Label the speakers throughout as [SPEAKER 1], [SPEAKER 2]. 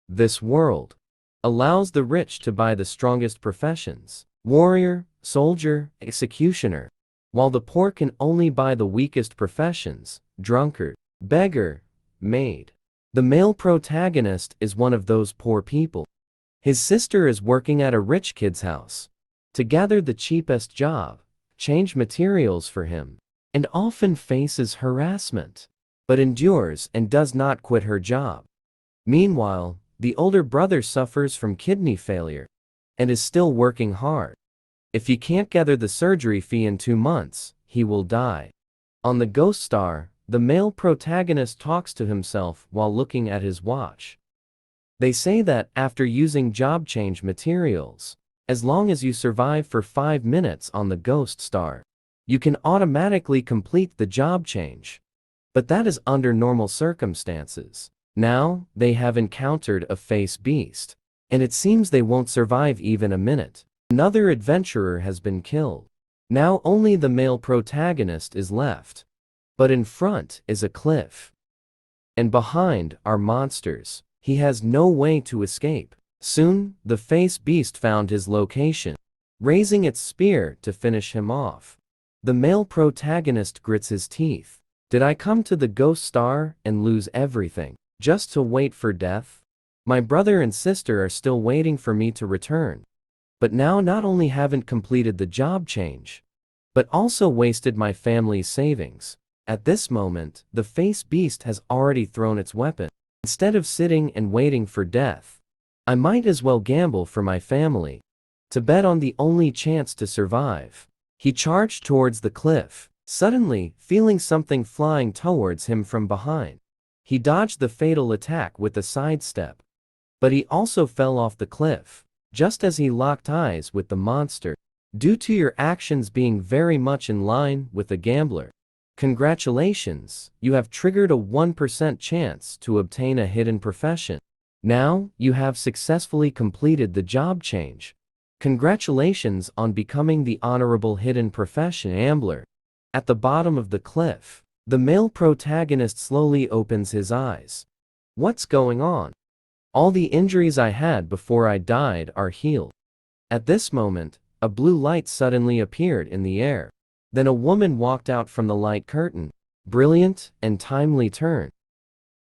[SPEAKER 1] This world allows the rich to buy the strongest professions, warrior, soldier, executioner, while the poor can only buy the weakest professions, drunkard, beggar, maid. The male protagonist is one of those poor people. His sister is working at a rich kid's house to gather the cheapest job, change materials for him, and often faces harassment, but endures and does not quit her job. Meanwhile, the older brother suffers from kidney failure and is still working hard. If he can't gather the surgery fee in 2 months, he will die. On the Ghost Star, the male protagonist talks to himself while looking at his watch. They say that after using job change materials, as long as you survive for 5 minutes on the Ghost Star, you can automatically complete the job change. But that is under normal circumstances. Now, they have encountered a face beast, and it seems they won't survive even a minute. Another adventurer has been killed. Now only the male protagonist is left. But in front is a cliff. And behind are monsters. He has no way to escape. Soon, the face beast found his location, raising its spear to finish him off. The male protagonist grits his teeth. Did I come to the Ghost Star and lose everything, just to wait for death? My brother and sister are still waiting for me to return. But now not only haven't completed the job change, but also wasted my family's savings. At this moment, the face beast has already thrown its weapon. Instead of sitting and waiting for death, I might as well gamble for my family, to bet on the only chance to survive. He charged towards the cliff, suddenly feeling something flying towards him from behind. He dodged the fatal attack with a sidestep, but he also fell off the cliff, just as he locked eyes with the monster. Due to your actions being very much in line with a gambler, congratulations, you have triggered a 1% chance to obtain a hidden profession. Now, you have successfully completed the job change. Congratulations on becoming the honorable hidden profession gambler. At the bottom of the cliff, the male protagonist slowly opens his eyes. What's going on? All the injuries I had before I died are healed. At this moment, a blue light suddenly appeared in the air. Then a woman walked out from the light curtain. Brilliant and timely turn.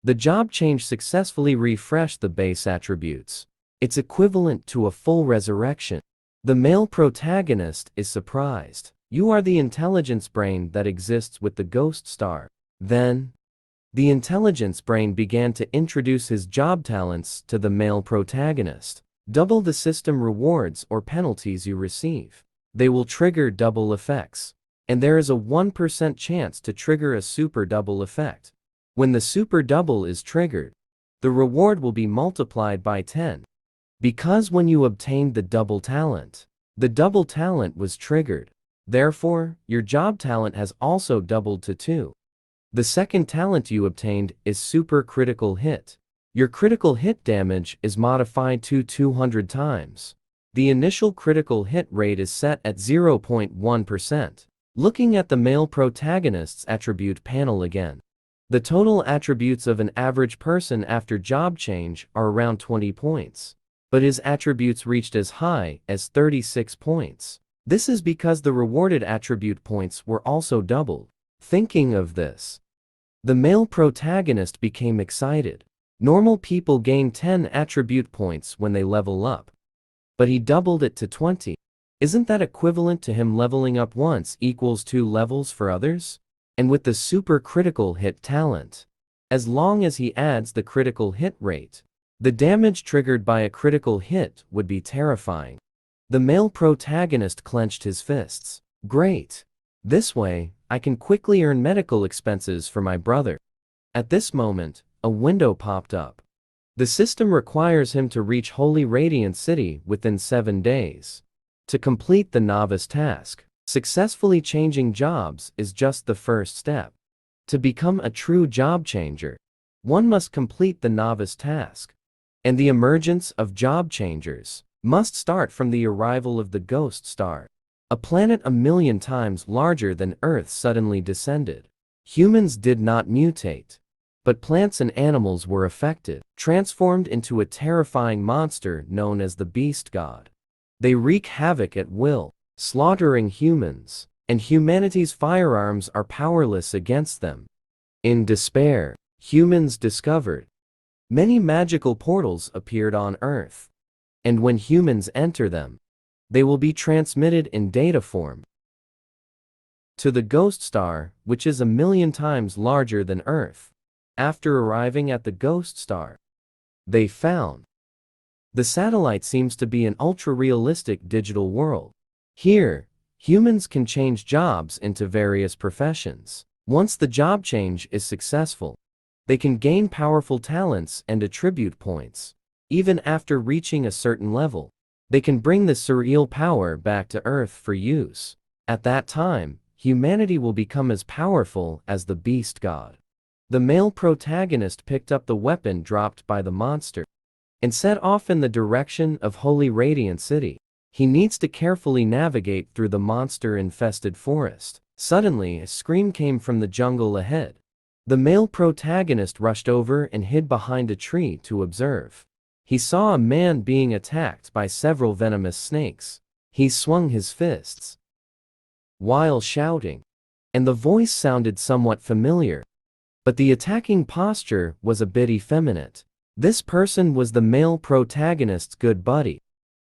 [SPEAKER 1] The job change successfully refreshed the base attributes. It's equivalent to a full resurrection. The male protagonist is surprised. You are the intelligence brain that exists with the Ghost Star. Then, the intelligence brain began to introduce his job talents to the male protagonist. Double the system rewards or penalties you receive. They will trigger double effects. And there is a 1% chance to trigger a super double effect. When the super double is triggered, the reward will be multiplied by 10. Because when you obtained the double talent was triggered. Therefore, your job talent has also doubled to 2. The second talent you obtained is super critical hit. Your critical hit damage is modified to 200 times. The initial critical hit rate is set at 0.1%. Looking at the male protagonist's attribute panel again. The total attributes of an average person after job change are around 20 points. But his attributes reached as high as 36 points. This is because the rewarded attribute points were also doubled. Thinking of this, the male protagonist became excited. Normal people gain 10 attribute points when they level up. But he doubled it to 20. Isn't that equivalent to him leveling up once equals 2 levels for others? And with the super critical hit talent, as long as he adds the critical hit rate, the damage triggered by a critical hit would be terrifying. The male protagonist clenched his fists. Great! This way, I can quickly earn medical expenses for my brother. At this moment, a window popped up. The system requires him to reach Holy Radiant City within 7 days. To complete the novice task, successfully changing jobs is just the first step. To become a true job changer, one must complete the novice task. And the emergence of job changers must start from the arrival of the Ghost Star. A planet 1,000,000 times larger than Earth suddenly descended. Humans did not mutate. But plants and animals were affected, transformed into a terrifying monster known as the beast god. They wreak havoc at will, slaughtering humans, and humanity's firearms are powerless against them. In despair, humans discovered many magical portals appeared on Earth, and when humans enter them, they will be transmitted in data form to the ghost star, which is 1,000,000 times larger than Earth. After arriving at the ghost star, they found the satellite seems to be an ultra-realistic digital world. Here, humans can change jobs into various professions. Once the job change is successful, they can gain powerful talents and attribute points. Even after reaching a certain level, they can bring the surreal power back to Earth for use. At that time, humanity will become as powerful as the beast god. The male protagonist picked up the weapon dropped by the monster and set off in the direction of Holy Radiant City. He needs to carefully navigate through the monster-infested forest. Suddenly, a scream came from the jungle ahead. The male protagonist rushed over and hid behind a tree to observe. He saw a man being attacked by several venomous snakes. He swung his fists while shouting, and the voice sounded somewhat familiar, but the attacking posture was a bit effeminate. This person was the male protagonist's good buddy.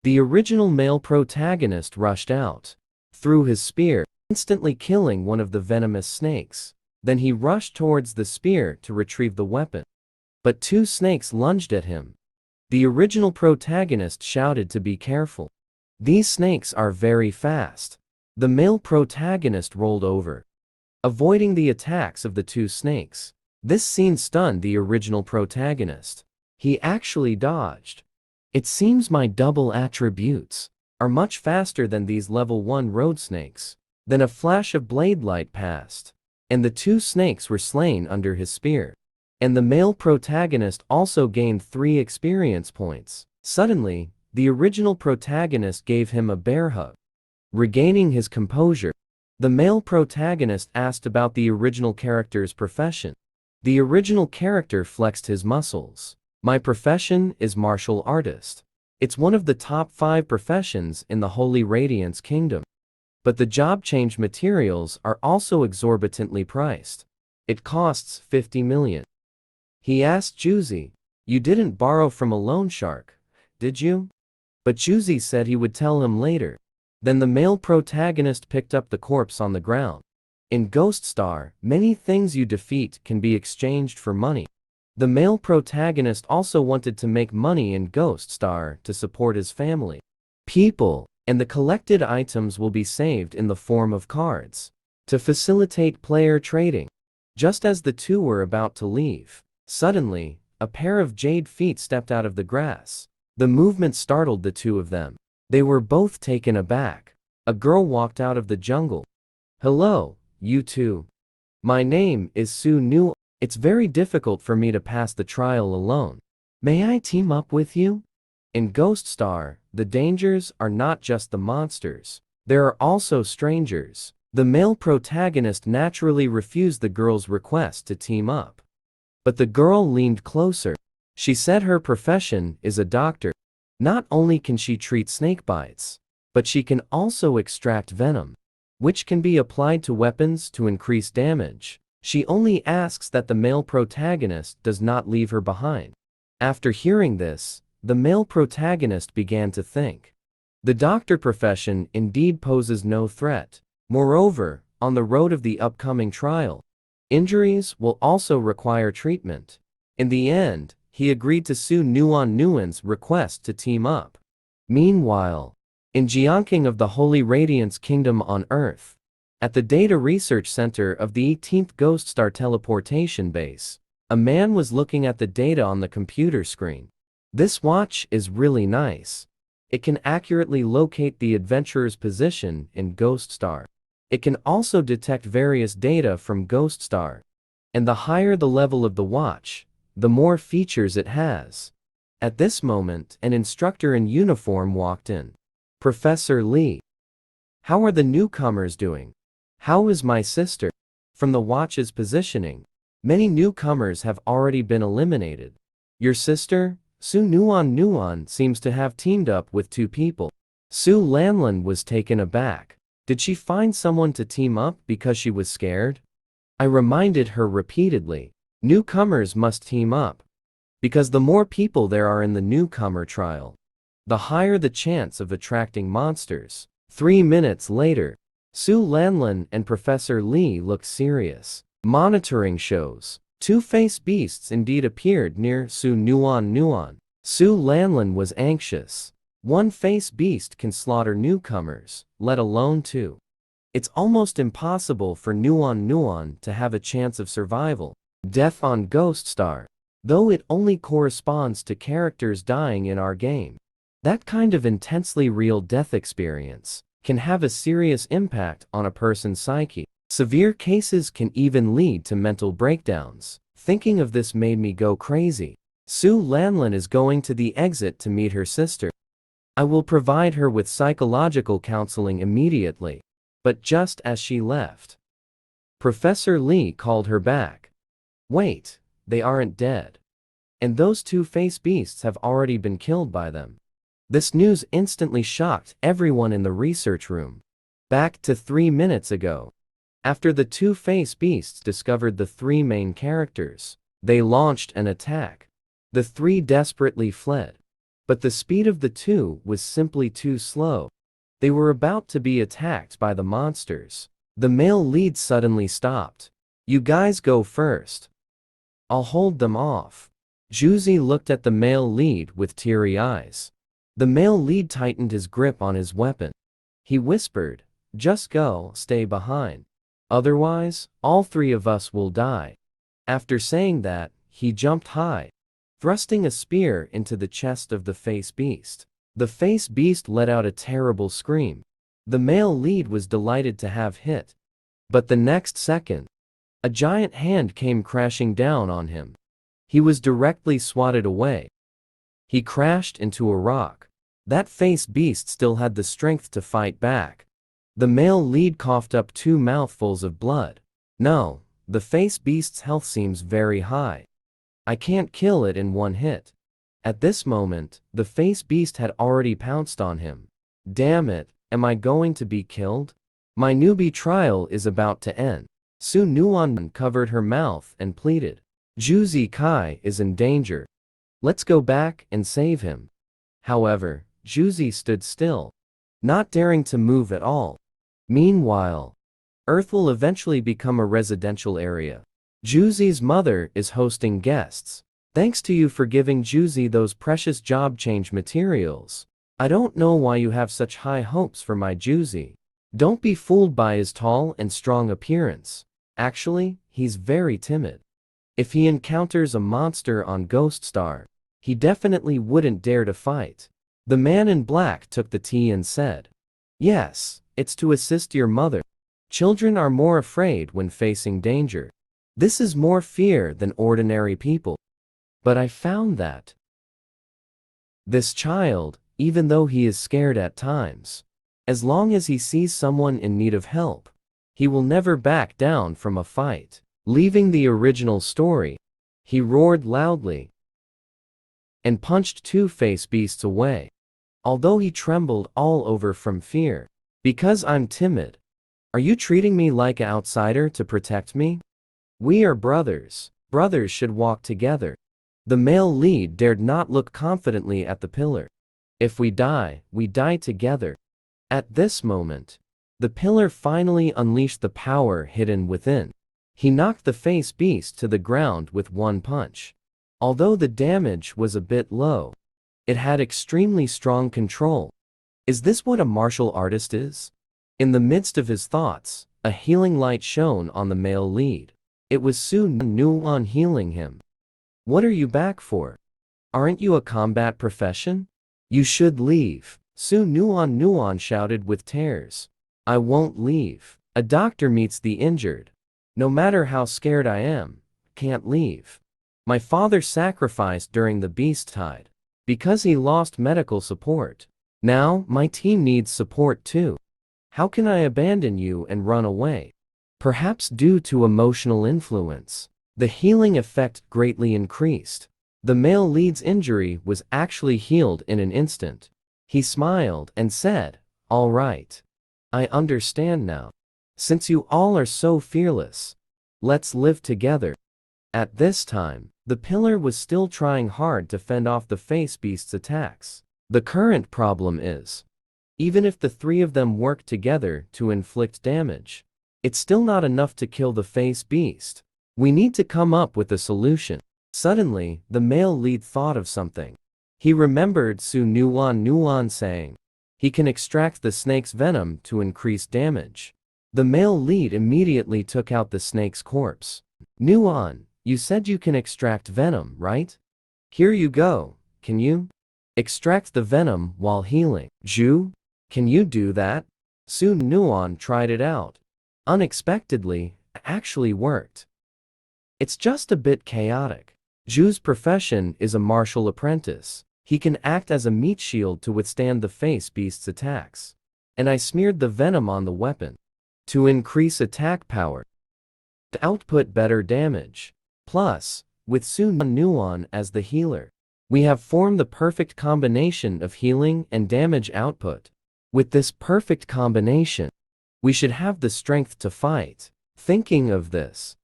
[SPEAKER 1] The original male protagonist rushed out, threw his spear, instantly killing one of the venomous snakes. Then he rushed towards the spear to retrieve the weapon. But two snakes lunged at him. The original protagonist shouted to be careful. These snakes are very fast. The male protagonist rolled over, avoiding the attacks of the two snakes. This scene stunned the original protagonist. He actually dodged. It seems my double attributes are much faster than these level 1 road snakes. Then a flash of blade light passed, and the two snakes were slain under his spear. And the male protagonist also gained 3 experience points. Suddenly, the original protagonist gave him a bear hug. Regaining his composure, the male protagonist asked about the original character's profession. The original character flexed his muscles. My profession is martial artist. It's one of the top 5 professions in the Holy Radiance Kingdom. But the job change materials are also exorbitantly priced. It costs 50 million. He asked Juicy, "You didn't borrow from a loan shark, did you?" But Juicy said he would tell him later. Then the male protagonist picked up the corpse on the ground. In Ghost Star, many things you defeat can be exchanged for money. The male protagonist also wanted to make money in Ghost Star to support his family. People, and the collected items will be saved in the form of cards to facilitate player trading. Just as the two were about to leave, suddenly, a pair of jade feet stepped out of the grass. The movement startled the two of them. They were both taken aback. A girl walked out of the jungle. "Hello, you two. My name is Su Nu. It's very difficult for me to pass the trial alone. May I team up with you?" In Ghost Star, the dangers are not just the monsters. There are also strangers. The male protagonist naturally refused the girl's request to team up. But the girl leaned closer. She said her profession is a doctor. Not only can she treat snake bites, but she can also extract venom, which can be applied to weapons to increase damage. She only asks that the male protagonist does not leave her behind. After hearing this, the male protagonist began to think. The doctor profession indeed poses no threat. Moreover, on the road of the upcoming trial, injuries will also require treatment. In the end, he agreed to Su Nuan Nuan's request to team up. Meanwhile, in Jiangking of the Holy Radiance Kingdom on Earth, at the Data Research Center of the 18th Ghost Star Teleportation Base, a man was looking at the data on the computer screen. This watch is really nice. It can accurately locate the adventurer's position in Ghost Star. It can also detect various data from Ghost Star. And the higher the level of the watch, the more features it has. At this moment, an instructor in uniform walked in. "Professor Lee. How are the newcomers doing? How is my sister?" From the watch's positioning, Many newcomers have already been eliminated. Your sister, Su Nuan, seems to have teamed up with two people. Su Lanlan was taken aback. Did she find someone to team up because she was scared? I reminded her repeatedly. Newcomers must team up. Because the more people there are in the newcomer trial, the higher the chance of attracting monsters. 3 minutes later, Su Lanlan and Professor Lee looked serious. Monitoring shows. Two face beasts indeed appeared near Su Nuan. Su Lanlan was anxious. One face beast can slaughter newcomers, let alone two. It's almost impossible for Nuan to have a chance of survival. Death on Ghost Star. Though it only corresponds to characters dying in our game. That kind of intensely real death experience can have a serious impact on a person's psyche. Severe cases can even lead to mental breakdowns. Thinking of this made me go crazy. Su Lanlan is going to the exit to meet her sister. I will provide her with psychological counseling immediately. But just as she left, Professor Lee called her back. Wait, they aren't dead. And those two face beasts have already been killed by them. This news instantly shocked everyone in the research room. Back to 3 minutes ago. After the two face beasts discovered the three main characters, they launched an attack. The three desperately fled. But the speed of the two was simply too slow. They were about to be attacked by the monsters. The male lead suddenly stopped. You guys go first. I'll hold them off. Juzi looked at the male lead with teary eyes. The male lead tightened his grip on his weapon. He whispered, just go, stay behind. Otherwise, all three of us will die. After saying that, he jumped high, thrusting a spear into the chest of the face beast. The face beast let out a terrible scream. The male lead was delighted to have hit. But the next second, a giant hand came crashing down on him. He was directly swatted away. He crashed into a rock. That face beast still had the strength to fight back. The male lead coughed up 2 mouthfuls of blood. No, the face beast's health seems very high. I can't kill it in one hit. At this moment, the face beast had already pounced on him. Damn it, am I going to be killed? My newbie trial is about to end. Su Nuan covered her mouth and pleaded. Juzi Kai is in danger. Let's go back and save him. However, Juzi stood still, not daring to move at all. Meanwhile, Earth will eventually become a residential area. Juzi's mother is hosting guests. Thanks to you for giving Juzi those precious job change materials. I don't know why you have such high hopes for my Juzi. Don't be fooled by his tall and strong appearance. Actually, he's very timid. If he encounters a monster on Ghost Star, he definitely wouldn't dare to fight. The man in black took the tea and said, yes, it's to assist your mother. Children are more afraid when facing danger. This is more fear than ordinary people. But I found that this child, even though he is scared at times, as long as he sees someone in need of help, he will never back down from a fight. Leaving the original story, he roared loudly and punched 2 face beasts away. Although he trembled all over from fear. Because I'm timid. Are you treating me like an outsider to protect me? We are brothers. Brothers should walk together. The male lead dared not look confidently at the pillar. If we die together. At this moment, the pillar finally unleashed the power hidden within. He knocked the face beast to the ground with one punch. Although the damage was a bit low, it had extremely strong control. Is this what a martial artist is? In the midst of his thoughts, a healing light shone on the male lead. It was Su Nuan healing him. What are you back for? Aren't you a combat profession? You should leave. Su Nuan shouted with tears. I won't leave. A doctor meets the injured. No matter how scared I am, can't leave. My father sacrificed during the beast tide. Because he lost medical support. Now, my team needs support too. How can I abandon you and run away? Perhaps due to emotional influence. The healing effect greatly increased. The male lead's injury was actually healed in an instant. He smiled and said, "All right. I understand now. Since you all are so fearless, let's live together." At this time, the pillar was still trying hard to fend off the face beast's attacks. The current problem is, even if the three of them work together to inflict damage, it's still not enough to kill the face beast. We need to come up with a solution. Suddenly, the male lead thought of something. He remembered Su Nuan saying, he can extract the snake's venom to increase damage. The male lead immediately took out the snake's corpse. "Nuan, you said you can extract venom, right? Here you go. Can you extract the venom while healing?" "Zhu, can you do that?" Su Nuan tried it out. Unexpectedly, it actually worked. It's just a bit chaotic. Zhu's profession is a martial apprentice. He can act as a meat shield to withstand the face beast's attacks. And I smeared the venom on the weapon to increase attack power, to output better damage. Plus, with Su Nuan as the healer, we have formed the perfect combination of healing and damage output. With this perfect combination, we should have the strength to fight. Thinking of this,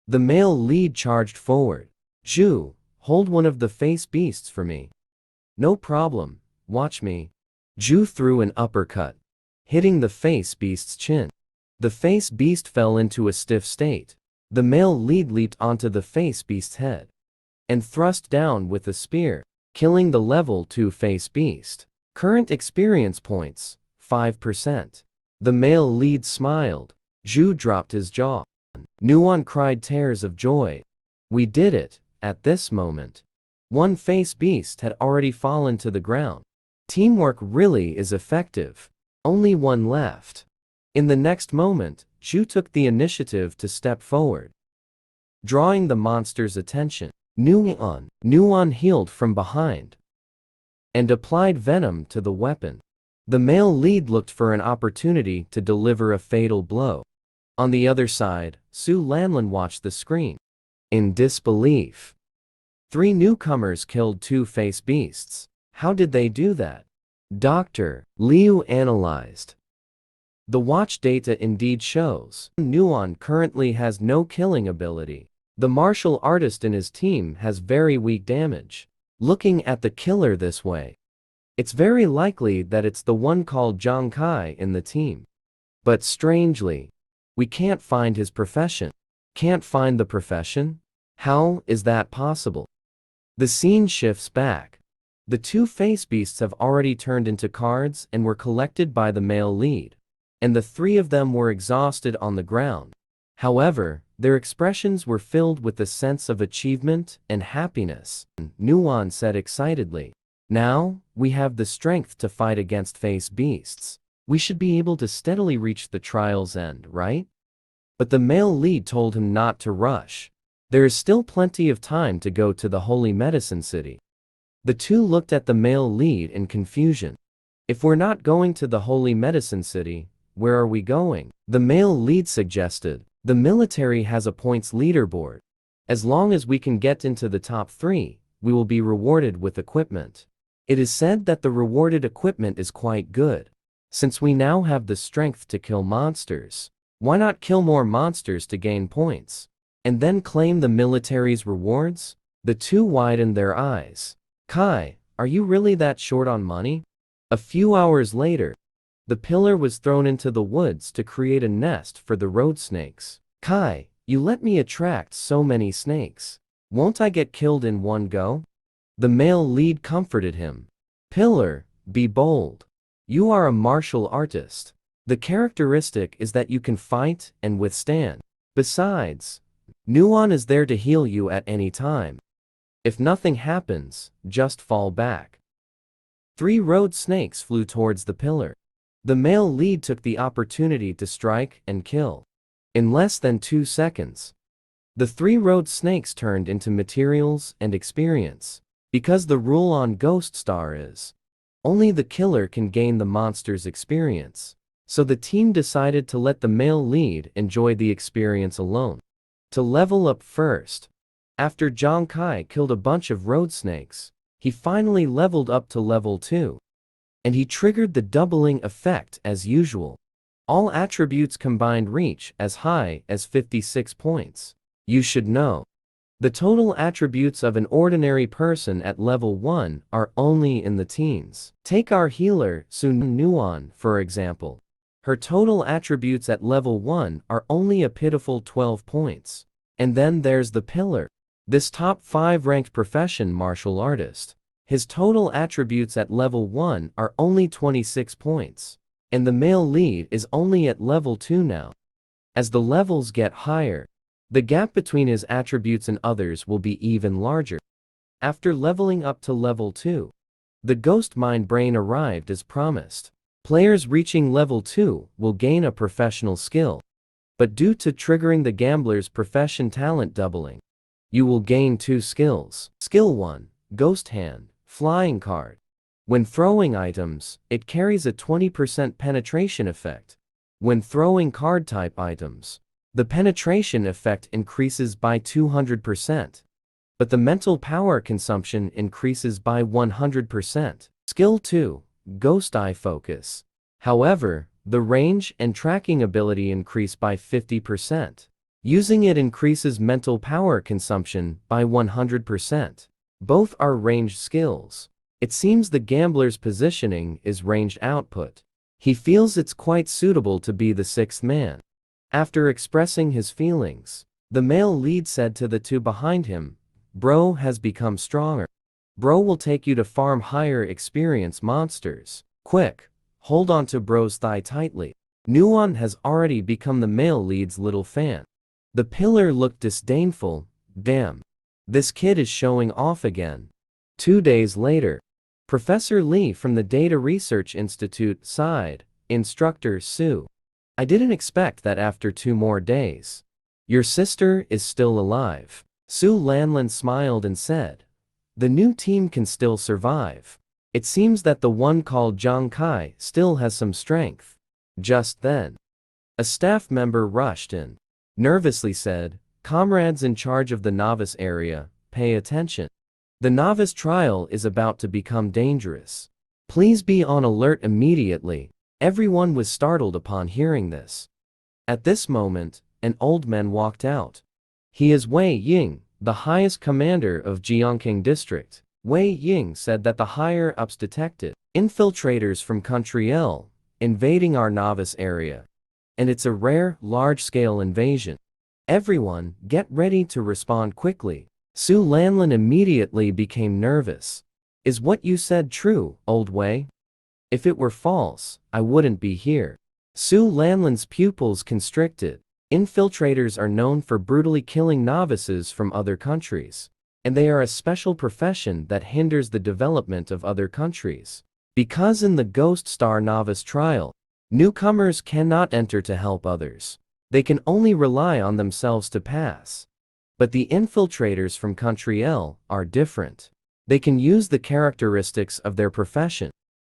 [SPEAKER 1] the male lead charged forward. "Zhu, hold one of the face beasts for me." "No problem, watch me." Zhu threw an uppercut, hitting the face beast's chin. The face beast fell into a stiff state. The male lead leaped onto the face beast's head and thrust down with a spear, killing the level 2 face beast. Current experience points, 5%. The male lead smiled. Zhu dropped his jaw. Nuan cried tears of joy. "We did it." At this moment, one face beast had already fallen to the ground. Teamwork really is effective. Only one left. In the next moment, Zhu took the initiative to step forward, drawing the monster's attention. Nuan healed from behind and applied venom to the weapon. The male lead looked for an opportunity to deliver a fatal blow. On the other side, Su Lanlan watched the screen in disbelief. 3 newcomers killed 2 face beasts. How did they do that? Dr. Liu analyzed. The watch data indeed shows Nuan currently has no killing ability. The martial artist in his team has very weak damage. Looking at the killer this way, it's very likely that it's the one called Zhang Kai in the team. But strangely, we can't find his profession. Can't find the profession? How is that possible? The scene shifts back. The 2 face beasts have already turned into cards and were collected by the male lead, and the 3 of them were exhausted on the ground. However, their expressions were filled with a sense of achievement and happiness. Nuan said excitedly, "Now, we have the strength to fight against face beasts. We should be able to steadily reach the trial's end, right?" But the male lead told him not to rush. There is still plenty of time to go to the Holy Medicine City. The 2 looked at the male lead in confusion. "If we're not going to the Holy Medicine City, where are we going?" The male lead suggested. "The military has a points leaderboard. As long as we can get into the top 3, we will be rewarded with equipment. It is said that the rewarded equipment is quite good. Since we now have the strength to kill monsters, why not kill more monsters to gain points, and then claim the military's rewards?" The 2 widened their eyes. "Kai, are you really that short on money?" A few hours later, the pillar was thrown into the woods to create a nest for the road snakes. "Kai, you let me attract so many snakes. Won't I get killed in one go?" The male lead comforted him. "Pillar, be bold. You are a martial artist. The characteristic is that you can fight and withstand. Besides, Nuan is there to heal you at any time. If nothing happens, just fall back." 3 road snakes flew towards the pillar. The male lead took the opportunity to strike and kill. In less than 2 seconds, the 3 road snakes turned into materials and experience. Because the rule on Ghost Star is, only the killer can gain the monster's experience. So the team decided to let the male lead enjoy the experience alone. to level up first. After Zhang Kai killed a bunch of road snakes, he finally leveled up to level 2. And he triggered the doubling effect as usual. All attributes combined reach as high as 56 points. You should know. The total attributes of an ordinary person at level 1 are only in the teens. Take our healer, Sun Nuan, for example. Her total attributes at level 1 are only a pitiful 12 points. And then there's the pillar. This top 5 ranked profession martial artist. His total attributes at level 1 are only 26 points. And the male lead is only at level 2 now. As the levels get higher, the gap between his attributes and others will be even larger. After leveling up to level 2, the Ghost Mind Brain arrived as promised. Players reaching level 2 will gain a professional skill. But due to triggering the gambler's profession talent doubling, you will gain 2 skills. Skill 1, Ghost Hand, Flying Card. When throwing items, it carries a 20% penetration effect. When throwing card-type items, the penetration effect increases by 200%. But the mental power consumption increases by 100%. Skill 2, Ghost Eye Focus. However, the range and tracking ability increase by 50%. Using it increases mental power consumption by 100%. Both are ranged skills. It seems the gambler's positioning is ranged output. He feels it's quite suitable to be the 6th man. After expressing his feelings, the male lead said to the 2 behind him, "Bro has become stronger. Bro will take you to farm higher experience monsters. Quick, hold on to bro's thigh tightly." Nuan has already become the male lead's little fan. The pillar looked disdainful. Damn. This kid is showing off again. 2 days later, Professor Lee from the Data Research Institute sighed. Instructor Su. I didn't expect that after 2 more days. Your sister is still alive. Su Lanlin smiled and said, the new team can still survive. It seems that the one called Zhang Kai still has some strength. Just then, a staff member rushed in. Nervously said, comrades in charge of the novice area, pay attention. The novice trial is about to become dangerous. Please be on alert immediately. Everyone was startled upon hearing this. At this moment, an old man walked out. He is Wei Ying, the highest commander of Jiangqing district. Wei Ying said that the higher-ups detected infiltrators from Country L invading our novice area. And it's a rare, large-scale invasion. Everyone, get ready to respond quickly. Su Lanlin immediately became nervous. Is what you said true, old Wei? If it were false, I wouldn't be here. Su Lanlin's pupils constricted. Infiltrators are known for brutally killing novices from other countries. And they are a special profession that hinders the development of other countries. Because in the Ghost Star novice trial, newcomers cannot enter to help others. They can only rely on themselves to pass. But the infiltrators from Country L are different. They can use the characteristics of their profession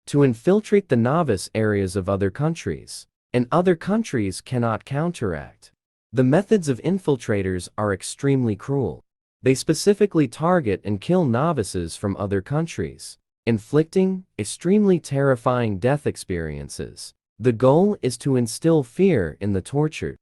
[SPEAKER 1] to infiltrate the novice areas of other countries, and other countries cannot counteract. The methods of infiltrators are extremely cruel. They specifically target and kill novices from other countries, inflicting extremely terrifying death experiences. The goal is to instill fear in the tortured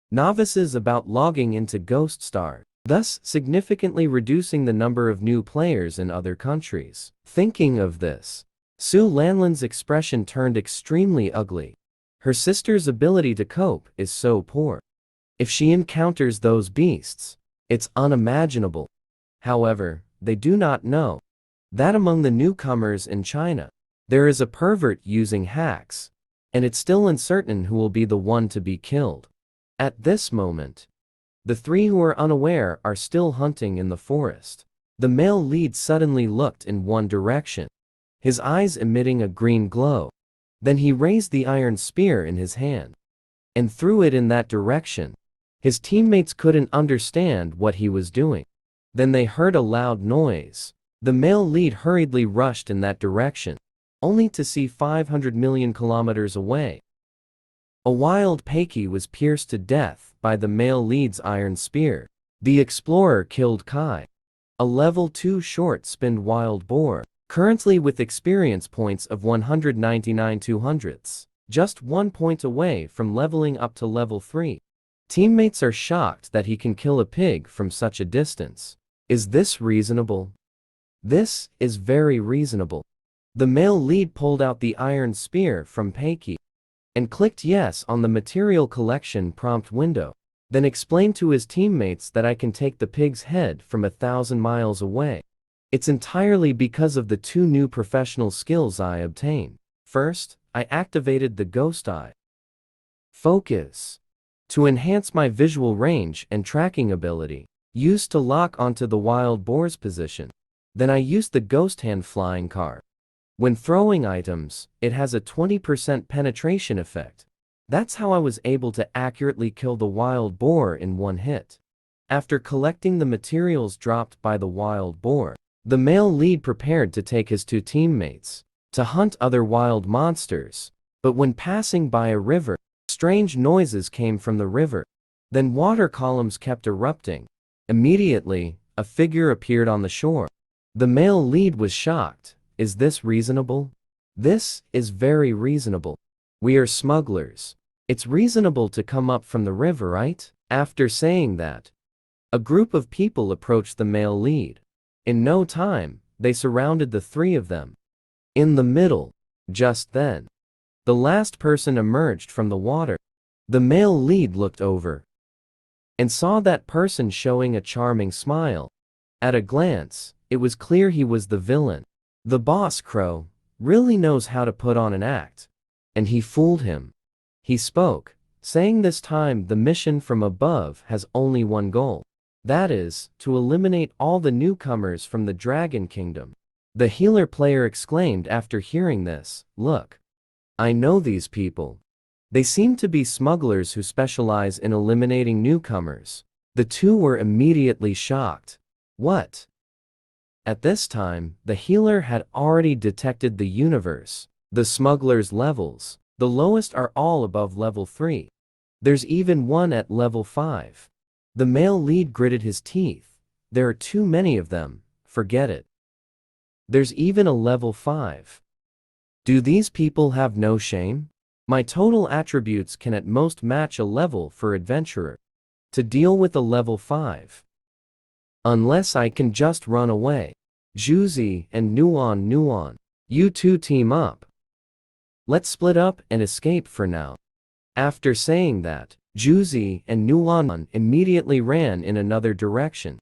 [SPEAKER 1] novices about logging into Ghost Star, thus significantly reducing the number of new players in other countries. Thinking of this, Su Lanlin's expression turned extremely ugly. Her sister's ability to cope is so poor. If she encounters those beasts, it's unimaginable. However, they do not know that among the newcomers in China, there is a pervert using hacks, and it's still uncertain who will be the one to be killed. At this moment, the 3 who are unaware are still hunting in the forest. The male lead suddenly looked in one direction, his eyes emitting a green glow. Then he raised the iron spear in his hand and threw it in that direction. His teammates couldn't understand what he was doing. Then they heard a loud noise. The male lead hurriedly rushed in that direction, only to see 500 million kilometers away A wild Peki was pierced to death by the male lead's iron spear. The explorer killed Kai, a level 2 short-spinned wild boar, currently with experience points of 199 200ths, just 1 point away from leveling up to level 3. Teammates are shocked that he can kill a pig from such a distance. Is this reasonable? This is very reasonable. The male lead pulled out the iron spear from Peki and clicked yes on the material collection prompt window, then explained to his teammates that I can take the pig's head from 1,000 miles away. It's entirely because of the 2 new professional skills I obtained. First, I activated the ghost eye focus to enhance my visual range and tracking ability, used to lock onto the wild boar's position. Then I used the ghost hand flying car. When throwing items, it has a 20% penetration effect. That's how I was able to accurately kill the wild boar in 1 hit. After collecting the materials dropped by the wild boar, the male lead prepared to take his 2 teammates to hunt other wild monsters. But when passing by a river, strange noises came from the river. Then water columns kept erupting. Immediately, a figure appeared on the shore. The male lead was shocked. Is this reasonable? This is very reasonable. We are smugglers. It's reasonable to come up from the river, right? After saying that, a group of people approached the male lead. In no time, they surrounded the 3 of them. In the middle, just then, the last person emerged from the water. The male lead looked over and saw that person showing a charming smile. At a glance, it was clear he was the villain. The boss crow really knows how to put on an act. And he fooled him. He spoke, saying this time the mission from above has only one goal. That is, to eliminate all the newcomers from the Dragon Kingdom. The healer player exclaimed after hearing this, "Look, I know these people. They seem to be smugglers who specialize in eliminating newcomers." The 2 were immediately shocked. What? At this time, the healer had already detected the universe. The smugglers' levels, the lowest are all above level 3. There's even one at level 5. The male lead gritted his teeth. There are too many of them, forget it. There's even a level 5. Do these people have no shame? My total attributes can at most match a level for adventurer. To deal with a level 5. Unless I can just run away. Juzi and Nuon, you 2 team up. Let's split up and escape for now. After saying that, Juzi and Nuon immediately ran in another direction.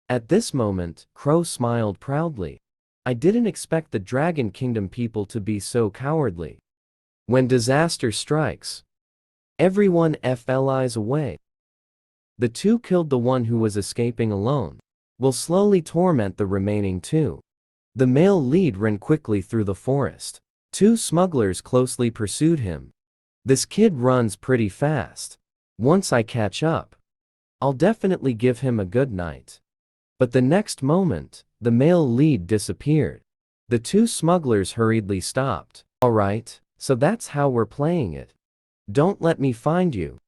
[SPEAKER 1] At this moment, Crow smiled proudly. I didn't expect the Dragon Kingdom people to be so cowardly. When disaster strikes, everyone flies away. The 2 killed the one who was escaping alone. Will slowly torment the remaining 2. The male lead ran quickly through the forest. 2 smugglers closely pursued him. This kid runs pretty fast. Once I catch up, I'll definitely give him a good night. But the next moment, the male lead disappeared. The 2 smugglers hurriedly stopped. All right, so that's how we're playing it. Don't let me find you.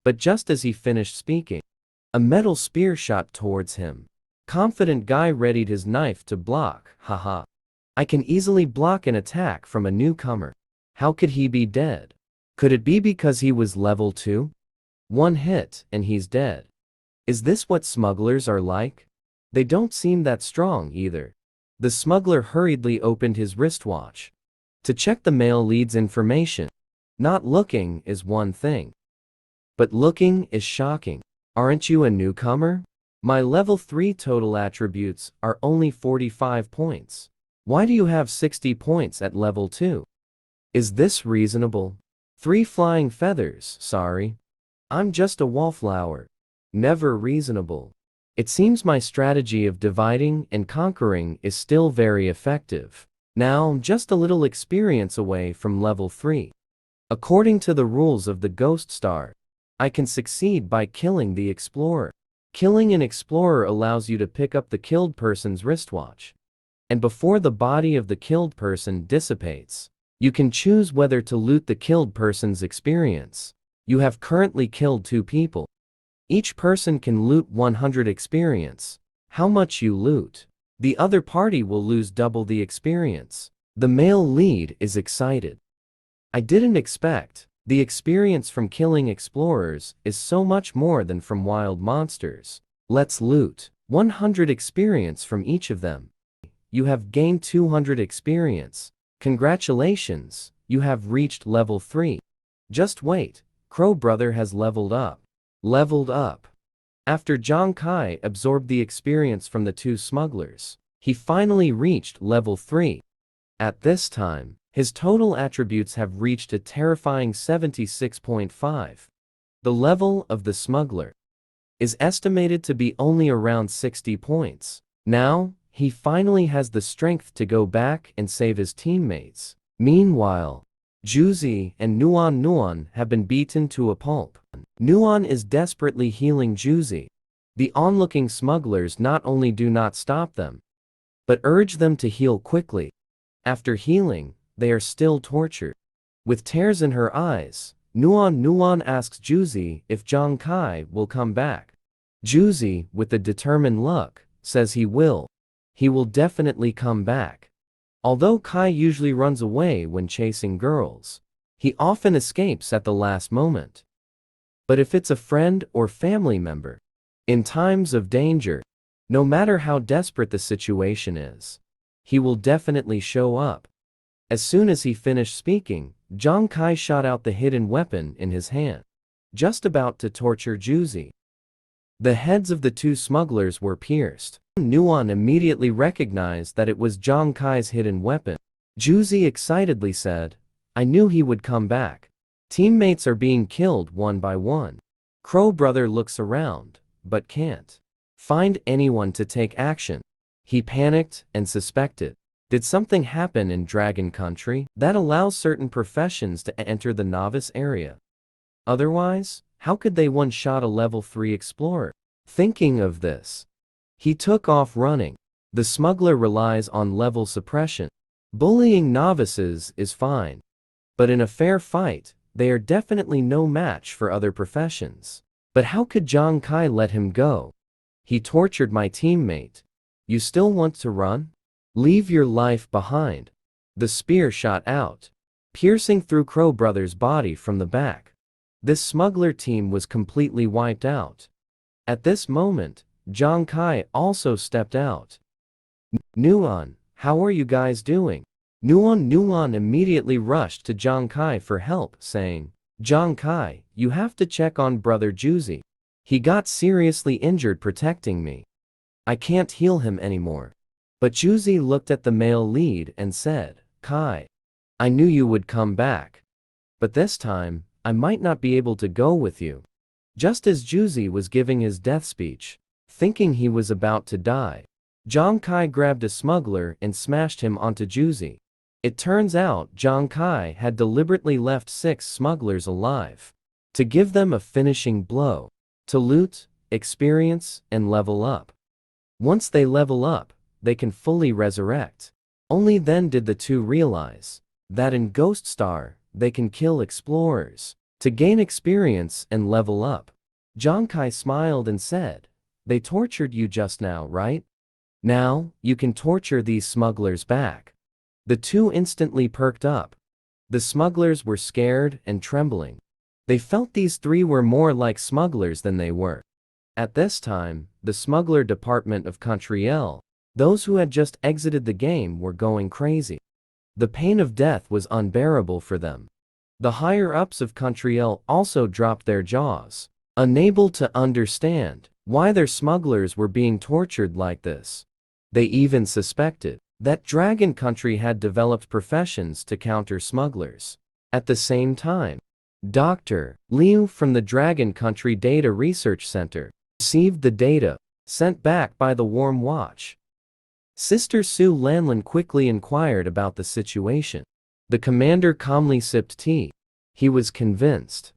[SPEAKER 1] But just as he finished speaking, a metal spear shot towards him. Confident guy readied his knife to block. Haha. I can easily block an attack from a newcomer. How could he be dead? Could it be because he was level 2? 1 hit and he's dead. Is this what smugglers are like? They don't seem that strong either. The smuggler hurriedly opened his wristwatch to check the male lead's information. Not looking is one thing, but looking is shocking. Aren't you a newcomer? My level 3 total attributes are only 45 points. Why do you have 60 points at level 2? Is this reasonable? 3 flying feathers, sorry. I'm just a wallflower. Never reasonable. It seems my strategy of dividing and conquering is still very effective. Now I'm just a little experience away from level 3. According to the rules of the Ghost Star, I can succeed by killing the explorer. Killing an explorer allows you to pick up the killed person's wristwatch. And before the body of the killed person dissipates, You can choose whether to loot the killed person's experience. You have currently killed 2 people. Each person can loot 100 experience. How much you loot, the other party will lose double the experience. The male lead is excited. I didn't expect. The experience from killing explorers is so much more than from wild monsters. Let's loot 100 experience from each of them. You have gained 200 experience. Congratulations, you have reached level 3. Just wait, Crow Brother has leveled up. Leveled up. After Zhang Kai absorbed the experience from the 2 smugglers, he finally reached level 3. At this time, his total attributes have reached a terrifying 76.5. The level of the smuggler is estimated to be only around 60 points. Now, he finally has the strength to go back and save his teammates. Meanwhile, Juzi and Nuan have been beaten to a pulp. Nuan is desperately healing Juzi. The onlooking smugglers not only do not stop them, but urge them to heal quickly. After healing, they are still tortured. With tears in her eyes, Nuan asks Juzi if Zhang Kai will come back. Juzi, with a determined look, says he will. He will definitely come back. Although Kai usually runs away when chasing girls, he often escapes at the last moment. But if it's a friend or family member, in times of danger, no matter how desperate the situation is, he will definitely show up. As soon as he finished speaking, Zhang Kai shot out the hidden weapon in his hand, just about to torture Juzi. The heads of the 2 smugglers were pierced. Nuan immediately recognized that it was Zhang Kai's hidden weapon. Juzi excitedly said, "I knew he would come back." Teammates are being killed one by one. Crow Brother looks around, but can't find anyone to take action. He panicked and suspected. Did something happen in Dragon Country that allows certain professions to enter the novice area? Otherwise, how could they one-shot a level 3 explorer? Thinking of this, he took off running. The smuggler relies on level suppression. Bullying novices is fine, but in a fair fight, they are definitely no match for other professions. But how could Zhang Kai let him go? He tortured my teammate. You still want to run? Leave your life behind. The spear shot out, piercing through Crow Brother's body from the back. This smuggler team was completely wiped out. At this moment, Zhang Kai also stepped out. Nuan, how are you guys doing? Nuan immediately rushed to Zhang Kai for help, saying, Zhang Kai, you have to check on brother Juzi. He got seriously injured protecting me. I can't heal him anymore. But Juzi looked at the male lead and said, Kai, I knew you would come back. But this time, I might not be able to go with you. Just as Juzi was giving his death speech, thinking he was about to die, Zhang Kai grabbed a smuggler and smashed him onto Juzi. It turns out Zhang Kai had deliberately left 6 smugglers alive to give them a finishing blow, to loot, experience, and level up. Once they level up, they can fully resurrect. Only then did the 2 realize that in Ghost Star, they can kill explorers to gain experience and level up. Zhang Kai smiled and said, they tortured you just now, right? Now, you can torture these smugglers back. The 2 instantly perked up. The smugglers were scared and trembling. They felt these 3 were more like smugglers than they were. At this time, the smuggler department of Contriel, those who had just exited the game, were going crazy. The pain of death was unbearable for them. The higher-ups of Contriel also dropped their jaws, unable to understand why their smugglers were being tortured like this. They even suspected that Dragon Country had developed professions to counter smugglers. At the same time, Dr. Liu from the Dragon Country Data Research Center received the data sent back by the Warm Watch. Sister Su Lanlin quickly inquired about the situation. The commander calmly sipped tea. He was convinced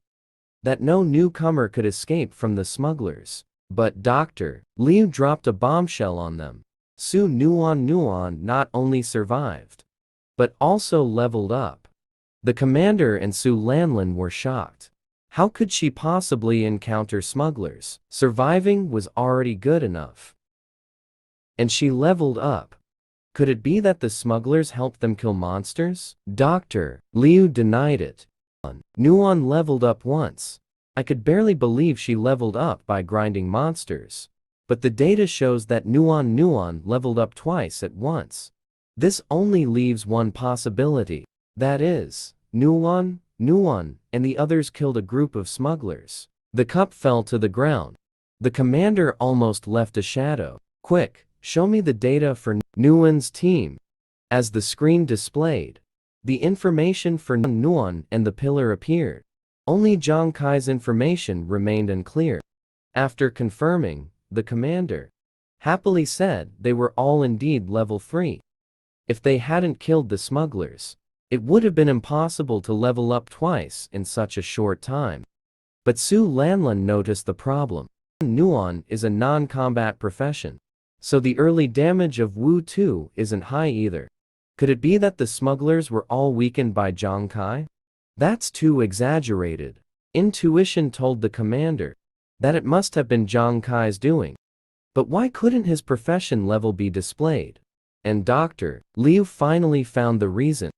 [SPEAKER 1] that no newcomer could escape from the smugglers. But Dr. Liu dropped a bombshell on them. Su Nuan not only survived, but also leveled up. The commander and Su Lanlin were shocked. How could she possibly encounter smugglers? Surviving was already good enough. And she leveled up. Could it be that the smugglers helped them kill monsters? Dr. Liu denied it. Nuon leveled up once. I could barely believe she leveled up by grinding monsters. But the data shows that Nuon leveled up twice at once. This only leaves one possibility. That is, Nuon, and the others killed a group of smugglers. The cup fell to the ground. The commander almost left a shadow. Quick, show me the data for Nuon's team. As the screen displayed, the information for Nuon and the pillar appeared. Only Zhang Kai's information remained unclear. After confirming, the commander happily said they were all indeed level 3. If they hadn't killed the smugglers, it would have been impossible to level up twice in such a short time. But Su Lanlin noticed the problem. Nuon is a non-combat profession, so the early damage of Wu Tu isn't high either. Could it be that the smugglers were all weakened by Zhang Kai? That's too exaggerated. Intuition told the commander that it must have been Zhang Kai's doing. But why couldn't his profession level be displayed? And Dr. Liu finally found the reason.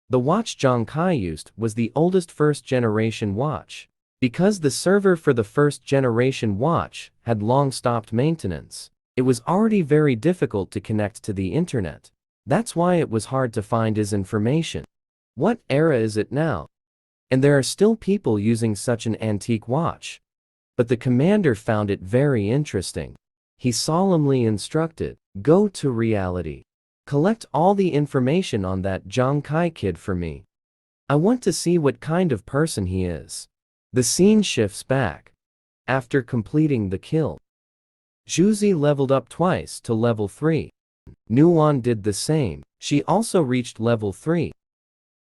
[SPEAKER 1] The watch Zhang Kai used was the oldest first-generation watch. Because the server for the first-generation watch had long stopped maintenance, it was already very difficult to connect to the internet. That's why it was hard to find his information. What era is it now? And there are still people using such an antique watch. But the commander found it very interesting. He solemnly instructed, "Go to reality. Collect all the information on that Zhang Kai kid for me. I want to see what kind of person he is." The scene shifts back. After completing the kill, Zhuzi leveled up twice to level 3. Nuon did the same. She also reached level 3.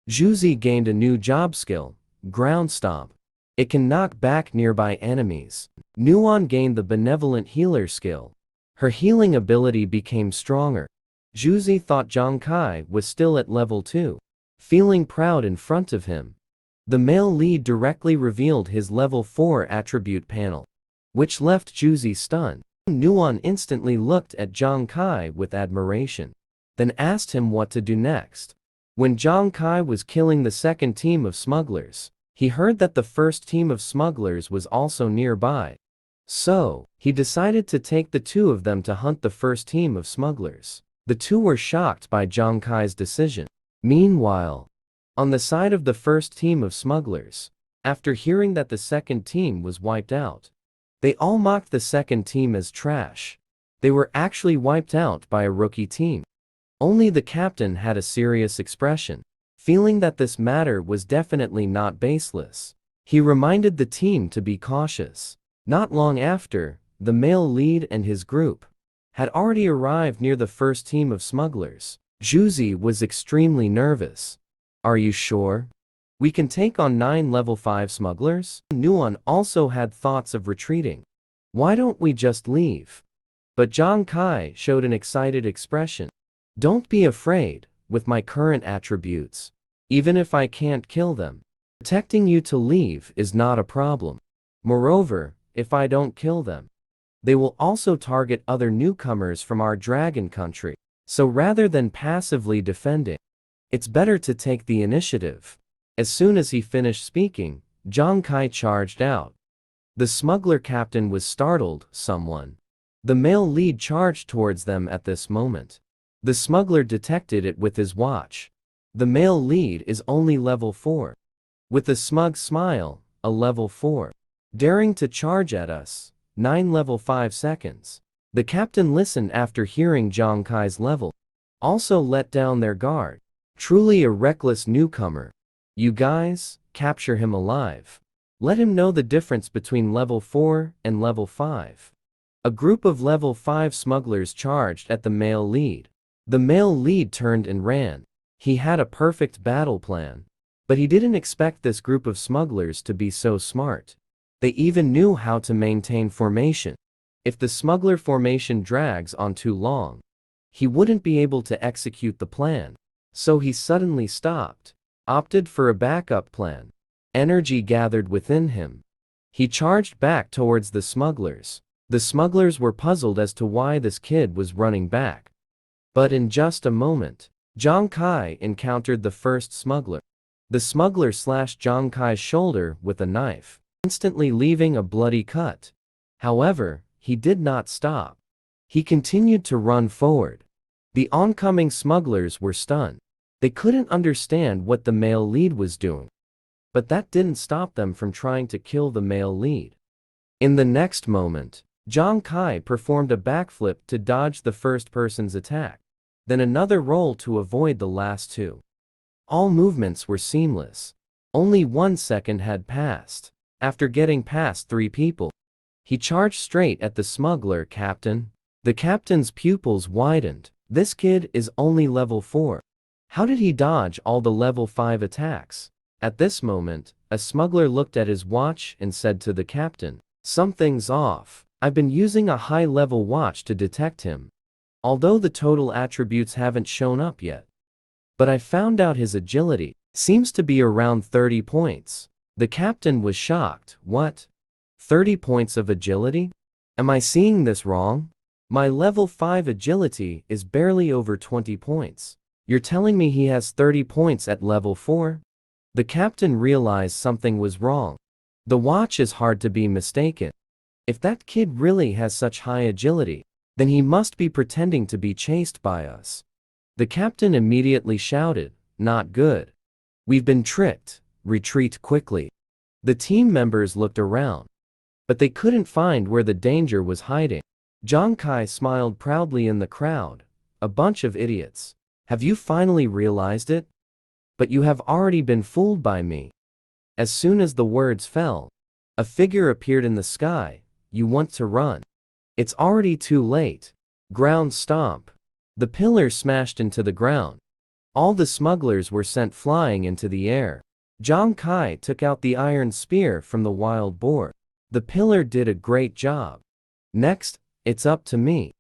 [SPEAKER 1] Zhuzi gained a new job skill, ground stomp. It can knock back nearby enemies. Nuon gained the benevolent healer skill. Her healing ability became stronger. Zhuzi thought Zhang Kai was still at level 2. Feeling proud in front of him, the male lead directly revealed his level 4 attribute panel, which left Zhuzi stunned. Nuon instantly looked at Zhang Kai with admiration, then asked him what to do next. When Zhang Kai was killing the second team of smugglers, he heard that the first team of smugglers was also nearby. So, he decided to take the two of them to hunt the first team of smugglers. The two were shocked by Zhang Kai's decision. Meanwhile, on the side of the first team of smugglers, after hearing that the second team was wiped out, they all mocked the second team as trash. They were actually wiped out by a rookie team. Only the captain had a serious expression, feeling that this matter was definitely not baseless. He reminded the team to be cautious. Not long after, the male lead and his group had already arrived near the first team of smugglers. Zhuzi was extremely nervous. "Are you sure we can take on 9 level 5 smugglers?" Nuon also had thoughts of retreating. "Why don't we just leave?" But Zhang Kai showed an excited expression. "Don't be afraid, with my current attributes. Even if I can't kill them, protecting you to leave is not a problem. Moreover, if I don't kill them, they will also target other newcomers from our dragon country. So rather than passively defending, it's better to take the initiative." As soon as he finished speaking, Zhang Kai charged out. The smuggler captain was startled. Someone. The male lead charged towards them at this moment. The smuggler detected it with his watch. The male lead is only level 4. With a smug smile, a level 4. Daring to charge at us, 9 level 5 seconds. The captain listened after hearing Zhang Kai's level. Also let down their guard. Truly a reckless newcomer. "You guys, capture him alive. Let him know the difference between level 4 and level 5. A group of level 5 smugglers charged at the male lead. The male lead turned and ran. He had a perfect battle plan. But he didn't expect this group of smugglers to be so smart. They even knew how to maintain formation. If the smuggler formation drags on too long, he wouldn't be able to execute the plan. So he suddenly stopped. opted for a backup plan. Energy gathered within him. He charged back towards the smugglers. The smugglers were puzzled as to why this kid was running back. But in just a moment, Zhang Kai encountered the first smuggler. The smuggler slashed Zhang Kai's shoulder with a knife, instantly leaving a bloody cut. However, he did not stop. He continued to run forward. The oncoming smugglers were stunned. They couldn't understand what the male lead was doing. But that didn't stop them from trying to kill the male lead. In the next moment, Zhang Kai performed a backflip to dodge the first person's attack, then another roll to avoid the last two. All movements were seamless. Only 1 second had passed. After getting past 3 people, he charged straight at the smuggler captain. The captain's pupils widened. This kid is only level 4. How did he dodge all the level 5 attacks? At this moment, a smuggler looked at his watch and said to the captain, "Something's off. I've been using a high-level watch to detect him, although the total attributes haven't shown up yet. But I found out his agility seems to be around 30 points. The captain was shocked. What? 30 points of agility? Am I seeing this wrong? My level 5 agility is barely over 20 points. You're telling me he has 30 points at level 4? The captain realized something was wrong. The watch is hard to be mistaken. If that kid really has such high agility, then he must be pretending to be chased by us. The captain immediately shouted, "Not good. We've been tricked. Retreat quickly." The team members looked around, but they couldn't find where the danger was hiding. Zhang Kai smiled proudly in the crowd. "A bunch of idiots. Have you finally realized it? But you have already been fooled by me." As soon as the words fell, a figure appeared in the sky. "You want to run? It's already too late." Ground stomp. The pillar smashed into the ground. All the smugglers were sent flying into the air. Zhang Kai took out the iron spear from the wild boar. The pillar did a great job. Next, it's up to me.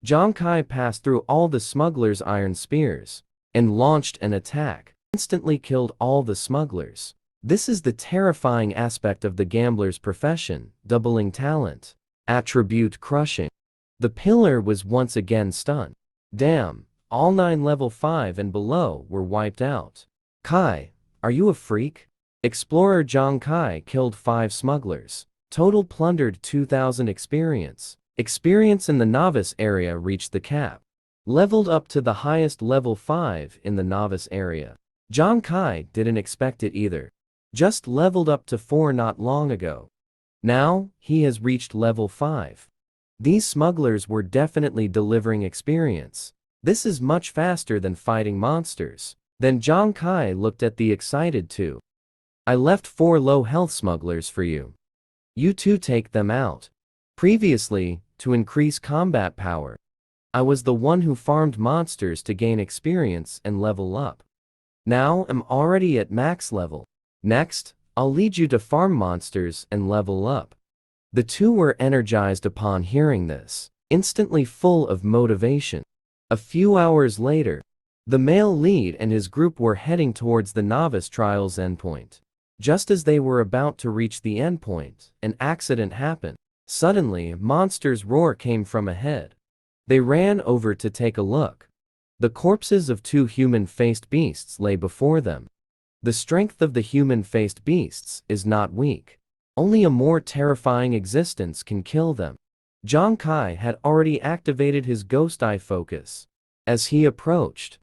[SPEAKER 1] Zhang Kai passed through all the smugglers' iron spears and launched an attack. Instantly killed all the smugglers. This is the terrifying aspect of the gambler's profession, doubling talent. Attribute crushing. The pillar was once again stunned. Damn, all 9 level 5 and below were wiped out. Kai, are you a freak? Explorer Zhang Kai killed 5 smugglers. Total plundered 2,000 experience. Experience in the novice area reached the cap. Leveled up to the highest level 5 in the novice area. Zhang Kai didn't expect it either. Just leveled up to 4 not long ago. Now, he has reached level 5. These smugglers were definitely delivering experience. This is much faster than fighting monsters. Then Zhang Kai looked at the excited 2. "I left 4 low health smugglers for you. You 2 take them out." Previously, to increase combat power, I was the one who farmed monsters to gain experience and level up. Now I'm already at max level. Next, I'll lead you to farm monsters and level up. The 2 were energized upon hearing this, instantly full of motivation. A few hours later, the male lead and his group were heading towards the novice trial's endpoint. Just as they were about to reach the endpoint, an accident happened. Suddenly, a monster's roar came from ahead. They ran over to take a look. The corpses of 2 human-faced beasts lay before them. The strength of the human-faced beasts is not weak. Only a more terrifying existence can kill them. Zhang Kai had already activated his ghost eye focus. As he approached,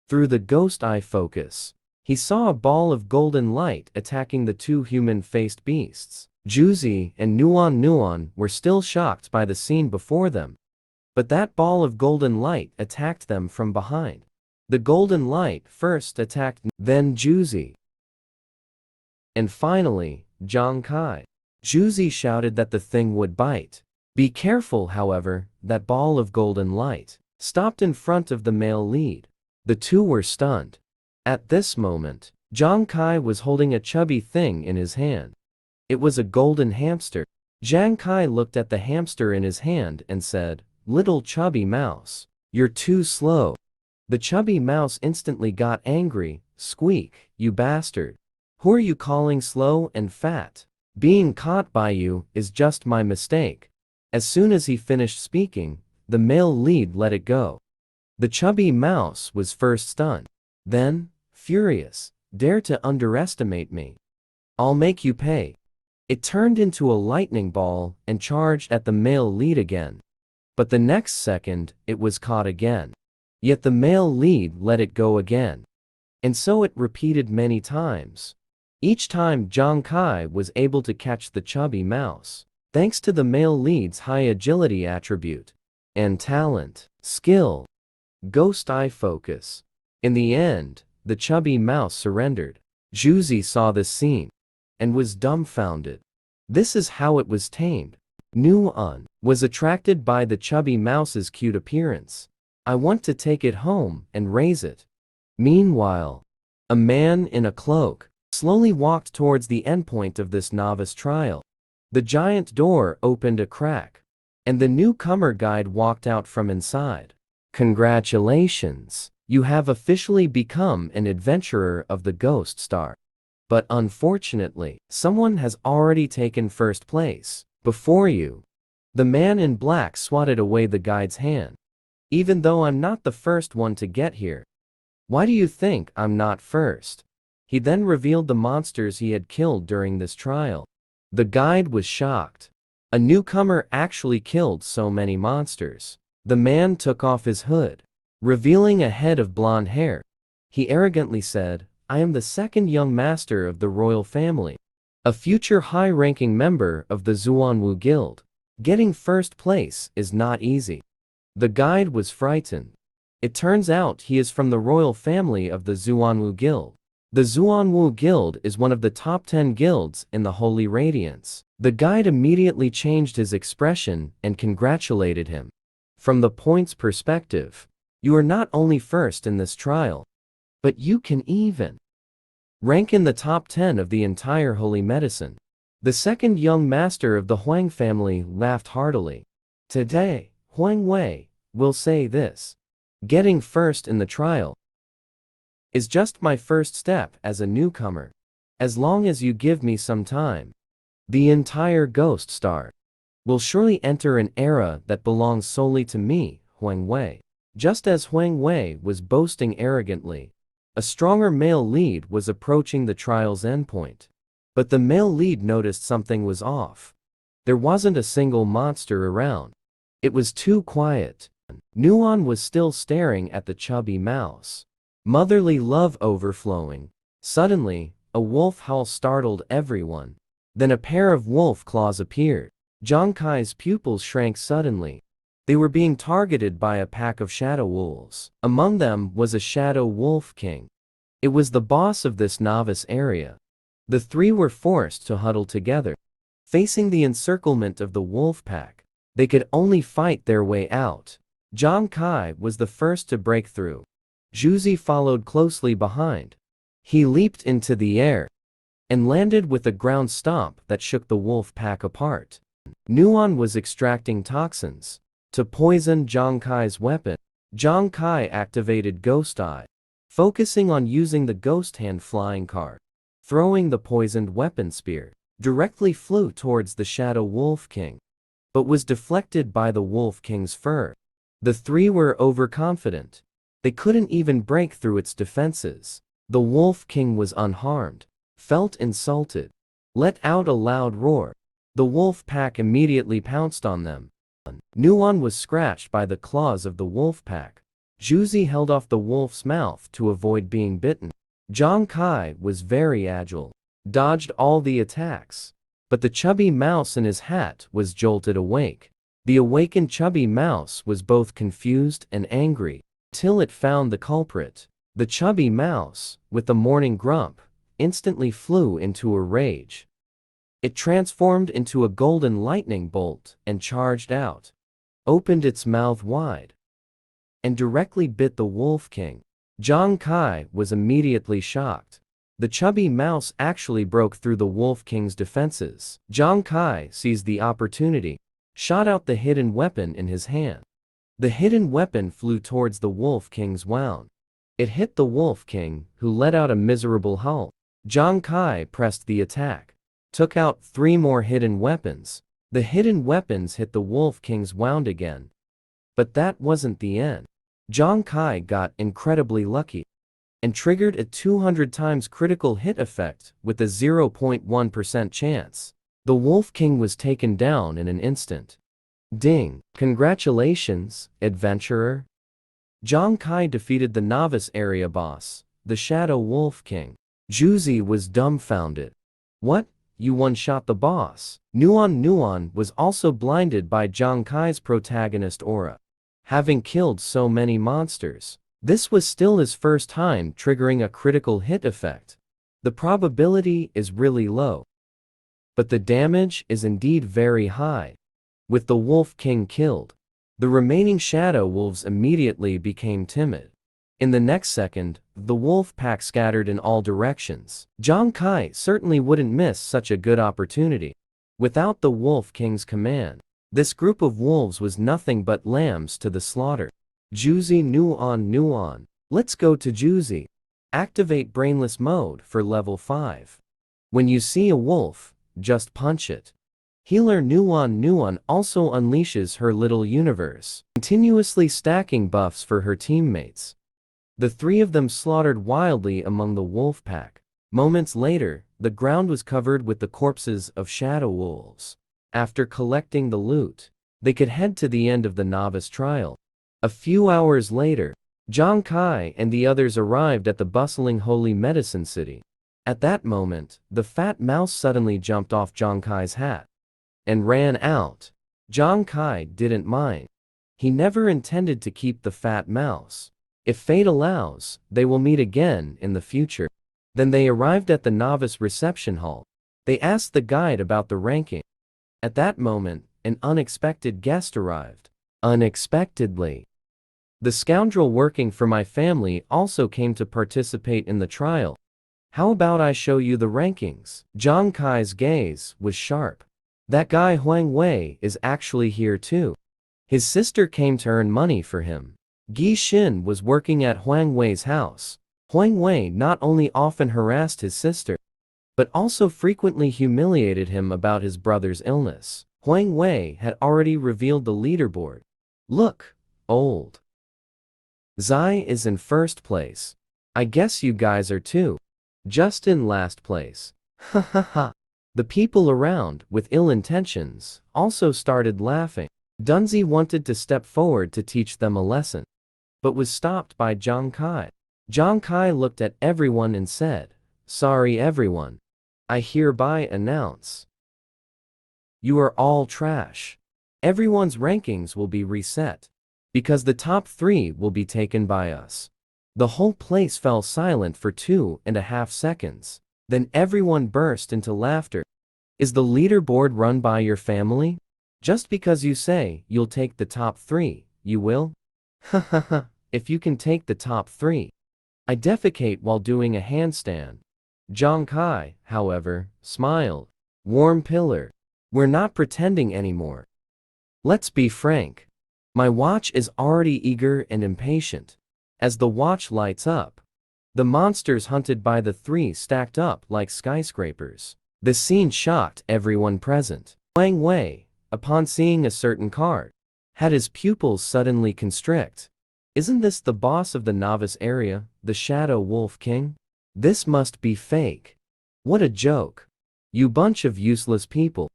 [SPEAKER 1] through the ghost eye focus, he saw a ball of golden light attacking the 2 human-faced beasts. Juzi and Nuan were still shocked by the scene before them. But that ball of golden light attacked them from behind. The golden light first attacked, then Juzi, and finally, Zhang Kai. Juzi shouted that the thing would bite. Be careful, however, that ball of golden light stopped in front of the male lead. The 2 were stunned. At this moment, Zhang Kai was holding a chubby thing in his hand. It was a golden hamster. Zhang Kai looked at the hamster in his hand and said, "Little chubby mouse, you're too slow." The chubby mouse instantly got angry, Squeak, you bastard. Who are you calling slow and fat? Being caught by you is just my mistake. As soon as he finished speaking, the male lead let it go. The chubby mouse was first stunned. Then, furious, dare to underestimate me. I'll make you pay. It turned into a lightning ball and charged at the male lead again. But the next second, it was caught again. Yet the male lead let it go again. And so it repeated many times. Each time Zhang Kai was able to catch the chubby mouse, thanks to the male lead's high agility attribute and talent, skill, ghost eye focus. In the end, the chubby mouse surrendered. Juzi saw this scene and was dumbfounded. This is how it was tamed. Nuan was attracted by the chubby mouse's cute appearance. I want to take it home and raise it. Meanwhile, a man in a cloak slowly walked towards the endpoint of this novice trial. The giant door opened a crack, and the newcomer guide walked out from inside. Congratulations, you have officially become an adventurer of the Ghost Star. But unfortunately, someone has already taken first place before you. The man in black swatted away the guide's hand. Even though I'm not the first one to get here. Why do you think I'm not first? He then revealed the monsters he had killed during this trial. The guide was shocked. A newcomer actually killed so many monsters. The man took off his hood, revealing a head of blonde hair. He arrogantly said, I am the second young master of the royal family, a future high-ranking member of the Zuanwu Guild. Getting first place is not easy. The guide was frightened. It turns out he is from the royal family of the Zuanwu Guild. The Zuanwu Guild is one of the top 10 guilds in the Holy Radiance. The guide immediately changed his expression and congratulated him. From the points perspective, you are not only first in this trial, but you can even rank in the top 10 of the entire holy medicine. The second young master of the Huang family laughed heartily. Today, Huang Wei will say this. Getting first in the trial is just my first step as a newcomer. As long as you give me some time, the entire Ghost Star will surely enter an era that belongs solely to me, Huang Wei. Just as Huang Wei was boasting arrogantly, a stronger male lead was approaching the trial's endpoint. But the male lead noticed something was off. There wasn't a single monster around. It was too quiet. Nuan was still staring at the chubby mouse. Motherly love overflowing. Suddenly, a wolf howl startled everyone. Then a pair of wolf claws appeared. Zhang Kai's pupils shrank suddenly. They were being targeted by a pack of shadow wolves. Among them was a shadow wolf king. It was the boss of this novice area. The three were forced to huddle together, facing the encirclement of the wolf pack. They could only fight their way out. Zhang Kai was the first to break through. Juzi followed closely behind. He leaped into the air and landed with a ground stomp that shook the wolf pack apart. Nuan was extracting toxins to poison Zhang Kai's weapon. Zhang Kai activated Ghost Eye, focusing on using the Ghost Hand flying card. Throwing the poisoned weapon spear, directly flew towards the Shadow Wolf King, but was deflected by the Wolf King's fur. The three were overconfident. They couldn't even break through its defenses. The Wolf King was unharmed, felt insulted, let out a loud roar. The wolf pack immediately pounced on them. Nuan was scratched by the claws of the wolf pack. Juzi held off the wolf's mouth to avoid being bitten. Zhang Kai was very agile, dodged all the attacks. But the chubby mouse in his hat was jolted awake. The awakened chubby mouse was both confused and angry, till it found the culprit. The chubby mouse, with a morning grump, instantly flew into a rage. It transformed into a golden lightning bolt and charged out, opened its mouth wide, and directly bit the Wolf King. Zhang Kai was immediately shocked. The chubby mouse actually broke through the Wolf King's defenses. Zhang Kai seized the opportunity, shot out the hidden weapon in his hand. The hidden weapon flew towards the Wolf King's wound. It hit the Wolf King, who let out a miserable howl. Zhang Kai pressed the attack, took out 3 more hidden weapons. The hidden weapons hit the Wolf King's wound again. But that wasn't the end. Zhang Kai got incredibly lucky and triggered a 200 times critical hit effect with a 0.1% chance. The Wolf King was taken down in an instant. Ding! Congratulations, adventurer! Zhang Kai defeated the novice area boss, the Shadow Wolf King. Juzi was dumbfounded. What? You one-shot the boss? Nuan was also blinded by Zhang Kai's protagonist aura. Having killed so many monsters, this was still his first time triggering a critical hit effect. The probability is really low, but the damage is indeed very high. With the Wolf King killed, the remaining Shadow Wolves immediately became timid. In the next second, the wolf pack scattered in all directions. Zhang Kai certainly wouldn't miss such a good opportunity. Without the Wolf King's command, this group of wolves was nothing but lambs to the slaughter. Juzi Nuan. Let's go to Juzi. Activate brainless mode for level 5. When you see a wolf, just punch it. Healer Nuan also unleashes her little universe, continuously stacking buffs for her teammates. The 3 of them slaughtered wildly among the wolf pack. Moments later, the ground was covered with the corpses of shadow wolves. After collecting the loot, they could head to the end of the novice trial. A few hours later, Zhang Kai and the others arrived at the bustling holy medicine city. At that moment, the fat mouse suddenly jumped off Zhang Kai's hat and ran out. Zhang Kai didn't mind. He never intended to keep the fat mouse. If fate allows, they will meet again in the future. Then they arrived at the novice reception hall. They asked the guide about the ranking. At that moment, an unexpected guest arrived. Unexpectedly, the scoundrel working for my family also came to participate in the trial. How about I show you the rankings? Zhang Kai's gaze was sharp. That guy Huang Wei is actually here too. His sister came to earn money for him. Gi Xin was working at Huang Wei's house. Huang Wei not only often harassed his sister, but also frequently humiliated him about his brother's illness. Huang Wei had already revealed the leaderboard. Look, old Zai is in first place. I guess you guys are too. Just in last place. Ha ha ha. The people around, with ill intentions, also started laughing. Dunzi wanted to step forward to teach them a lesson, but was stopped by Zhang Kai. Zhang Kai looked at everyone and said, "Sorry everyone. I hereby announce you are all trash. Everyone's rankings will be reset, because the top 3 will be taken by us." The whole place fell silent for 2.5 seconds. Then everyone burst into laughter. Is the leaderboard run by your family? Just because you say you'll take the top 3, you will? Ha ha ha. If you can take the top 3. I defecate while doing a handstand. Zhang Kai, however, smiled. Warm pillar. We're not pretending anymore. Let's be frank. My watch is already eager and impatient. As the watch lights up, the monsters hunted by the 3 stacked up like skyscrapers. The scene shocked everyone present. Huang Wei, upon seeing a certain card, had his pupils suddenly constrict. Isn't this the boss of the novice area, the Shadow Wolf King? This must be fake. What a joke. You bunch of useless people.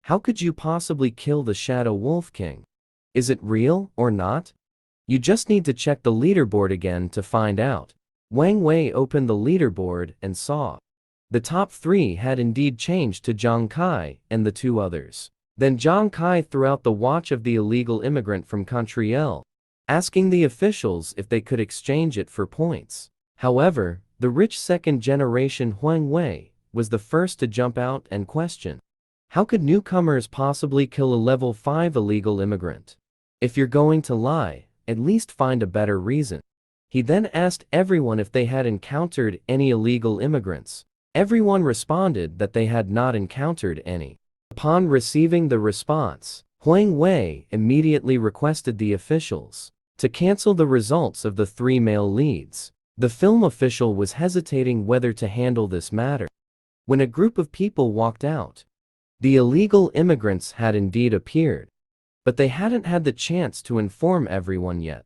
[SPEAKER 1] How could you possibly kill the Shadow Wolf King? Is it real or not? You just need to check the leaderboard again to find out. Wang Wei opened the leaderboard and saw the top 3 had indeed changed to Zhang Kai and the 2 others. Then Zhang Kai threw out the watch of the illegal immigrant from Country L, asking the officials if they could exchange it for points. However, the rich second-generation Huang Wei was the first to jump out and question. How could newcomers possibly kill a level 5 illegal immigrant? If you're going to lie, at least find a better reason. He then asked everyone if they had encountered any illegal immigrants. Everyone responded that they had not encountered any. Upon receiving the response, Huang Wei immediately requested the officials to cancel the results of the 3 male leads. The film official was hesitating whether to handle this matter when a group of people walked out. The illegal immigrants had indeed appeared, but they hadn't had the chance to inform everyone yet.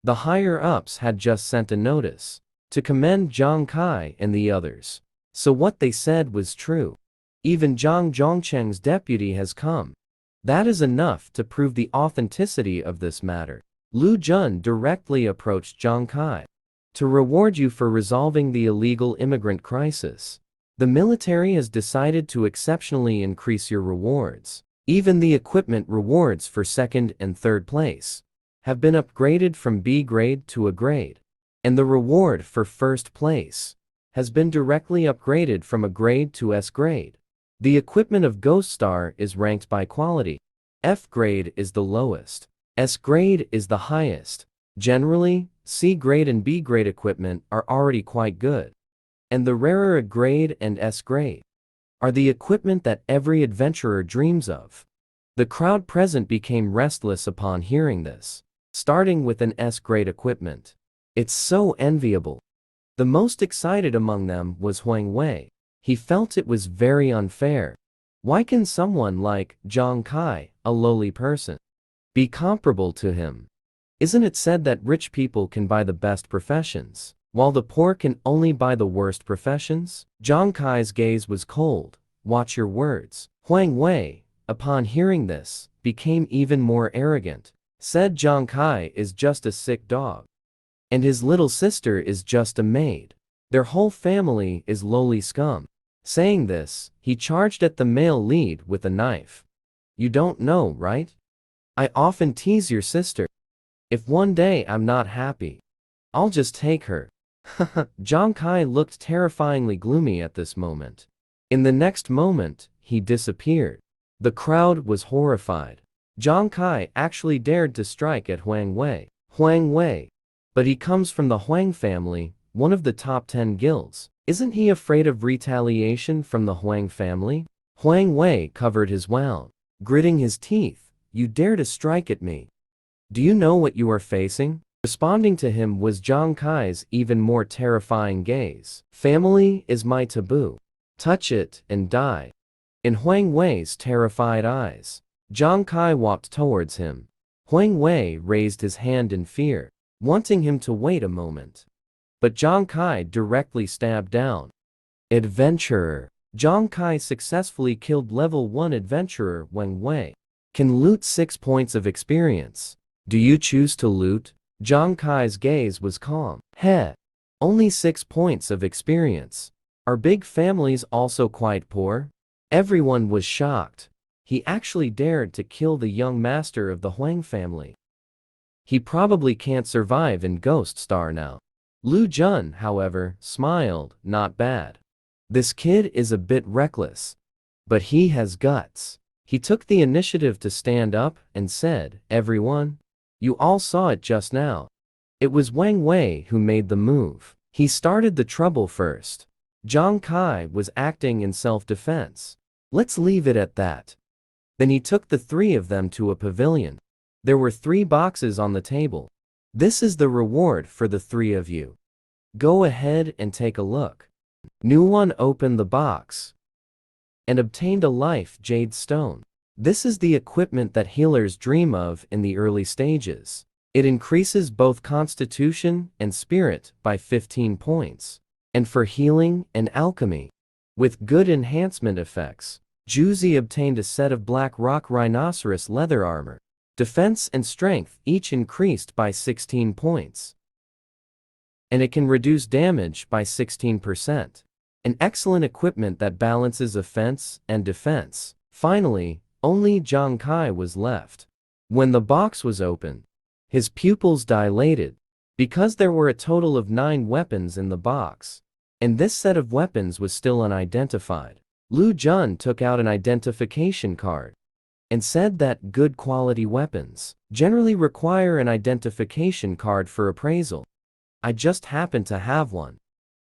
[SPEAKER 1] The higher-ups had just sent a notice to commend Zhang Kai and the others. So what they said was true. Even Zhang Zhongcheng's deputy has come. That is enough to prove the authenticity of this matter. Lu Jun directly approached Zhang Kai. To reward you for resolving the illegal immigrant crisis, the military has decided to exceptionally increase your rewards. Even the equipment rewards for second and third place have been upgraded from B grade to A grade, and the reward for first place has been directly upgraded from A grade to S grade. The equipment of Ghost Star is ranked by quality. F grade is the lowest. S grade is the highest. Generally, C grade and B grade equipment are already quite good, and the rarer A grade and S grade are the equipment that every adventurer dreams of. The crowd present became restless upon hearing this, starting with an S grade equipment. It's so enviable. The most excited among them was Huang Wei. He felt it was very unfair. Why can someone like Zhang Kai, a lowly person, be comparable to him? Isn't it said that rich people can buy the best professions, while the poor can only buy the worst professions? Zhang Kai's gaze was cold. Watch your words. Huang Wei, upon hearing this, became even more arrogant. Said Zhang Kai is just a sick dog, and his little sister is just a maid. Their whole family is lowly scum. Saying this, he charged at the male lead with a knife. You don't know, right? I often tease your sister. If one day I'm not happy, I'll just take her. Zhang Kai looked terrifyingly gloomy at this moment. In the next moment, he disappeared. The crowd was horrified. Zhang Kai actually dared to strike at Huang Wei. Huang Wei. But he comes from the Huang family, one of the top 10 guilds. Isn't he afraid of retaliation from the Huang family? Huang Wei covered his wound, gritting his teeth. You dare to strike at me? Do you know what you are facing? Responding to him was Zhang Kai's even more terrifying gaze. Family is my taboo. Touch it and die. In Huang Wei's terrified eyes, Zhang Kai walked towards him. Huang Wei raised his hand in fear, wanting him to wait a moment. But Zhang Kai directly stabbed down. Adventurer. Zhang Kai successfully killed level 1 adventurer Huang Wei. Can loot 6 points of experience. Do you choose to loot? Zhang Kai's gaze was calm. Heh. Only 6 points of experience. Are big families also quite poor? Everyone was shocked. He actually dared to kill the young master of the Huang family. He probably can't survive in Ghost Star now. Lu Jun, however, smiled. Not bad. This kid is a bit reckless, but he has guts. He took the initiative to stand up and said, Everyone, you all saw it just now. It was Huang Wei who made the move. He started the trouble first. Zhang Kai was acting in self-defense. Let's leave it at that. Then he took the 3 of them to a pavilion. There were 3 boxes on the table. This is the reward for the 3 of you. Go ahead and take a look. Nuwon opened the box and obtained a life jade stone. This is the equipment that healers dream of in the early stages. It increases both constitution and spirit by 15 points. And for healing and alchemy, with good enhancement effects, Juzi obtained a set of black rock rhinoceros leather armor. Defense and strength each increased by 16 points. And it can reduce damage by 16%. An excellent equipment that balances offense and defense. Finally, only Zhang Kai was left. When the box was opened, his pupils dilated, because there were a total of 9 weapons in the box, and this set of weapons was still unidentified. Lu Jun took out an identification card and said that good quality weapons generally require an identification card for appraisal. I just happen to have one.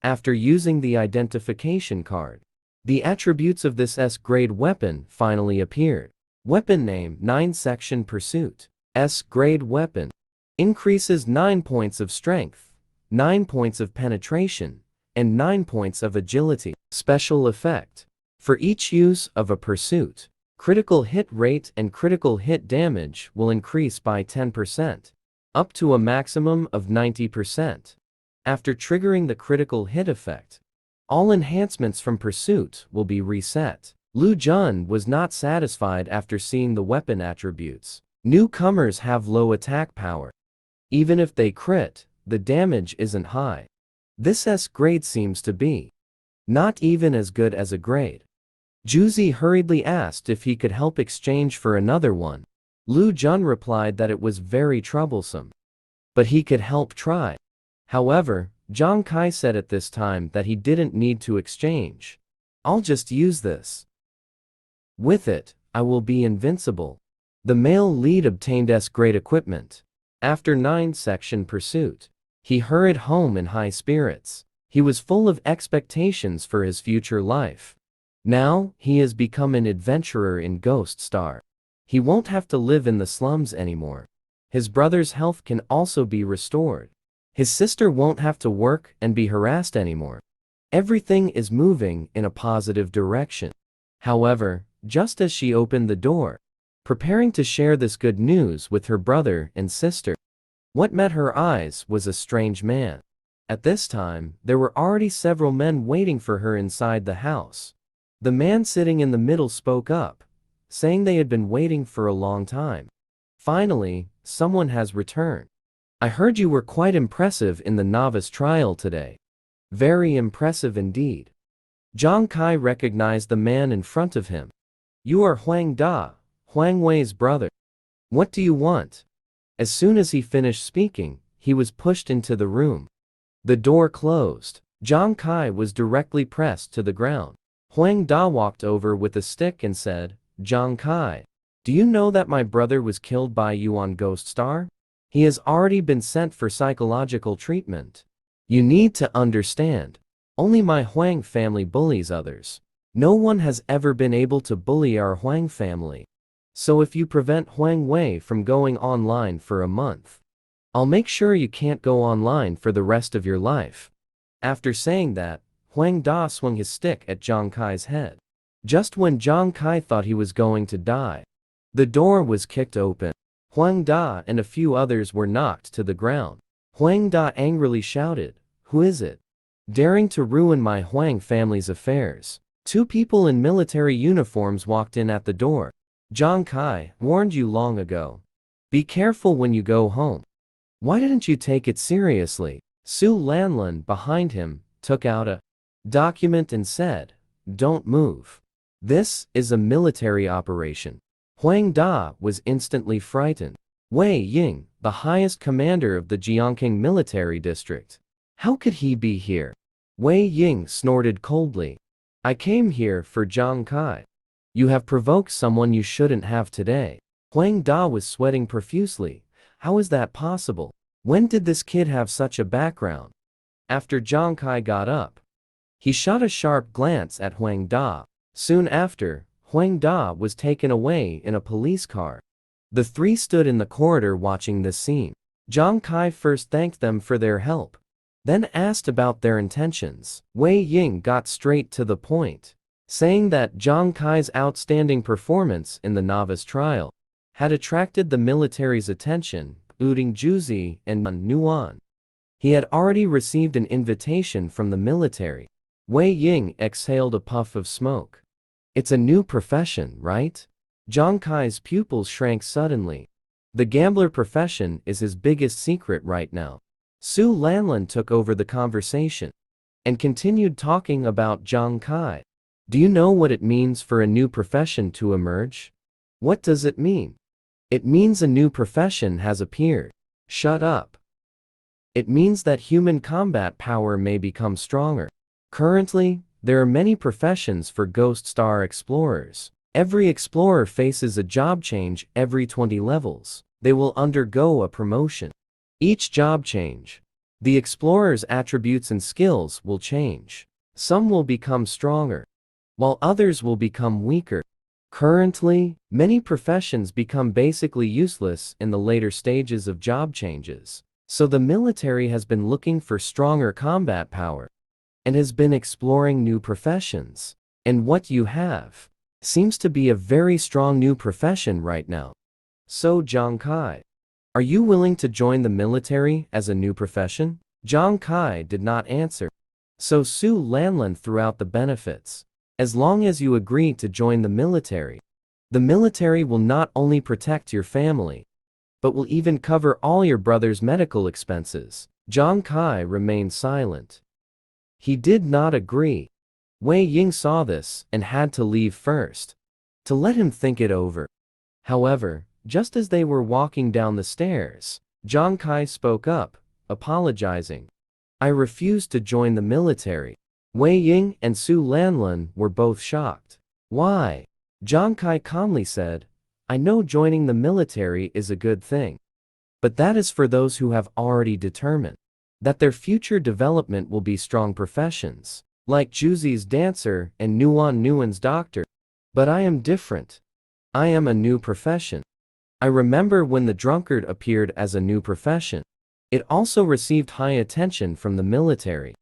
[SPEAKER 1] After using the identification card, the attributes of this S-grade weapon finally appeared. Weapon name 9 Section Pursuit. S-grade weapon. Increases 9 points of strength, 9 points of penetration, and 9 points of agility. Special effect. For each use of a pursuit, critical hit rate and critical hit damage will increase by 10%, up to a maximum of 90%. After triggering the critical hit effect, all enhancements from pursuit will be reset. Lu Jun was not satisfied after seeing the weapon attributes. Newcomers have low attack power. Even if they crit, the damage isn't high. This S grade seems to be not even as good as a grade. Juzi hurriedly asked if he could help exchange for another one. Lu Jun replied that it was very troublesome, but he could help try. However, Zhang Kai said at this time that he didn't need to exchange. I'll just use this. With it, I will be invincible. The male lead obtained S-grade equipment. After 9-section pursuit, he hurried home in high spirits. He was full of expectations for his future life. Now, he has become an adventurer in Ghost Star. He won't have to live in the slums anymore. His brother's health can also be restored. His sister won't have to work and be harassed anymore. Everything is moving in a positive direction. However, just as she opened the door, preparing to share this good news with her brother and sister, what met her eyes was a strange man. At this time, there were already several men waiting for her inside the house. The man sitting in the middle spoke up, saying they had been waiting for a long time. Finally, someone has returned. I heard you were quite impressive in the novice trial today. Very impressive indeed. Zhang Kai recognized the man in front of him. You are Huang Da, Huang Wei's brother. What do you want? As soon as he finished speaking, he was pushed into the room. The door closed. Zhang Kai was directly pressed to the ground. Huang Da walked over with a stick and said, Zhang Kai, do you know that my brother was killed by you on Ghost Star? He has already been sent for psychological treatment. You need to understand. Only my Huang family bullies others. No one has ever been able to bully our Huang family. So if you prevent Huang Wei from going online for a month, I'll make sure you can't go online for the rest of your life. After saying that, Huang Da swung his stick at Zhang Kai's head. Just when Zhang Kai thought he was going to die, the door was kicked open. Huang Da and a few others were knocked to the ground. Huang Da angrily shouted, Who is it? Daring to ruin my Huang family's affairs. 2 people in military uniforms walked in at the door. Zhang Kai warned you long ago. Be careful when you go home. Why didn't you take it seriously? Su Lanlan, behind him, took out a document and said, Don't move. This is a military operation. Huang Da was instantly frightened. Wei Ying, the highest commander of the Jiangqing military district. How could he be here? Wei Ying snorted coldly. I came here for Zhang Kai. You have provoked someone you shouldn't have today. Huang Da was sweating profusely. How is that possible? When did this kid have such a background? After Zhang Kai got up, he shot a sharp glance at Huang Da. Soon after, Huang Da was taken away in a police car. The 3 stood in the corridor watching this scene. Zhang Kai first thanked them for their help, then asked about their intentions. Wei Ying got straight to the point, saying that Zhang Kai's outstanding performance in the novice trial had attracted the military's attention, including Juzi and Nuan. He had already received an invitation from the military. Wei Ying exhaled a puff of smoke. It's a new profession, right? Zhang Kai's pupils shrank suddenly. The gambler profession is his biggest secret right now. Su Lanlan took over the conversation and continued talking about Zhang Kai. Do you know what it means for a new profession to emerge? What does it mean? It means a new profession has appeared. Shut up. It means that human combat power may become stronger. Currently, there are many professions for Ghost Star explorers. Every explorer faces a job change every 20 levels. They will undergo a promotion. Each job change, the explorer's attributes and skills will change. Some will become stronger, while others will become weaker. Currently, many professions become basically useless in the later stages of job changes. So the military has been looking for stronger combat power and has been exploring new professions. And what you have seems to be a very strong new profession right now. So Zhang Kai, are you willing to join the military as a new profession? Zhang Kai did not answer. So Su Lanlan threw out the benefits. As long as you agree to join the military will not only protect your family, but will even cover all your brother's medical expenses. Zhang Kai remained silent. He did not agree. Wei Ying saw this and had to leave first, to let him think it over. However, just as they were walking down the stairs, Zhang Kai spoke up, apologizing. I refuse to join the military. Wei Ying and Su Lanlan were both shocked. Why? Zhang Kai calmly said, I know joining the military is a good thing. But that is for those who have already determined that their future development will be strong professions, like Juzi's dancer and Nuan Nuan's doctor. But I am different. I am a new profession. I remember when the drunkard appeared as a new profession. It also received high attention from the military.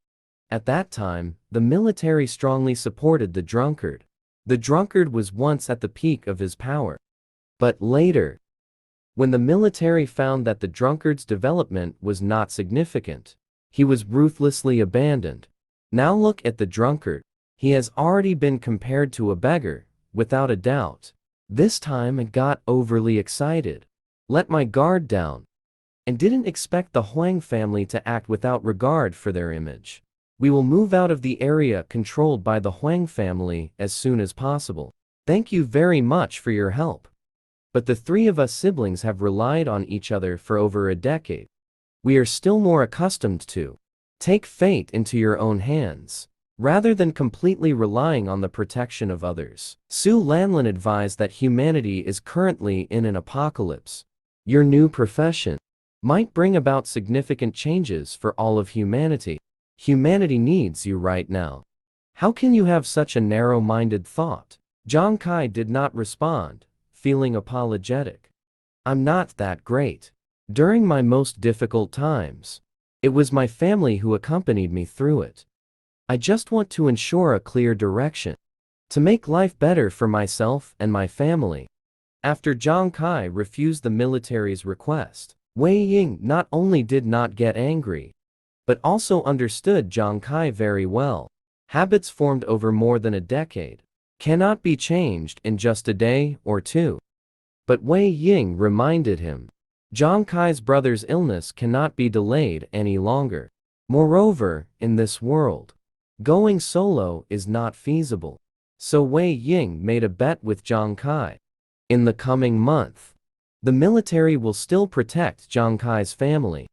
[SPEAKER 1] At that time, the military strongly supported the drunkard. The drunkard was once at the peak of his power. But later, when the military found that the drunkard's development was not significant, he was ruthlessly abandoned. Now look at the drunkard. He has already been compared to a beggar, without a doubt. This time it got overly excited. Let my guard down. And didn't expect the Huang family to act without regard for their image. We will move out of the area controlled by the Huang family as soon as possible. Thank you very much for your help. But the three of us siblings have relied on each other for over a decade. We are still more accustomed to take fate into your own hands, rather than completely relying on the protection of others. Su Lanlan advised that humanity is currently in an apocalypse. Your new profession might bring about significant changes for all of humanity. Humanity needs you right now. How can you have such a narrow-minded thought? Zhang Kai did not respond, feeling apologetic. I'm not that great. During my most difficult times, it was my family who accompanied me through it. I just want to ensure a clear direction, to make life better for myself and my family. After Zhang Kai refused the military's request, Wei Ying not only did not get angry, but also understood Zhang Kai very well. Habits formed over more than a decade cannot be changed in just a day or two. But Wei Ying reminded him, Zhang Kai's brother's illness cannot be delayed any longer. Moreover, in this world, going solo is not feasible. So Wei Ying made a bet with Zhang Kai. In the coming month, the military will still protect Zhang Kai's family,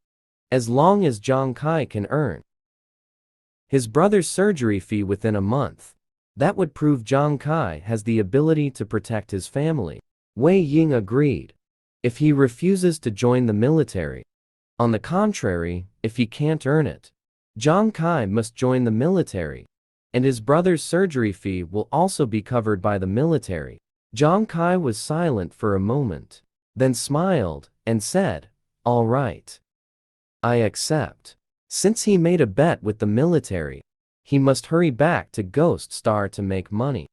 [SPEAKER 1] as long as Zhang Kai can earn his brother's surgery fee within a month. That would prove Zhang Kai has the ability to protect his family. Wei Ying agreed. If he refuses to join the military, on the contrary, if he can't earn it, Zhang Kai must join the military, and his brother's surgery fee will also be covered by the military. Zhang Kai was silent for a moment, then smiled and said, all right. I accept. Since he made a bet with the military, he must hurry back to Ghost Star to make money.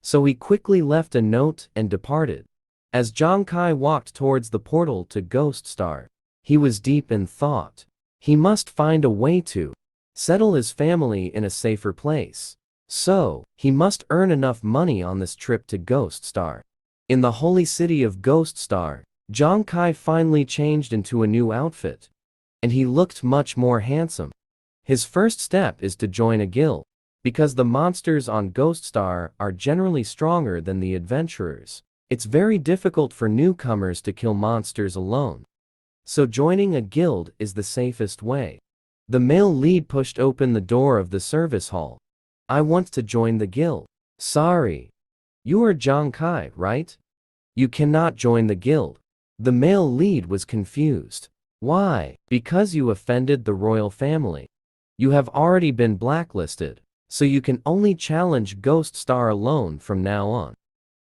[SPEAKER 1] So he quickly left a note and departed. As Zhang Kai walked towards the portal to Ghost Star, he was deep in thought. He must find a way to settle his family in a safer place. So, he must earn enough money on this trip to Ghost Star. In the holy city of Ghost Star, Zhang Kai finally changed into a new outfit, and he looked much more handsome. His first step is to join a guild, because the monsters on Ghost Star are generally stronger than the adventurers. It's very difficult for newcomers to kill monsters alone. So joining a guild is the safest way. The male lead pushed open the door of the service hall. I want to join the guild. Sorry. You are Zhang Kai, right? You cannot join the guild. The male lead was confused. Why? Because you offended the royal family. You have already been blacklisted, so you can only challenge Ghost Star alone from now on.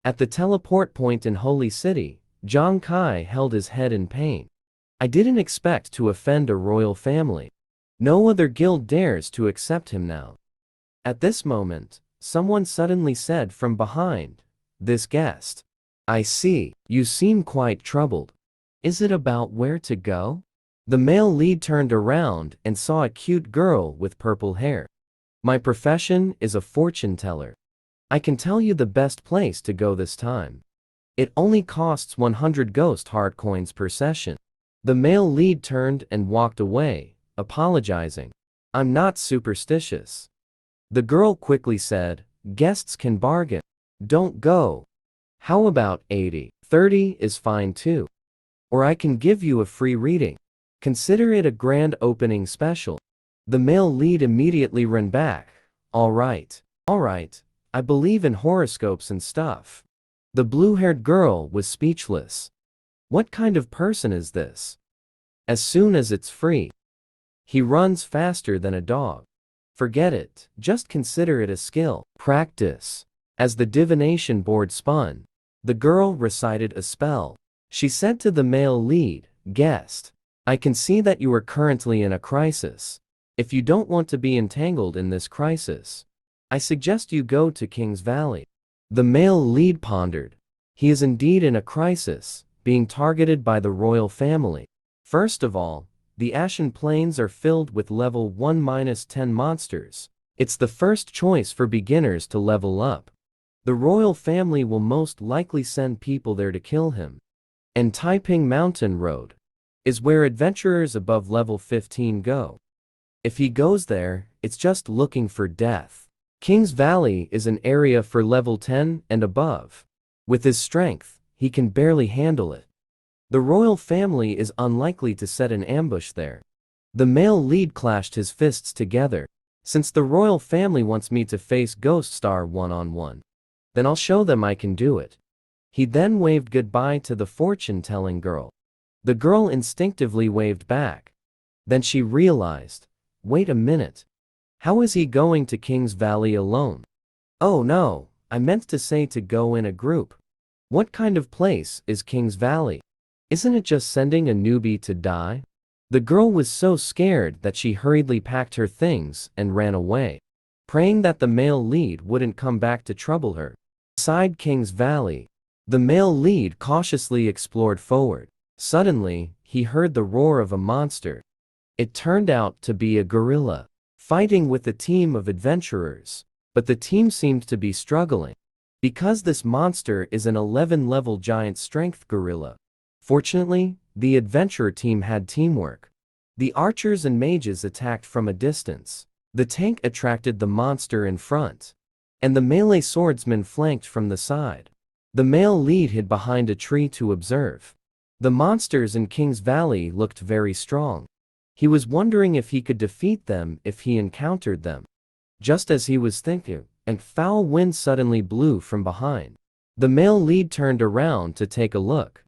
[SPEAKER 1] At the teleport point in Holy City, Zhang Kai held his head in pain. I didn't expect to offend a royal family. No other guild dares to accept him now. At this moment, someone suddenly said from behind, "This guest. I see, you seem quite troubled. Is it about where to go?" The male lead turned around and saw a cute girl with purple hair. "My profession is a fortune teller. I can tell you the best place to go this time. It only costs 100 ghost heart coins per session." The male lead turned and walked away, apologizing. "I'm not superstitious." The girl quickly said, "Guests can bargain. Don't go. How about 80? 30 is fine too. Or I can give you a free reading. Consider it a grand opening special." The male lead immediately ran back. All right, I believe in horoscopes and stuff." The blue-haired girl was speechless. What kind of person is this? As soon as it's free, he runs faster than a dog. Forget it, just consider it a skill. Practice. As the divination board spun, the girl recited a spell. She said to the male lead, "Guest, I can see that you are currently in a crisis. If you don't want to be entangled in this crisis, I suggest you go to King's Valley." The male lead pondered. He is indeed in a crisis, being targeted by the royal family. First of all, the Ashen Plains are filled with level 1-10 monsters. It's the first choice for beginners to level up. The royal family will most likely send people there to kill him. And Taiping Mountain Road is where adventurers above level 15 go. If he goes there, it's just looking for death. King's Valley is an area for level 10 and above. With his strength, he can barely handle it. The royal family is unlikely to set an ambush there. The male lead clashed his fists together. Since the royal family wants me to face Ghost Star one-on-one, then I'll show them I can do it. He then waved goodbye to the fortune-telling girl. The girl instinctively waved back. Then she realized, wait a minute. How is he going to King's Valley alone? Oh no, I meant to say to go in a group. What kind of place is King's Valley? Isn't it just sending a newbie to die? The girl was so scared that she hurriedly packed her things and ran away, praying that the male lead wouldn't come back to trouble her. Inside King's Valley, the male lead cautiously explored forward. Suddenly, he heard the roar of a monster. It turned out to be a gorilla, fighting with a team of adventurers, but the team seemed to be struggling, because this monster is an 11-level giant strength gorilla. Fortunately, the adventurer team had teamwork. The archers and mages attacked from a distance. The tank attracted the monster in front, and the melee swordsman flanked from the side. The male lead hid behind a tree to observe. The monsters in King's Valley looked very strong. He was wondering if he could defeat them if he encountered them. Just as he was thinking, a foul wind suddenly blew from behind. The male lead turned around to take a look,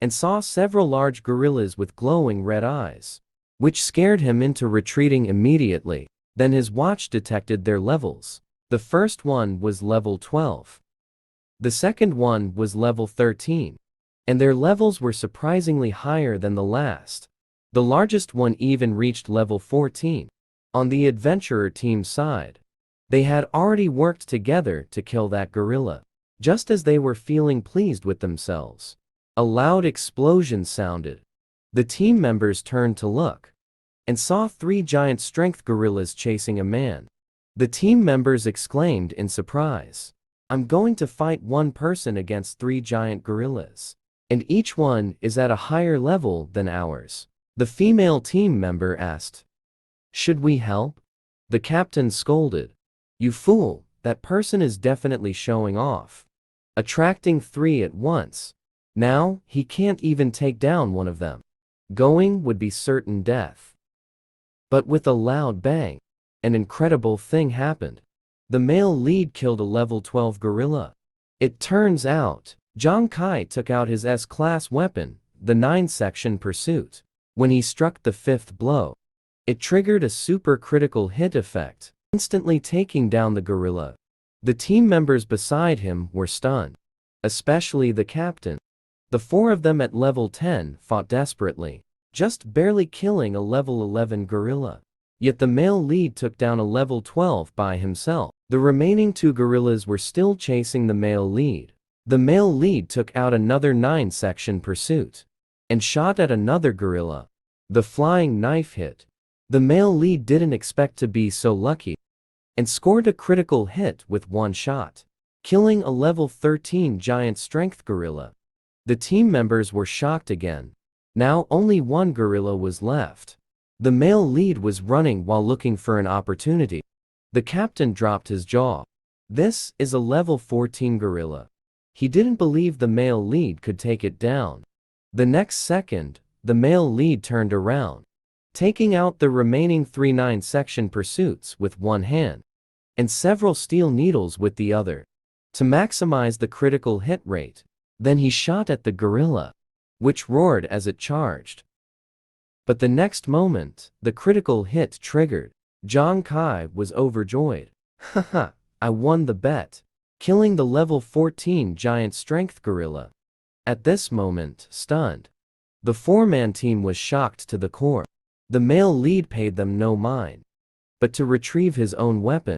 [SPEAKER 1] and saw several large gorillas with glowing red eyes, which scared him into retreating immediately. Then his watch detected their levels. The first one was level 12. The second one was level 13. And their levels were surprisingly higher than the last. The largest one even reached level 14. On the adventurer team's side, they had already worked together to kill that gorilla. Just as they were feeling pleased with themselves, a loud explosion sounded. The team members turned to look, and saw 3 giant strength gorillas chasing a man. The team members exclaimed in surprise, "I'm going to fight one person against 3 giant gorillas. And each one is at a higher level than ours." The female team member asked, "Should we help?" The captain scolded, "You fool, that person is definitely showing off, attracting 3 at once. Now, he can't even take down one of them. Going would be certain death." But with a loud bang, an incredible thing happened. The male lead killed a level 12 gorilla. It turns out, Zhang Kai took out his S-class weapon, the 9-section pursuit. When he struck the 5th blow, it triggered a super critical hit effect, instantly taking down the gorilla. The team members beside him were stunned. especially the captain. The four of them at level 10 fought desperately, just barely killing a level 11 gorilla. Yet the male lead took down a level 12 by himself. The remaining two gorillas were still chasing the male lead. The male lead took out another 9-section pursuit and shot at another gorilla. The flying knife hit. The male lead didn't expect to be so lucky and scored a critical hit with one shot, killing a level 13 giant strength gorilla. The team members were shocked again. Now only one gorilla was left. The male lead was running while looking for an opportunity. The captain dropped his jaw. This is a level 14 gorilla. He didn't believe the male lead could take it down. The next second, the male lead turned around, taking out the remaining 3 9-section pursuits with one hand and several steel needles with the other to maximize the critical hit rate. Then he shot at the gorilla, which roared as it charged. But the next moment, the critical hit triggered. Zhang Kai was overjoyed. Haha, I won the bet, killing the level 14 giant strength gorilla. At this moment, stunned, the four-man team was shocked to the core. The male lead paid them no mind but to retrieve his own weapon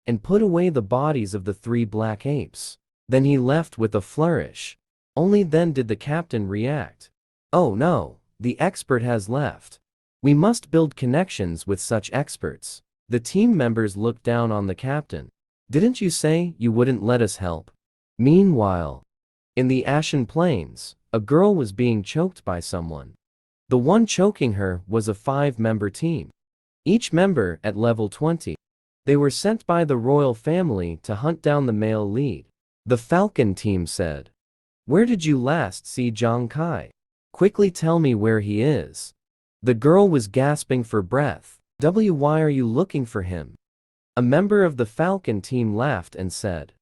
[SPEAKER 1] and put away the bodies of the 3 black apes. Then he left with a flourish. Only then did the captain react. Oh no, the expert has left. We must build connections with such experts. The team members looked down on the captain. Didn't you say you wouldn't let us help? Meanwhile, in the Ashen Plains, a girl was being choked by someone. The one choking her was a 5-member team, each member at level 20. They were sent by the royal family to hunt down the male lead. The Falcon team said, "Where did you last see Zhang Kai? Quickly tell me where he is." The girl was gasping for breath. Why are you looking for him? A member of the Falcon team laughed and said,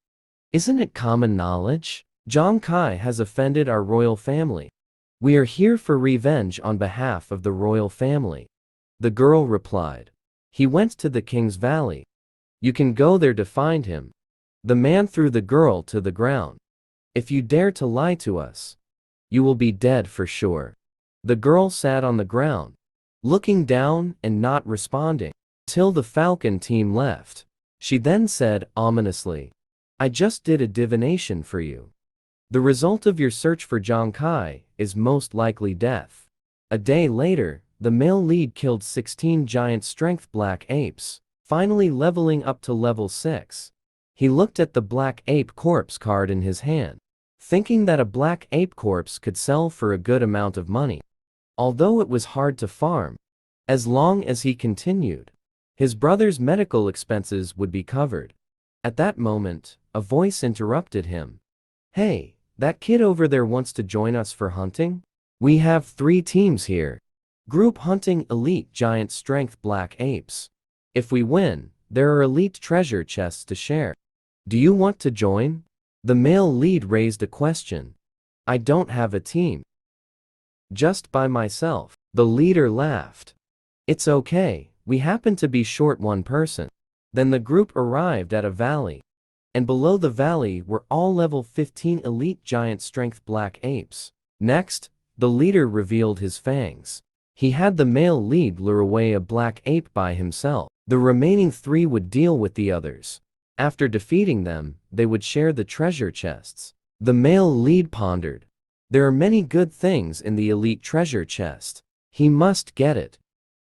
[SPEAKER 1] "Isn't it common knowledge? Zhang Kai has offended our royal family. We are here for revenge on behalf of the royal family." The girl replied, "He went to the King's Valley. You can go there to find him." The man threw the girl to the ground. "If you dare to lie to us, you will be dead for sure." The girl sat on the ground, looking down and not responding, till the Falcon team left. She then said ominously, "I just did a divination for you. The result of your search for Zhang Kai is most likely death." A day later, the male lead killed 16 giant strength black apes, finally leveling up to level 6. He looked at the black ape corpse card in his hand, thinking that a black ape corpse could sell for a good amount of money. Although it was hard to farm, as long as he continued, his brother's medical expenses would be covered. At that moment, a voice interrupted him. "Hey, that kid over there wants to join us for hunting? We have 3 teams here. Group hunting elite giant strength black apes. If we win, there are elite treasure chests to share. Do you want to join?" The male lead raised a question. "I don't have a team. Just by myself." The leader laughed. "It's okay, we happen to be short one person." Then the group arrived at a valley, and below the valley were all level 15 elite giant strength black apes. Next, the leader revealed his fangs. He had the male lead lure away a black ape by himself. The remaining 3 would deal with the others. After defeating them, they would share the treasure chests. The male lead pondered. There are many good things in the elite treasure chest. He must get it.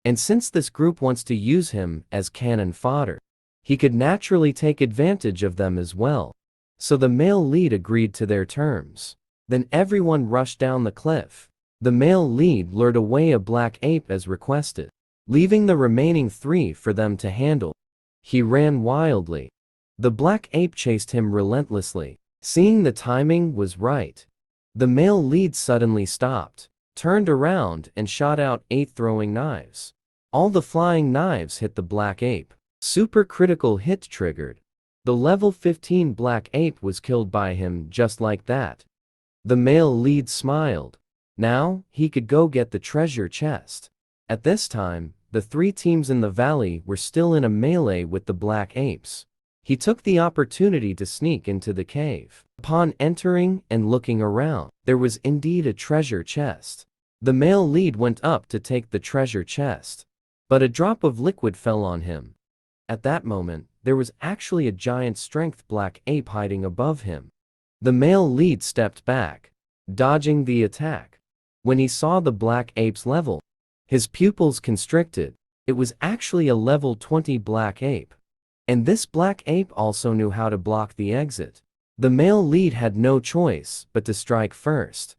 [SPEAKER 1] And since this group wants to use him as cannon fodder, he could naturally take advantage of them as well. So the male lead agreed to their terms. Then everyone rushed down the cliff. The male lead lured away a black ape as requested, leaving the remaining 3 for them to handle. He ran wildly. The black ape chased him relentlessly. Seeing the timing was right, the male lead suddenly stopped, turned around and shot out 8 throwing knives. All the flying knives hit the black ape. Super critical hit triggered. The level 15 black ape was killed by him just like that. The male lead smiled. Now, he could go get the treasure chest. At this time, the 3 teams in the valley were still in a melee with the black apes. He took the opportunity to sneak into the cave. Upon entering and looking around, there was indeed a treasure chest. The male lead went up to take the treasure chest, but a drop of liquid fell on him. At that moment, there was actually a giant strength black ape hiding above him. The male lead stepped back, dodging the attack. When he saw the black ape's level, his pupils constricted. It was actually a level 20 black ape. And this black ape also knew how to block the exit. The male lead had no choice but to strike first.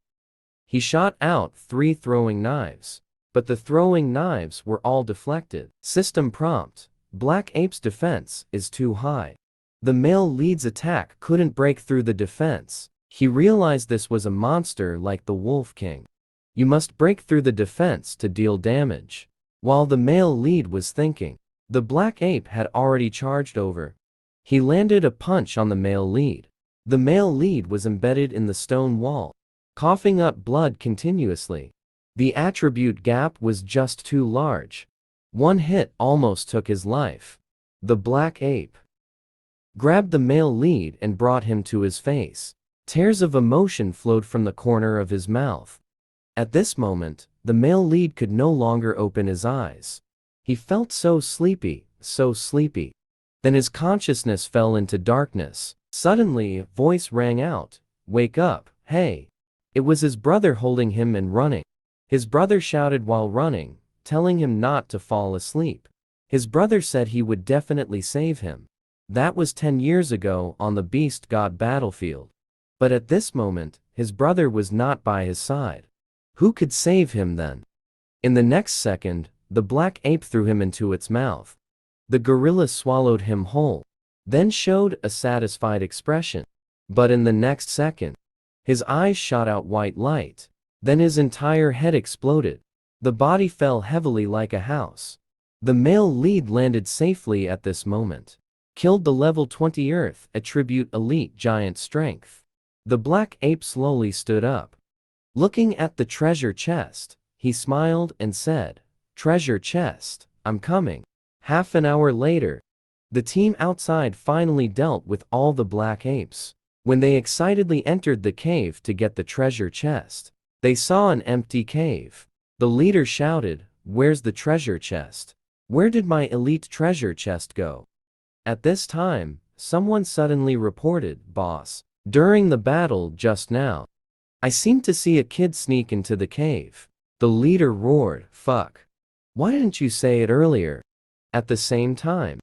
[SPEAKER 1] He shot out 3 throwing knives, but the throwing knives were all deflected. System prompt: Black ape's defense is too high. The male lead's attack couldn't break through the defense. He realized this was a monster like the Wolf King. You must break through the defense to deal damage. While the male lead was thinking, the black ape had already charged over. He landed a punch on the male lead. The male lead was embedded in the stone wall, coughing up blood continuously. The attribute gap was just too large. One hit almost took his life. The black ape grabbed the male lead and brought him to his face. Tears of emotion flowed from the corner of his mouth. At this moment, the male lead could no longer open his eyes. He felt so sleepy, so sleepy. Then his consciousness fell into darkness. Suddenly, a voice rang out, "Wake up, hey!" It was his brother holding him and running. His brother shouted while running, telling him not to fall asleep. His brother said he would definitely save him. That was 10 years ago on the Beast God battlefield. But at this moment, his brother was not by his side. Who could save him then? In the next second, the black ape threw him into its mouth. The gorilla swallowed him whole, then showed a satisfied expression. But in the next second, his eyes shot out white light. Then his entire head exploded. The body fell heavily like a house. The male lead landed safely at this moment. Killed the level 20 Earth attribute elite giant strength. The black ape slowly stood up. Looking at the treasure chest, he smiled and said, "Treasure chest, I'm coming." Half an hour later, the team outside finally dealt with all the black apes. When they excitedly entered the cave to get the treasure chest, they saw an empty cave. The leader shouted, "Where's the treasure chest? Where did my elite treasure chest go?" At this time, someone suddenly reported, "Boss, during the battle just now, I seemed to see a kid sneak into the cave." The leader roared, "Fuck. Why didn't you say it earlier?" At the same time,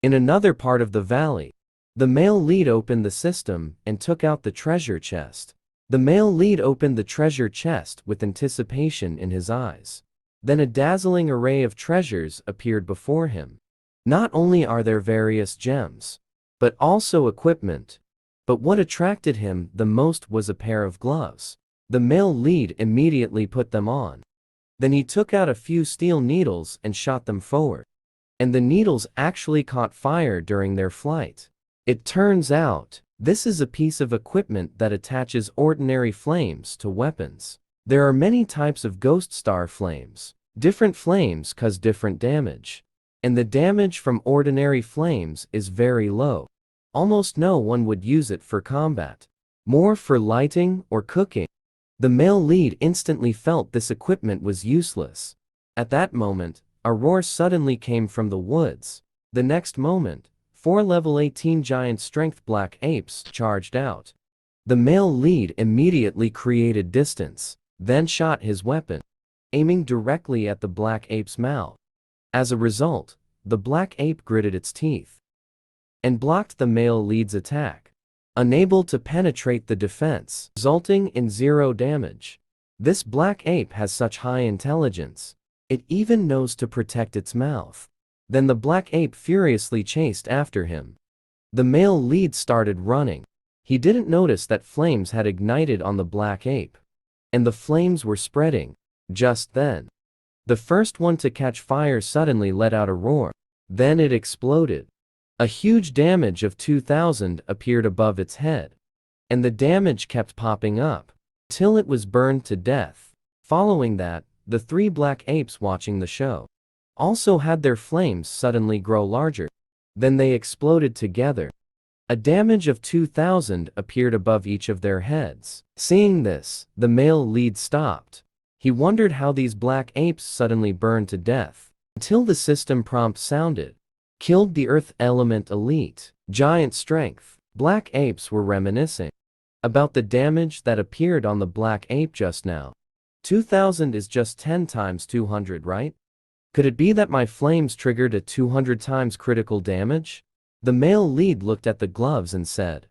[SPEAKER 1] in another part of the valley, the male lead opened the system and took out the treasure chest. The male lead opened the treasure chest with anticipation in his eyes. Then a dazzling array of treasures appeared before him. Not only are there various gems, but also equipment. But what attracted him the most was a pair of gloves. The male lead immediately put them on. Then he took out a few steel needles and shot them forward. And the needles actually caught fire during their flight. It turns out, this is a piece of equipment that attaches ordinary flames to weapons. There are many types of ghost star flames. Different flames cause different damage. And the damage from ordinary flames is very low. Almost no one would use it for combat. More for lighting or cooking. The male lead instantly felt this equipment was useless. At that moment, a roar suddenly came from the woods. The next moment, 4 level 18 giant strength black apes charged out. The male lead immediately created distance, then shot his weapon, aiming directly at the black ape's mouth. As a result, the black ape gritted its teeth and blocked the male lead's attack, unable to penetrate the defense, resulting in 0 damage. This black ape has such high intelligence. It even knows to protect its mouth. Then the black ape furiously chased after him. The male lead started running. He didn't notice that flames had ignited on the black ape, and the flames were spreading. Just then, the first one to catch fire suddenly let out a roar. Then it exploded. A huge damage of 2000 appeared above its head, and the damage kept popping up till it was burned to death. Following that, the 3 black apes watching the show also had their flames suddenly grow larger. Then they exploded together. A damage of 2,000 appeared above each of their heads. Seeing this, the male lead stopped. He wondered how these black apes suddenly burned to death. Until the system prompt sounded. Killed the Earth Element Elite. Giant strength. Black apes were reminiscing about the damage that appeared on the black ape just now. 2,000 is just 10 times 200, right? Could it be that my flames triggered a 200 times critical damage? The male lead looked at the gloves and said,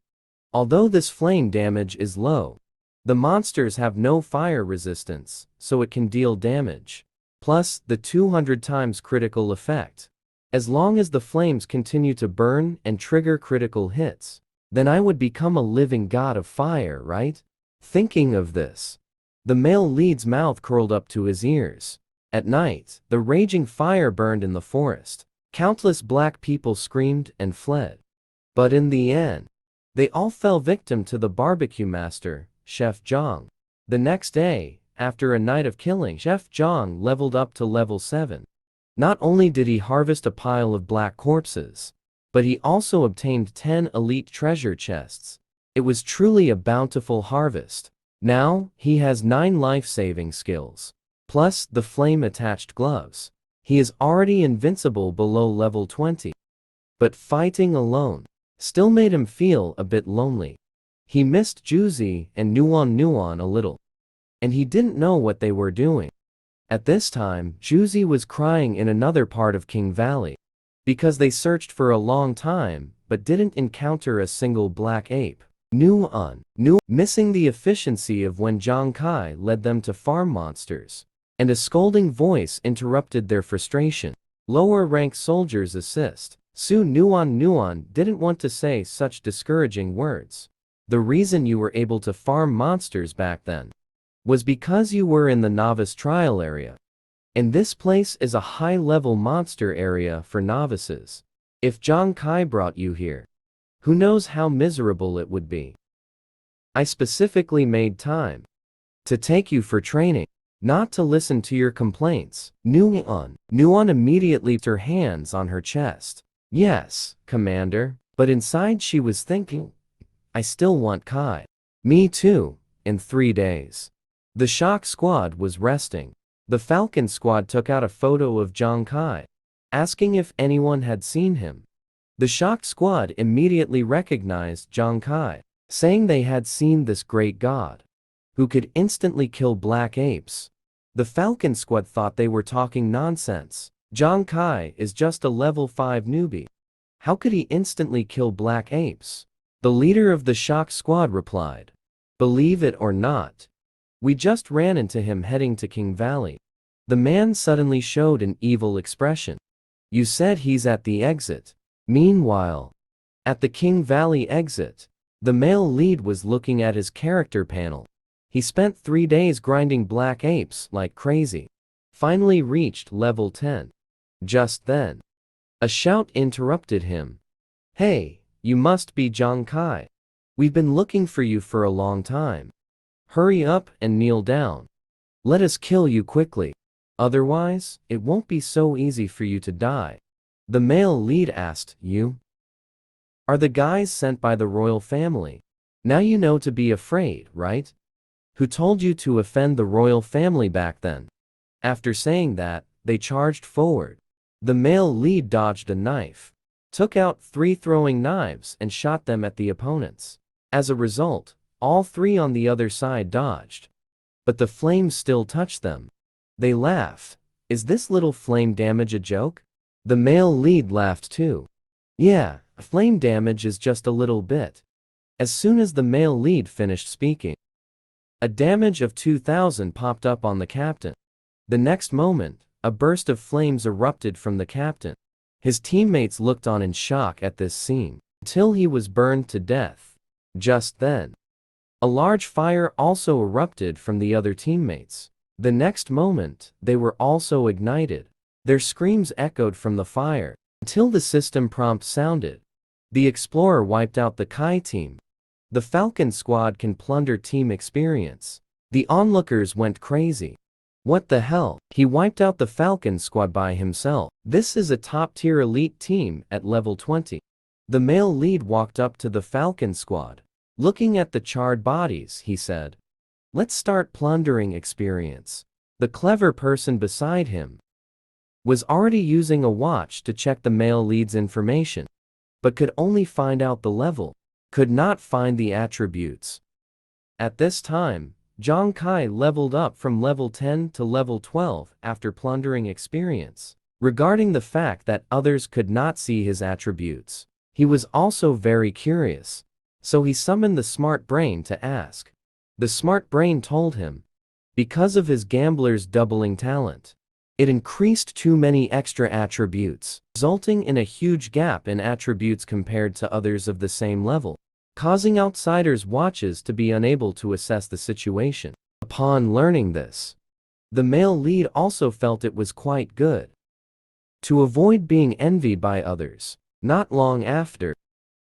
[SPEAKER 1] although this flame damage is low, the monsters have no fire resistance, so it can deal damage. Plus, the 200 times critical effect. As long as the flames continue to burn and trigger critical hits, then I would become a living god of fire, right? Thinking of this, the male lead's mouth curled up to his ears. At night, the raging fire burned in the forest. Countless black people screamed and fled. But in the end, they all fell victim to the barbecue master, Chef Zhang. The next day, after a night of killing, Chef Zhang leveled up to level 7. Not only did he harvest a pile of black corpses, but he also obtained 10 elite treasure chests. It was truly a bountiful harvest. Now, he has 9 life-saving skills, plus the flame-attached gloves. He is already invincible below level 20. But fighting alone still made him feel a bit lonely. He missed Juzi and Nuan a little, and he didn't know what they were doing. At this time, Juzi was crying in another part of King Valley, because they searched for a long time but didn't encounter a single black ape. Missing the efficiency of when Zhang Kai led them to farm monsters, and a scolding voice interrupted their frustration. Lower rank soldiers assist. Su Nuan didn't want to say such discouraging words. The reason you were able to farm monsters back then was because you were in the novice trial area. And this place is a high-level monster area for novices. If Zhang Kai brought you here, who knows how miserable it would be. I specifically made time to take you for training, not to listen to your complaints. Nuan immediately put her hands on her chest. Yes, Commander, but inside she was thinking, I still want Kai. Me too, in 3 days. The shock squad was resting. The Falcon squad took out a photo of Zhang Kai, asking if anyone had seen him. The shocked squad immediately recognized Zhang Kai, saying they had seen this great god, who could instantly kill black apes. The Falcon squad thought they were talking nonsense. Zhang Kai is just a level 5 newbie. How could he instantly kill black apes? The leader of the shock squad replied, believe it or not, we just ran into him heading to King Valley. The man suddenly showed an evil expression. You said he's at the exit. Meanwhile, at the King Valley exit, the male lead was looking at his character panel. He spent 3 days grinding black apes like crazy. Finally reached level 10. Just then, a shout interrupted him. Hey, you must be Zhang Kai. We've been looking for you for a long time. Hurry up and kneel down. Let us kill you quickly. Otherwise, it won't be so easy for you to die. The male lead asked, you are the guys sent by the royal family. Now you know to be afraid, right? Who told you to offend the royal family back then? After saying that, they charged forward. The male lead dodged a knife, took out 3 throwing knives and shot them at the opponents. As a result, all 3 on the other side dodged. But the flames still touched them. They laughed. Is this little flame damage a joke? The male lead laughed too. Yeah, flame damage is just a little bit. As soon as the male lead finished speaking, a damage of 2,000 popped up on the captain. The next moment, a burst of flames erupted from the captain. His teammates looked on in shock at this scene, until he was burned to death. Just then, a large fire also erupted from the other teammates. The next moment, they were also ignited. Their screams echoed from the fire, until the system prompt sounded. The Explorer wiped out the Kai team. The Falcon squad can plunder team experience. The onlookers went crazy. What the hell? He wiped out the Falcon squad by himself. This is a top-tier elite team at level 20. The male lead walked up to the Falcon squad. Looking at the charred bodies, he said, "Let's start plundering experience." The clever person beside him was already using a watch to check the male lead's information, but could only find out the level, could not find the attributes. At this time, Zhang Kai leveled up from level 10 to level 12 after plundering experience. Regarding the fact that others could not see his attributes, he was also very curious, so he summoned the smart brain to ask. The smart brain told him, because of his gambler's doubling talent, it increased too many extra attributes, resulting in a huge gap in attributes compared to others of the same level, causing outsiders' watches to be unable to assess the situation. Upon learning this, the male lead also felt it was quite good to avoid being envied by others. Not long after,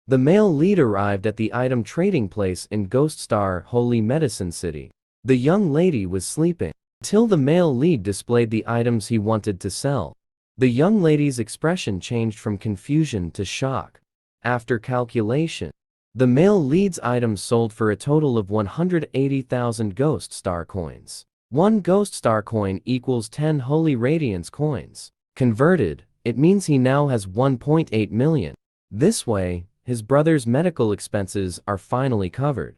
[SPEAKER 1] the male lead arrived at the item trading place in Ghost Star Holy Medicine City. The young lady was sleeping till the male lead displayed the items he wanted to sell. The young lady's expression changed from confusion to shock. After calculation, the male lead's items sold for a total of 180,000 Ghost Star coins. 1 Ghost Star coin equals 10 Holy Radiance coins. Converted, it means he now has 1.8 million. This way, his brother's medical expenses are finally covered.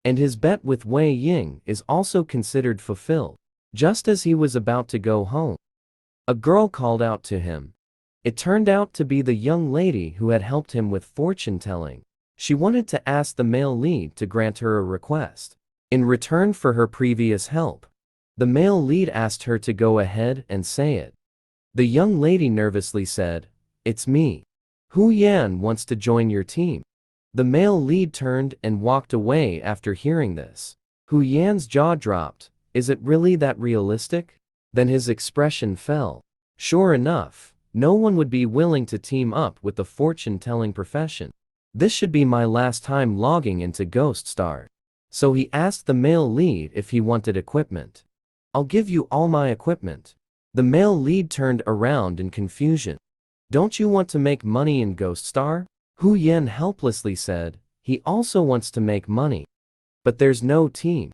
[SPEAKER 1] And his bet with Wei Ying is also considered fulfilled. Just as he was about to go home, a girl called out to him. It turned out to be the young lady who had helped him with fortune-telling. She wanted to ask the male lead to grant her a request. In return for her previous help, the male lead asked her to go ahead and say it. The young lady nervously said, "It's me. Hu Yan wants to join your team." The male lead turned and walked away after hearing this. Hu Yan's jaw dropped. Is it really that realistic? Then his expression fell. Sure enough, no one would be willing to team up with the fortune-telling profession. This should be my last time logging into Ghost Star. So he asked the male lead if he wanted equipment. "I'll give you all my equipment." The male lead turned around in confusion. "Don't you want to make money in Ghost Star?" Hu Yan helplessly said, he also wants to make money. But there's no team.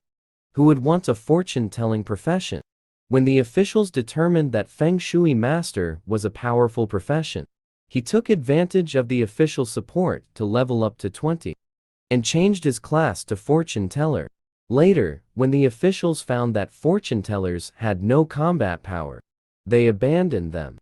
[SPEAKER 1] Who would want a fortune-telling profession? When the officials determined that Feng Shui Master was a powerful profession, he took advantage of the official support to level up to 20, and changed his class to fortune teller. Later, when the officials found that fortune tellers had no combat power, they abandoned them.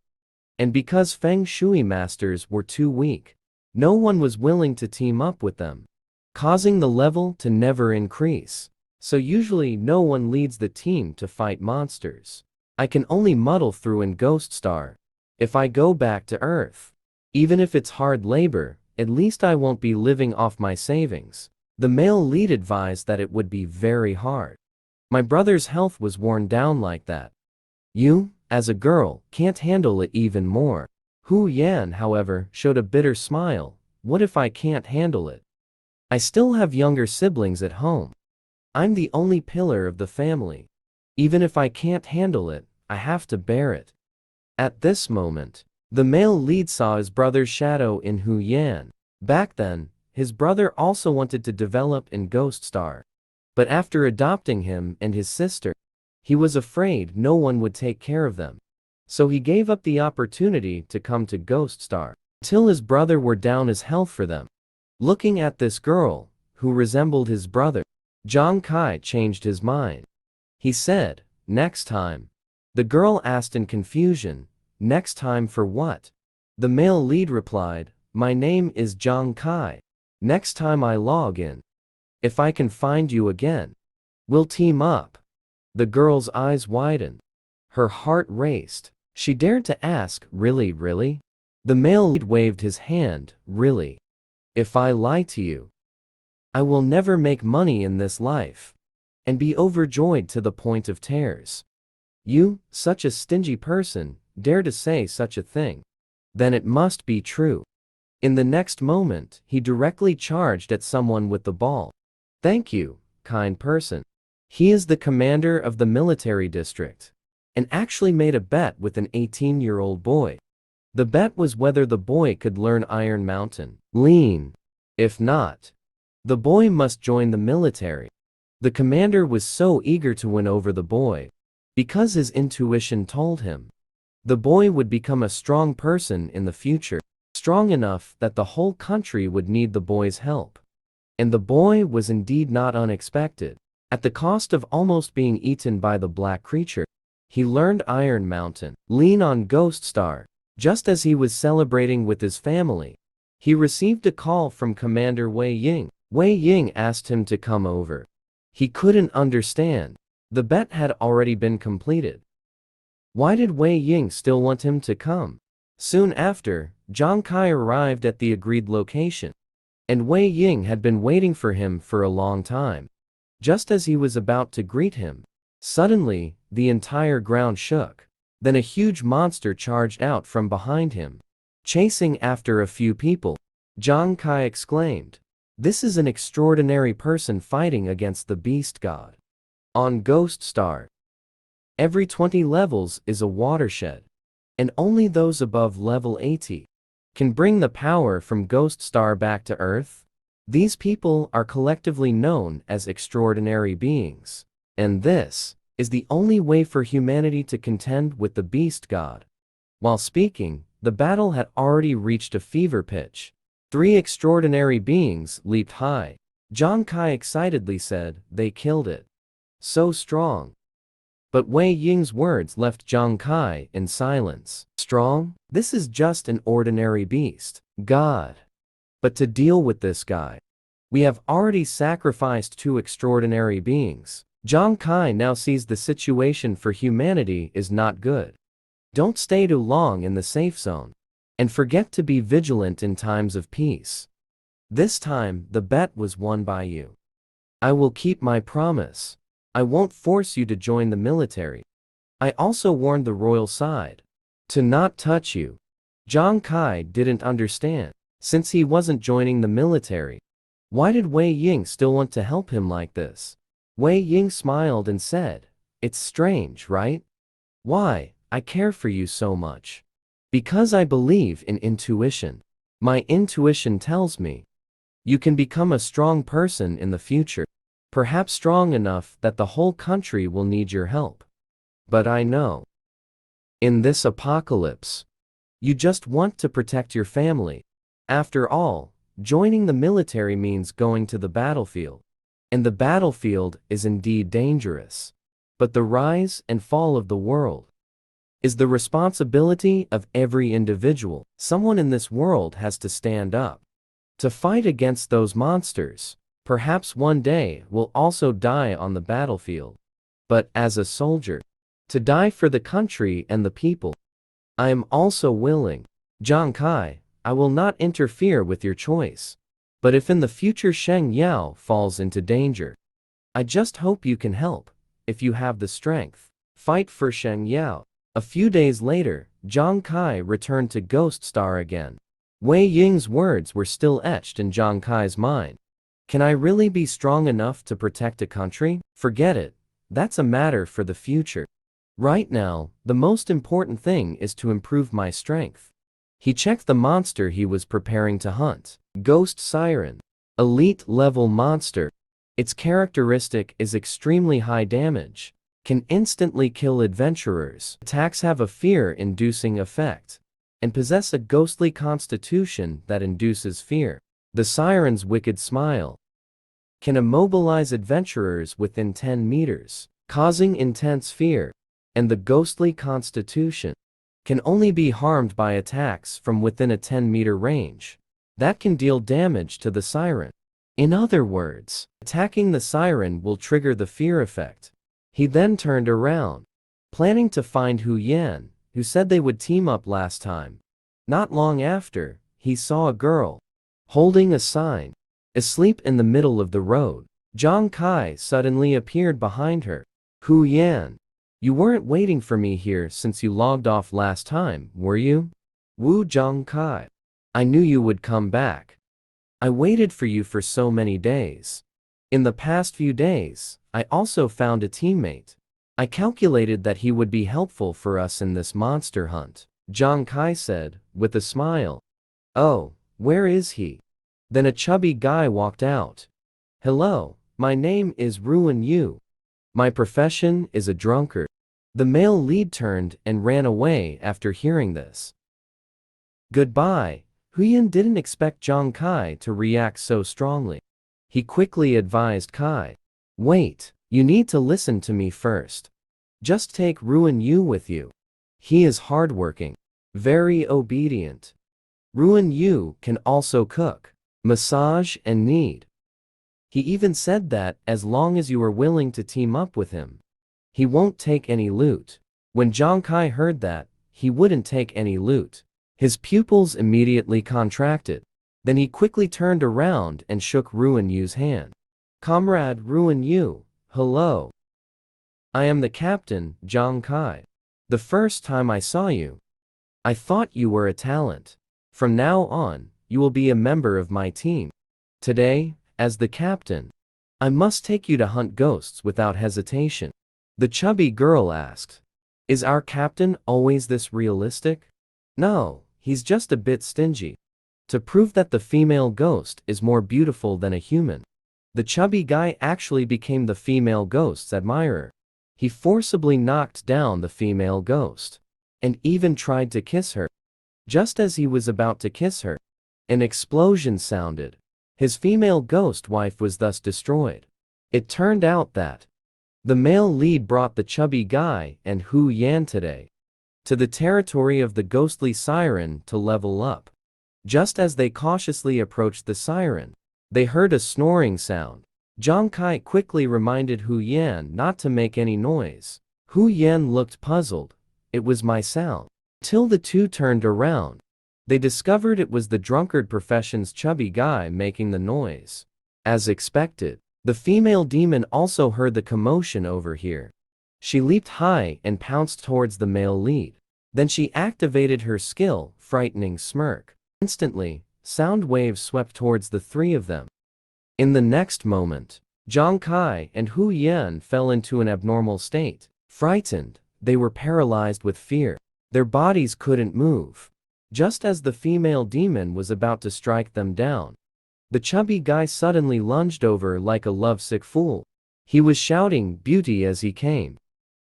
[SPEAKER 1] And because Feng Shui Masters were too weak, no one was willing to team up with them, causing the level to never increase. So usually no one leads the team to fight monsters. I can only muddle through in Ghost Star. If I go back to Earth, even if it's hard labor, at least I won't be living off my savings. The male lead advised that it would be very hard. My brother's health was worn down like that. You, as a girl, can't handle it even more. Hu Yan, however, showed a bitter smile. What if I can't handle it? I still have younger siblings at home. I'm the only pillar of the family. Even if I can't handle it, I have to bear it. At this moment, the male lead saw his brother's shadow in Hu Yan. Back then, his brother also wanted to develop in Ghost Star. But after adopting him and his sister, he was afraid no one would take care of them. So he gave up the opportunity to come to Ghost Star, until his brother were down his health for them. Looking at this girl, who resembled his brother, Zhang Kai changed his mind. He said, "Next time." The girl asked in confusion, "Next time for what?" The male lead replied, "My name is Zhang Kai. Next time I log in, if I can find you again, we'll team up." The girl's eyes widened. Her heart raced. She dared to ask, "Really, really?" The male lead waved his hand, "Really? If I lie to you, I will never make money in this life," and be overjoyed to the point of tears. "You, such a stingy person, dare to say such a thing? Then it must be true." In the next moment, he directly charged at someone with the ball. "Thank you, kind person. He is the commander of the military district. and actually made a bet with an 18-year-old boy. The bet was whether the boy could learn Iron Mountain lean. If not, the boy must join the military. The commander was so eager to win over the boy, because his intuition told him the boy would become a strong person in the future, strong enough that the whole country would need the boy's help. And the boy was indeed not unexpected. At the cost of almost being eaten by the black creature, he learned Iron Mountain lean on Ghost Star. Just as he was celebrating with his family, he received a call from Commander Wei Ying. Wei Ying asked him to come over. He couldn't understand. The bet had already been completed. Why did Wei Ying still want him to come? Soon after, Zhang Kai arrived at the agreed location, and Wei Ying had been waiting for him for a long time. Just as he was about to greet him, suddenly, the entire ground shook. Then a huge monster charged out from behind him, chasing after a few people. Zhang Kai exclaimed, "This is an extraordinary person fighting against the beast god." On Ghost Star, every 20 levels is a watershed, and only those above level 80 can bring the power from Ghost Star back to Earth. These people are collectively known as extraordinary beings, and this is the only way for humanity to contend with the beast god. While speaking, the battle had already reached a fever pitch. 3 extraordinary beings leaped high. Zhang Kai excitedly said, "They killed it. So strong." But Wei Ying's words left Zhang Kai in silence. Strong? This is just an ordinary beast god. But to deal with this guy, we have already sacrificed 2 extraordinary beings. Zhang Kai now sees the situation for humanity is not good. Don't stay too long in the safe zone, and forget to be vigilant in times of peace. This time, the bet was won by you. I will keep my promise. I won't force you to join the military. I also warned the royal side to not touch you. Zhang Kai didn't understand. Since he wasn't joining the military, why did Wei Ying still want to help him like this? Wei Ying smiled and said, "It's strange, right? Why? I care for you so much. Because I believe in intuition. My intuition tells me you can become a strong person in the future, perhaps strong enough that the whole country will need your help. But I know, in this apocalypse, you just want to protect your family. After all, joining the military means going to the battlefield. And the battlefield is indeed dangerous. But the rise and fall of the world is the responsibility of every individual. Someone in this world has to stand up to fight against those monsters. Perhaps one day we'll also die on the battlefield. But as a soldier, to die for the country and the people, I am also willing. Zhang Kai, I will not interfere with your choice. But if in the future Sheng Yao falls into danger, I just hope you can help, if you have the strength. Fight for Sheng Yao." A few days later, Zhang Kai returned to Ghost Star again. Wei Ying's words were still etched in Zhang Kai's mind. Can I really be strong enough to protect a country? Forget it. That's a matter for the future. Right now, the most important thing is to improve my strength. He checked the monster he was preparing to hunt. Ghost Siren. Elite level monster. Its characteristic is extremely high damage. Can instantly kill adventurers. Attacks have a fear-inducing effect, and possess a ghostly constitution that induces fear. The Siren's wicked smile can immobilize adventurers within 10 meters, causing intense fear. And the ghostly constitution can only be harmed by attacks from within a 10-meter range. That can deal damage to the siren. In other words, attacking the siren will trigger the fear effect. He then turned around, planning to find Hu Yan, who said they would team up last time. Not long after, he saw a girl holding a sign, asleep in the middle of the road. Zhang Kai suddenly appeared behind her. "Hu Yan, you weren't waiting for me here since you logged off last time, were you?" "Wu Zhang Kai. I knew you would come back. I waited for you for so many days. In the past few days, I also found a teammate. I calculated that he would be helpful for us in this monster hunt, Zhang Kai said, with a smile. Oh, where is he? Then a chubby guy walked out. Hello, my name is Ruin Yu. My profession is a drunkard. The male lead turned and ran away after hearing this. Goodbye. Huyan didn't expect Zhang Kai to react so strongly. He quickly advised Kai. Wait, you need to listen to me first. Just take Ruin Yu with you. He is hardworking, very obedient. Ruin Yu can also cook, massage and knead. He even said that as long as you are willing to team up with him, he won't take any loot. When Zhang Kai heard that, he wouldn't take any loot. His pupils immediately contracted. Then he quickly turned around and shook Ruin Yu's hand. Comrade Ruin Yu, hello. I am the captain, Zhang Kai. The first time I saw you, I thought you were a talent. From now on, you will be a member of my team. Today, as the captain, I must take you to hunt ghosts without hesitation. The chubby girl asked. Is our captain always this realistic? No, he's just a bit stingy. To prove that the female ghost is more beautiful than a human, the chubby guy actually became the female ghost's admirer. He forcibly knocked down the female ghost, and even tried to kiss her. Just as he was about to kiss her, an explosion sounded. His female ghost wife was thus destroyed. It turned out that the male lead brought the chubby guy and Hu Yan today to the territory of the ghostly siren to level up. Just as they cautiously approached the siren, they heard a snoring sound. Zhang Kai quickly reminded Hu Yan not to make any noise. Hu Yan looked puzzled. It was my sound. Till the two turned around, they discovered it was the drunkard profession's chubby guy making the noise. As expected, the female demon also heard the commotion over here. She leaped high and pounced towards the male lead. Then she activated her skill, Frightening Smirk. Instantly, sound waves swept towards the three of them. In the next moment, Zhang Kai and Hu Yan fell into an abnormal state. Frightened, they were paralyzed with fear. Their bodies couldn't move. Just as the female demon was about to strike them down, the chubby guy suddenly lunged over like a lovesick fool. He was shouting beauty as he came.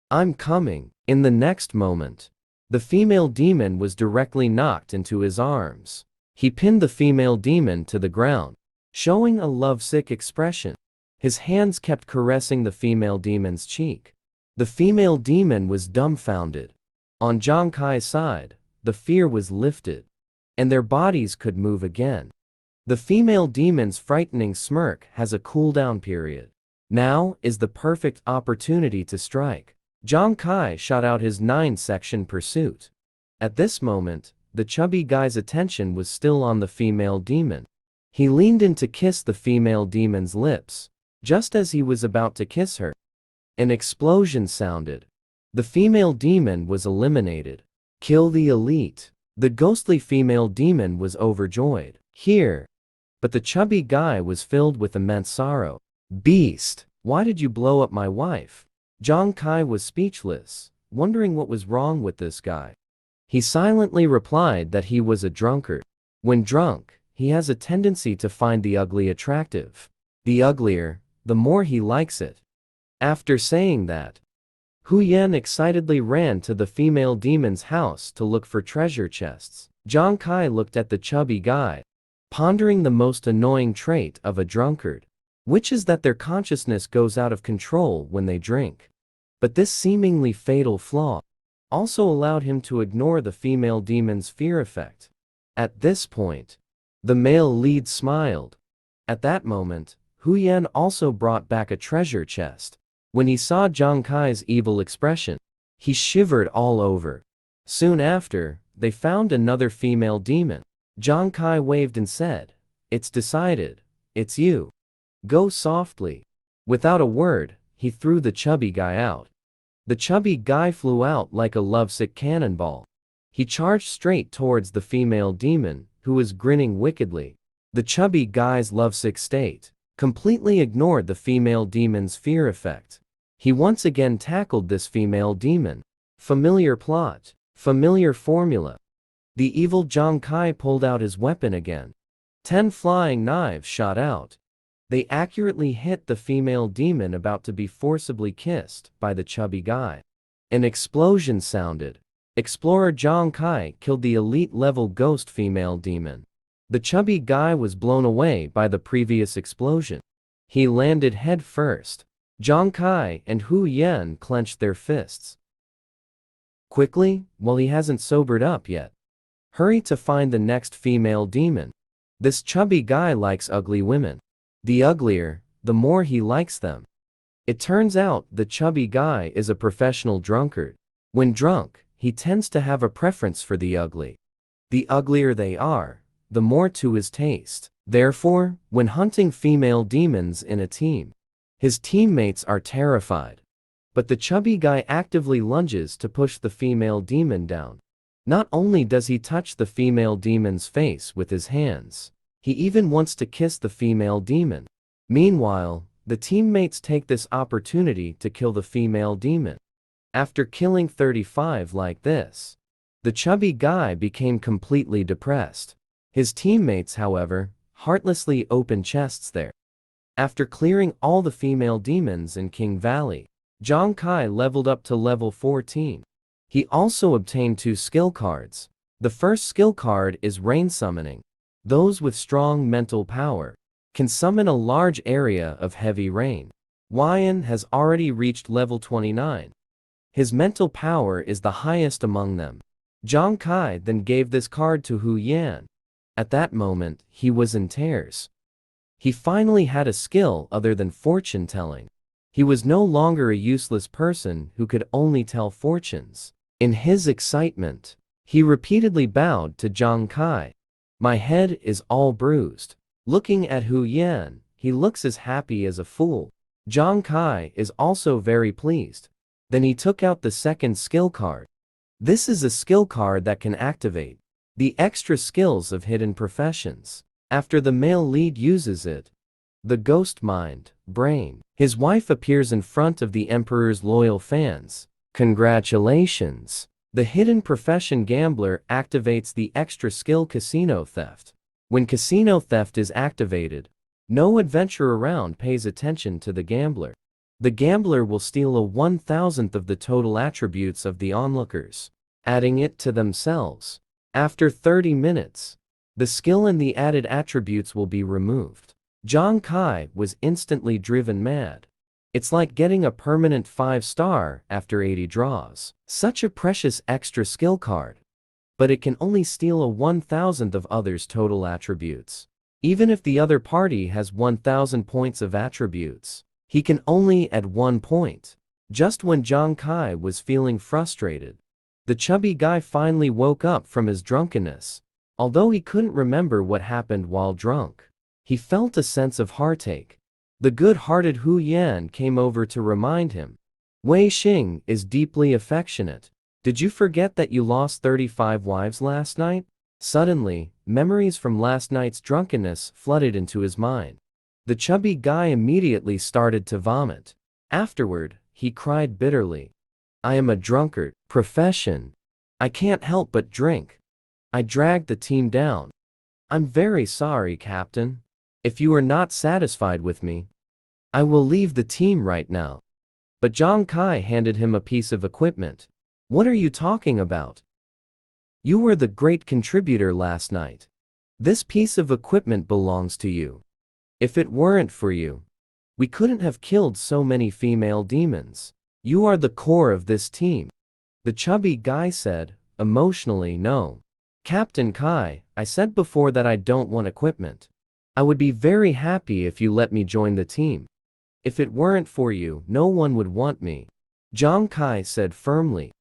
[SPEAKER 1] I'm coming. In the next moment, the female demon was directly knocked into his arms. He pinned the female demon to the ground, showing a lovesick expression. His hands kept caressing the female demon's cheek. The female demon was dumbfounded. On Zhang Kai's side, the fear was lifted, and their bodies could move again. The female demon's frightening smirk has a cooldown period. Now is the perfect opportunity to strike. Zhang Kai shot out his 9-section pursuit. At this moment, the chubby guy's attention was still on the female demon. He leaned in to kiss the female demon's lips. Just as he was about to kiss her, an explosion sounded. The female demon was eliminated. Kill the elite. The ghostly female demon was overjoyed. Here. But the chubby guy was filled with immense sorrow. Beast, why did you blow up my wife? Zhang Kai was speechless, wondering what was wrong with this guy. He silently replied that he was a drunkard. When drunk, he has a tendency to find the ugly attractive. The uglier, the more he likes it. After saying that, Hu Yan excitedly ran to the female demon's house to look for treasure chests. Zhang Kai looked at the chubby guy, pondering the most annoying trait of a drunkard, which is that their consciousness goes out of control when they drink. But this seemingly fatal flaw also allowed him to ignore the female demon's fear effect. At this point, the male lead smiled. At that moment, Hu Yan also brought back a treasure chest. When he saw Zhang Kai's evil expression, he shivered all over. Soon after, they found another female demon. Zhang Kai waved and said, "It's decided. It's you. Go softly." Without a word, he threw the chubby guy out. The chubby guy flew out like a lovesick cannonball. He charged straight towards the female demon, who was grinning wickedly. The chubby guy's lovesick state completely ignored the female demon's fear effect. He once again tackled this female demon. Familiar plot. Familiar formula. The evil Zhang Kai pulled out his weapon again. 10 flying knives shot out. They accurately hit the female demon about to be forcibly kissed by the chubby guy. An explosion sounded. Explorer Zhang Kai killed the elite-level ghost female demon. The chubby guy was blown away by the previous explosion. He landed head first. Zhang Kai and Hu Yan clenched their fists. Quickly, while he hasn't sobered up yet. Hurry to find the next female demon. This chubby guy likes ugly women. The uglier, the more he likes them. It turns out the chubby guy is a professional drunkard. When drunk, he tends to have a preference for the ugly. The uglier they are, the more to his taste. Therefore, when hunting female demons in a team, his teammates are terrified. But the chubby guy actively lunges to push the female demon down. Not only does he touch the female demon's face with his hands, he even wants to kiss the female demon. Meanwhile, the teammates take this opportunity to kill the female demon. After killing 35 like this, the chubby guy became completely depressed. His teammates, however, heartlessly opened chests there. After clearing all the female demons in King Valley, Zhang Kai leveled up to level 14. He also obtained 2 skill cards. The first skill card is Rain Summoning. Those with strong mental power can summon a large area of heavy rain. Yan has already reached level 29. His mental power is the highest among them. Zhang Kai then gave this card to Hu Yan. At that moment, he was in tears. He finally had a skill other than fortune telling. He was no longer a useless person who could only tell fortunes. In his excitement, he repeatedly bowed to Zhang Kai. My head is all bruised. Looking at Hu Yan, he looks as happy as a fool. Zhang Kai is also very pleased. Then he took out the second skill card. This is a skill card that can activate the extra skills of hidden professions. After the male lead uses it, the ghost mind, brain, his wife appears in front of the Emperor's loyal fans. Congratulations! The hidden profession gambler activates the extra skill casino theft. When casino theft is activated, no adventurer around pays attention to the gambler. The gambler will steal a 1,000th of the total attributes of the onlookers, adding it to themselves. After 30 minutes, the skill and the added attributes will be removed. Zhang Kai was instantly driven mad. It's like getting a permanent 5-star after 80 draws. Such a precious extra skill card. But it can only steal a 1,000th of others' total attributes. Even if the other party has 1,000 points of attributes, he can only add 1 point. Just when Zhang Kai was feeling frustrated, the chubby guy finally woke up from his drunkenness. Although he couldn't remember what happened while drunk, he felt a sense of heartache. The good-hearted Hu Yan came over to remind him. Wei Xing is deeply affectionate. Did you forget that you lost 35 wives last night? Suddenly, memories from last night's drunkenness flooded into his mind. The chubby guy immediately started to vomit. Afterward, he cried bitterly. I am a drunkard. Profession. I can't help but drink. I dragged the team down. I'm very sorry, Captain. If you are not satisfied with me, I will leave the team right now. But Zhang Kai handed him a piece of equipment. What are you talking about? You were the great contributor last night. This piece of equipment belongs to you. If it weren't for you, we couldn't have killed so many female demons. You are the core of this team. The chubby guy said, emotionally. No. Captain Kai, I said before that I don't want equipment. I would be very happy if you let me join the team. If it weren't for you, no one would want me. Zhang Kai said firmly.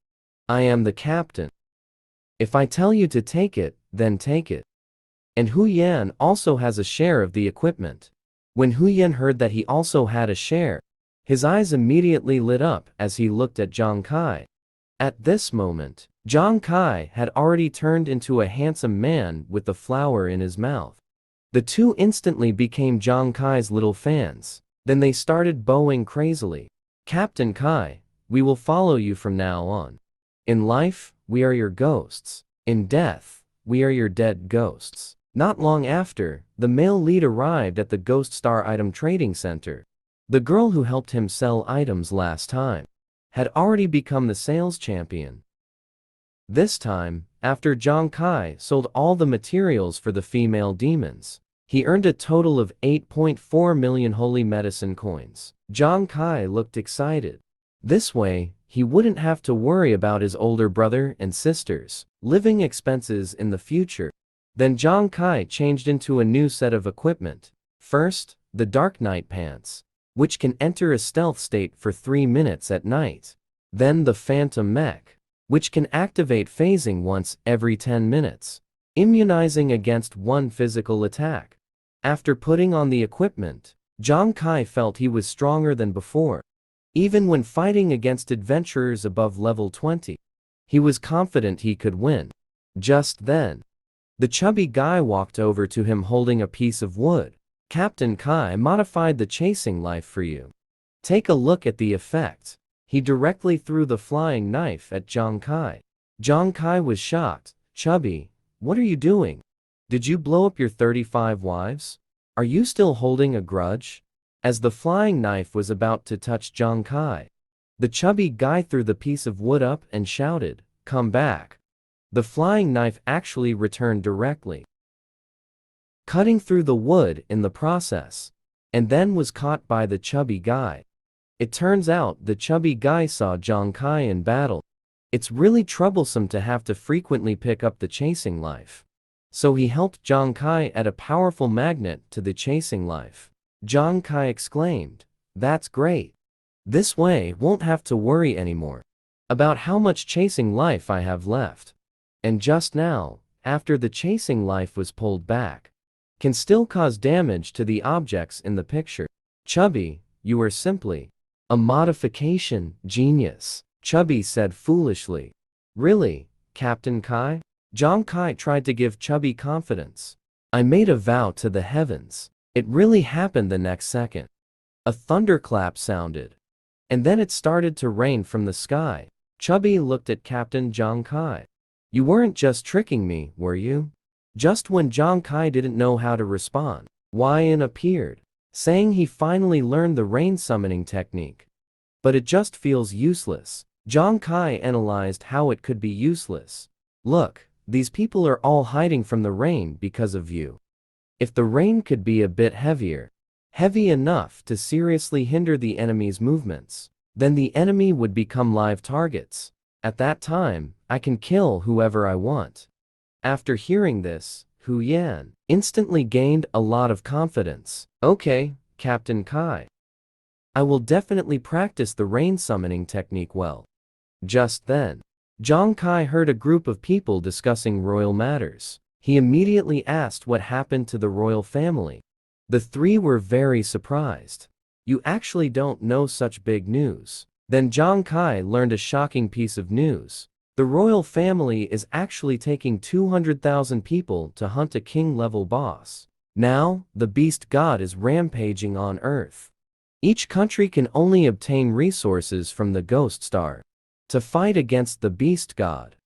[SPEAKER 1] I am the captain. If I tell you to take it, then take it. And Hu Yan also has a share of the equipment. When Hu Yan heard that he also had a share, his eyes immediately lit up as he looked at Zhang Kai. At this moment, Zhang Kai had already turned into a handsome man with the flower in his mouth. The two instantly became Zhang Kai's little fans. Then they started bowing crazily. Captain Kai, we will follow you from now on. In life, we are your ghosts. In death, we are your dead ghosts. Not long after, the male lead arrived at the Ghost Star Item Trading Center. The girl who helped him sell items last time had already become the sales champion. This time, after Zhang Kai sold all the materials for the female demons, he earned a total of 8.4 million holy medicine coins. Zhang Kai looked excited. This way, he wouldn't have to worry about his older brother and sisters' living expenses in the future. Then Zhang Kai changed into a new set of equipment. First, the Dark Knight Pants, which can enter a stealth state for 3 minutes at night. Then the Phantom Mech, which can activate phasing once every 10 minutes, immunizing against one physical attack. After putting on the equipment, Zhang Kai felt he was stronger than before. Even when fighting against adventurers above level 20, he was confident he could win. Just then, the chubby guy walked over to him holding a piece of wood. Captain Kai modified the chasing life for you. Take a look at the effect. He directly threw the flying knife at Zhang Kai. Zhang Kai was shocked. Chubby, what are you doing? Did you blow up your 35 wives? Are you still holding a grudge? As the flying knife was about to touch Zhang Kai, the chubby guy threw the piece of wood up and shouted, "Come back." The flying knife actually returned directly, cutting through the wood in the process, and then was caught by the chubby guy. It turns out the chubby guy saw Zhang Kai in battle. It's really troublesome to have to frequently pick up the chasing life. So he helped Zhang Kai add a powerful magnet to the chasing life. Zhang Kai exclaimed, "That's great. This way won't have to worry anymore about how much chasing life I have left." And just now, after the chasing life was pulled back, can still cause damage to the objects in the picture. Chubby, you are simply a modification genius, Chubby said foolishly. Really, Captain Kai? Zhang Kai tried to give Chubby confidence. I made a vow to the heavens. It really happened the next second. A thunderclap sounded, and then it started to rain from the sky. Chubby looked at Captain Zhang Kai. You weren't just tricking me, were you? Just when Zhang Kai didn't know how to respond, Wyan appeared, saying he finally learned the rain summoning technique. But it just feels useless. Zhang Kai analyzed how it could be useless. Look, these people are all hiding from the rain because of you. If the rain could be a bit heavier, heavy enough to seriously hinder the enemy's movements, then the enemy would become live targets. At that time, I can kill whoever I want. After hearing this, Hu Yan instantly gained a lot of confidence. Okay, Captain Kai. I will definitely practice the rain summoning technique well. Just then, Zhang Kai heard a group of people discussing royal matters. He immediately asked what happened to the royal family. The three were very surprised. You actually don't know such big news. Then Zhang Kai learned a shocking piece of news. The royal family is actually taking 200,000 people to hunt a king-level boss. Now, the beast god is rampaging on Earth. Each country can only obtain resources from the Ghost Star to fight against the beast god.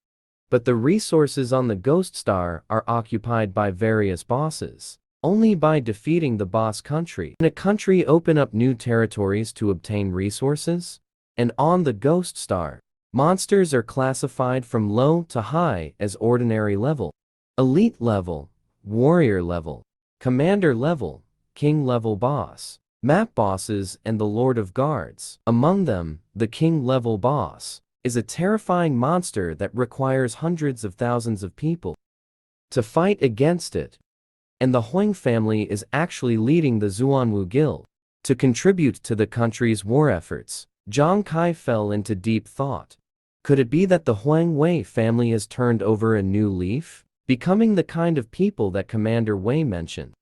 [SPEAKER 1] But the resources on the Ghost Star are occupied by various bosses. Only by defeating the boss country can a country open up new territories to obtain resources. And on the Ghost Star, monsters are classified from low to high as ordinary level, elite level, warrior level, commander level, king level boss, map bosses, and the Lord of Guards. Among them, the king level boss is a terrifying monster that requires hundreds of thousands of people to fight against it. And the Huang family is actually leading the Xuanwu Guild to contribute to the country's war efforts. Zhang Kai fell into deep thought. Could it be that the Huang Wei family has turned over a new leaf, becoming the kind of people that Commander Wei mentioned?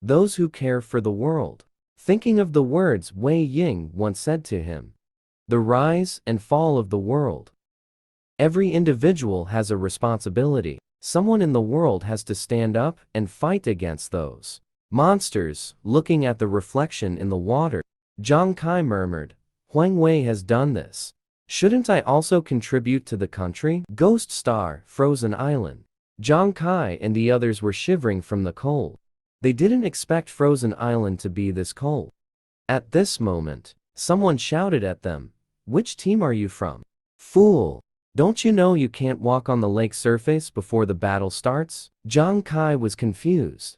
[SPEAKER 1] Those who care for the world. Thinking of the words Wei Ying once said to him. The rise and fall of the world. Every individual has a responsibility. Someone in the world has to stand up and fight against those monsters. Looking at the reflection in the water, Zhang Kai murmured, Huang Wei has done this. Shouldn't I also contribute to the country? Ghost Star, Frozen Island. Zhang Kai and the others were shivering from the cold. They didn't expect Frozen Island to be this cold. At this moment, someone shouted at them, "Which team are you from? Fool! Don't you know you can't walk on the lake surface before the battle starts?" Zhang Kai was confused.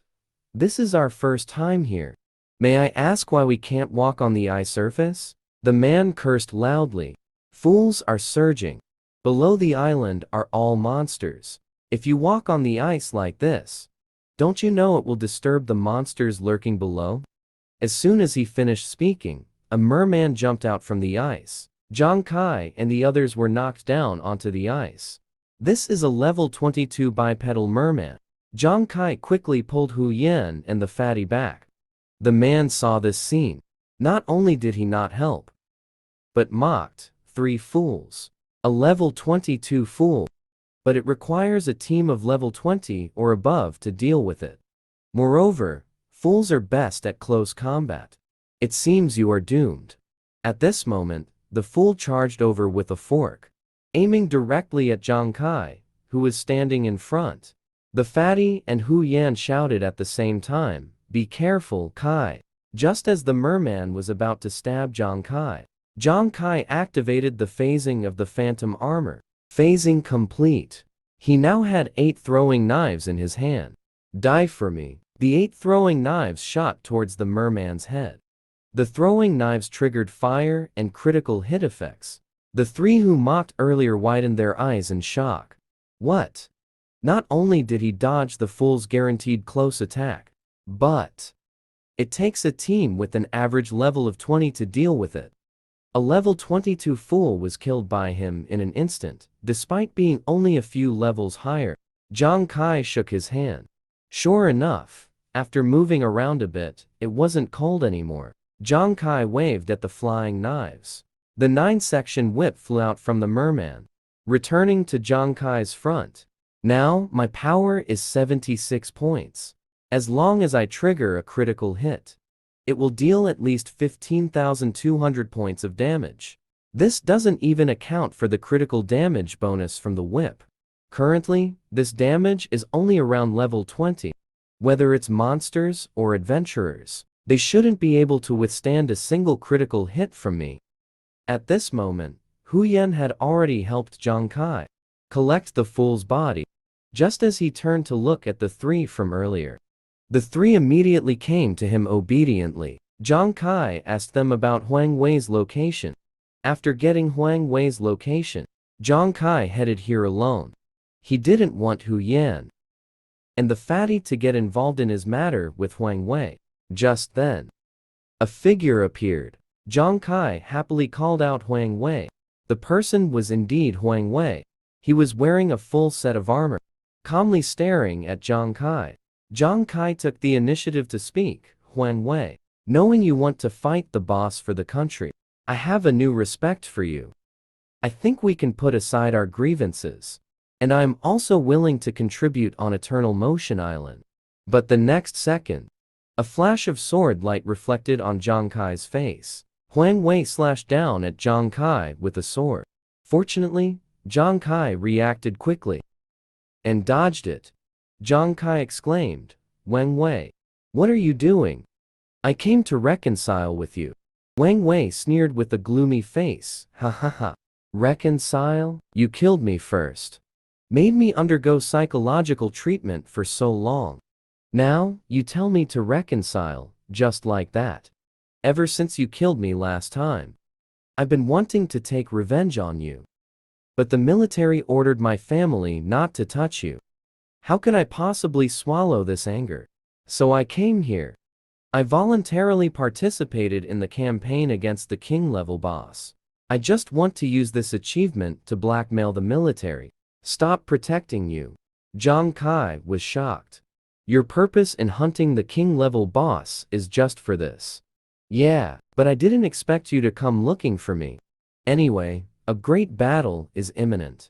[SPEAKER 1] "This is our first time here. May I ask why we can't walk on the ice surface?" The man cursed loudly. "Fools are surging. Below the island are all monsters. If you walk on the ice like this, don't you know it will disturb the monsters lurking below?" As soon as he finished speaking, a merman jumped out from the ice. Zhang Kai and the others were knocked down onto the ice. This is a level 22 bipedal merman. Zhang Kai quickly pulled Hu Yan and the fatty back. The man saw this scene. Not only did he not help, but mocked. 3 fools. A level 22 fool. But it requires a team of level 20 or above to deal with it. Moreover, fools are best at close combat. It seems you are doomed. At this moment, the fool charged over with a fork, aiming directly at Zhang Kai, who was standing in front. The fatty and Hu Yan shouted at the same time, "Be careful, Kai." Just as the merman was about to stab Zhang Kai activated the phasing of the phantom armor. Phasing complete. He now had 8 throwing knives in his hand. "Die for me." The 8 throwing knives shot towards the merman's head. The throwing knives triggered fire and critical hit effects. The 3 who mocked earlier widened their eyes in shock. What? Not only did he dodge the fool's guaranteed close attack, but it takes a team with an average level of 20 to deal with it. A level 22 fool was killed by him in an instant, despite being only a few levels higher. Zhang Kai shook his hand. Sure enough, after moving around a bit, it wasn't cold anymore. Zhang Kai waved at the flying knives. The 9-section whip flew out from the merman, returning to Zhang Kai's front. Now, my power is 76 points. As long as I trigger a critical hit, it will deal at least 15,200 points of damage. This doesn't even account for the critical damage bonus from the whip. Currently, this damage is only around level 20. Whether it's monsters or adventurers, they shouldn't be able to withstand a single critical hit from me. At this moment, Hu Yan had already helped Zhang Kai collect the fool's body. Just as he turned to look at the 3 from earlier, the 3 immediately came to him obediently. Zhang Kai asked them about Huang Wei's location. After getting Huang Wei's location, Zhang Kai headed here alone. He didn't want Hu Yan and the fatty to get involved in his matter with Huang Wei. Just then, a figure appeared. Zhang Kai happily called out Huang Wei. The person was indeed Huang Wei. He was wearing a full set of armor, calmly staring at Zhang Kai. Zhang Kai took the initiative to speak. "Huang Wei, knowing you want to fight the boss for the country, I have a new respect for you. I think we can put aside our grievances, and I am also willing to contribute on Eternal Motion Island." But the next second, a flash of sword light reflected on Zhang Kai's face. Huang Wei slashed down at Zhang Kai with a sword. Fortunately, Zhang Kai reacted quickly and dodged it. Zhang Kai exclaimed, "Huang Wei, what are you doing? I came to reconcile with you." Huang Wei sneered with a gloomy face. "Ha ha ha. Reconcile? You killed me first. Made me undergo psychological treatment for so long. Now, you tell me to reconcile, just like that. Ever since you killed me last time, I've been wanting to take revenge on you. But the military ordered my family not to touch you. How could I possibly swallow this anger? So I came here. I voluntarily participated in the campaign against the king-level boss. I just want to use this achievement to blackmail the military. Stop protecting you." Zhang Kai was shocked. "Your purpose in hunting the king-level boss is just for this?" "Yeah, but I didn't expect you to come looking for me. Anyway, a great battle is imminent.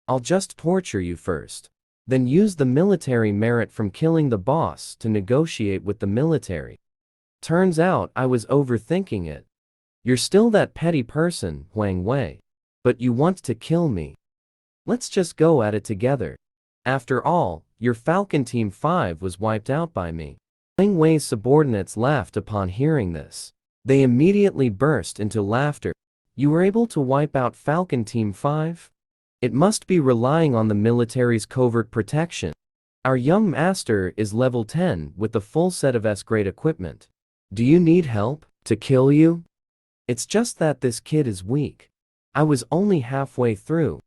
[SPEAKER 1] I'll just torture you first, then use the military merit from killing the boss to negotiate with the military." Turns out I was overthinking it. You're still that petty person, Huang Wei. But you want to kill me. Let's just go at it together. After all, your Falcon Team 5 was wiped out by me. Huang Wei's subordinates laughed upon hearing this. They immediately burst into laughter. You were able to wipe out Falcon Team 5? It must be relying on the military's covert protection. Our young master is level 10 with the full set of S-grade equipment. Do you need help to kill you? It's just that this kid is weak. I was only halfway through.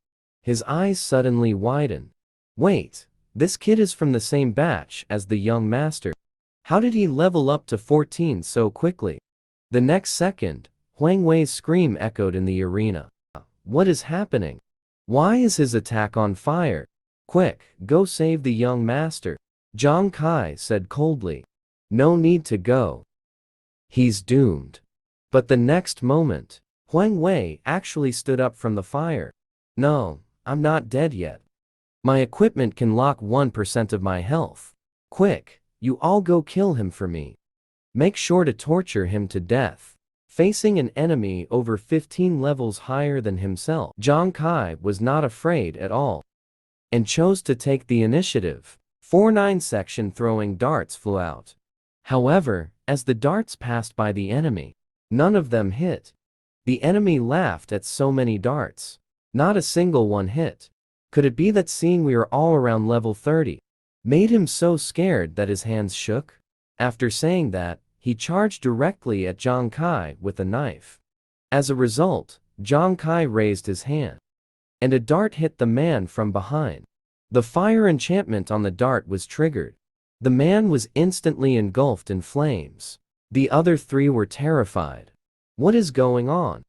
[SPEAKER 1] His eyes suddenly widen. Wait, this kid is from the same batch as the young master. How did he level up to 14 so quickly? The next second, Huang Wei's scream echoed in the arena. What is happening? Why is his attack on fire? Quick, go save the young master. Zhang Kai said coldly. No need to go. He's doomed. But the next moment, Huang Wei actually stood up from the fire. No, I'm not dead yet. My equipment can lock 1% of my health. Quick, you all go kill him for me. Make sure to torture him to death. Facing an enemy over 15 levels higher than himself, Zhang Kai was not afraid at all and chose to take the initiative. 4-9 section throwing darts flew out. However, as the darts passed by the enemy, none of them hit. The enemy laughed at so many darts. Not a single one hit. Could it be that seeing we are all around level 30 made him so scared that his hands shook? After saying that, he charged directly at Zhang Kai with a knife. As a result, Zhang Kai raised his hand, and a dart hit the man from behind. The fire enchantment on the dart was triggered. The man was instantly engulfed in flames. The other three were terrified. What is going on?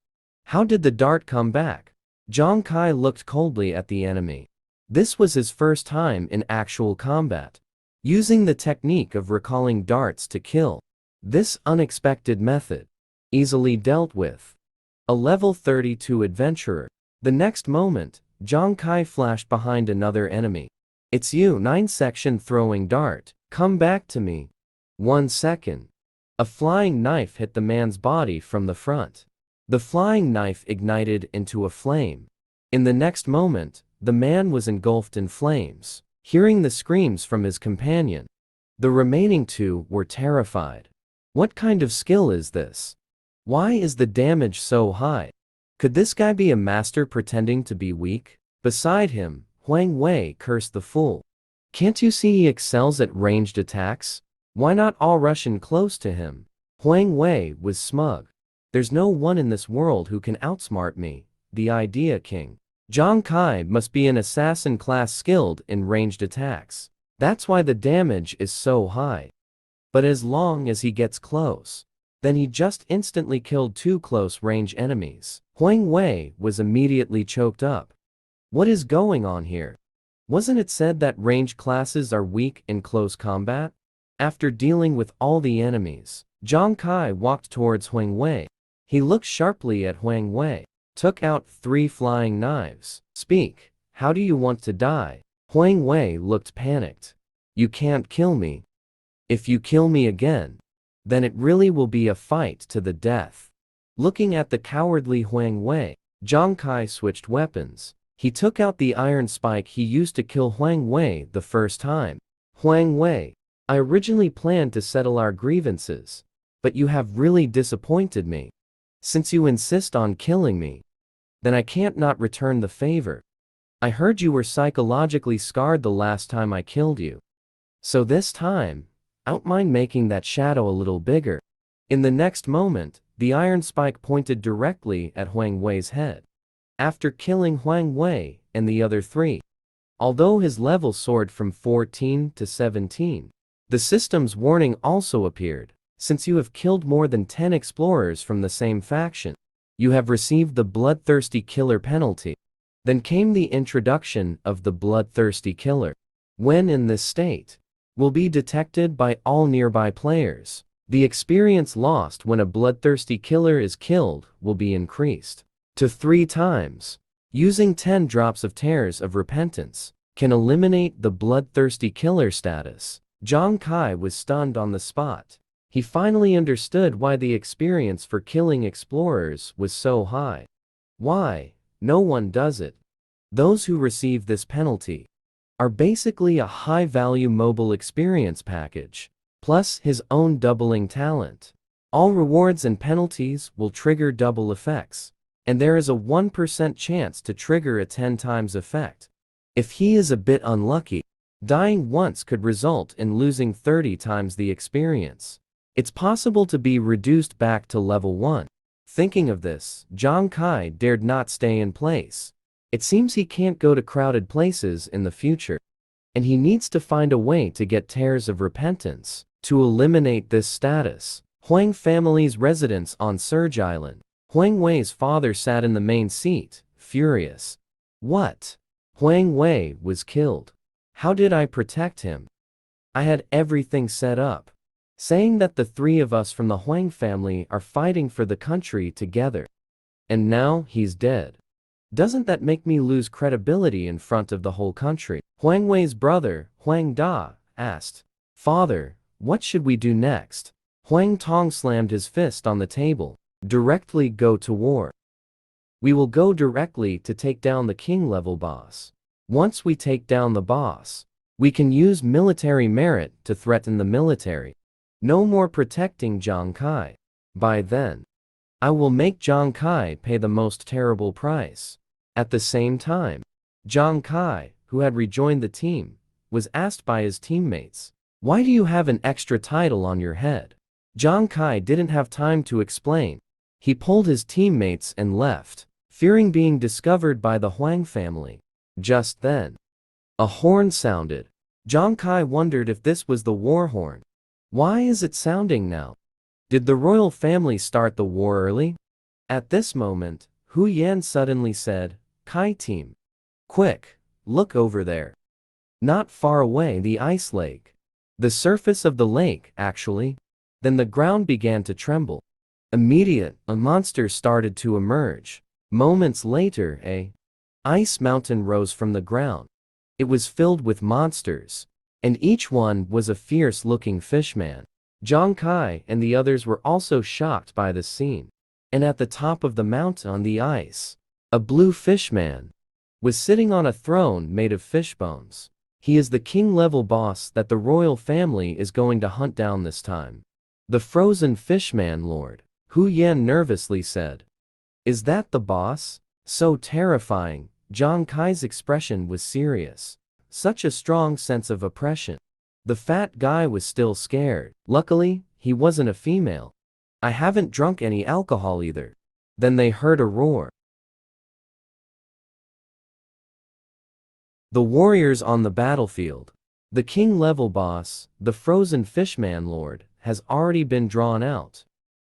[SPEAKER 1] How did the dart come back? Zhang Kai looked coldly at the enemy. This was his first time in actual combat, using the technique of recalling darts to kill. This unexpected method, easily dealt with. A level 32 adventurer. The next moment, Zhang Kai flashed behind another enemy. It's you, 9 section throwing dart. Come back to me. 1 second. A flying knife hit the man's body from the front. The flying knife ignited into a flame. In the next moment, the man was engulfed in flames, hearing the screams from his companion. The remaining two were terrified. What kind of skill is this? Why is the damage so high? Could this guy be a master pretending to be weak? Beside him, Huang Wei cursed the fool. Can't you see he excels at ranged attacks? Why not all rush in close to him? Huang Wei was smug. There's no one in this world who can outsmart me, the idea king. Zhang Kai must be an assassin class skilled in ranged attacks. That's why the damage is so high. But as long as he gets close, then he just instantly killed 2 close range enemies. Huang Wei was immediately choked up. What is going on here? Wasn't it said that ranged classes are weak in close combat? After dealing with all the enemies, Zhang Kai walked towards Huang Wei. He looked sharply at Huang Wei, took out 3 flying knives. Speak, how do you want to die? Huang Wei looked panicked. You can't kill me. If you kill me again, then it really will be a fight to the death. Looking at the cowardly Huang Wei, Zhang Kai switched weapons. He took out the iron spike he used to kill Huang Wei the first time. Huang Wei, I originally planned to settle our grievances, but you have really disappointed me. Since you insist on killing me, then I can't not return the favor. I heard you were psychologically scarred the last time I killed you. So this time, I don't mind making that shadow a little bigger. In the next moment, the iron spike pointed directly at Huang Wei's head. After killing Huang Wei and the other 3, although his level soared from 14 to 17, the system's warning also appeared. Since you have killed more than 10 explorers from the same faction, you have received the bloodthirsty killer penalty. Then came the introduction of the bloodthirsty killer. When in this state, will be detected by all nearby players. The experience lost when a bloodthirsty killer is killed will be increased to 3 times. Using 10 drops of tears of repentance can eliminate the bloodthirsty killer status. Zhang Kai was stunned on the spot. He finally understood why the experience for killing explorers was so high. Why no one does it. Those who receive this penalty are basically a high-value mobile experience package, plus his own doubling talent. All rewards and penalties will trigger double effects, and there is a 1% chance to trigger a 10 times effect. If he is a bit unlucky, dying once could result in losing 30 times the experience. It's possible to be reduced back to level 1. Thinking of this, Zhang Kai dared not stay in place. It seems he can't go to crowded places in the future, and he needs to find a way to get tears of repentance. To eliminate this status, Huang family's residence on Surge Island. Huang Wei's father sat in the main seat, furious. What? Huang Wei was killed. How did I protect him? I had everything set up, saying that the three of us from the Huang family are fighting for the country together. And now he's dead. Doesn't that make me lose credibility in front of the whole country? Huang Wei's brother, Huang Da, asked, Father, what should we do next? Huang Tong slammed his fist on the table. Directly go to war. We will go directly to take down the king-level boss. Once we take down the boss, we can use military merit to threaten the military. No more protecting Zhang Kai. By then, I will make Zhang Kai pay the most terrible price. At the same time, Zhang Kai, who had rejoined the team, was asked by his teammates, Why do you have an extra title on your head? Zhang Kai didn't have time to explain. He pulled his teammates and left, fearing being discovered by the Huang family. Just then, a horn sounded. Zhang Kai wondered if this was the war horn. Why is it sounding now? Did the royal family start the war early? At this moment, Hu Yan suddenly said, Kai team. Quick, look over there. Not far away, the ice lake. The surface of the lake, actually. Then the ground began to tremble. Immediately, a monster started to emerge. Moments later, a ice mountain rose from the ground. It was filled with monsters, and each one was a fierce-looking fishman. Zhang Kai and the others were also shocked by this scene. And at the top of the mountain on the ice, a blue fishman was sitting on a throne made of fish bones. He is the king-level boss that the royal family is going to hunt down this time. The frozen fishman lord, Hu Yan nervously said. Is that the boss? So terrifying. Zhang Kai's expression was serious. Such a strong sense of oppression. The fat guy was still scared. Luckily, he wasn't a female. I haven't drunk any alcohol either. Then they heard a roar. The warriors on the battlefield. The king-level boss, the frozen fishman lord, has already been drawn out.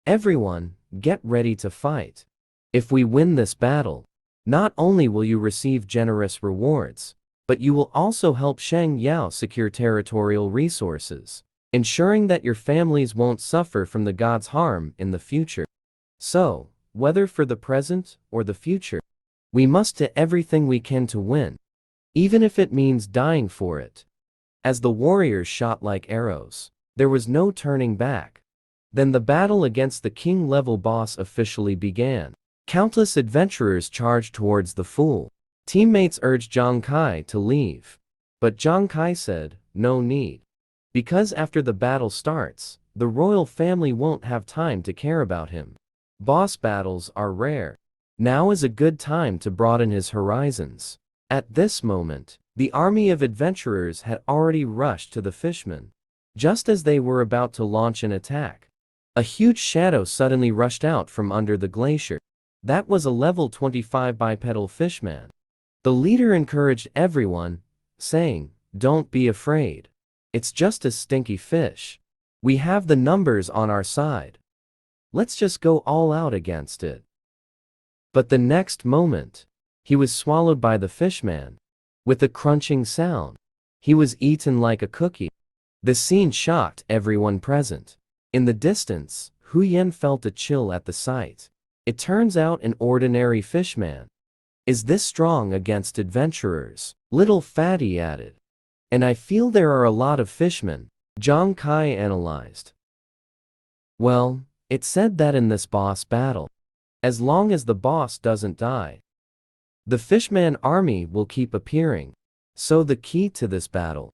[SPEAKER 1] Everyone, get ready to fight. If we win this battle, not only will you receive generous rewards, but you will also help Sheng Yao secure territorial resources, ensuring that your families won't suffer from the gods' harm in the future. So, whether for the present or the future, we must do everything we can to win, even if it means dying for it. As the warriors shot like arrows, there was no turning back. Then the battle against the king-level boss officially began. Countless adventurers charged towards the fool. Teammates urged Zhang Kai to leave. But Zhang Kai said, no need. Because after the battle starts, the royal family won't have time to care about him. Boss battles are rare. Now is a good time to broaden his horizons. At this moment, the army of adventurers had already rushed to the fishmen. Just as they were about to launch an attack, a huge shadow suddenly rushed out from under the glacier. That was a level 25 bipedal fishman. The leader encouraged everyone, saying, don't be afraid. It's just a stinky fish. We have the numbers on our side. Let's just go all out against it. But the next moment, he was swallowed by the fishman. With a crunching sound, he was eaten like a cookie. The scene shocked everyone present. In the distance, Hu Yan felt a chill at the sight. It turns out an ordinary fishman. Is this strong against adventurers? Little Fatty added. And I feel there are a lot of fishmen. Zhang Kai analyzed. Well, it said that in this boss battle, as long as the boss doesn't die, the Fishman army will keep appearing. So the key to this battle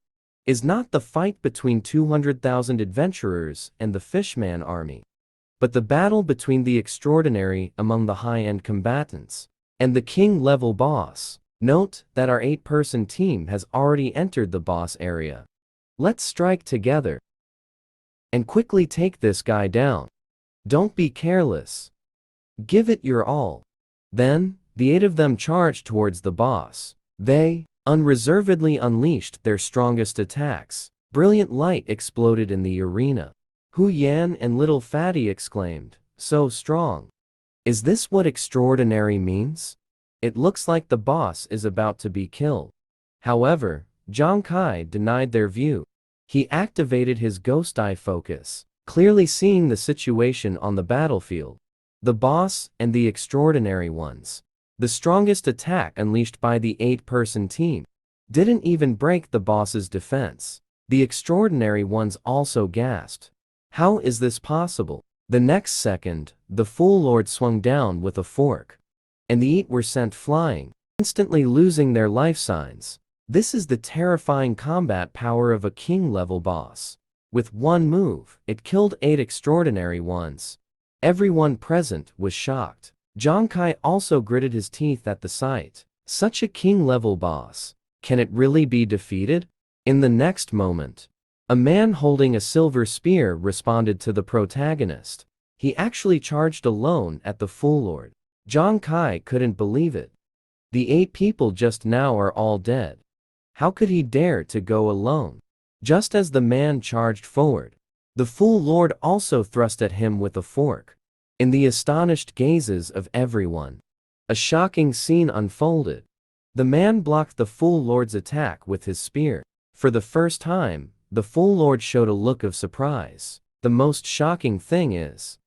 [SPEAKER 1] is not the fight between 200,000 adventurers and the Fishman army, but the battle between the extraordinary among the high-end combatants and the king-level boss. Note that our 8-person team has already entered the boss area. Let's strike together and quickly take this guy down. Don't be careless. Give it your all. Then, the 8 of them charged towards the boss. They unreservedly unleashed their strongest attacks. Brilliant light exploded in the arena. Hu Yan and Little Fatty exclaimed, "So strong. Is this what extraordinary means?" It looks like the boss is about to be killed. However, Zhang Kai denied their view. He activated his ghost eye focus, clearly seeing the situation on the battlefield. The boss and the extraordinary ones, the strongest attack unleashed by the 8-person team, didn't even break the boss's defense. The extraordinary ones also gasped. How is this possible? The next second, the Fool Lord swung down with a fork, and the 8 were sent flying, instantly losing their life signs. This is the terrifying combat power of a king-level boss. With one move, it killed 8 extraordinary ones. Everyone present was shocked. Zhang Kai also gritted his teeth at the sight. Such a king-level boss. Can it really be defeated? In the next moment, a man holding a silver spear responded to the protagonist. He actually charged alone at the Fool Lord. Zhang Kai couldn't believe it. The 8 people just now are all dead. How could he dare to go alone? Just as the man charged forward, the Fool Lord also thrust at him with a fork. In the astonished gazes of everyone, a shocking scene unfolded. The man blocked the Fool Lord's attack with his spear. For the first time, the Fool Lord showed a look of surprise. The most shocking thing is,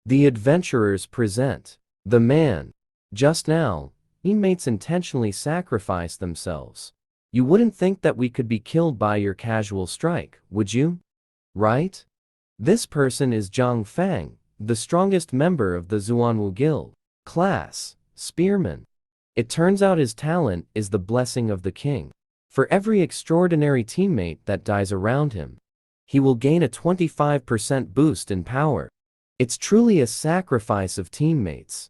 [SPEAKER 1] the adventurers present. The man. Just now, teammates intentionally sacrificed themselves. You wouldn't think that we could be killed by your casual strike, would you? Right? This person is Zhang Fang, the strongest member of the Zuanwu Guild. Class, Spearman. It turns out his talent is the blessing of the king. For every extraordinary teammate that dies around him, he will gain a 25% boost in power. It's truly a sacrifice of teammates.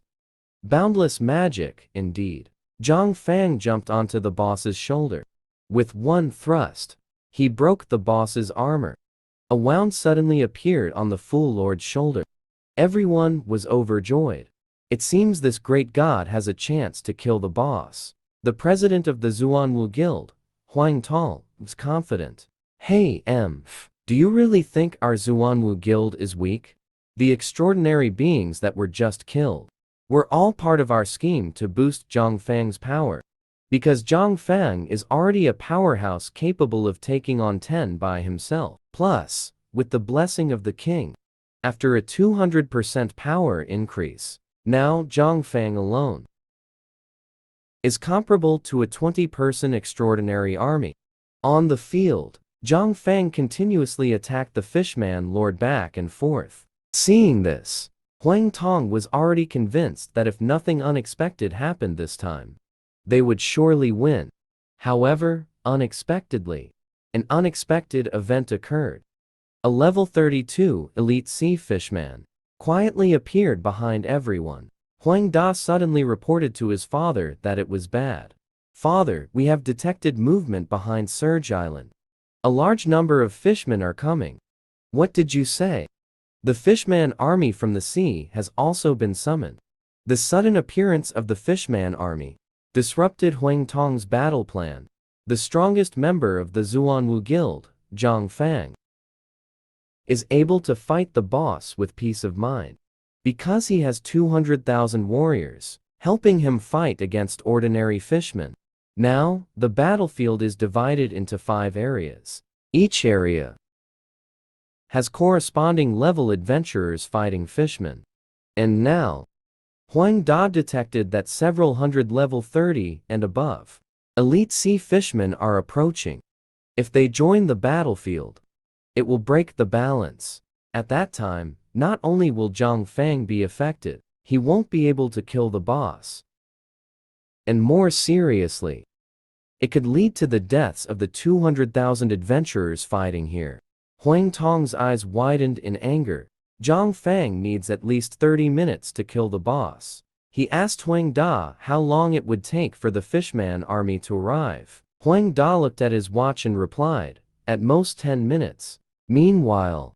[SPEAKER 1] Boundless magic, indeed. Zhang Fang jumped onto the boss's shoulder. With one thrust, he broke the boss's armor. A wound suddenly appeared on the Fool Lord's shoulder. Everyone was overjoyed. It seems this great god has a chance to kill the boss. The president of the Zuanwu Guild, Huang Tong, was confident. Hey, do you really think our Zuanwu Guild is weak? The extraordinary beings that were just killed were all part of our scheme to boost Zhang Fang's power. Because Zhang Fang is already a powerhouse capable of taking on 10 by himself. Plus, with the blessing of the king, after a 200% power increase, now Zhang Fang alone is comparable to a 20-person extraordinary army. On the field, Zhang Fang continuously attacked the Fishman Lord back and forth. Seeing this, Huang Tong was already convinced that if nothing unexpected happened this time, they would surely win. However, unexpectedly, an unexpected event occurred. A level 32 Elite Sea Fishman quietly appeared behind everyone. Huang Da suddenly reported to his father that it was bad. "Father, we have detected movement behind Surge Island. A large number of fishmen are coming." "What did you say?" "The Fishman army from the sea has also been summoned." The sudden appearance of the Fishman army disrupted Huang Tong's battle plan. The strongest member of the Zuanwu Guild, Zhang Fang, is able to fight the boss with peace of mind. Because he has 200,000 warriors, helping him fight against ordinary fishmen. Now, the battlefield is divided into 5 areas. Each area has corresponding level adventurers fighting fishmen. And now, Huang Da detected that several hundred level 30 and above elite sea fishmen are approaching. If they join the battlefield, it will break the balance. At that time, not only will Zhang Fang be affected, he won't be able to kill the boss. And more seriously, it could lead to the deaths of the 200,000 adventurers fighting here. Huang Tong's eyes widened in anger. Zhang Fang needs at least 30 minutes to kill the boss. He asked Huang Da how long it would take for the fishman army to arrive. Huang Da looked at his watch and replied, at most 10 minutes. Meanwhile,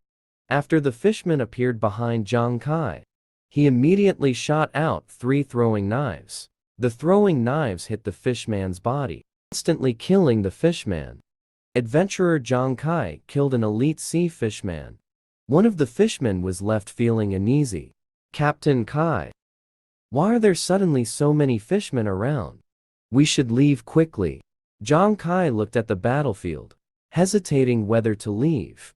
[SPEAKER 1] after the fishman appeared behind Zhang Kai, he immediately shot out 3 throwing knives. The throwing knives hit the fishman's body, instantly killing the fishman. Adventurer Zhang Kai killed an elite sea fishman. One of the fishmen was left feeling uneasy. Captain Kai, why are there suddenly so many fishmen around? We should leave quickly. Zhang Kai looked at the battlefield, hesitating whether to leave.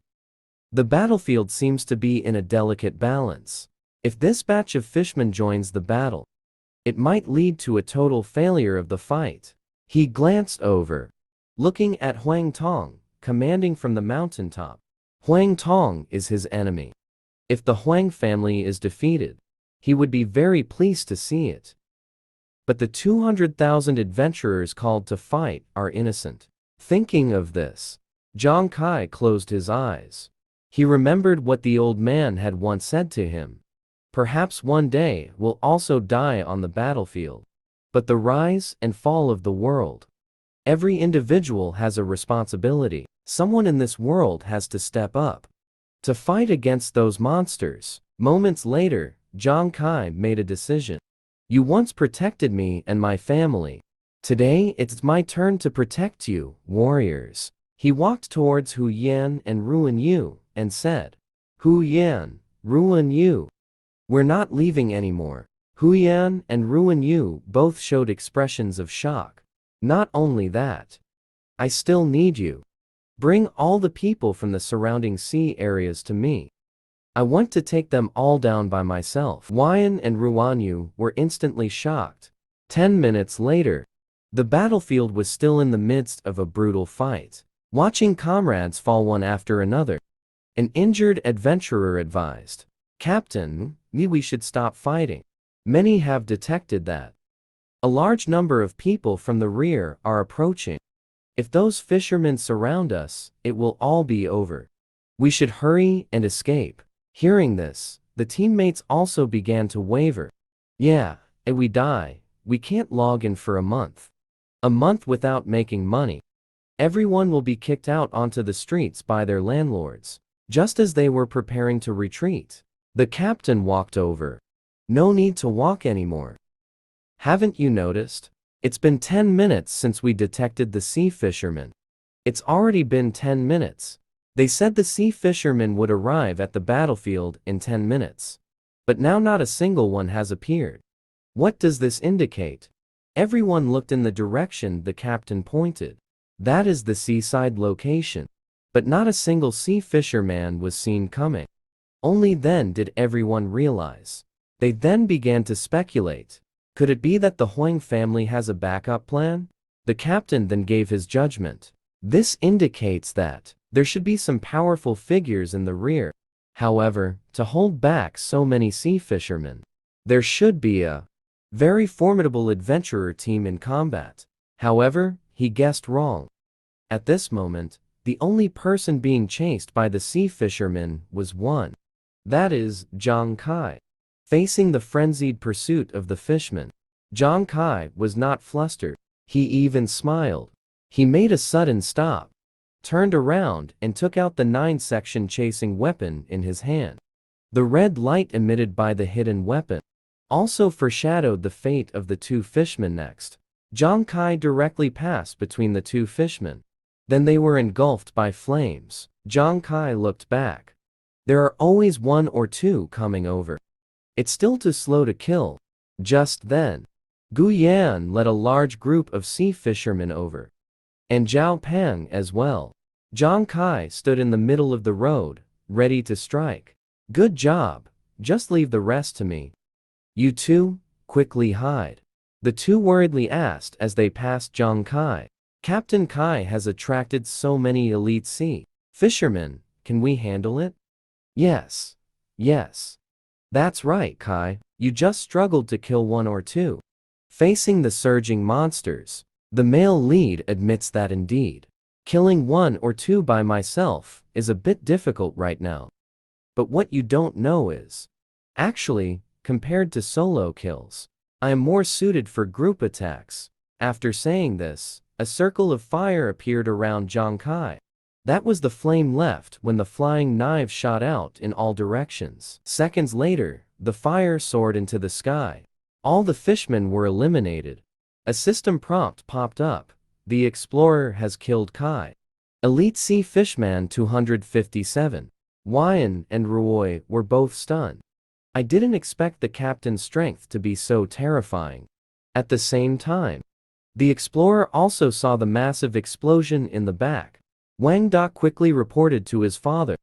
[SPEAKER 1] The battlefield seems to be in a delicate balance. If this batch of fishmen joins the battle, it might lead to a total failure of the fight. He glanced over, looking at Huang Tong, commanding from the mountaintop. Huang Tong is his enemy. If the Huang family is defeated, he would be very pleased to see it. But the 200,000 adventurers called to fight are innocent. Thinking of this, Zhang Kai closed his eyes. He remembered what the old man had once said to him. Perhaps one day we'll also die on the battlefield. But the rise and fall of the world. Every individual has a responsibility. Someone in this world has to step up to fight against those monsters. Moments later, Zhang Kai made a decision. You once protected me and my family. Today it's my turn to protect you, warriors. He walked towards Hu Yan and Ruin Yu and said, Hu Yan, Ruin Yu, we're not leaving anymore. Hu Yan and Ruin Yu both showed expressions of shock. Not only that, I still need you. Bring all the people from the surrounding sea areas to me. I want to take them all down by myself. Huyan and Ruanyu were instantly shocked. 10 minutes later, the battlefield was still in the midst of a brutal fight. Watching comrades fall one after another, an injured adventurer advised, Captain, we should stop fighting. Many have detected that a large number of people from the rear are approaching. If those fishermen surround us, it will all be over. We should hurry and escape. Hearing this, the teammates also began to waver. Yeah, if we die, we can't log in for a month. A month without making money. Everyone will be kicked out onto the streets by their landlords. Just as they were preparing to retreat, the captain walked over. No need to walk anymore. Haven't you noticed? It's been 10 minutes since we detected the sea fishermen. It's already been 10 minutes. They said the sea fishermen would arrive at the battlefield in 10 minutes. But now not a single one has appeared. What does this indicate? Everyone looked in the direction the captain pointed. That is the seaside location. But not a single sea fisherman was seen coming. Only then did everyone realize. They then began to speculate. Could it be that the Huang family has a backup plan? The captain then gave his judgment. This indicates that there should be some powerful figures in the rear. However, to hold back so many sea fishermen, there should be a very formidable adventurer team in combat. However, he guessed wrong. At this moment, the only person being chased by the sea fishermen was one. That is, Zhang Kai. Facing the frenzied pursuit of the fishmen, Zhang Kai was not flustered. He even smiled. He made a sudden stop, turned around and took out the 9-section chasing weapon in his hand. The red light emitted by the hidden weapon also foreshadowed the fate of the 2 fishmen next. Zhang Kai directly passed between the 2 fishmen. Then they were engulfed by flames. Zhang Kai looked back. There are always 1 or 2 coming over. It's still too slow to kill. Just then, Gu Yan led a large group of sea fishermen over. And Zhao Pang as well. Zhang Kai stood in the middle of the road, ready to strike. Good job, just leave the rest to me. You two, quickly hide. The 2 worriedly asked as they passed Zhang Kai. Captain Kai has attracted so many elite sea fishermen, can we handle it? Yes. Yes. That's right, Kai. You just struggled to kill one or two. Facing the surging monsters, the male lead admits that indeed. Killing one or two by myself is a bit difficult right now. But what you don't know is, actually, compared to solo kills, I am more suited for group attacks. After saying this, a circle of fire appeared around Zhang Kai. That was the flame left when the flying knives shot out in all directions. Seconds later, the fire soared into the sky. All the fishmen were eliminated. A system prompt popped up. The explorer has killed Kai. Elite Sea Fishman 257. Wyan and Ruoy were both stunned. I didn't expect the captain's strength to be so terrifying. At the same time, the explorer also saw the massive explosion in the back. Wang Da quickly reported to his father.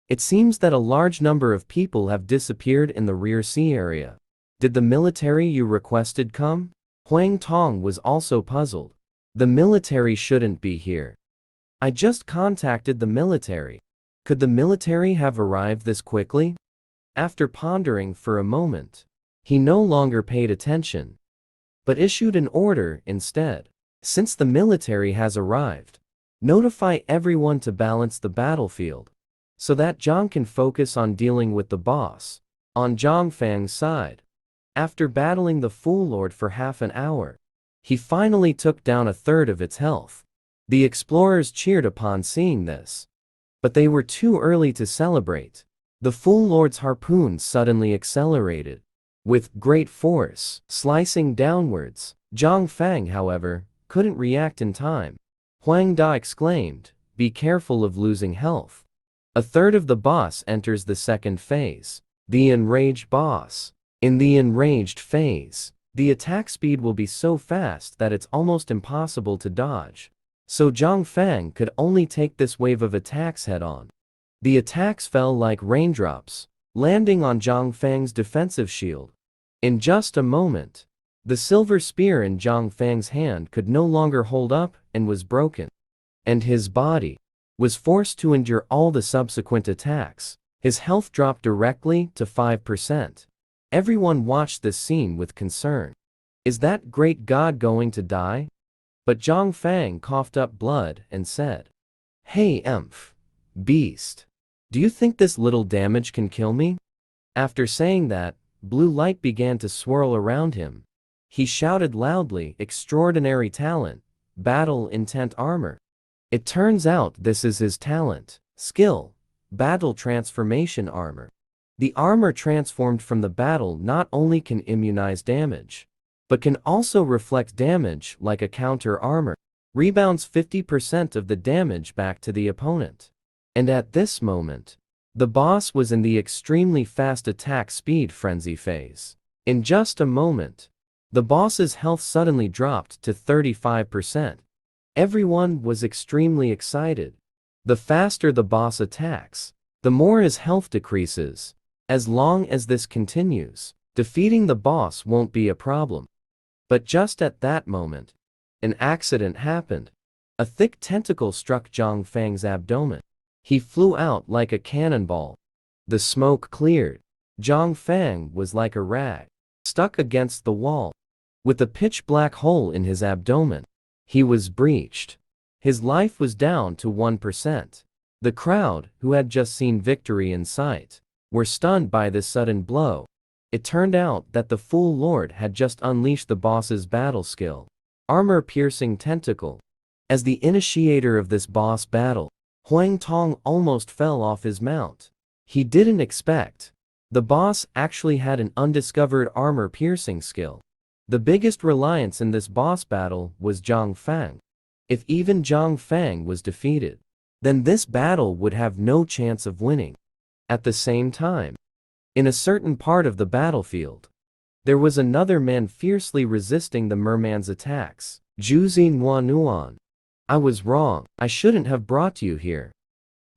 [SPEAKER 1] It seems that a large number of people have disappeared in the rear sea area. Did the military you requested come? Huang Tong was also puzzled. The military shouldn't be here. I just contacted the military. Could the military have arrived this quickly? After pondering for a moment, he no longer paid attention, but issued an order instead. Since the military has arrived, notify everyone to balance the battlefield, so that Zhang can focus on dealing with the boss. On Zhang Fang's side, after battling the Fool Lord for half an hour, he finally took down a third of its health. The explorers cheered upon seeing this, but they were too early to celebrate. The Fool Lord's harpoon suddenly accelerated, with great force, slicing downwards. Zhang Fang, however, couldn't react in time. Huang Da exclaimed, "Be careful of losing health." A third of the boss enters the second phase, the enraged boss. In the enraged phase, the attack speed will be so fast that it's almost impossible to dodge. So Zhang Fang could only take this wave of attacks head-on. The attacks fell like raindrops, landing on Zhang Fang's defensive shield. In just a moment, the silver spear in Zhang Fang's hand could no longer hold up and was broken. And his body was forced to endure all the subsequent attacks. His health dropped directly to 5%. Everyone watched this scene with concern. Is that great god going to die? But Zhang Fang coughed up blood and said, "Hey beast. Do you think this little damage can kill me?" After saying that, blue light began to swirl around him. He shouted loudly, "Extraordinary talent, battle intent armor." It turns out this is his talent, skill, battle transformation armor. The armor transformed from the battle not only can immunize damage, but can also reflect damage like a counter armor. Rebounds 50% of the damage back to the opponent. And at this moment, the boss was in the extremely fast attack speed frenzy phase. In just a moment, the boss's health suddenly dropped to 35%. Everyone was extremely excited. The faster the boss attacks, the more his health decreases. As long as this continues, defeating the boss won't be a problem. But just at that moment, an accident happened. A thick tentacle struck Zhang Fang's abdomen. He flew out like a cannonball. The smoke cleared. Zhang Fang was like a rat, stuck against the wall, with a pitch-black hole in his abdomen. He was breached. His life was down to 1%. The crowd, who had just seen victory in sight, were stunned by this sudden blow. It turned out that the Fool Lord had just unleashed the boss's battle skill, armor-piercing tentacle. As the initiator of this boss battle, Huang Tong almost fell off his mount. He didn't expect the boss actually had an undiscovered armor-piercing skill. The biggest reliance in this boss battle was Zhang Fang. If even Zhang Fang was defeated, then this battle would have no chance of winning. At the same time, in a certain part of the battlefield, there was another man fiercely resisting the merman's attacks. Zhu Nuan. I was wrong. I shouldn't have brought you here.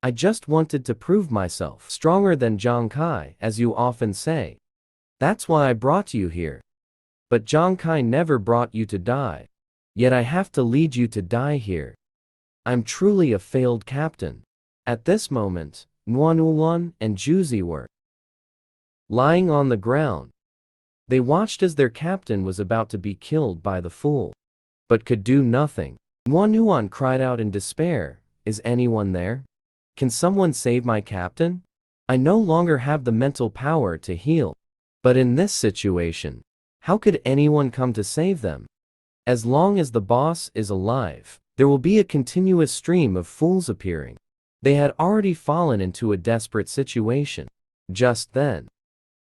[SPEAKER 1] I just wanted to prove myself stronger than Zhang Kai, as you often say. That's why I brought you here. But Zhang Kai never brought you to die. Yet I have to lead you to die here. I'm truly a failed captain. At this moment, Nwanulan and Juzi were lying on the ground. They watched as their captain was about to be killed by the fool, but could do nothing. Nwanulan cried out in despair, "Is anyone there? Can someone save my captain? I no longer have the mental power to heal." But in this situation, how could anyone come to save them? As long as the boss is alive, there will be a continuous stream of fools appearing. They had already fallen into a desperate situation. Just then,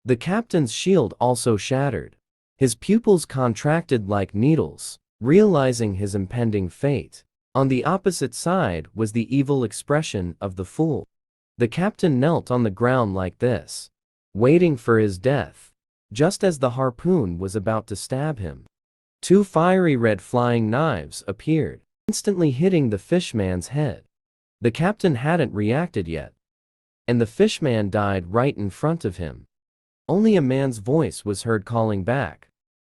[SPEAKER 1] the captain's shield also shattered. His pupils contracted like needles, realizing his impending fate. On the opposite side was the evil expression of the fool. The captain knelt on the ground like this, waiting for his death. Just as the harpoon was about to stab him, two fiery red flying knives appeared, instantly hitting the fishman's head. The captain hadn't reacted yet, and the fishman died right in front of him. Only a man's voice was heard calling back.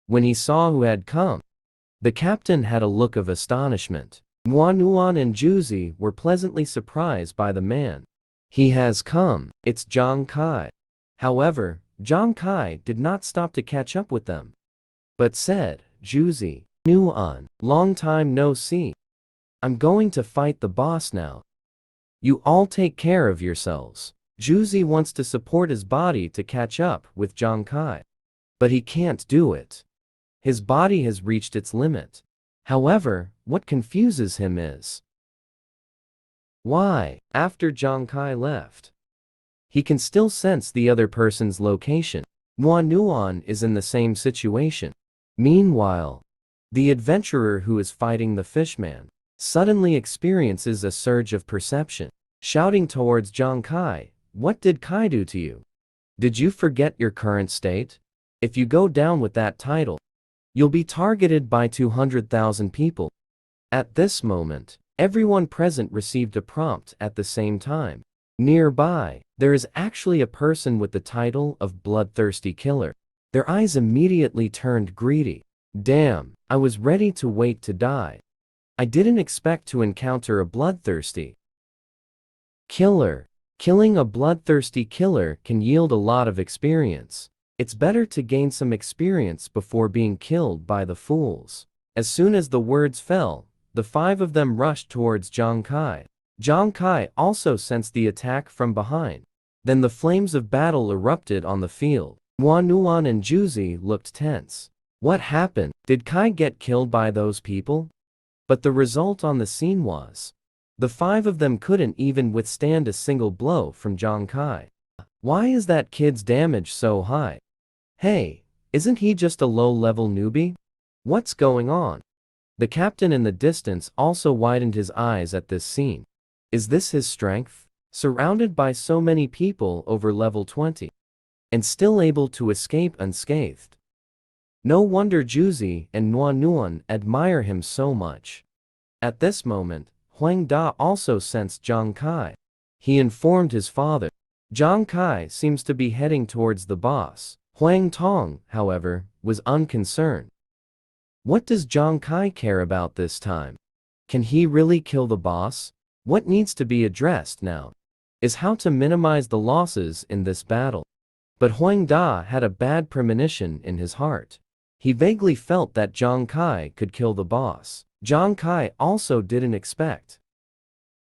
[SPEAKER 1] When he saw who had come, the captain had a look of astonishment. Nwanulan and Juzi were pleasantly surprised by the man. "He has come, it's Zhang Kai." However, Zhang Kai did not stop to catch up with them, but said, "Juzi, Nuan, long time no see. I'm going to fight the boss now. You all take care of yourselves." Juzi wants to support his body to catch up with Zhang Kai, but he can't do it. His body has reached its limit. However, what confuses him is why, after Zhang Kai left, he can still sense the other person's location. Nwanuan is in the same situation. Meanwhile, the adventurer who is fighting the fishman suddenly experiences a surge of perception, shouting towards Zhang Kai, "What did Kai do to you? Did you forget your current state? If you go down with that title, you'll be targeted by 200,000 people." At this moment, everyone present received a prompt at the same time. Nearby, there is actually a person with the title of Bloodthirsty Killer. Their eyes immediately turned greedy. "Damn, I was ready to wait to die. I didn't expect to encounter a bloodthirsty killer." Killing a bloodthirsty killer can yield a lot of experience. It's better to gain some experience before being killed by the fools. As soon as the words fell, the five of them rushed towards Zhang Kai. Zhang Kai also sensed the attack from behind. Then the flames of battle erupted on the field. Nwanulan and Juzi looked tense. What happened? Did Kai get killed by those people? But the result on the scene was, the five of them couldn't even withstand a single blow from Zhang Kai. Why is that kid's damage so high? Hey, isn't he just a low-level newbie? What's going on? The captain in the distance also widened his eyes at this scene. Is this his strength? Surrounded by so many people over level 20, and still able to escape unscathed. No wonder Juzi and Nwanuan admire him so much. At this moment, Huang Da also sensed Zhang Kai. He informed his father. Zhang Kai seems to be heading towards the boss. Huang Tong, however, was unconcerned. What does Zhang Kai care about this time? Can he really kill the boss? What needs to be addressed now is how to minimize the losses in this battle. But Huang Da had a bad premonition in his heart. He vaguely felt that Zhang Kai could kill the boss. Zhang Kai also didn't expect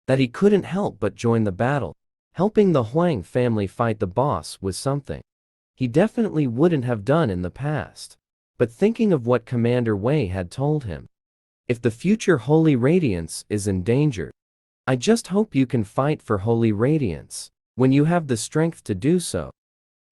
[SPEAKER 1] that he couldn't help but join the battle. Helping the Huang family fight the boss was something he definitely wouldn't have done in the past. But thinking of what Commander Wei had told him, if the future Holy Radiance is in danger, I just hope you can fight for Holy Radiance when you have the strength to do so.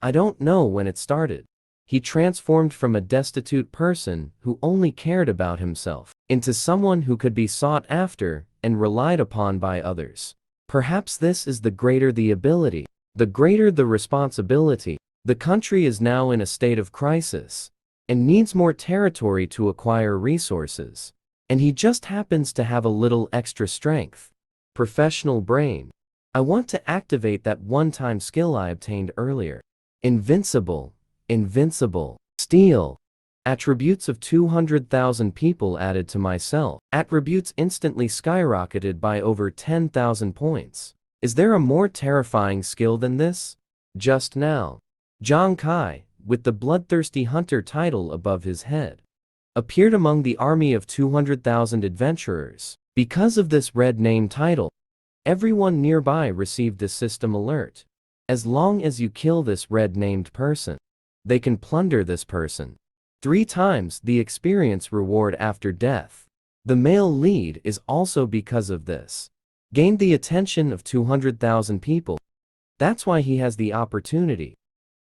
[SPEAKER 1] I don't know when it started. He transformed from a destitute person who only cared about himself into someone who could be sought after and relied upon by others. Perhaps this is the greater the ability, the greater the responsibility. The country is now in a state of crisis and needs more territory to acquire resources. And he just happens to have a little extra strength. Professional brain. I want to activate that one-time skill I obtained earlier. Invincible. Invincible. Steal. Attributes of 200,000 people added to myself. Attributes instantly skyrocketed by over 10,000 points. Is there a more terrifying skill than this? Just now, Zhang Kai, with the bloodthirsty hunter title above his head, appeared among the army of 200,000 adventurers. Because of this red name title, everyone nearby received a system alert. As long as you kill this red-named person, they can plunder this person 3 times the experience reward after death. The male lead is also because of this gained the attention of 200,000 people. That's why he has the opportunity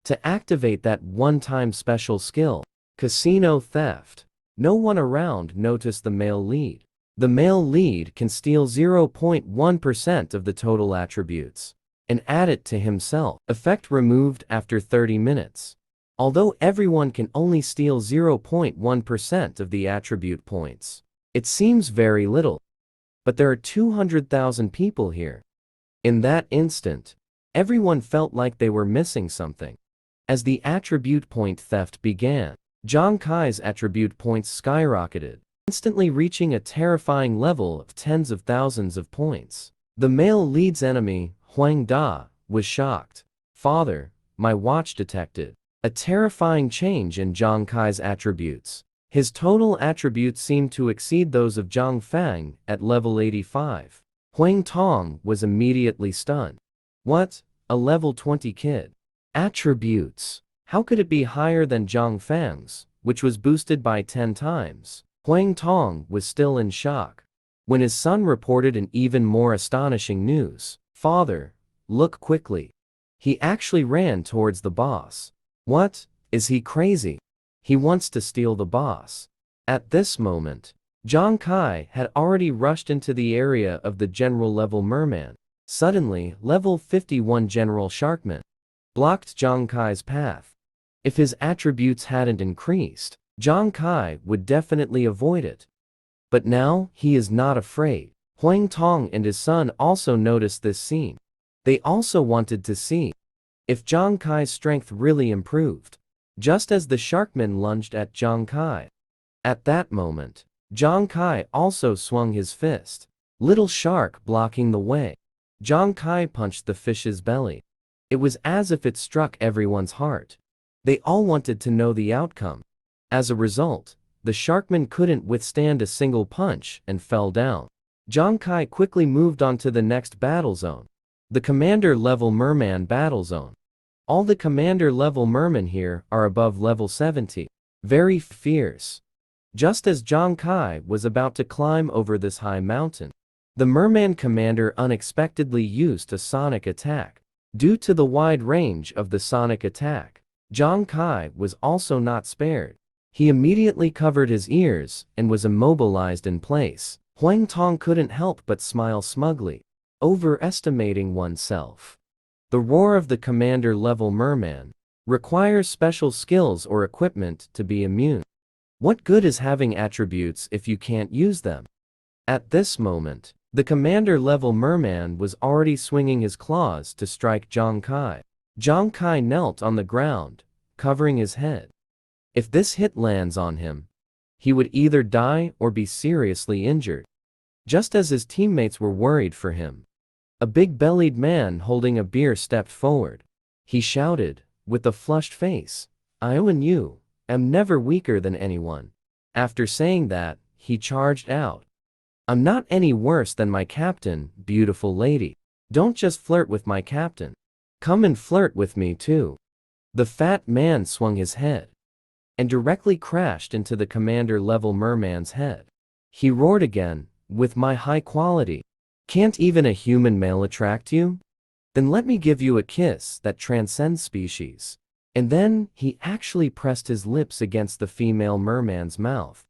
[SPEAKER 1] to activate that one-time special skill, casino theft. No one around noticed the male lead. The male lead can steal 0.1% of the total attributes and add it to himself. Effect removed after 30 minutes. Although everyone can only steal 0.1% of the attribute points, it seems very little. But there are 200,000 people here. In that instant, everyone felt like they were missing something. As the attribute point theft began, Zhang Kai's attribute points skyrocketed, instantly reaching a terrifying level of tens of thousands of points. The male lead's enemy, Huang Da, was shocked. Father, my watch detected a terrifying change in Zhang Kai's attributes. His total attributes seemed to exceed those of Zhang Fang at level 85. Huang Tong was immediately stunned. What? A level 20 kid? Attributes? How could it be higher than Zhang Fang's, which was boosted by 10 times? Huang Tong was still in shock when his son reported an even more astonishing news. Father, look quickly. He actually ran towards the boss. What? Is he crazy? He wants to steal the boss. At this moment, Zhang Kai had already rushed into the area of the general level merman. Suddenly, level 51 General Sharkman blocked Zhang Kai's path. If his attributes hadn't increased, Zhang Kai would definitely avoid it. But now, he is not afraid. Huang Tong and his son also noticed this scene. They also wanted to see if Zhang Kai's strength really improved. Just as the Sharkman lunged at Zhang Kai. At that moment, Zhang Kai also swung his fist. Little shark blocking the way. Zhang Kai punched the fish's belly. It was as if it struck everyone's heart. They all wanted to know the outcome. As a result, the Sharkman couldn't withstand a single punch and fell down. Zhang Kai quickly moved on to the next battle zone. The Commander level Merman battle zone. All the Commander level mermen here are above level 70. Very fierce. Just as Zhang Kai was about to climb over this high mountain, the Merman Commander unexpectedly used a sonic attack. Due to the wide range of the sonic attack, Zhang Kai was also not spared. He immediately covered his ears and was immobilized in place. Huang Tong couldn't help but smile smugly, overestimating oneself. The roar of the Commander level merman requires special skills or equipment to be immune. What good is having attributes if you can't use them? At this moment, the Commander level merman was already swinging his claws to strike Zhang Kai. Zhang Kai knelt on the ground, covering his head. If this hit lands on him, he would either die or be seriously injured. Just as his teammates were worried for him, a big-bellied man holding a beer stepped forward. He shouted, with a flushed face, "I and you am never weaker than anyone." After saying that, he charged out. "I'm not any worse than my captain, beautiful lady. Don't just flirt with my captain. Come and flirt with me too." The fat man swung his head and directly crashed into the Commander level merman's head. He roared again, "With my high quality, can't even a human male attract you? Then let me give you a kiss that transcends species." And then, he actually pressed his lips against the female merman's mouth.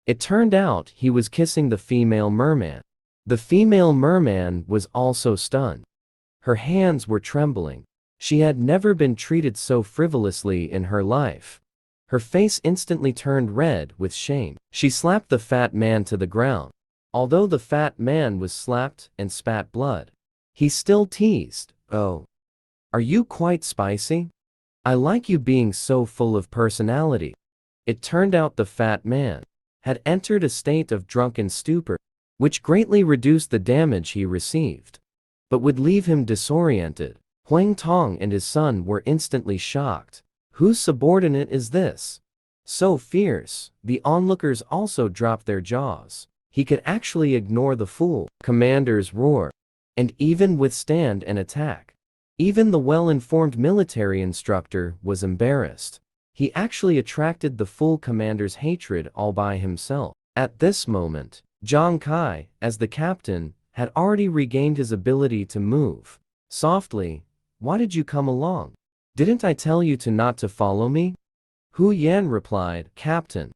[SPEAKER 1] It turned out he was kissing the female merman. The female merman was also stunned. Her hands were trembling. She had never been treated so frivolously in her life. Her face instantly turned red with shame. She slapped the fat man to the ground. Although the fat man was slapped and spat blood, he still teased, "Oh, are you quite spicy? I like you being so full of personality." It turned out the fat man had entered a state of drunken stupor, which greatly reduced the damage he received. but would leave him disoriented. Huang Tong and his son were instantly shocked. Whose subordinate is this? So fierce, the onlookers also dropped their jaws. He could actually ignore the full commander's roar, and even withstand an attack. Even the well-informed military instructor was embarrassed. He actually attracted the full commander's hatred all by himself. At this moment, Zhang Kai, as the captain, had already regained his ability to move. Softly, "Why did you come along? Didn't I tell you not to follow me?" Hu Yan replied, "Captain,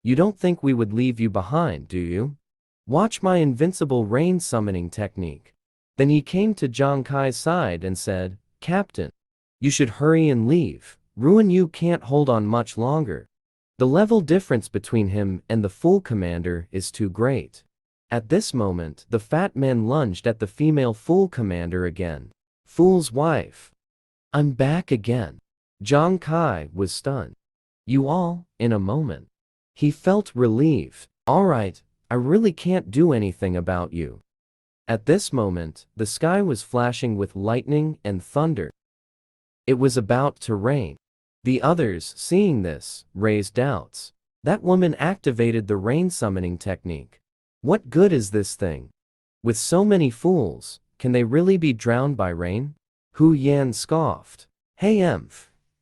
[SPEAKER 1] you don't think we would leave you behind, do you? Watch my invincible rain summoning technique." Then he came to Zhang Kai's side and said, "Captain, you should hurry and leave. Ruin you can't hold on much longer." The level difference between him and the full commander is too great. At this moment, the fat man lunged at the female full commander again. Fool's wife. "I'm back again." Zhang Kai was stunned. "You all, in a moment." He felt relieved. "All right, I really can't do anything about you." At this moment, the sky was flashing with lightning and thunder. It was about to rain. The others, seeing this, raised doubts. That woman activated the rain summoning technique. What good is this thing? With so many fools, can they really be drowned by rain? Hu Yan scoffed. "Hey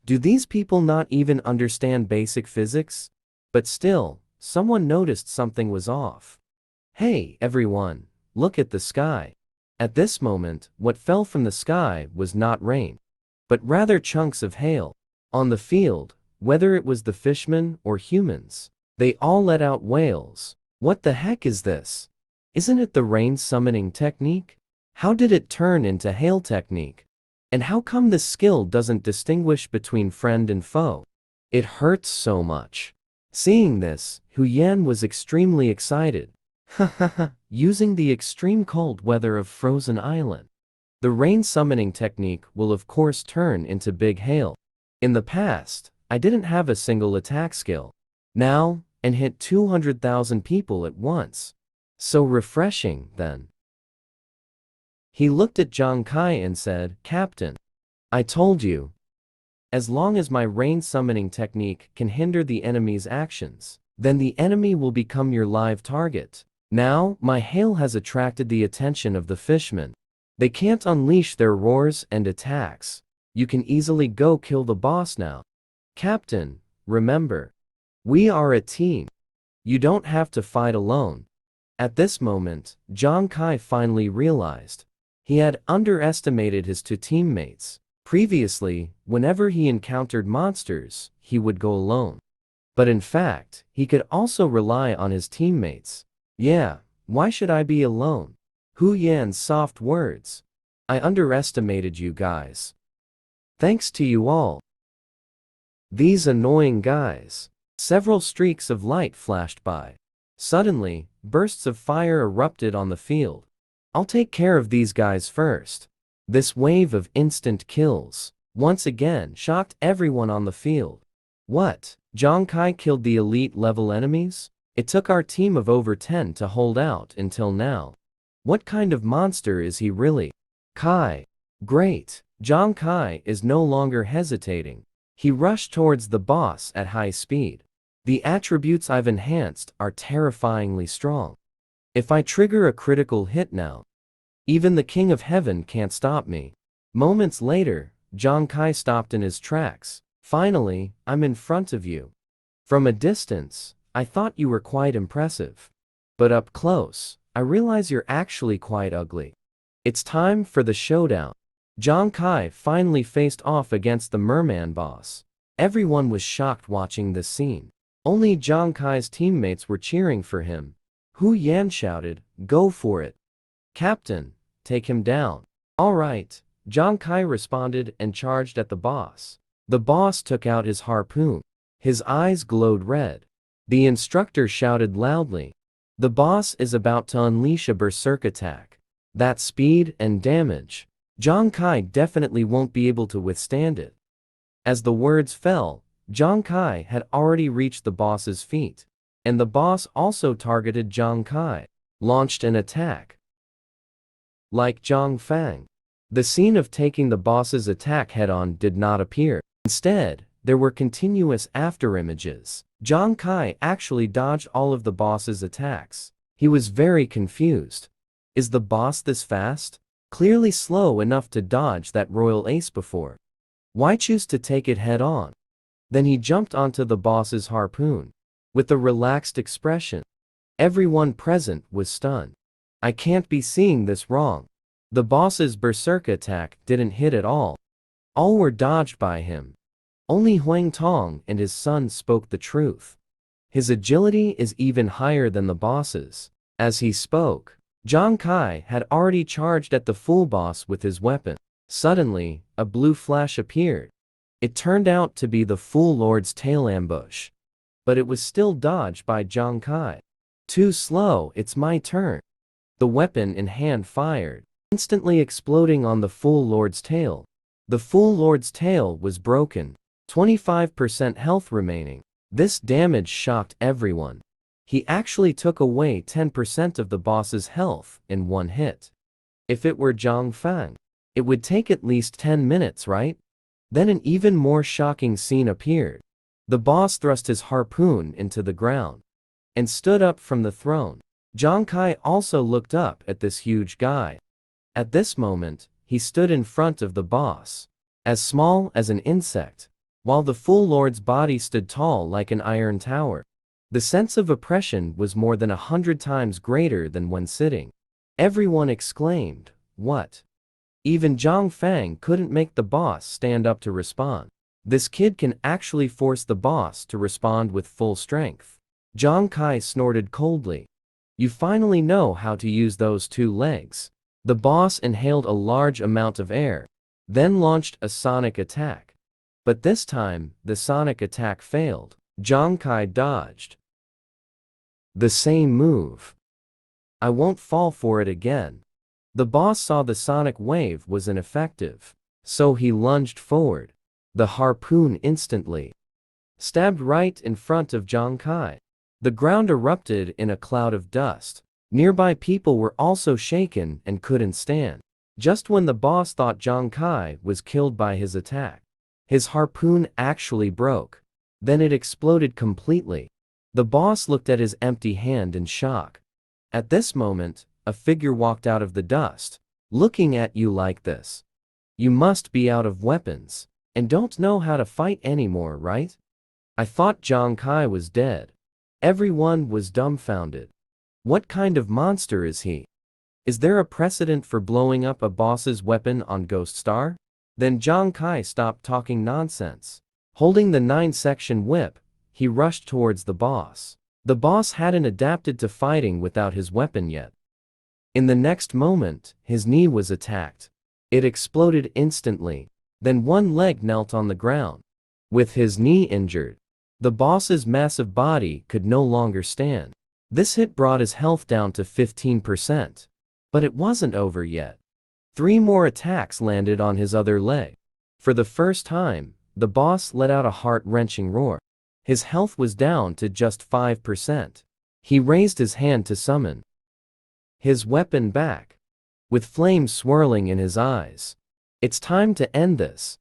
[SPEAKER 1] do these people not even understand basic physics?" But still, someone noticed something was off. "Hey everyone, look at the sky." At this moment, what fell from the sky was not rain, but rather chunks of hail. On the field, whether it was the fishmen or humans, they all let out wails. "What the heck is this? Isn't it the rain summoning technique? How did it turn into hail technique? And how come this skill doesn't distinguish between friend and foe? It hurts so much." Seeing this, Hu Yan was extremely excited. Using the extreme cold weather of Frozen Island, the rain summoning technique will of course turn into big hail. In the past, I didn't have a single attack skill. Now, and hit 200,000 people at once. So refreshing, then. He looked at Zhang Kai and said, "Captain, I told you. As long as my rain summoning technique can hinder the enemy's actions, then the enemy will become your live target. Now, my hail has attracted the attention of the fishmen. They can't unleash their roars and attacks. You can easily go kill the boss now. Captain, remember, we are a team. You don't have to fight alone." At this moment, Zhang Kai finally realized he had underestimated his two teammates. Previously, whenever he encountered monsters, he would go alone. But in fact, he could also rely on his teammates. "Yeah, why should I be alone?" Hu Yan's soft words. "I underestimated you guys. Thanks to you all. These annoying guys." Several streaks of light flashed by. Suddenly, bursts of fire erupted on the field. "I'll take care of these guys first." This wave of instant kills once again shocked everyone on the field. "What? Zhang Kai killed the elite level enemies? It took our team of over 10 to hold out until now. What kind of monster is he really?" Kai. Great. Zhang Kai is no longer hesitating. He rushed towards the boss at high speed. "The attributes I've enhanced are terrifyingly strong. If I trigger a critical hit now, even the King of Heaven can't stop me." Moments later, Zhang Kai stopped in his tracks. "Finally, I'm in front of you. From a distance, I thought you were quite impressive. But up close, I realize you're actually quite ugly. It's time for the showdown." Zhang Kai finally faced off against the merman boss. Everyone was shocked watching this scene. Only Zhang Kai's teammates were cheering for him. Hu Yan shouted, "Go for it. Captain, take him down." "All right," Zhang Kai responded and charged at the boss. The boss took out his harpoon. His eyes glowed red. The instructor shouted loudly, "The boss is about to unleash a berserk attack. That speed and damage. Zhang Kai definitely won't be able to withstand it." As the words fell, Zhang Kai had already reached the boss's feet, and the boss also targeted Zhang Kai, launched an attack. like Zhang Fang. The scene of taking the boss's attack head-on did not appear. Instead, there were continuous afterimages. Zhang Kai actually dodged all of the boss's attacks. He was very confused. Is the boss this fast? Clearly slow enough to dodge that royal ace before. Why choose to take it head-on? Then he jumped onto the boss's harpoon. With a relaxed expression. Everyone present was stunned. I can't be seeing this wrong. The boss's berserk attack didn't hit at all. All were dodged by him. Only Huang Tong and his son spoke the truth. His agility is even higher than the boss's. As he spoke, Zhang Kai had already charged at the full boss with his weapon. Suddenly, a blue flash appeared. It turned out to be the Fool Lord's tail ambush. But it was still dodged by Zhang Kai. Too slow, it's my turn. The weapon in hand fired, instantly exploding on the Fool Lord's tail. The Fool Lord's tail was broken, 25% health remaining. This damage shocked everyone. He actually took away 10% of the boss's health in one hit. If it were Zhang Fang, it would take at least 10 minutes, right? Then an even more shocking scene appeared. The boss thrust his harpoon into the ground and stood up from the throne. Zhang Kai also looked up at this huge guy. At this moment, he stood in front of the boss, as small as an insect, while the Fool Lord's body stood tall like an iron tower. The sense of oppression was more than 100 times greater than when sitting. Everyone exclaimed, "What?" Even Zhang Fang couldn't make the boss stand up to respond. This kid can actually force the boss to respond with full strength. Zhang Kai snorted coldly. You finally know how to use those two legs. The boss inhaled a large amount of air, then launched a sonic attack. But this time, the sonic attack failed. Zhang Kai dodged. The same move. I won't fall for it again. The boss saw the sonic wave was ineffective, so he lunged forward. The harpoon instantly stabbed right in front of Zhang Kai. The ground erupted in a cloud of dust. Nearby people were also shaken and couldn't stand. Just when the boss thought Zhang Kai was killed by his attack, his harpoon actually broke. Then it exploded completely. The boss looked at his empty hand in shock. At this moment, a figure walked out of the dust. Looking at you like this. You must be out of weapons, and don't know how to fight anymore, right? I thought Zhang Kai was dead. Everyone was dumbfounded. What kind of monster is he? Is there a precedent for blowing up a boss's weapon on Ghost Star? Then Zhang Kai stopped talking nonsense. Holding the 9-section whip, he rushed towards the boss. The boss hadn't adapted to fighting without his weapon yet. In the next moment, his knee was attacked. It exploded instantly. Then one leg knelt on the ground. With his knee injured, the boss's massive body could no longer stand. This hit brought his health down to 15%. But it wasn't over yet. 3 more attacks landed on his other leg. For the first time, the boss let out a heart-wrenching roar. His health was down to just 5%. He raised his hand to summon his weapon back, with flames swirling in his eyes. It's time to end this.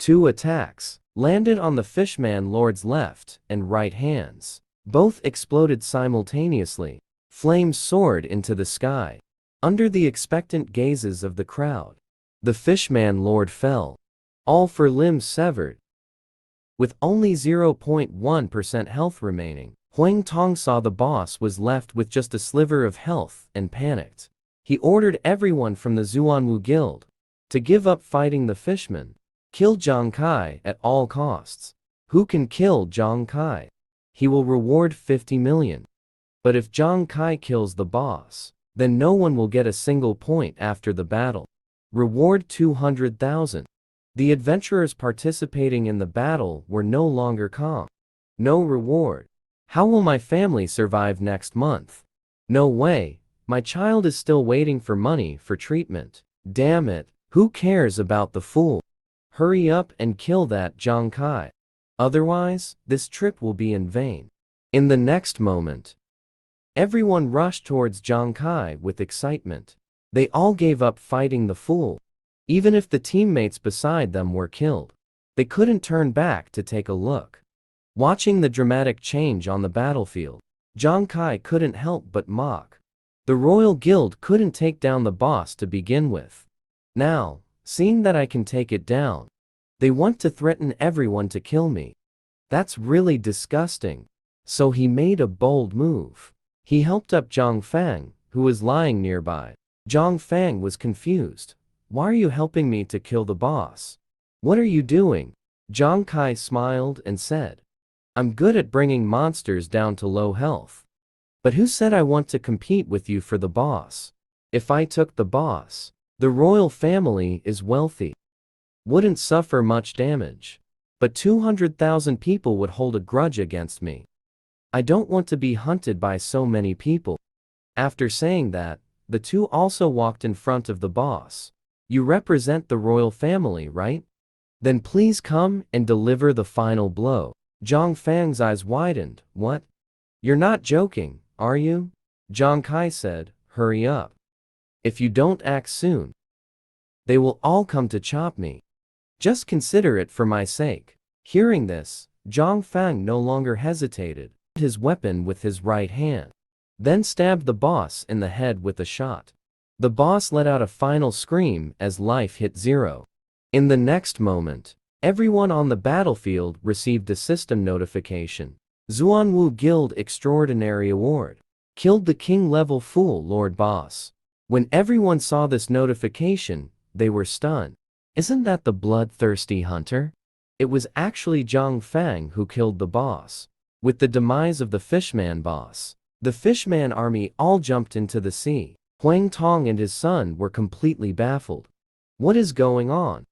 [SPEAKER 1] 2 attacks landed on the Fishman Lord's left and right hands. Both exploded simultaneously. Flames soared into the sky. Under the expectant gazes of the crowd, the Fishman Lord fell, all 4 limbs severed. With only 0.1% health remaining, Huang Tong saw the boss was left with just a sliver of health and panicked. He ordered everyone from the Zuanwu Guild to give up fighting the fishman. Kill Zhang Kai at all costs. Who can kill Zhang Kai? He will reward 50 million. But if Zhang Kai kills the boss, then no one will get a single point after the battle. Reward 200,000. The adventurers participating in the battle were no longer calm. No reward. How will my family survive next month? No way. My child is still waiting for money for treatment. Damn it. Who cares about the fool? Hurry up and kill that Zhang Kai. Otherwise, this trip will be in vain. In the next moment, everyone rushed towards Zhang Kai with excitement. They all gave up fighting the fool. Even if the teammates beside them were killed, they couldn't turn back to take a look. Watching the dramatic change on the battlefield, Zhang Kai couldn't help but mock. The Royal Guild couldn't take down the boss to begin with. Now, seeing that I can take it down, they want to threaten everyone to kill me. That's really disgusting. So he made a bold move. He helped up Zhang Fang, who was lying nearby. Zhang Fang was confused. Why are you helping me to kill the boss? What are you doing? Zhang Kai smiled and said, I'm good at bringing monsters down to low health. But who said I want to compete with you for the boss? If I took the boss, the royal family is wealthy. Wouldn't suffer much damage. But 200,000 people would hold a grudge against me. I don't want to be hunted by so many people. After saying that, the two also walked in front of the boss. You represent the royal family, right? Then please come and deliver the final blow. Zhang Fang's eyes widened. What? You're not joking, are you? Zhang Kai said, hurry up. If you don't act soon, they will all come to chop me. Just consider it for my sake. Hearing this, Zhang Fang no longer hesitated. His weapon with his right hand, then stabbed the boss in the head with a shot. The boss let out a final scream as life hit zero. In the next moment, everyone on the battlefield received a system notification. Xuanwu Guild Extraordinary Award. Killed the king-level fool Lord Boss. When everyone saw this notification, they were stunned. Isn't that the bloodthirsty hunter? It was actually Zhang Fang who killed the boss. With the demise of the Fishman boss, the Fishman army all jumped into the sea. Huang Tong and his son were completely baffled. What is going on?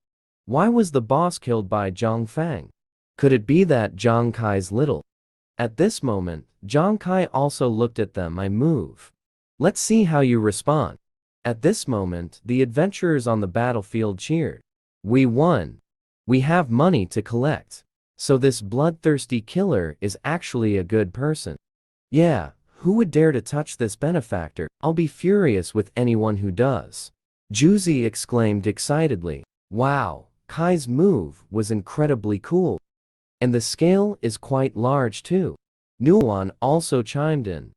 [SPEAKER 1] Why was the boss killed by Zhang Fang? Could it be that Zhang Kai's little? At this moment, Zhang Kai also looked at them. I move. Let's see how you respond. At this moment, the adventurers on the battlefield cheered. We won. We have money to collect. So this bloodthirsty killer is actually a good person. Yeah, who would dare to touch this benefactor? I'll be furious with anyone who does. Juzi exclaimed excitedly. Wow, Kai's move was incredibly cool. And the scale is quite large too. Nuan also chimed in.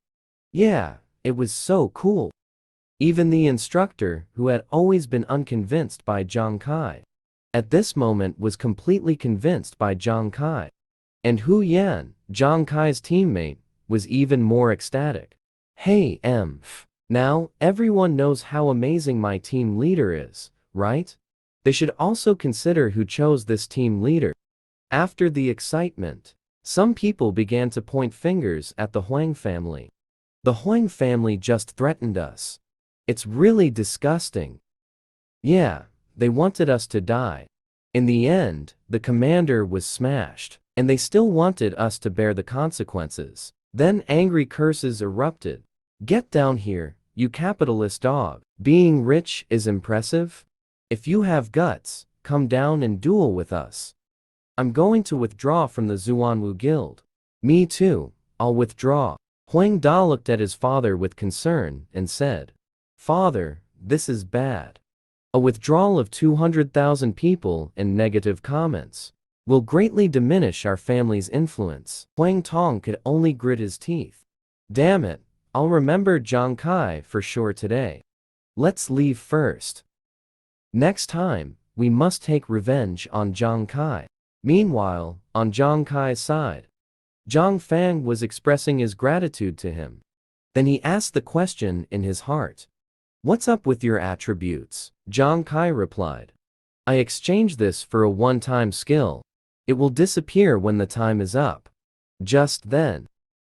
[SPEAKER 1] Yeah, it was so cool. Even the instructor, who had always been unconvinced by Zhang Kai, at this moment was completely convinced by Zhang Kai. And Hu Yan, Zhang Kai's teammate, was even more ecstatic. Hey, now, everyone knows how amazing my team leader is, right? They should also consider who chose this team leader. After the excitement, some people began to point fingers at the Huang family. The Huang family just threatened us. It's really disgusting. Yeah, they wanted us to die. In the end, the commander was smashed, and they still wanted us to bear the consequences. Then angry curses erupted. Get down here, you capitalist dog. Being rich is impressive? If you have guts, come down and duel with us. I'm going to withdraw from the Xuanwu Guild. Me too, I'll withdraw. Huang Da looked at his father with concern and said, Father, this is bad. A withdrawal of 200,000 people and negative comments will greatly diminish our family's influence. Huang Tong could only grit his teeth. Damn it, I'll remember Zhang Kai for sure today. Let's leave first. Next time, we must take revenge on Zhang Kai. Meanwhile, on Zhang Kai's side, Zhang Fang was expressing his gratitude to him. Then he asked the question in his heart. What's up with your attributes? Zhang Kai replied. I exchanged this for a one-time skill. It will disappear when the time is up. Just then,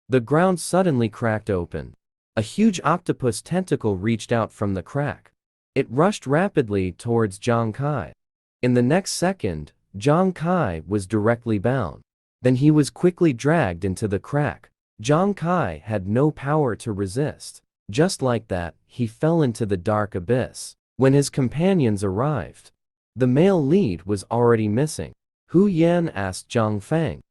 [SPEAKER 1] the ground suddenly cracked open. A huge octopus tentacle reached out from the crack. It rushed rapidly towards Zhang Kai. In the next second, Zhang Kai was directly bound. Then he was quickly dragged into the crack. Zhang Kai had no power to resist. Just like that, he fell into the dark abyss. When his companions arrived, the male lead was already missing. Hu Yan asked Zhang Fang.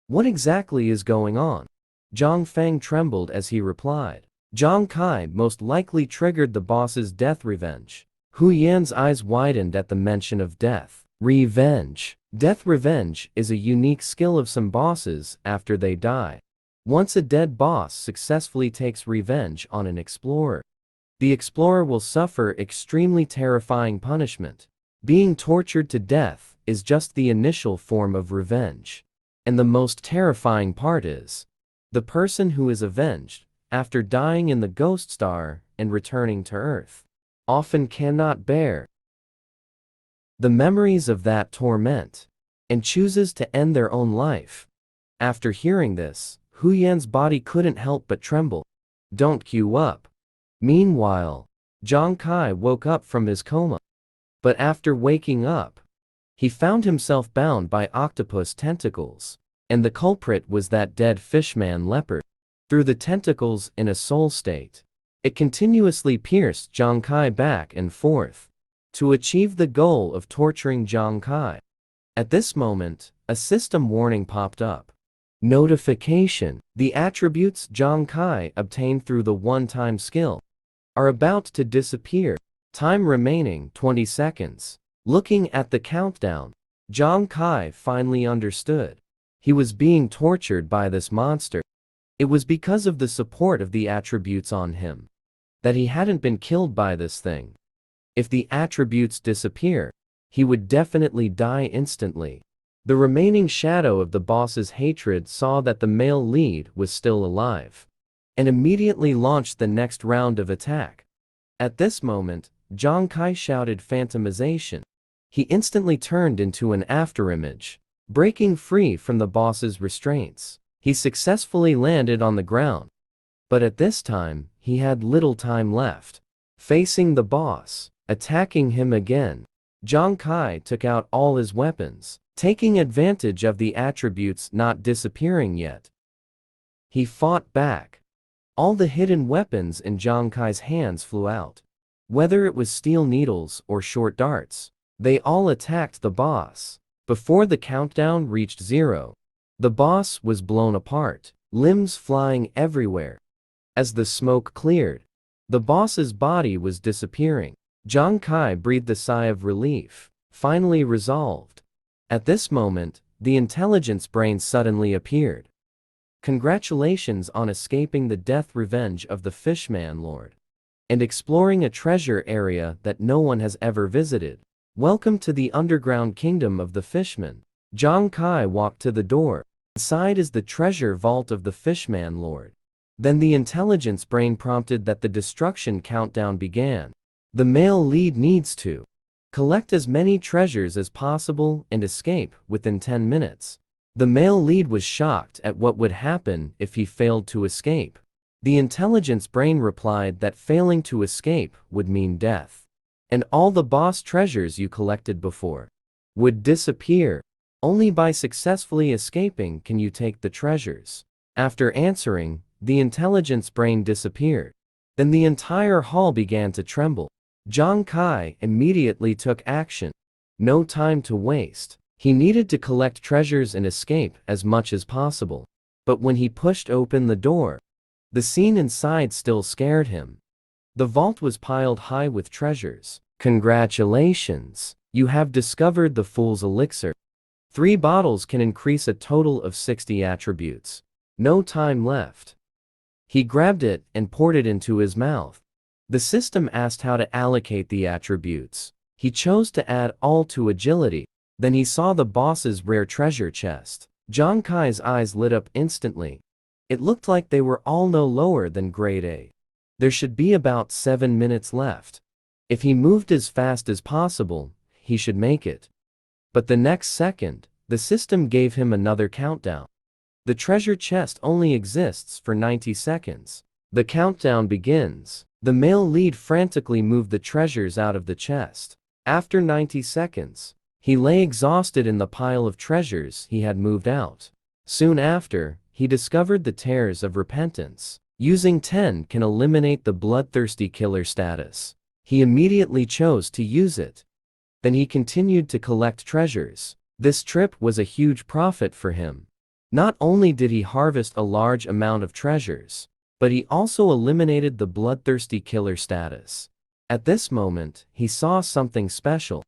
[SPEAKER 1] What exactly is going on? Zhang Fang trembled as he replied. Zhang Kai most likely triggered the boss's death revenge. Hu Yan's eyes widened at the mention of death. Revenge. Death revenge is a unique skill of some bosses after they die. Once a dead boss successfully takes revenge on an explorer, the explorer will suffer extremely terrifying punishment. Being tortured to death is just the initial form of revenge. And the most terrifying part is, the person who is avenged, after dying in the ghost star and returning to Earth, often cannot bear the memories of that torment, and chooses to end their own life. After hearing this, Hu Yan's body couldn't help but tremble. Don't queue up. Meanwhile, Zhang Kai woke up from his coma. But after waking up, he found himself bound by octopus tentacles, and the culprit was that dead fishman leopard. Through the tentacles in a soul state, it continuously pierced Zhang Kai back and forth to achieve the goal of torturing Zhang Kai. At this moment, a system warning popped up. Notification: the attributes Zhang Kai obtained through the one-time skill are about to disappear. Time remaining 20 seconds. Looking at the countdown, Zhang Kai finally understood. He was being tortured by this monster. It was because of the support of the attributes on him that he hadn't been killed by this thing. If the attributes disappear, he would definitely die instantly. The remaining shadow of the boss's hatred saw that the male lead was still alive, and immediately launched the next round of attack. At this moment, Zhang Kai shouted phantomization. He instantly turned into an afterimage, breaking free from the boss's restraints. He successfully landed on the ground. But at this time, he had little time left. Facing the boss, attacking him again, Zhang Kai took out all his weapons, taking advantage of the attributes not disappearing yet. He fought back. All the hidden weapons in Zhang Kai's hands flew out. Whether it was steel needles or short darts, they all attacked the boss. Before the countdown reached 0, the boss was blown apart, limbs flying everywhere. As the smoke cleared, the boss's body was disappearing. Zhang Kai breathed a sigh of relief, finally resolved. At this moment, the intelligence brain suddenly appeared. Congratulations on escaping the death revenge of the Fishman Lord and exploring a treasure area that no one has ever visited. Welcome to the underground kingdom of the Fishmen. Zhang Kai walked to the door. Inside is the treasure vault of the Fishman Lord. Then the intelligence brain prompted that the destruction countdown began. The male lead needs to collect as many treasures as possible and escape within 10 minutes. The male lead was shocked at what would happen if he failed to escape. The intelligence brain replied that failing to escape would mean death, and all the boss treasures you collected before would disappear. Only by successfully escaping can you take the treasures. After answering, the intelligence brain disappeared. Then the entire hall began to tremble. Zhang Kai immediately took action. No time to waste. He needed to collect treasures and escape as much as possible. But when he pushed open the door, the scene inside still scared him. The vault was piled high with treasures. Congratulations! You have discovered the Fool's Elixir. 3 bottles can increase a total of 60 attributes. No time left. He grabbed it and poured it into his mouth. The system asked how to allocate the attributes. He chose to add all to agility. Then he saw the boss's rare treasure chest. Zhang Kai's eyes lit up instantly. It looked like they were all no lower than grade A. There should be about 7 minutes left. If he moved as fast as possible, he should make it. But the next second, the system gave him another countdown. The treasure chest only exists for 90 seconds. The countdown begins. The male lead frantically moved the treasures out of the chest. After 90 seconds, he lay exhausted in the pile of treasures he had moved out. Soon after, he discovered the Tears of Repentance. Using 10 can eliminate the bloodthirsty killer status. He immediately chose to use it. Then he continued to collect treasures. This trip was a huge profit for him. Not only did he harvest a large amount of treasures, but he also eliminated the bloodthirsty killer status. At this moment, he saw something special.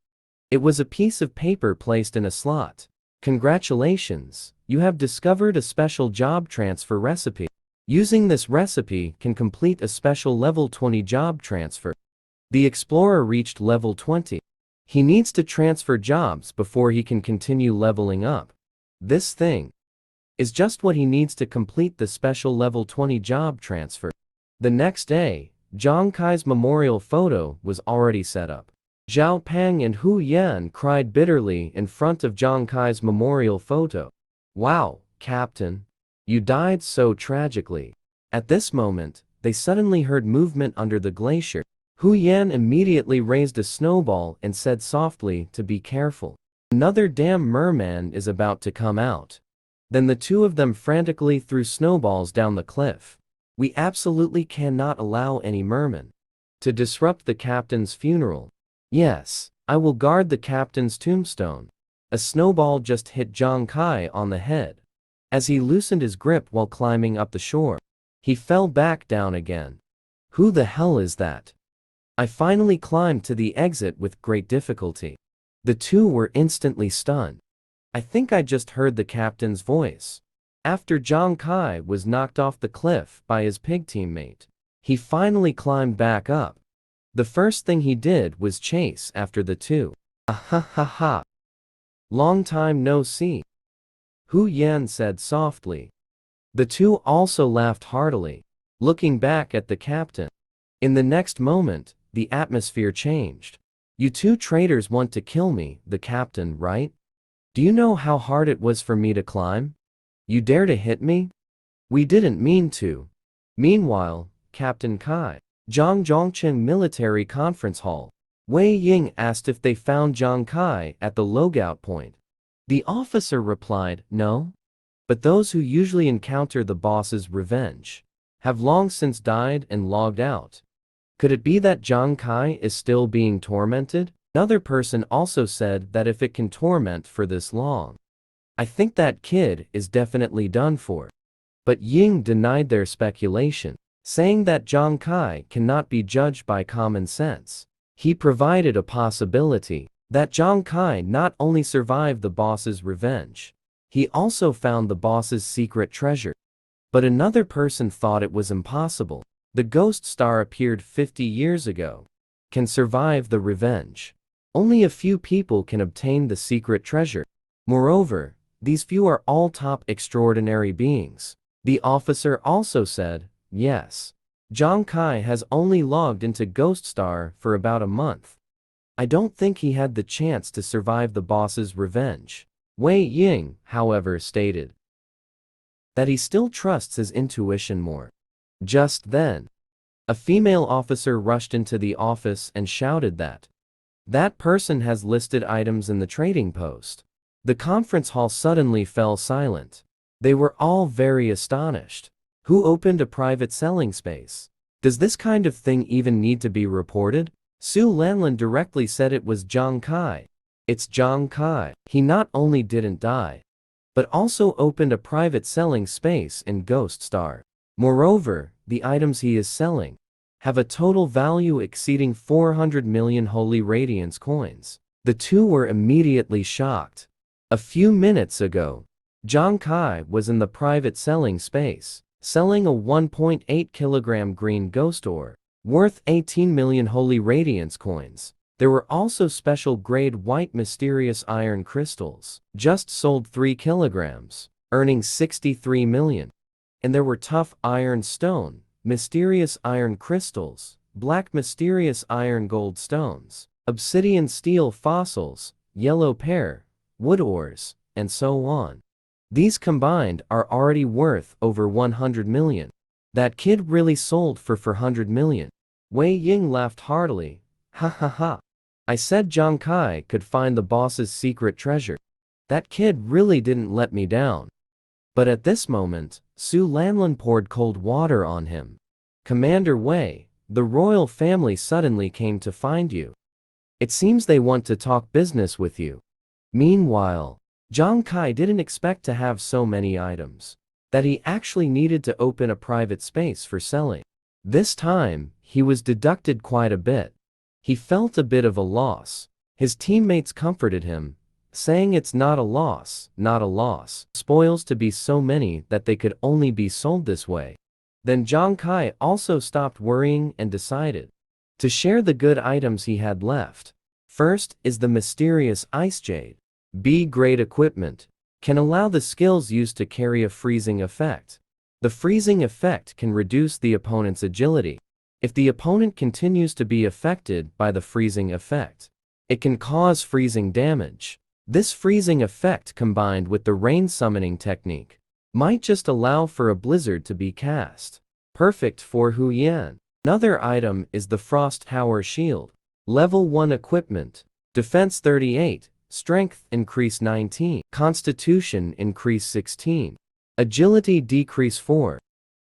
[SPEAKER 1] It was a piece of paper placed in a slot. Congratulations, you have discovered a special job transfer recipe. Using this recipe can complete a special level 20 job transfer. The explorer reached level 20. He needs to transfer jobs before he can continue leveling up. This thing is just what he needs to complete the special level 20 job transfer. The next day, Zhang Kai's memorial photo was already set up. Zhao Peng and Hu Yan cried bitterly in front of Zhang Kai's memorial photo. Wow, Captain. You died so tragically. At this moment, they suddenly heard movement under the glacier. Hu Yan immediately raised a snowball and said softly to be careful. Another damn merman is about to come out. Then the two of them frantically threw snowballs down the cliff. We absolutely cannot allow any merman to disrupt the captain's funeral. Yes, I will guard the captain's tombstone. A snowball just hit Zhang Kai on the head. As he loosened his grip while climbing up the shore, he fell back down again. Who the hell is that? I finally climbed to the exit with great difficulty. The two were instantly stunned. I think I just heard the captain's voice. After Zhang Kai was knocked off the cliff by his pig teammate, he finally climbed back up. The first thing he did was chase after the two. Ah ha ha ha. Long time no see. Hu Yan said softly. The two also laughed heartily, looking back at the captain. In the next moment, the atmosphere changed. You two traitors want to kill me, the captain, right? Do you know how hard it was for me to climb? You dare to hit me? We didn't mean to. Meanwhile, Captain Kai, Zhongcheng Military Conference Hall. Wei Ying asked if they found Zhang Kai at the logout point. The officer replied, no. But those who usually encounter the boss's revenge have long since died and logged out. Could it be that Zhang Kai is still being tormented? Another person also said that if it can torment for this long, I think that kid is definitely done for. But Ying denied their speculation, saying that Zhang Kai cannot be judged by common sense. He provided a possibility that Zhang Kai not only survived the boss's revenge, he also found the boss's secret treasure. But another person thought it was impossible. The ghost star appeared 50 years ago. Can survive the revenge. Only a few people can obtain the secret treasure. Moreover, these few are all top extraordinary beings. The officer also said, yes. Zhang Kai has only logged into Ghost Star for about a month. I don't think he had the chance to survive the boss's revenge. Wei Ying, however, stated that he still trusts his intuition more. Just then, a female officer rushed into the office and shouted that person has listed items in the trading post. The conference hall suddenly fell silent. They were all very astonished. Who opened a private selling space? Does this kind of thing even need to be reported? Su Lanlin directly said it was Zhang Kai. It's Zhang Kai. He not only didn't die, but also opened a private selling space in Ghost Star. Moreover, the items he is selling have a total value exceeding 400 million Holy Radiance coins. The two were immediately shocked. A few minutes ago, Zhang Kai was in the private selling space, selling a 1.8 kilogram green ghost ore, worth 18 million Holy Radiance coins. There were also special grade white mysterious iron crystals, just sold 3 kilograms, earning 63 million. And there were tough iron stone, mysterious iron crystals, black mysterious iron gold stones, obsidian steel fossils, yellow pear, wood ores, and so on. These combined are already worth over 100 million. That kid really sold for 400 million. Wei Ying laughed heartily. Ha ha ha. I said Zhang Kai could find the boss's secret treasure. That kid really didn't let me down. But at this moment, Su Lanlin poured cold water on him. Commander Wei, the royal family suddenly came to find you. It seems they want to talk business with you. Meanwhile, Zhang Kai didn't expect to have so many items. that he actually needed to open a private space for selling. This time, he was deducted quite a bit. He felt a bit of a loss. His teammates comforted him, saying it's not a loss, not a loss. Spoils to be so many that they could only be sold this way. Then Zhang Kai also stopped worrying and decided to share the good items he had left. First is the mysterious Ice Jade. B-grade equipment can allow the skills used to carry a freezing effect. The freezing effect can reduce the opponent's agility. If the opponent continues to be affected by the freezing effect, it can cause freezing damage. This freezing effect combined with the rain summoning technique might just allow for a blizzard to be cast. Perfect for Hu Yan. Another item is the Frost Tower Shield. Level 1 equipment. Defense 38, Strength increase 19, Constitution increase 16, Agility decrease 4.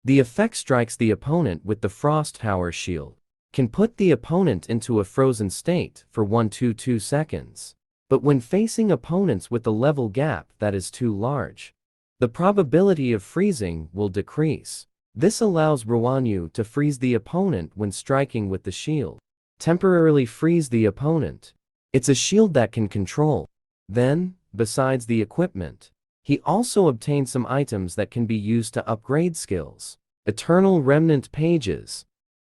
[SPEAKER 1] The effect strikes the opponent with the Frost Tower Shield, can put the opponent into a frozen state for 1-2 seconds. But when facing opponents with a level gap that is too large, the probability of freezing will decrease. This allows Ruanyu to freeze the opponent when striking with the shield. Temporarily freeze the opponent. It's a shield that can control. Then, besides the equipment, he also obtained some items that can be used to upgrade skills. Eternal Remnant Pages.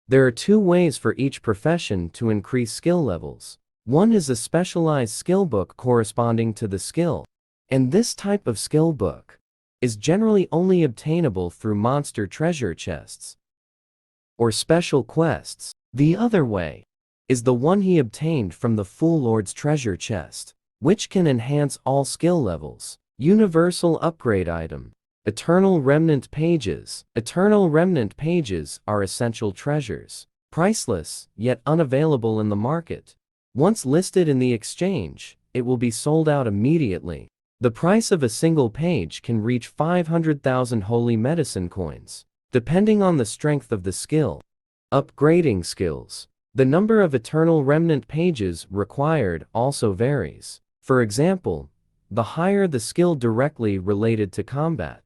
[SPEAKER 1] There are 2 ways for each profession to increase skill levels. One is a specialized skill book corresponding to the skill, and this type of skill book is generally only obtainable through monster treasure chests or special quests. The other way is the one he obtained from the Fool Lord's treasure chest, which can enhance all skill levels. Universal upgrade item. Eternal Remnant Pages. Eternal Remnant Pages are essential treasures, priceless, yet unavailable in the market. Once listed in the exchange, it will be sold out immediately. The price of a single page can reach 500,000 holy medicine coins, depending on the strength of the skill. Upgrading skills. The number of Eternal Remnant Pages required also varies. For example, the higher the skill directly related to combat,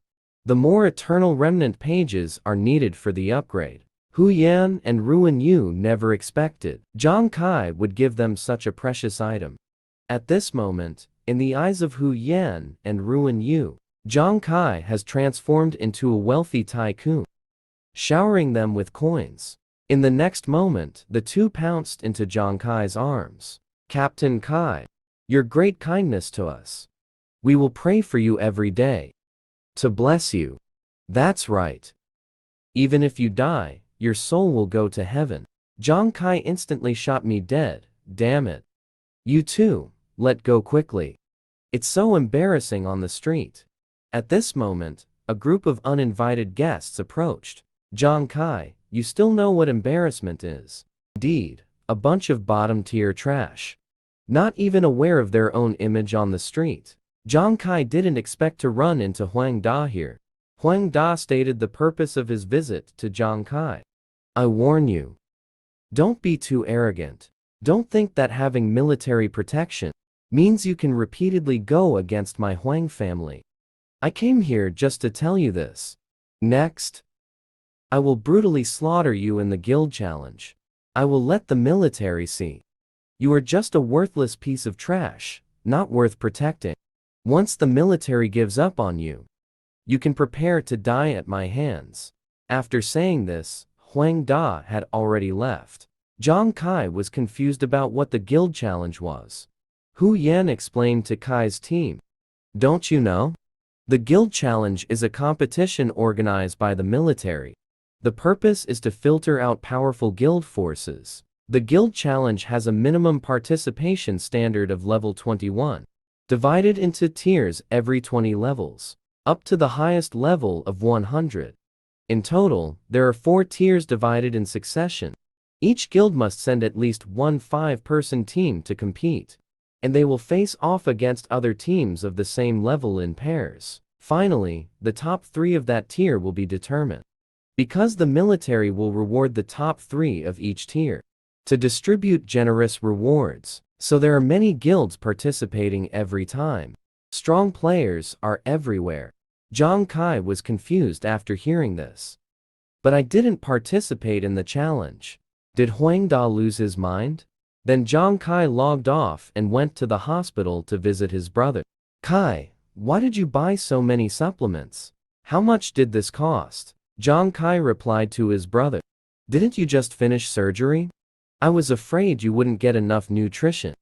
[SPEAKER 1] the more Eternal Remnant Pages are needed for the upgrade. Hu Yan and Ruan Yu never expected Zhang Kai would give them such a precious item. At this moment, in the eyes of Hu Yan and Ruan Yu, Zhang Kai has transformed into a wealthy tycoon, showering them with coins. In the next moment, the two pounced into Zhang Kai's arms. Captain Kai, your great kindness to us. We will pray for you every day. To bless you. That's right. Even if you die, your soul will go to heaven. Zhang Kai instantly shot me dead, damn it. You too, let go quickly. It's so embarrassing on the street. At this moment, a group of uninvited guests approached. Zhang Kai, you still know what embarrassment is. Indeed, a bunch of bottom-tier trash. Not even aware of their own image on the street. Zhang Kai didn't expect to run into Huang Da here. Huang Da stated the purpose of his visit to Zhang Kai. I warn you. Don't be too arrogant. Don't think that having military protection means you can repeatedly go against my Huang family. I came here just to tell you this. Next, I will brutally slaughter you in the guild challenge. I will let the military see. You are just a worthless piece of trash, not worth protecting. Once the military gives up on you, you can prepare to die at my hands. After saying this, Huang Da had already left. Zhang Kai was confused about what the guild challenge was. Hu Yan explained to Kai's team. Don't you know? The guild challenge is a competition organized by the military. The purpose is to filter out powerful guild forces. The guild challenge has a minimum participation standard of level 21, divided into tiers every 20 levels, up to the highest level of 100. In total, there are 4 tiers divided in succession. Each guild must send at least one 5-person team to compete, and they will face off against other teams of the same level in pairs. Finally, the top 3 of that tier will be determined. Because the military will reward the top 3 of each tier to distribute generous rewards, so there are many guilds participating every time. Strong players are everywhere. Zhang Kai was confused after hearing this. But I didn't participate in the challenge. Did Huang Da lose his mind? Then Zhang Kai logged off and went to the hospital to visit his brother. Kai, why did you buy so many supplements? How much did this cost? Zhang Kai replied to his brother. Didn't you just finish surgery? I was afraid you wouldn't get enough nutrition.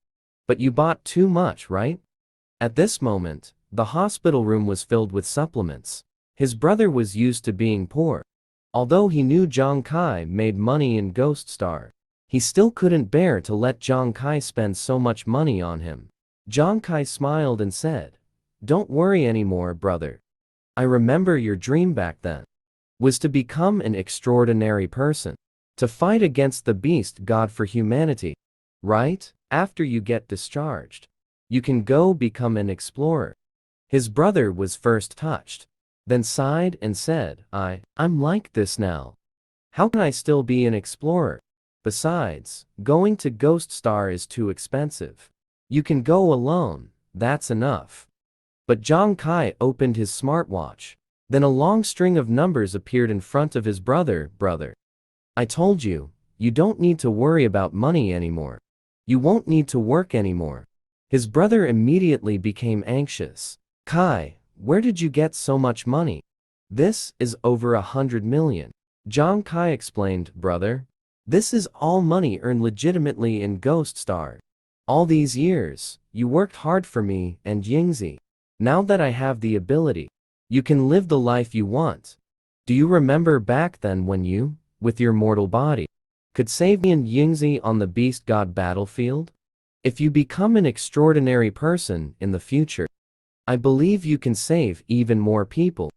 [SPEAKER 1] But you bought too much, right? At this moment, the hospital room was filled with supplements. His brother was used to being poor. Although he knew Zhang Kai made money in Ghost Star, he still couldn't bear to let Zhang Kai spend so much money on him. Zhang Kai smiled and said, Don't worry anymore, brother. I remember your dream back then was to become an extraordinary person, to fight against the beast god for humanity. Right? After you get discharged, you can go become an explorer. His brother was first touched, then sighed and said, I'm like this now. How can I still be an explorer? Besides, going to Ghost Star is too expensive. You can go alone, that's enough. But Zhang Kai opened his smartwatch. Then a long string of numbers appeared in front of his brother. Brother, I told you, you don't need to worry about money anymore. You won't need to work anymore. His brother immediately became anxious. Kai, where did you get so much money? This is over 100 million. Zhang Kai explained, brother. This is all money earned legitimately in Ghost Star. All these years, you worked hard for me and Yingzi. Now that I have the ability, you can live the life you want. Do you remember back then when you, with your mortal body, could save me and Yingzi on the beast god battlefield? If you become an extraordinary person in the future, I believe you can save even more people.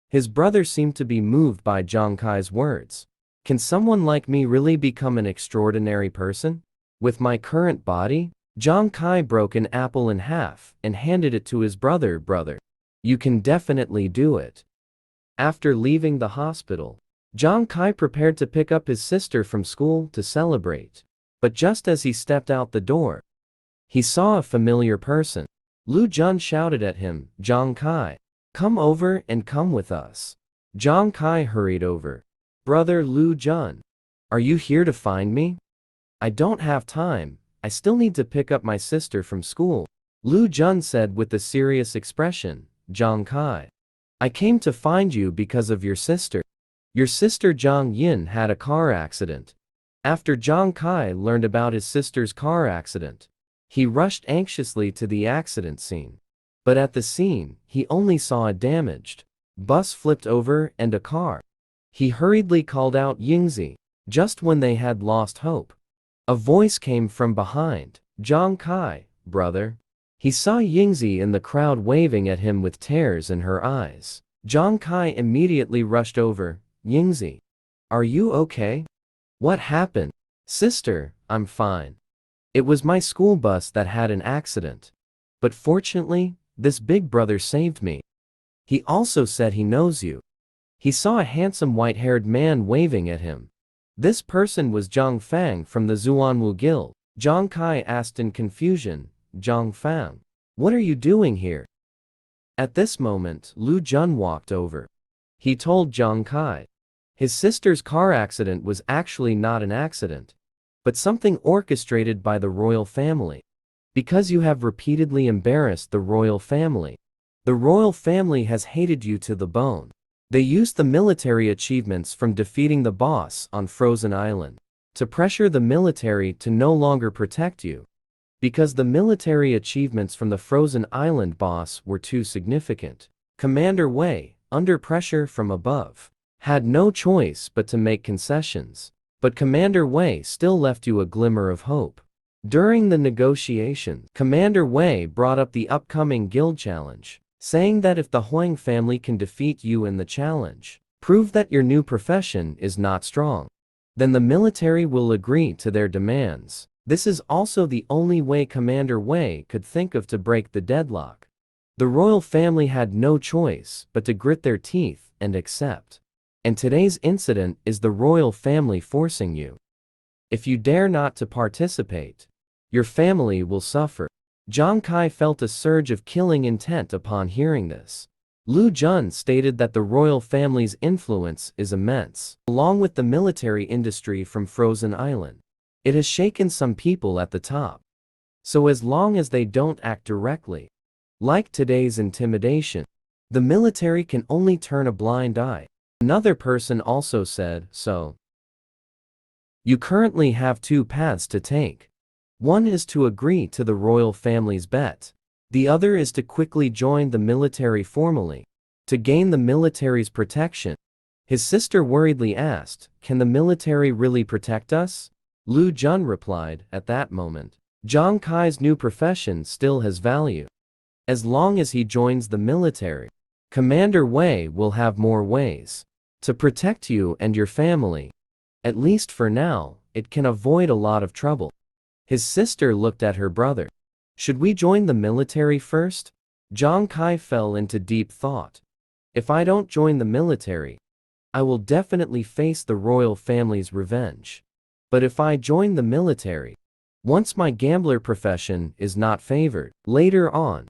[SPEAKER 1] His brother seemed to be moved by Zhang Kai's words. Can someone like me really become an extraordinary person? With my current body? Zhang Kai broke an apple in half and handed it to his brother. Brother, you can definitely do it. After leaving the hospital, Zhang Kai prepared to pick up his sister from school to celebrate. But just as he stepped out the door, he saw a familiar person. Lu Jun shouted at him, Zhang Kai, come over and come with us. Zhang Kai hurried over. Brother Lu Jun, are you here to find me? I don't have time, I still need to pick up my sister from school. Lu Jun said with a serious expression, Zhang Kai, I came to find you because of your sister. Your sister Zhang Yin had a car accident. After Zhang Kai learned about his sister's car accident, he rushed anxiously to the accident scene. But at the scene, he only saw a damaged bus flipped over and a car. He hurriedly called out Yingzi, just when they had lost hope. A voice came from behind, Zhang Kai, brother. He saw Yingzi in the crowd waving at him with tears in her eyes. Zhang Kai immediately rushed over, Yingzi, are you okay? What happened? Sister, I'm fine. It was my school bus that had an accident. But fortunately, this big brother saved me. He also said he knows you. He saw a handsome white-haired man waving at him. This person was Zhang Fang from the Zuanwu Guild. Zhang Kai asked in confusion, Zhang Fang, what are you doing here? At this moment, Lu Jun walked over. He told Zhang Kai, his sister's car accident was actually not an accident, but something orchestrated by the royal family. Because you have repeatedly embarrassed the royal family has hated you to the bone. They used the military achievements from defeating the boss on Frozen Island to pressure the military to no longer protect you. Because the military achievements from the Frozen Island boss were too significant, Commander Wei, under pressure from above, had no choice but to make concessions. But Commander Wei still left you a glimmer of hope. During the negotiations, Commander Wei brought up the upcoming guild challenge, saying that if the Huang family can defeat you in the challenge, prove that your new profession is not strong, then the military will agree to their demands. This is also the only way Commander Wei could think of to break the deadlock. The royal family had no choice but to grit their teeth and accept. And today's incident is the royal family forcing you. If you dare not to participate, your family will suffer. Zhang Kai felt a surge of killing intent upon hearing this. Lu Jun stated that the royal family's influence is immense, along with the military industry from Frozen Island. It has shaken some people at the top. So as long as they don't act directly, like today's intimidation, the military can only turn a blind eye. Another person also said, so you currently have two paths to take. One is to agree to the royal family's bet. The other is to quickly join the military formally, to gain the military's protection. His sister worriedly asked, can the military really protect us? Lu Jun replied, at that moment, Zhang Kai's new profession still has value. As long as he joins the military, Commander Wei will have more ways to protect you and your family. At least for now, it can avoid a lot of trouble. His sister looked at her brother. Should we join the military first? Zhang Kai fell into deep thought. If I don't join the military, I will definitely face the royal family's revenge. But if I join the military, once my gambler profession is not favored, later on,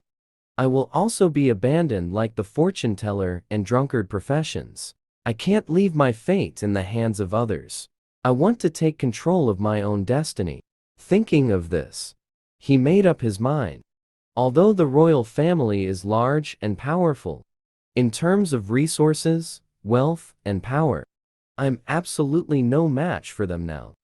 [SPEAKER 1] I will also be abandoned like the fortune teller and drunkard professions. I can't leave my fate in the hands of others. I want to take control of my own destiny. Thinking of this, he made up his mind. Although the royal family is large and powerful, in terms of resources, wealth, and power, I'm absolutely no match for them now.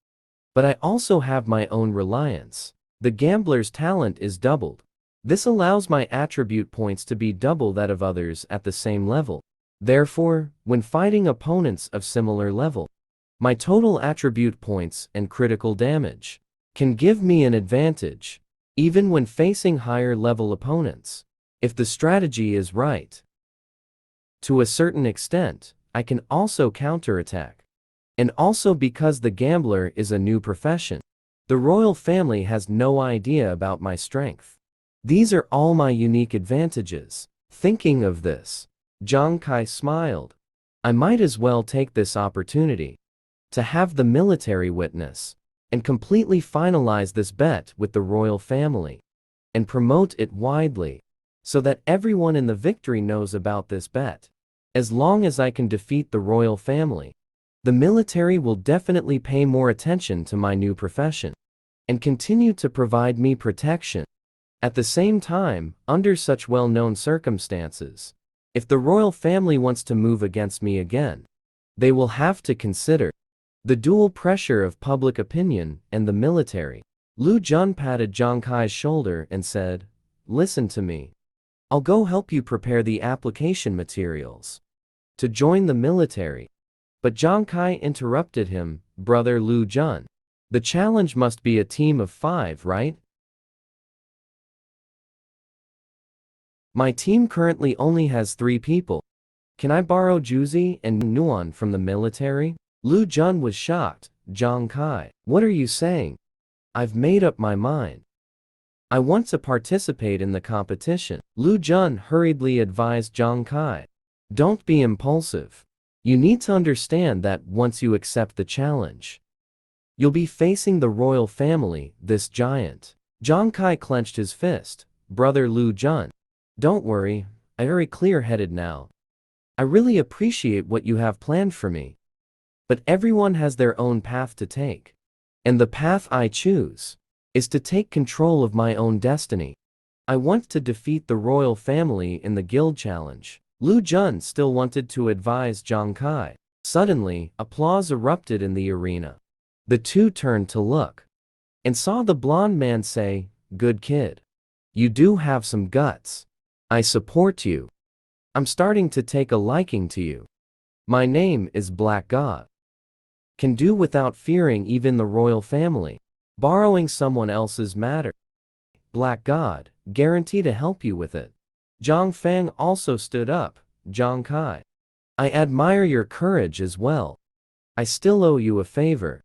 [SPEAKER 1] But I also have my own reliance. The gambler's talent is doubled. This allows my attribute points to be double that of others at the same level. Therefore, when fighting opponents of similar level, my total attribute points and critical damage can give me an advantage, even when facing higher level opponents, if the strategy is right. To a certain extent, I can also counterattack. And also because the gambler is a new profession, the royal family has no idea about my strength. These are all my unique advantages. Thinking of this, Zhang Kai smiled. I might as well take this opportunity to have the military witness and completely finalize this bet with the royal family and promote it widely so that everyone in the victory knows about this bet. As long as I can defeat the royal family, the military will definitely pay more attention to my new profession and continue to provide me protection. At the same time, under such well-known circumstances, if the royal family wants to move against me again, they will have to consider the dual pressure of public opinion and the military. Lu Jun patted Zhang Kai's shoulder and said, listen to me. I'll go help you prepare the application materials to join the military. But Zhang Kai interrupted him, brother Lu Jun. The challenge must be a team of 5, right? My team currently only has 3 people. Can I borrow Juzi and Nuan from the military? Lu Jun was shocked. Zhang Kai, what are you saying? I've made up my mind. I want to participate in the competition. Lu Jun hurriedly advised Zhang Kai. Don't be impulsive. You need to understand that once you accept the challenge, you'll be facing the royal family, this giant. Zhang Kai clenched his fist. Brother Lu Jun, don't worry, I'm very clear-headed now. I really appreciate what you have planned for me. But everyone has their own path to take. And the path I choose is to take control of my own destiny. I want to defeat the royal family in the guild challenge. Lu Jun still wanted to advise Zhang Kai. Suddenly, applause erupted in the arena. The two turned to look and saw the blonde man say, good kid. You do have some guts. I support you. I'm starting to take a liking to you. My name is Black God. Can do without fearing even the royal family. Borrowing someone else's matter. Black God, guarantee to help you with it. Zhang Fang also stood up. Zhang Kai, I admire your courage as well. I still owe you a favor.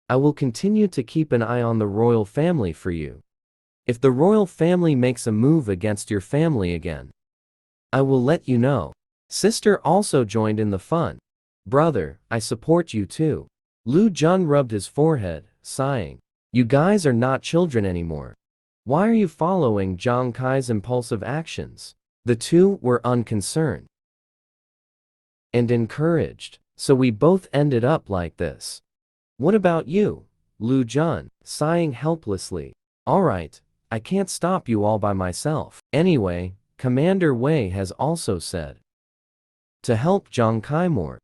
[SPEAKER 1] I will continue to keep an eye on the royal family for you. If the royal family makes a move against your family again, I will let you know. Sister also joined in the fun. Brother, I support you too. Lu Jun rubbed his forehead, sighing. You guys are not children anymore. Why are you following Zhang Kai's impulsive actions? The two were unconcerned. and encouraged. So we both ended up like this. What about you? Lu Jun, sighing helplessly. Alright, I can't stop you all by myself. Anyway, Commander Wei has also said to help Zhang Kai more.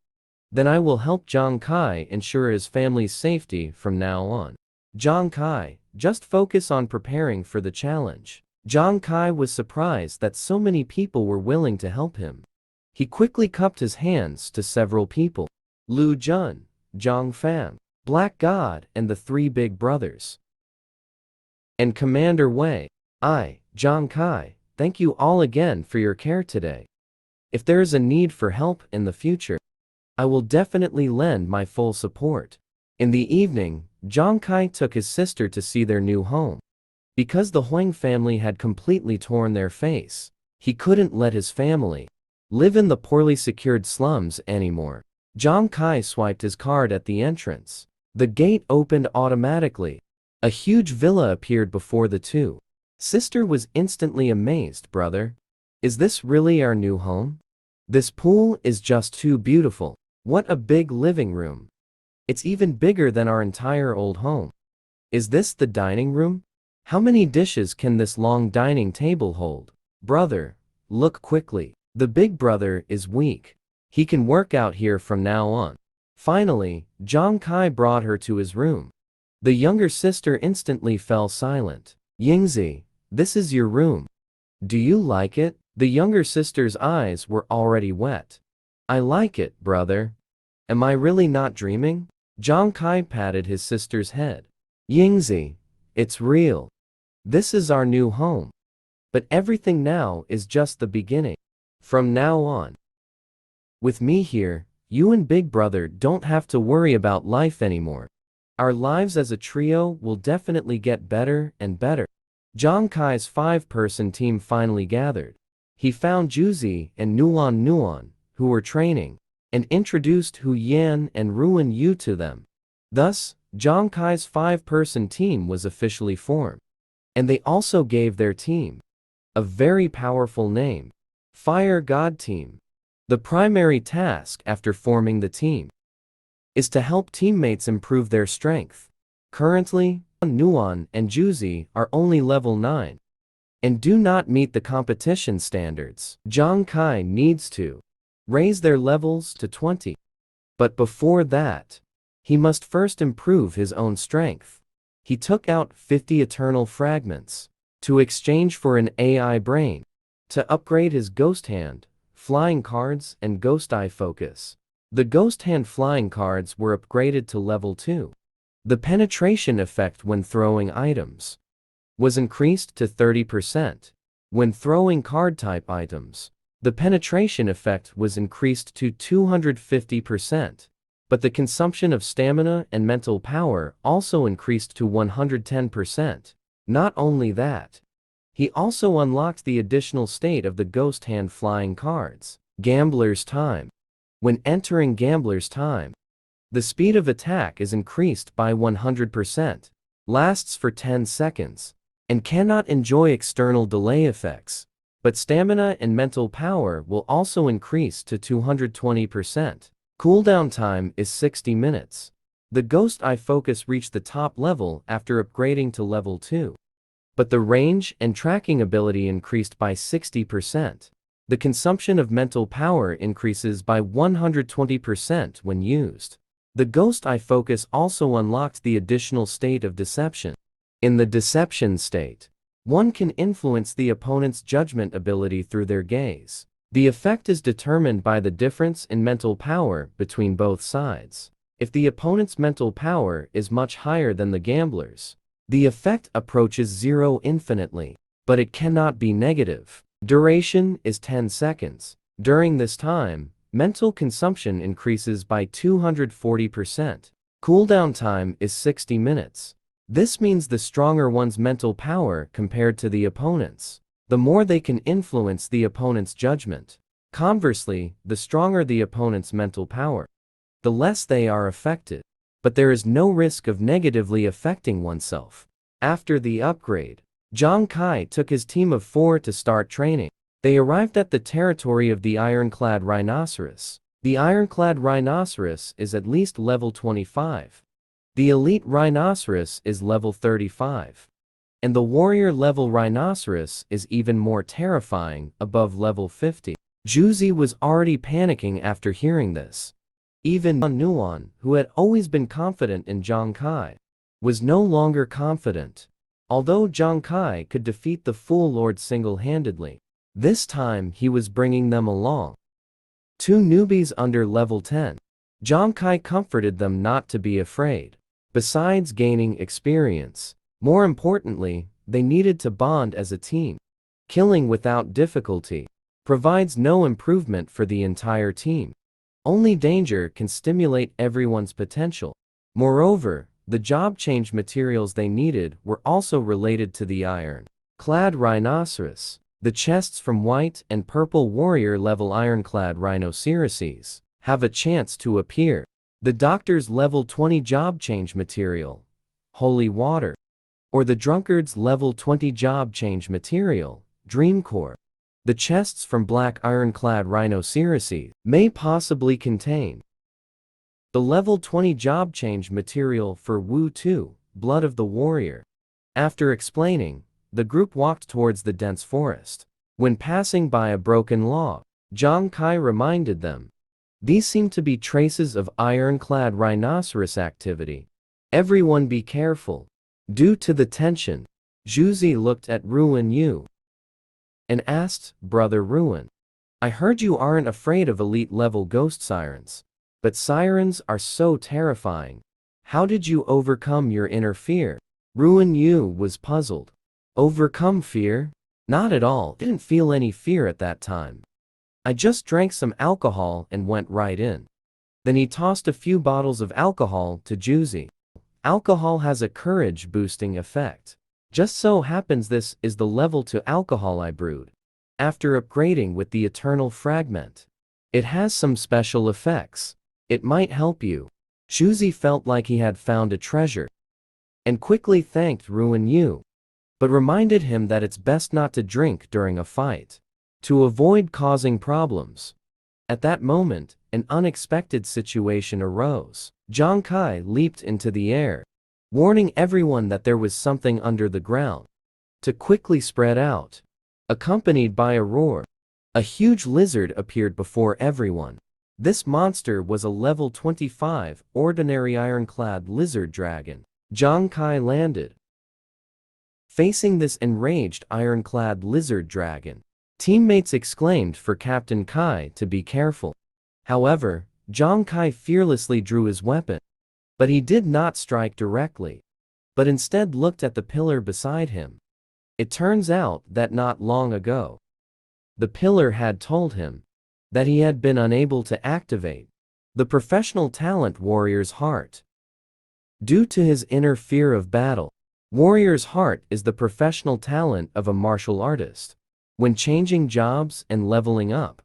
[SPEAKER 1] Then I will help Zhang Kai ensure his family's safety from now on. Zhang Kai, just focus on preparing for the challenge. Zhang Kai was surprised that so many people were willing to help him. He quickly cupped his hands to several people. Lu Jun, Zhang Fang, Black God and the three big brothers. And Commander Wei. Zhang Kai, thank you all again for your care today. If there is a need for help in the future, I will definitely lend my full support. In the evening, Zhang Kai took his sister to see their new home. Because the Huang family had completely torn their face, he couldn't let his family live in the poorly secured slums anymore. Zhang Kai swiped his card at the entrance. The gate opened automatically. A huge villa appeared before the two. Sister was instantly amazed. Brother, is this really our new home? This pool is just too beautiful. What a big living room. It's even bigger than our entire old home. Is this the dining room? How many dishes can this long dining table hold? Brother, look quickly. The big brother is weak. He can work out here from now on. Finally, Zhang Kai brought her to his room. The younger sister instantly fell silent. Yingzi, this is your room. Do you like it? The younger sister's eyes were already wet. I like it, brother. Am I really not dreaming? Zhang Kai patted his sister's head. Yingzi, it's real. This is our new home. But everything now is just the beginning. From now on, with me here, you and Big Brother don't have to worry about life anymore. Our lives as a trio will definitely get better and better. Zhang Kai's 5-person team finally gathered. He found Juzi and Nuan, who were training, and introduced Hu Yan and Ruin Yu to them. Thus, Zhang Kai's 5-person team was officially formed. And they also gave their team a very powerful name, Fire God Team. The primary task after forming the team is to help teammates improve their strength. Currently, Nuan and Juzi are only level 9 and do not meet the competition standards. Zhang Kai needs to raise their levels to 20. But before that, he must first improve his own strength. He took out 50 eternal fragments to exchange for an AI brain to upgrade his Ghost Hand, Flying Cards and Ghost Eye Focus. The Ghost Hand flying cards were upgraded to level 2. The penetration effect when throwing items was increased to 30%. When throwing card-type items, the penetration effect was increased to 250%. But the consumption of stamina and mental power also increased to 110%. Not only that, he also unlocked the additional state of the Ghost Hand flying cards, Gambler's Time. When entering Gambler's Time, the speed of attack is increased by 100%, lasts for 10 seconds, and cannot enjoy external delay effects. But stamina and mental power will also increase to 220%. Cooldown time is 60 minutes. The Ghost Eye Focus reached the top level after upgrading to level 2. But the range and tracking ability increased by 60%. The consumption of mental power increases by 120% when used. The Ghost Eye Focus also unlocked the additional state of Deception. In the Deception state, one can influence the opponent's judgment ability through their gaze. The effect is determined by the difference in mental power between both sides. If the opponent's mental power is much higher than the gambler's, the effect approaches 0 infinitely, but it cannot be negative. Duration is 10 seconds. During this time, mental consumption increases by 240%. Cooldown time is 60 minutes. This means the stronger one's mental power compared to the opponent's, the more they can influence the opponent's judgment. Conversely, the stronger the opponent's mental power, the less they are affected. But there is no risk of negatively affecting oneself. After the upgrade, Zhang Kai took his team of 4 to start training. They arrived at the territory of the ironclad rhinoceros. The ironclad rhinoceros is at least level 25. The elite rhinoceros is level 35. And the warrior level rhinoceros is even more terrifying, above level 50. Juzi was already panicking after hearing this. Even Nuan, who had always been confident in Zhang Kai, was no longer confident. Although Zhang Kai could defeat the Fool Lord single-handedly, this time he was bringing them along. Two newbies under level 10. Zhang Kai comforted them not to be afraid. Besides gaining experience, more importantly, they needed to bond as a team. Killing without difficulty provides no improvement for the entire team. Only danger can stimulate everyone's potential. Moreover, the job change materials they needed were also related to the iron-clad rhinoceros. The chests from white and purple warrior level ironclad rhinoceroses have a chance to appear. The doctor's level 20 job change material, holy water, or the drunkard's level 20 job change material, dream core. The chests from black ironclad rhinoceroses may possibly contain the level 20 job change material for Wu 2, blood of the warrior. After explaining, the group walked towards the dense forest. When passing by a broken log, Zhang Kai reminded them. These seem to be traces of ironclad rhinoceros activity. Everyone be careful. Due to the tension, Juzi looked at Ruin Yu and asked, Brother Ruin, I heard you aren't afraid of elite-level ghost sirens. But sirens are so terrifying. How did you overcome your inner fear? Ruin Yu was puzzled. Overcome fear? Not at all. Didn't feel any fear at that time. I just drank some alcohol and went right in. Then he tossed a few bottles of alcohol to Juzi. Alcohol has a courage-boosting effect. Just so happens this is the level to alcohol I brewed. After upgrading with the Eternal Fragment, it has some special effects. It might help you. Juzi felt like he had found a treasure and quickly thanked Ruin Yu, but reminded him that it's best not to drink during a fight, to avoid causing problems. At that moment, an unexpected situation arose. Zhang Kai leaped into the air, warning everyone that there was something under the ground. To quickly spread out, accompanied by a roar, a huge lizard appeared before everyone. This monster was a level 25 ordinary ironclad lizard dragon. Zhang Kai landed. Facing this enraged ironclad lizard dragon, teammates exclaimed for Captain Kai to be careful. However, Zhang Kai fearlessly drew his weapon. But he did not strike directly, but instead looked at the pillar beside him. It turns out that not long ago, the pillar had told him that he had been unable to activate the professional talent Warrior's Heart. Due to his inner fear of battle, Warrior's Heart is the professional talent of a martial artist. When changing jobs and leveling up,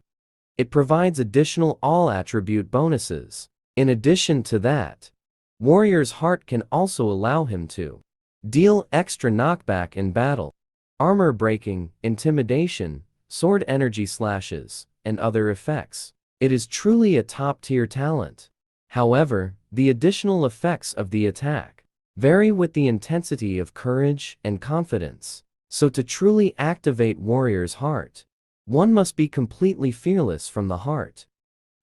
[SPEAKER 1] it provides additional all-attribute bonuses. In addition to that, Warrior's Heart can also allow him to deal extra knockback in battle, armor breaking, intimidation, sword energy slashes, and other effects. It is truly a top-tier talent. However, the additional effects of the attack vary with the intensity of courage and confidence. So to truly activate Warrior's Heart, one must be completely fearless from the heart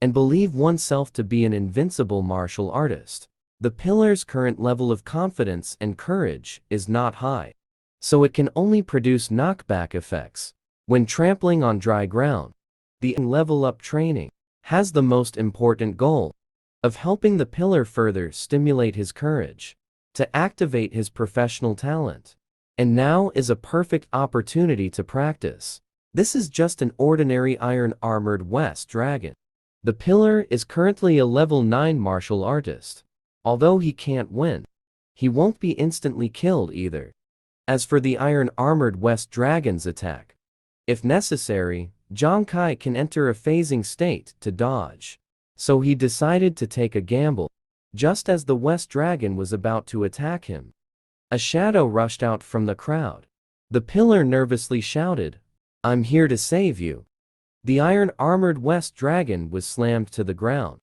[SPEAKER 1] and believe oneself to be an invincible martial artist. The pillar's current level of confidence and courage is not high, so it can only produce knockback effects when trampling on dry ground. The level-up training has the most important goal of helping the pillar further stimulate his courage to activate his professional talent. And now is a perfect opportunity to practice. This is just an ordinary iron-armored West Dragon. The pillar is currently a level 9 martial artist. Although he can't win, he won't be instantly killed either. As for the iron-armored West Dragon's attack, if necessary, Zhang Kai can enter a phasing state to dodge. So he decided to take a gamble. Just as the West Dragon was about to attack him, a shadow rushed out from the crowd. The pillar nervously shouted, I'm here to save you. The iron-armored West Dragon was slammed to the ground.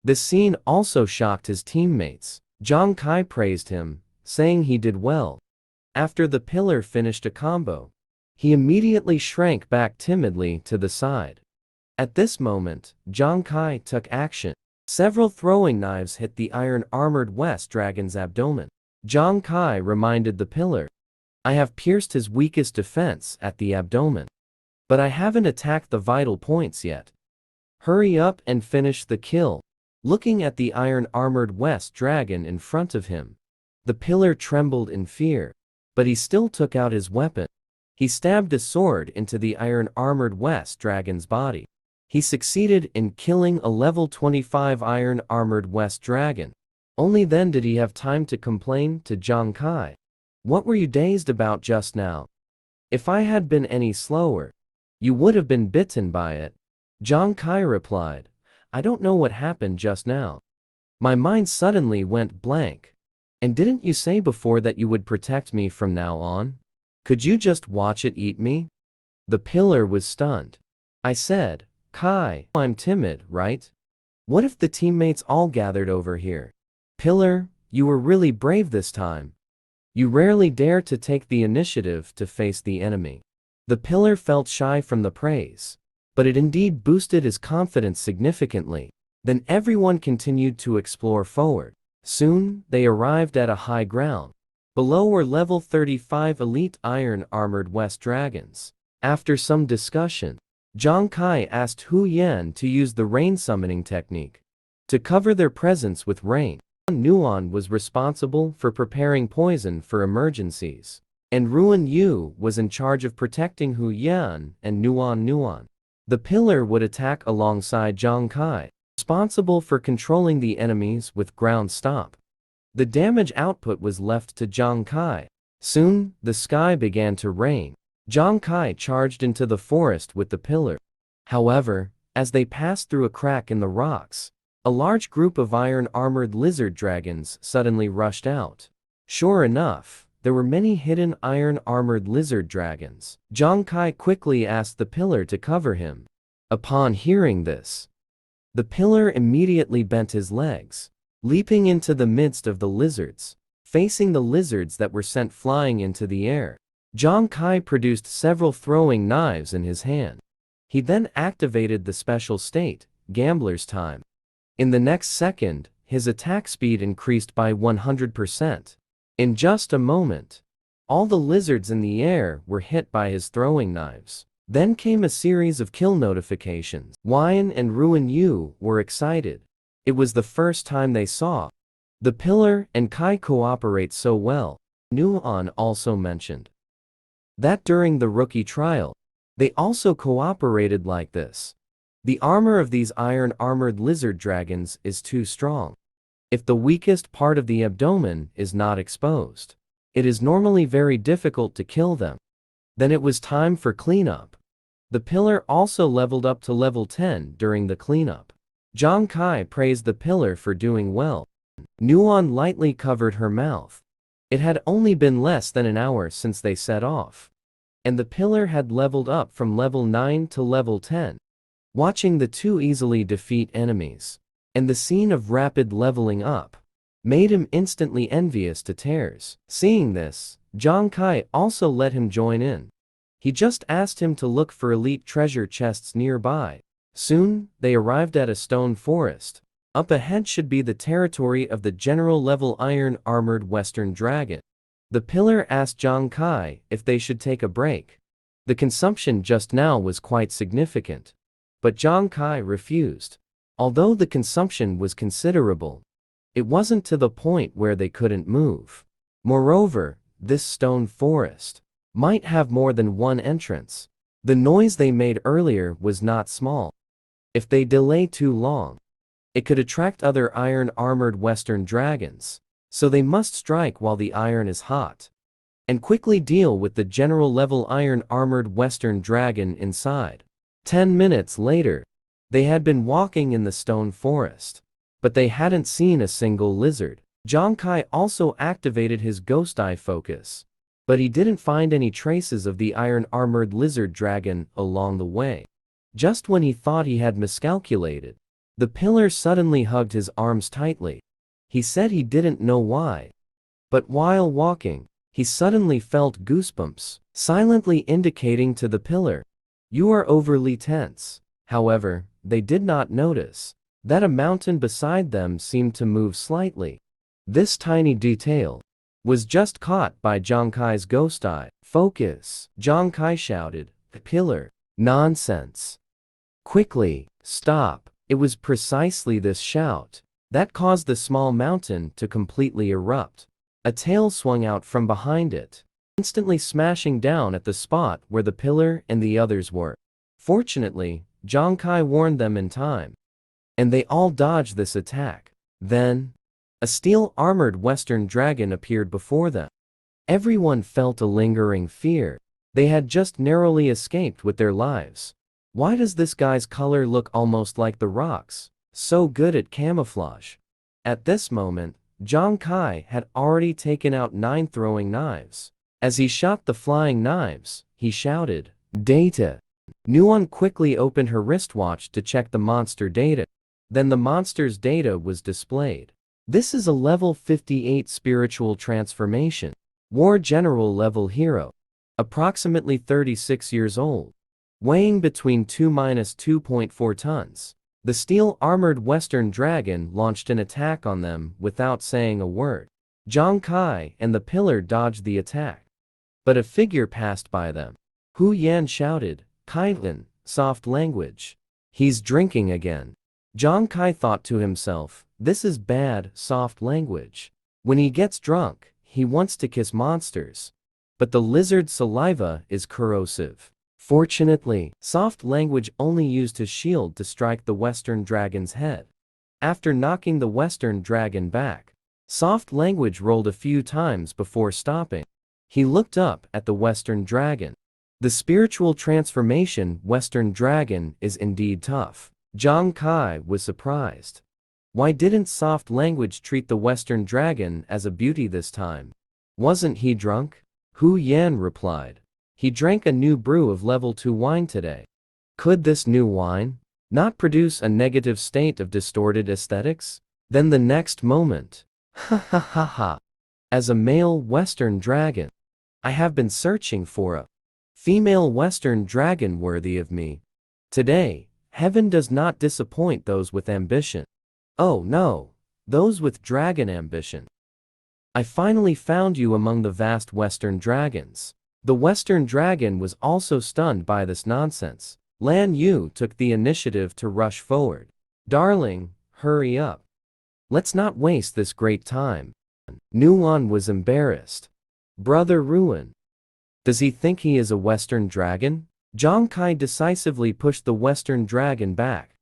[SPEAKER 1] This scene also shocked his teammates. Zhang Kai praised him, saying he did well. After the pillar finished a combo, he immediately shrank back timidly to the side. At this moment, Zhang Kai took action. Several throwing knives hit the iron-armored West Dragon's abdomen. Zhang Kai reminded the pillar, "I have pierced his weakest defense at the abdomen. But I haven't attacked the vital points yet. Hurry up and finish the kill." Looking at the iron-armored West Dragon in front of him, the pillar trembled in fear, but he still took out his weapon. He stabbed a sword into the iron-armored West Dragon's body. He succeeded in killing a level 25 iron-armored West Dragon. Only then did he have time to complain to Zhang Kai. "What were you dazed about just now? If I had been any slower, you would have been bitten by it." Zhang Kai replied, "I don't know what happened just now. My mind suddenly went blank. And didn't you say before that you would protect me from now on? Could you just watch it eat me?" The pillar was stunned. I said, "Kai, I'm timid, right? What if the teammates all gathered over here?" "Pillar, you were really brave this time. You rarely dare to take the initiative to face the enemy." The pillar felt shy from the praise, but it indeed boosted his confidence significantly. Then everyone continued to explore forward. Soon, they arrived at a high ground. Below were level 35 elite iron-armored West Dragons. After some discussion, Zhang Kai asked Hu Yan to use the rain summoning technique to cover their presence with rain. Nuan was responsible for preparing poison for emergencies, and Ruan Yu was in charge of protecting Hu Yan and Nuan. The pillar would attack alongside Zhang Kai, responsible for controlling the enemies with ground stomp. The damage output was left to Zhang Kai. Soon, the sky began to rain. Zhang Kai charged into the forest with the pillar. However, as they passed through a crack in the rocks, a large group of iron-armored lizard dragons suddenly rushed out. Sure enough, there were many hidden iron-armored lizard dragons. Zhang Kai quickly asked the pillar to cover him. Upon hearing this, the pillar immediately bent his legs, leaping into the midst of the lizards, facing the lizards that were sent flying into the air. Zhang Kai produced several throwing knives in his hand. He then activated the special state, Gambler's Time. In the next second, his attack speed increased by 100%. In just a moment, all the lizards in the air were hit by his throwing knives. Then came a series of kill notifications. Wyan and Ruan Yu were excited. It was the first time they saw the pillar and Kai cooperate so well. Nuan also mentioned that during the rookie trial, they also cooperated like this. The armor of these iron-armored lizard dragons is too strong. If the weakest part of the abdomen is not exposed, it is normally very difficult to kill them. Then it was time for cleanup. The pillar also leveled up to level 10 during the cleanup. Zhang Kai praised the pillar for doing well. Nuan lightly covered her mouth. It had only been less than an hour since they set off, and the pillar had leveled up from level 9 to level 10. Watching the two easily defeat enemies, and the scene of rapid leveling up, made him instantly envious to tears. Seeing this, Zhang Kai also let him join in. He just asked him to look for elite treasure chests nearby. Soon, they arrived at a stone forest. Up ahead should be the territory of the general-level iron-armored Western Dragon. The pillar asked Zhang Kai if they should take a break. The consumption just now was quite significant, but Zhang Kai refused. Although the consumption was considerable, it wasn't to the point where they couldn't move. Moreover, this stone forest might have more than one entrance. The noise they made earlier was not small. If they delay too long, it could attract other iron-armored Western dragons, so they must strike while the iron is hot, and quickly deal with the general-level iron-armored Western dragon inside. 10 minutes later, they had been walking in the stone forest, but they hadn't seen a single lizard. Zhang Kai also activated his ghost eye focus, but he didn't find any traces of the iron-armored lizard dragon along the way. Just when he thought he had miscalculated, the pillar suddenly hugged his arms tightly. He said he didn't know why. But while walking, he suddenly felt goosebumps, silently indicating to the pillar, "You are overly tense." However, they did not notice that a mountain beside them seemed to move slightly. This tiny detail was just caught by Zhang Kai's ghost eye. "Focus!" Zhang Kai shouted. "The pillar." "Nonsense! Quickly, stop!" It was precisely this shout that caused the small mountain to completely erupt. A tail swung out from behind it, instantly smashing down at the spot where the pillar and the others were. Fortunately, Zhang Kai warned them in time, and they all dodged this attack. Then, a steel-armored Western dragon appeared before them. Everyone felt a lingering fear. They had just narrowly escaped with their lives. Why does this guy's color look almost like the rocks? So good at camouflage. At this moment, Zhang Kai had already taken out 9 throwing knives. As he shot the flying knives, he shouted, "Data!" Nuon quickly opened her wristwatch to check the monster data. Then the monster's data was displayed. This is a level 58 spiritual transformation. War General level hero. Approximately 36 years old. Weighing between 2–2.4 tons. The steel-armored Western dragon launched an attack on them without saying a word. Zhang Kai and the pillar dodged the attack, but a figure passed by them. Hu Yan shouted, "Kaitlin, soft language. He's drinking again." Zhang Kai thought to himself, "This is bad, soft language. When he gets drunk, he wants to kiss monsters. But the lizard's saliva is corrosive." Fortunately, soft language only used his shield to strike the Western dragon's head. After knocking the Western dragon back, soft language rolled a few times before stopping. He looked up at the Western dragon. The spiritual transformation Western dragon is indeed tough. Zhang Kai was surprised. Why didn't soft language treat the Western dragon as a beauty this time? Wasn't he drunk? Hu Yan replied. He drank a new brew of level 2 wine today. Could this new wine not produce a negative state of distorted aesthetics? Then the next moment, ha ha ha ha. As a male Western dragon, I have been searching for a female Western dragon worthy of me. Today, heaven does not disappoint those with ambition. Oh no, those with dragon ambition. I finally found you among the vast Western dragons. The Western dragon was also stunned by this nonsense. Lan Yu took the initiative to rush forward. "Darling, hurry up. Let's not waste this great time." Nuon was embarrassed. "Brother Ruin, does he think he is a Western dragon?" Zhang Kai decisively pushed the Western dragon back.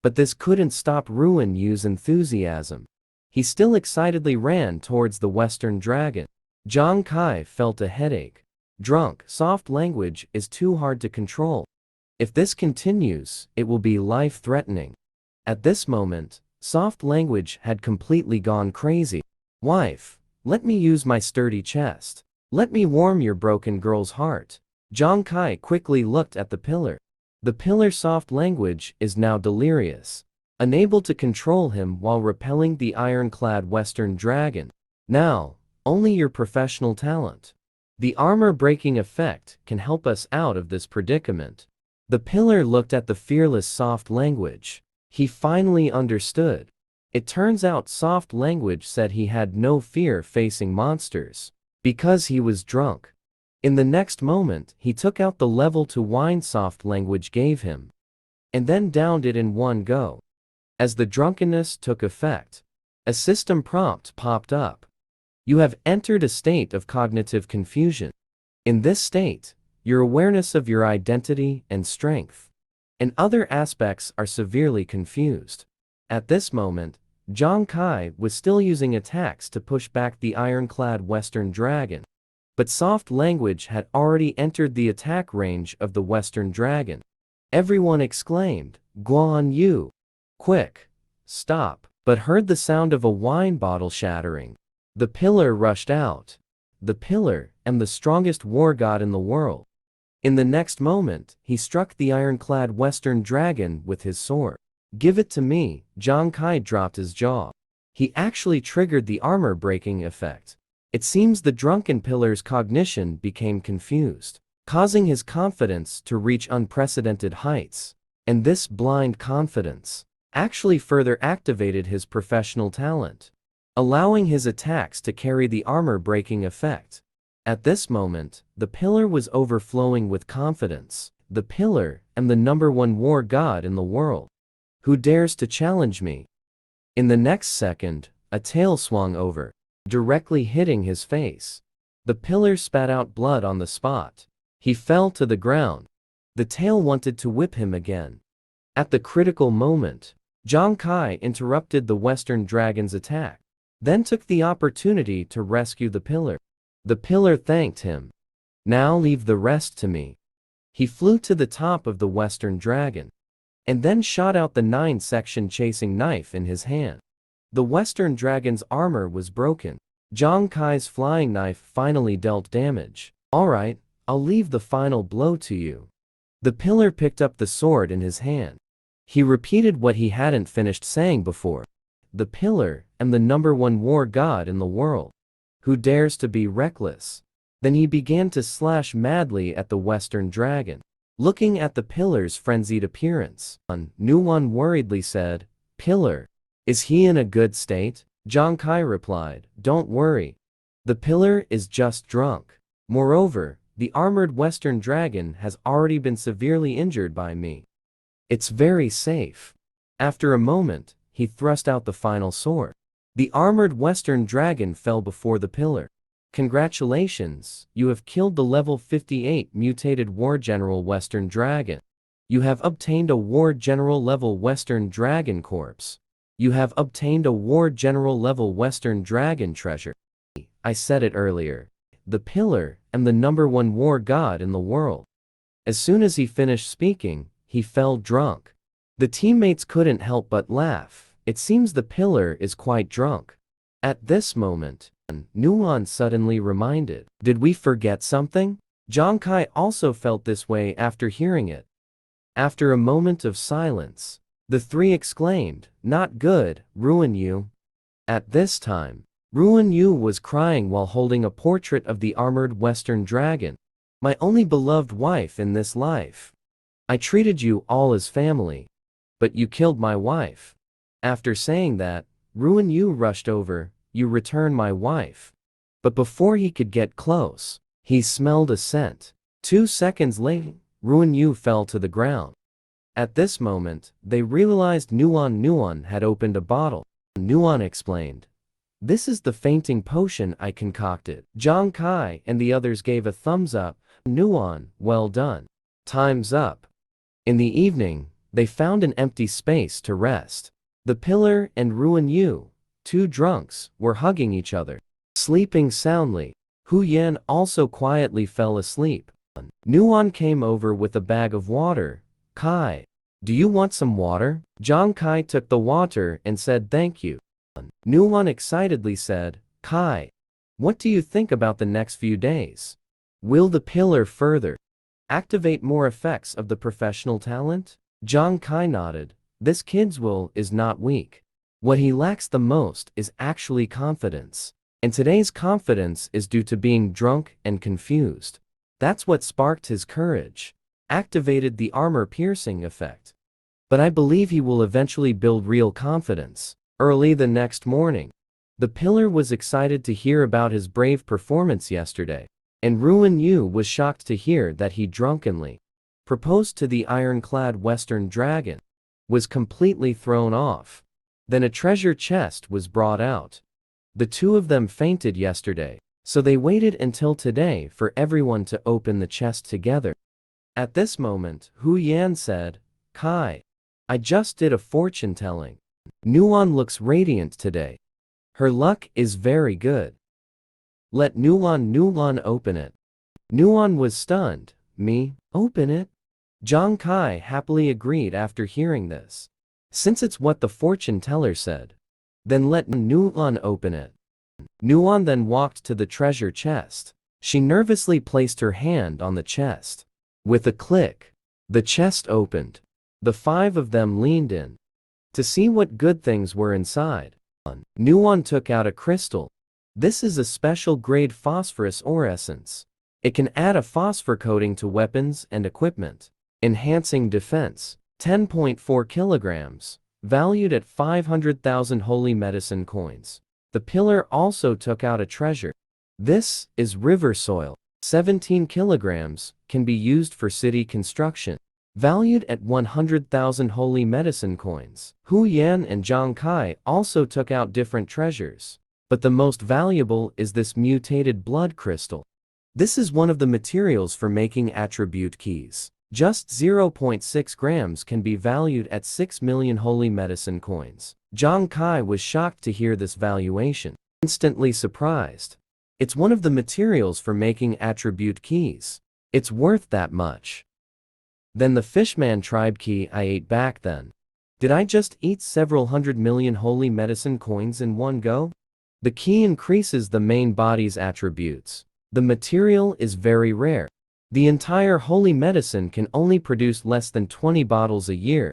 [SPEAKER 1] But this couldn't stop Ruin Yu's enthusiasm. He still excitedly ran towards the Western dragon. Zhang Kai felt a headache. Drunk, soft language is too hard to control. If this continues, it will be life-threatening. At this moment, soft language had completely gone crazy. "Wife, let me use my sturdy chest. Let me warm your broken girl's heart." Zhang Kai quickly looked at the pillar. The pillar soft language is now delirious, unable to control him while repelling the ironclad Western dragon. "Now, only your professional talent. The armor-breaking effect can help us out of this predicament." The pillar looked at the fearless soft language. He finally understood. It turns out soft language said he had no fear facing monsters, because he was drunk. In the next moment, he took out the level 2 wine soft language gave him, and then downed it in one go. As the drunkenness took effect, a system prompt popped up. You have entered a state of cognitive confusion. In this state, your awareness of your identity and strength and other aspects are severely confused. At this moment, Zhang Kai was still using attacks to push back the ironclad Western dragon. But soft language had already entered the attack range of the Western dragon. Everyone exclaimed, "Guan Yu! Quick! Stop!" but heard the sound of a wine bottle shattering. The pillar rushed out. The pillar, and the strongest war god in the world. In the next moment, he struck the ironclad Western dragon with his sword. "Give it to me." Zhang Kai dropped his jaw. He actually triggered the armor-breaking effect. It seems the drunken pillar's cognition became confused, causing his confidence to reach unprecedented heights. And this blind confidence actually further activated his professional talent, allowing his attacks to carry the armor-breaking effect. At this moment, the pillar was overflowing with confidence. The pillar am the #1 war god in the world. Who dares to challenge me? In the next second, a tail swung over, directly hitting his face. The pillar spat out blood on the spot. He fell to the ground. The tail wanted to whip him again. At the critical moment, Zhang Kai interrupted the Western dragon's attack, then took the opportunity to rescue the pillar. The pillar thanked him. "Now leave the rest to me." He flew to the top of the Western dragon, and then shot out the 9-section chasing knife in his hand. The Western dragon's armor was broken. Zhang Kai's flying knife finally dealt damage. "All right, I'll leave the final blow to you." The pillar picked up the sword in his hand. He repeated what he hadn't finished saying before. "The pillar am the #1 war god in the world. Who dares to be reckless?" Then he began to slash madly at the Western dragon. Looking at the pillar's frenzied appearance, Nuwan worriedly said, "Pillar, is he in a good state?" Zhang Kai replied, "Don't worry. The pillar is just drunk. Moreover, the armored Western dragon has already been severely injured by me. It's very safe." After a moment, he thrust out the final sword. The armored Western dragon fell before the pillar. "Congratulations, you have killed the level 58 mutated War General Western Dragon. You have obtained a War General level Western Dragon Corpse. You have obtained a War General level Western Dragon Treasure. I said it earlier. The pillar am the #1 war god in the world." As soon as he finished speaking, he fell drunk. The teammates couldn't help but laugh. It seems the pillar is quite drunk. At this moment, Nuwan suddenly reminded, "Did we forget something?" Zhang Kai also felt this way after hearing it. After a moment of silence, the three exclaimed, "Not good, Ruin Yu." At this time, Ruin Yu was crying while holding a portrait of the armored Western dragon. "My only beloved wife in this life. I treated you all as family. But you killed my wife." After saying that, Ruin Yu rushed over. "You return my wife." But before he could get close, he smelled a scent. 2 seconds later, Ruin Yu fell to the ground. At this moment, they realized Nuwan had opened a bottle. Nuwan explained, "This is the fainting potion I concocted." Zhang Kai and the others gave a thumbs up. Nuwan, well done. Time's up. In the evening, they found an empty space to rest. The pillar and Ruin Yu, 2 drunks, were hugging each other, sleeping soundly. Hu Yan also quietly fell asleep. Nuwan came over with a bag of water. "Kai, do you want some water?" Zhang Kai took the water and said thank you. Nuwan excitedly said, "Kai, what do you think about the next few days? Will the pillar further activate more effects of the professional talent?" Zhang Kai nodded. "This kid's will is not weak. What he lacks the most is actually confidence. And today's confidence is due to being drunk and confused. That's what sparked his courage, activated the armor-piercing effect. But I believe he will eventually build real confidence." Early the next morning, the pillar was excited to hear about his brave performance yesterday, and Ruin Yu was shocked to hear that he drunkenly proposed to the ironclad Western dragon, was completely thrown off. Then a treasure chest was brought out. The 2 of them fainted yesterday, so they waited until today for everyone to open the chest together. At this moment, Hu Yan said, "Kai, I just did a fortune telling. Nuwan looks radiant today. Her luck is very good. Let Nuwan open it." Nuwan was stunned. "Me? Open it?" Zhang Kai happily agreed after hearing this. Since it's what the fortune teller said, then let Nuwan open it. Nuwan then walked to the treasure chest. She nervously placed her hand on the chest. With a click, the chest opened. The five of them leaned in to see what good things were inside. Nuon took out a crystal. This is a special grade phosphorus ore essence. It can add a phosphor coating to weapons and equipment, enhancing defense. 10.4 kilograms, valued at 500,000 holy medicine coins. The pillar also took out a treasure. This is river soil. 17 kilograms, can be used for city construction. Valued at 100,000 holy medicine coins. Hu Yan and Zhang Kai also took out different treasures. But the most valuable is this mutated blood crystal. This is one of the materials for making attribute keys. Just 0.6 grams can be valued at 6 million holy medicine coins. Zhang Kai was shocked to hear this valuation. Instantly surprised. It's one of the materials for making attribute keys. It's worth that much. Then the Fishman tribe key I ate back then. Did I just eat several 100 million holy medicine coins in one go? The key increases the main body's attributes. The material is very rare. The entire holy medicine can only produce less than 20 bottles a year.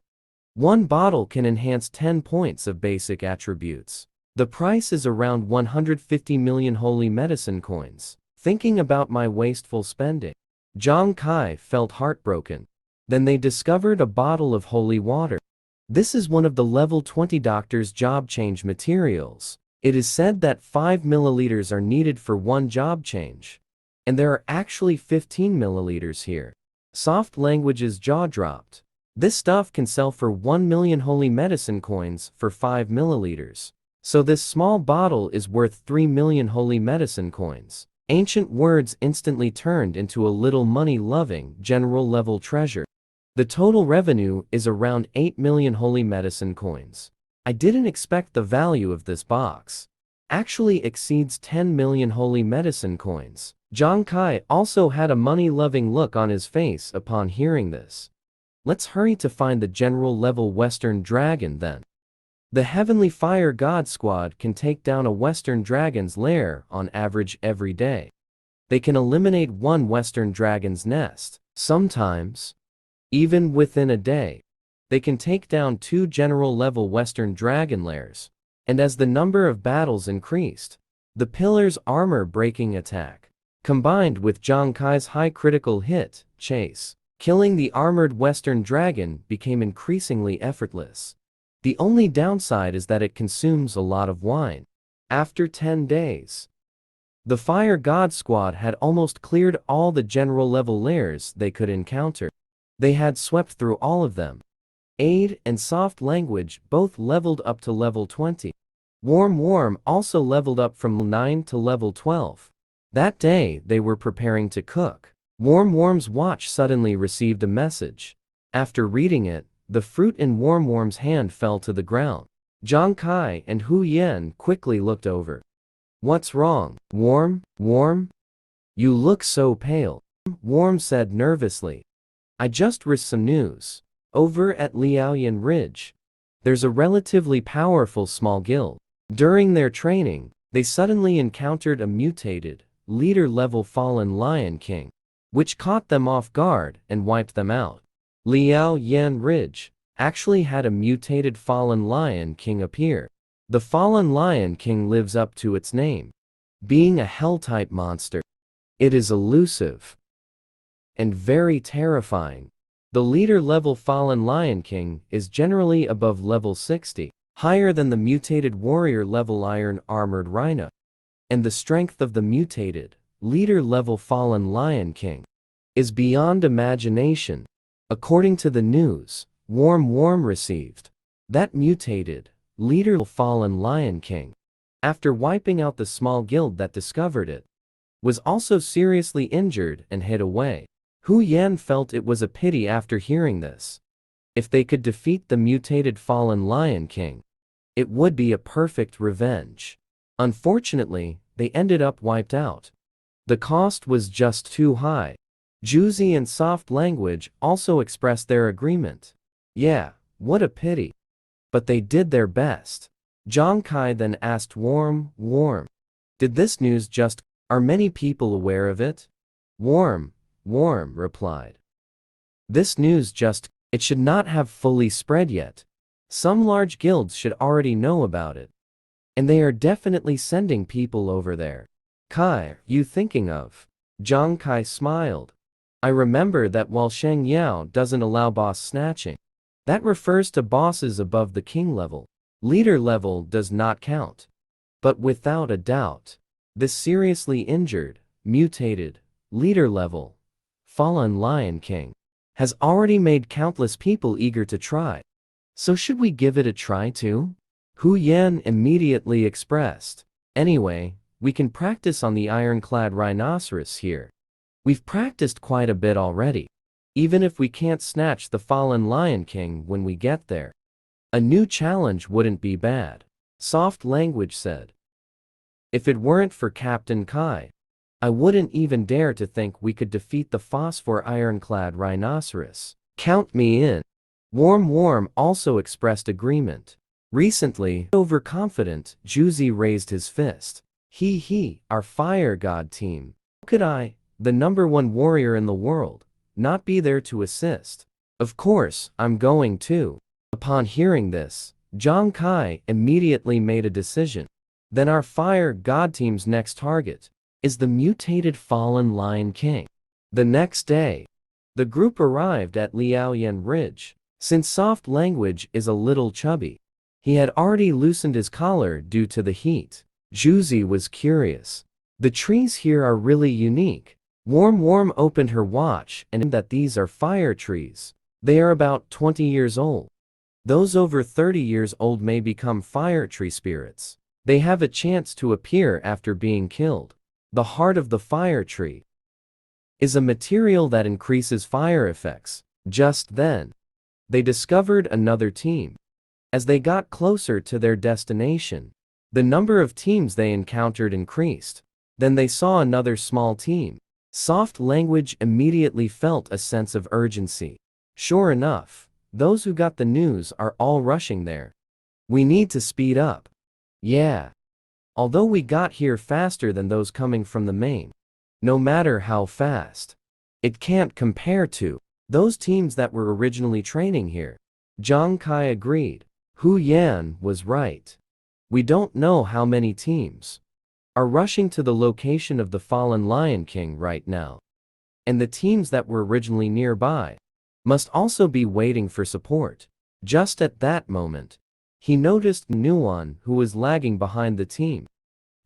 [SPEAKER 1] One bottle can enhance 10 points of basic attributes. The price is around 150 million holy medicine coins. Thinking about my wasteful spending, Zhang Kai felt heartbroken. Then they discovered a bottle of holy water. This is one of the level 20 doctor's job change materials. It is said that 5 milliliters are needed for one job change. And there are actually 15 milliliters here. Soft Language's jaw dropped. This stuff can sell for 1 million holy medicine coins for 5 milliliters. So this small bottle is worth 3 million holy medicine coins. Ancient Words instantly turned into a little money-loving, general-level treasure. The total revenue is around 8 million holy medicine coins. I didn't expect the value of this box actually exceeds 10 million holy medicine coins. Zhang Kai also had a money-loving look on his face upon hearing this. Let's hurry to find the general-level Western Dragon then. The Heavenly Fire God Squad can take down a Western Dragon's lair on average every day. They can eliminate one Western Dragon's nest. Sometimes, even within a day, they can take down 2 general-level Western Dragon lairs. And as the number of battles increased, the pillar's armor-breaking attack, combined with Zhang Kai's high critical hit, chase, killing the armored Western Dragon became increasingly effortless. The only downside is that it consumes a lot of wine. After 10 days, the Fire God Squad had almost cleared all the general-level lairs they could encounter. They had swept through all of them. Aid and Soft Language both leveled up to level 20. Warm also leveled up from 9 to level 12. That day they were preparing to cook. Warm's watch suddenly received a message. After reading it, the fruit in Warm's hand fell to the ground. Zhang Kai and Hu Yan quickly looked over. What's wrong, Warm? You look so pale, Warm said nervously. I just received some news. Over at Liaoyan Ridge, there's a relatively powerful small guild. During their training, they suddenly encountered a mutated, leader-level fallen Lion King, which caught them off guard and wiped them out. Liaoyan Ridge actually had a mutated fallen Lion King appear. The fallen Lion King lives up to its name, being a hell-type monster. It is elusive and very terrifying. The leader-level fallen Lion King is generally above level 60, higher than the mutated warrior-level iron-armored rhino. And the strength of the mutated, leader-level fallen Lion King is beyond imagination. According to the news Warm received, that mutated, leader fallen Lion King, after wiping out the small guild that discovered it, was also seriously injured and hid away. Hu Yan felt it was a pity after hearing this. If they could defeat the mutated fallen Lion King, it would be a perfect revenge. Unfortunately, they ended up wiped out. The cost was just too high. Juzi and Soft Language also expressed their agreement. Yeah, what a pity. But they did their best. Zhang Kai then asked Warm, did this news just, are many people aware of it? Warm replied. This news it should not have fully spread yet. Some large guilds should already know about it. And they are definitely sending people over there. Kai, you thinking of? Zhang Kai smiled. I remember that while Sheng Yao doesn't allow boss snatching, that refers to bosses above the king level. Leader level does not count. But without a doubt, this seriously injured, mutated, leader level, fallen Lion King, has already made countless people eager to try. So should we give it a try too? Hu Yan immediately expressed. Anyway, we can practice on the ironclad rhinoceros here. We've practiced quite a bit already. Even if we can't snatch the fallen Lion King when we get there, a new challenge wouldn't be bad. Soft Language said. If it weren't for Captain Kai, I wouldn't even dare to think we could defeat the phosphor ironclad rhinoceros. Count me in. Warm also expressed agreement. Recently, overconfident, Juzi raised his fist. Our fire god team. How could I, the #1 warrior in the world, not be there to assist? Of course, I'm going too. Upon hearing this, Zhang Kai immediately made a decision. Then our fire god team's next target is the mutated fallen Lion King. The next day, the group arrived at Liaoyan Ridge. Since Soft Language is a little chubby, he had already loosened his collar due to the heat. Juzi was curious. The trees here are really unique. Warm opened her watch and that these are fire trees. They are about 20 years old. Those over 30 years old may become fire tree spirits. They have a chance to appear after being killed. The heart of the fire tree is a material that increases fire effects. Just then, they discovered another team. As they got closer to their destination, the number of teams they encountered increased. Then they saw another small team. Soft Language immediately felt a sense of urgency. Sure enough, those who got the news are all rushing there. We need to speed up. Yeah. Although we got here faster than those coming from the main, no matter how fast, it can't compare to those teams that were originally training here. Zhang Kai agreed. Hu Yan was right. We don't know how many teams are rushing to the location of the fallen Lion King right now. And the teams that were originally nearby must also be waiting for support. Just at that moment, he noticed Nuan, who was lagging behind the team.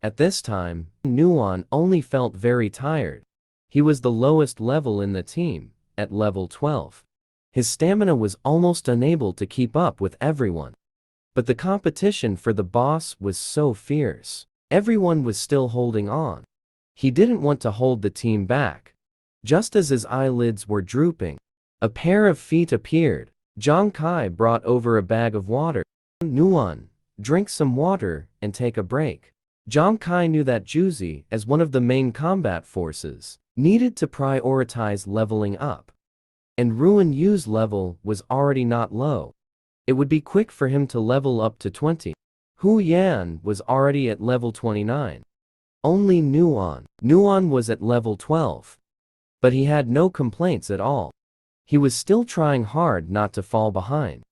[SPEAKER 1] At this time, Nuan only felt very tired. He was the lowest level in the team, at level 12. His stamina was almost unable to keep up with everyone. But the competition for the boss was so fierce. Everyone was still holding on. He didn't want to hold the team back. Just as his eyelids were drooping, a pair of feet appeared. Zhang Kai brought over a bag of water. Nuan, drink some water and take a break. Zhang Kai knew that Juzi, as one of the main combat forces, needed to prioritize leveling up. And Ruin Yu's level was already not low. It would be quick for him to level up to 20. Hu Yan was already at level 29. Only Nuan was at level 12. But he had no complaints at all. He was still trying hard not to fall behind.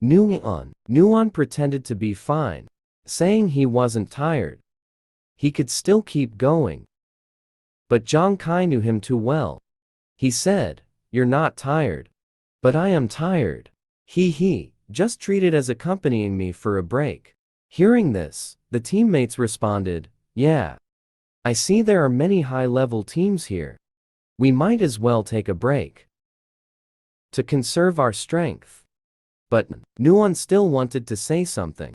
[SPEAKER 1] Nuan pretended to be fine, saying he wasn't tired. He could still keep going. But Zhang Kai knew him too well. He said, "You're not tired. But I am tired. Just treat it as accompanying me for a break." Hearing this, the teammates responded, "Yeah. I see there are many high-level teams here. We might as well take a break to conserve our strength." But Nuan still wanted to say something.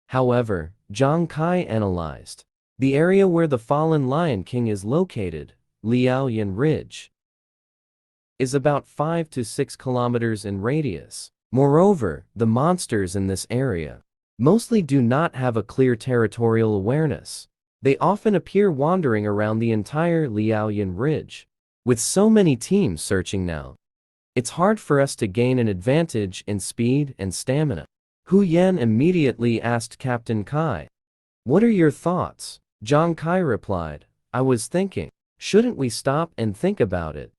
[SPEAKER 1] However, Zhang Kai analyzed. The area where the fallen Lion King is located, Liaoyan Ridge, is about 5 to 6 kilometers in radius. Moreover, the monsters in this area mostly do not have a clear territorial awareness. They often appear wandering around the entire Liaoyan Ridge. With so many teams searching now, it's hard for us to gain an advantage in speed and stamina. Hu Yan immediately asked Captain Kai, "What are your thoughts?" Zhang Kai replied, "I was thinking, shouldn't we stop and think about it?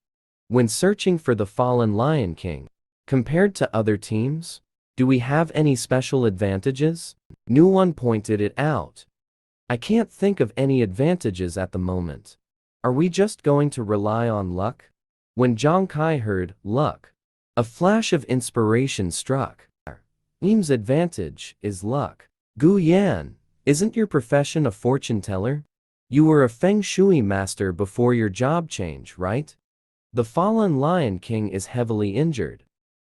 [SPEAKER 1] When searching for the fallen Lion King, compared to other teams, do we have any special advantages? Nuwon pointed it out. I can't think of any advantages at the moment. Are we just going to rely on luck? When Zhang Kai heard luck, a flash of inspiration struck. Eam's advantage is luck. Gu Yan, isn't your profession a fortune teller? You were a feng shui master before your job change, right? The fallen Lion King is heavily injured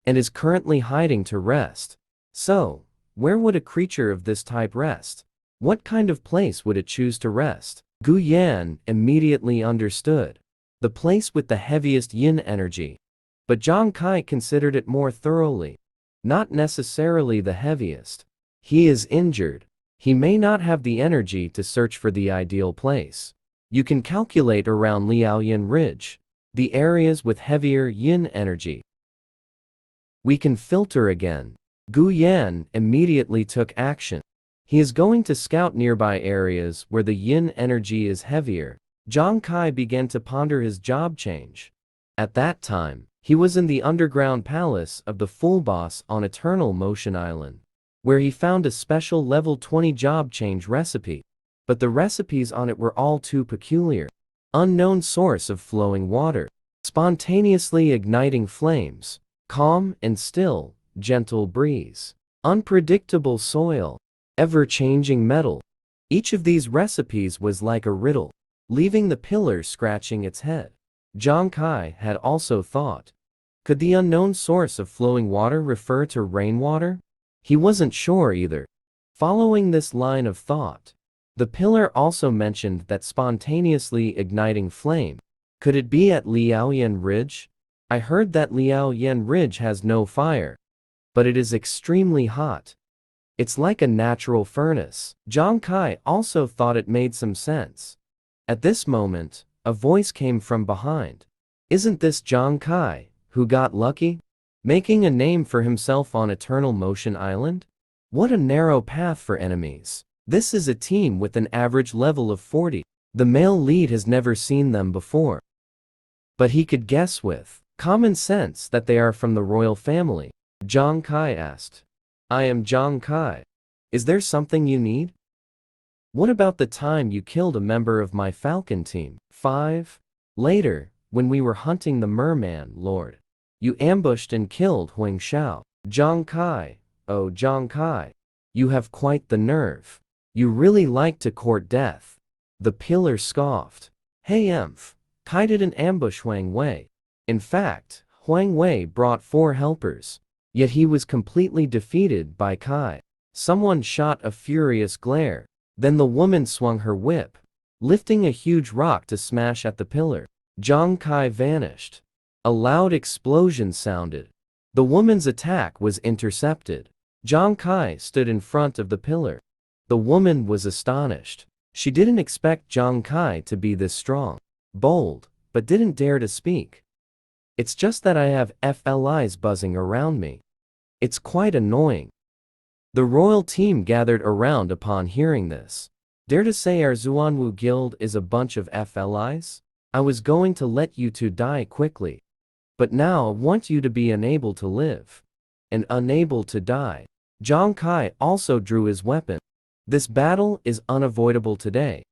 [SPEAKER 1] and is currently hiding to rest. So, where would a creature of this type rest? What kind of place would it choose to rest? Gu Yan immediately understood. The place with the heaviest yin energy. But Zhang Kai considered it more thoroughly. Not necessarily the heaviest. He is injured. He may not have the energy to search for the ideal place. You can calculate around Liaoyan Ridge, the areas with heavier yin energy. We can filter again. Gu Yan immediately took action. He is going to scout nearby areas where the yin energy is heavier. Zhang Kai began to ponder his job change. At that time, he was in the underground palace of the full boss on Eternal Motion Island, where he found a special level 20 job change recipe. But the recipes on it were all too peculiar. Unknown source of flowing water, spontaneously igniting flames, calm and still, gentle breeze, unpredictable soil, ever-changing metal. Each of these recipes was like a riddle, leaving the pillar scratching its head. Zhang Kai had also thought, could the unknown source of flowing water refer to rainwater? He wasn't sure either. Following this line of thought, the pillar also mentioned that spontaneously igniting flame. Could it be at Liaoyan Ridge? I heard that Liaoyan Ridge has no fire, but it is extremely hot. It's like a natural furnace. Zhang Kai also thought it made some sense. At this moment, a voice came from behind. Isn't this Zhang Kai, who got lucky? Making a name for himself on Eternal Motion Island? What a narrow path for enemies. This is a team with an average level of 40. The male lead has never seen them before. But he could guess with common sense that they are from the royal family. Zhang Kai asked. I am Zhang Kai. Is there something you need? What about the time you killed a member of my falcon team? 5. Later, when we were hunting the merman lord, you ambushed and killed Huang Xiao. Zhang Kai. Oh, Zhang Kai. You have quite the nerve. You really like to court death. The pillar scoffed. Hey Kai didn't ambush Huang Wei. In fact, Huang Wei brought 4 helpers. Yet he was completely defeated by Kai. Someone shot a furious glare. Then the woman swung her whip, lifting a huge rock to smash at the pillar. Zhang Kai vanished. A loud explosion sounded. The woman's attack was intercepted. Zhang Kai stood in front of the pillar. The woman was astonished. She didn't expect Zhang Kai to be this strong, bold, but didn't dare to speak. It's just that I have FLIs buzzing around me. It's quite annoying. The royal team gathered around upon hearing this. Dare to say our Zuanwu guild is a bunch of FLIs? I was going to let you two die quickly. But now I want you to be unable to live. And unable to die. Zhang Kai also drew his weapon. This battle is unavoidable today.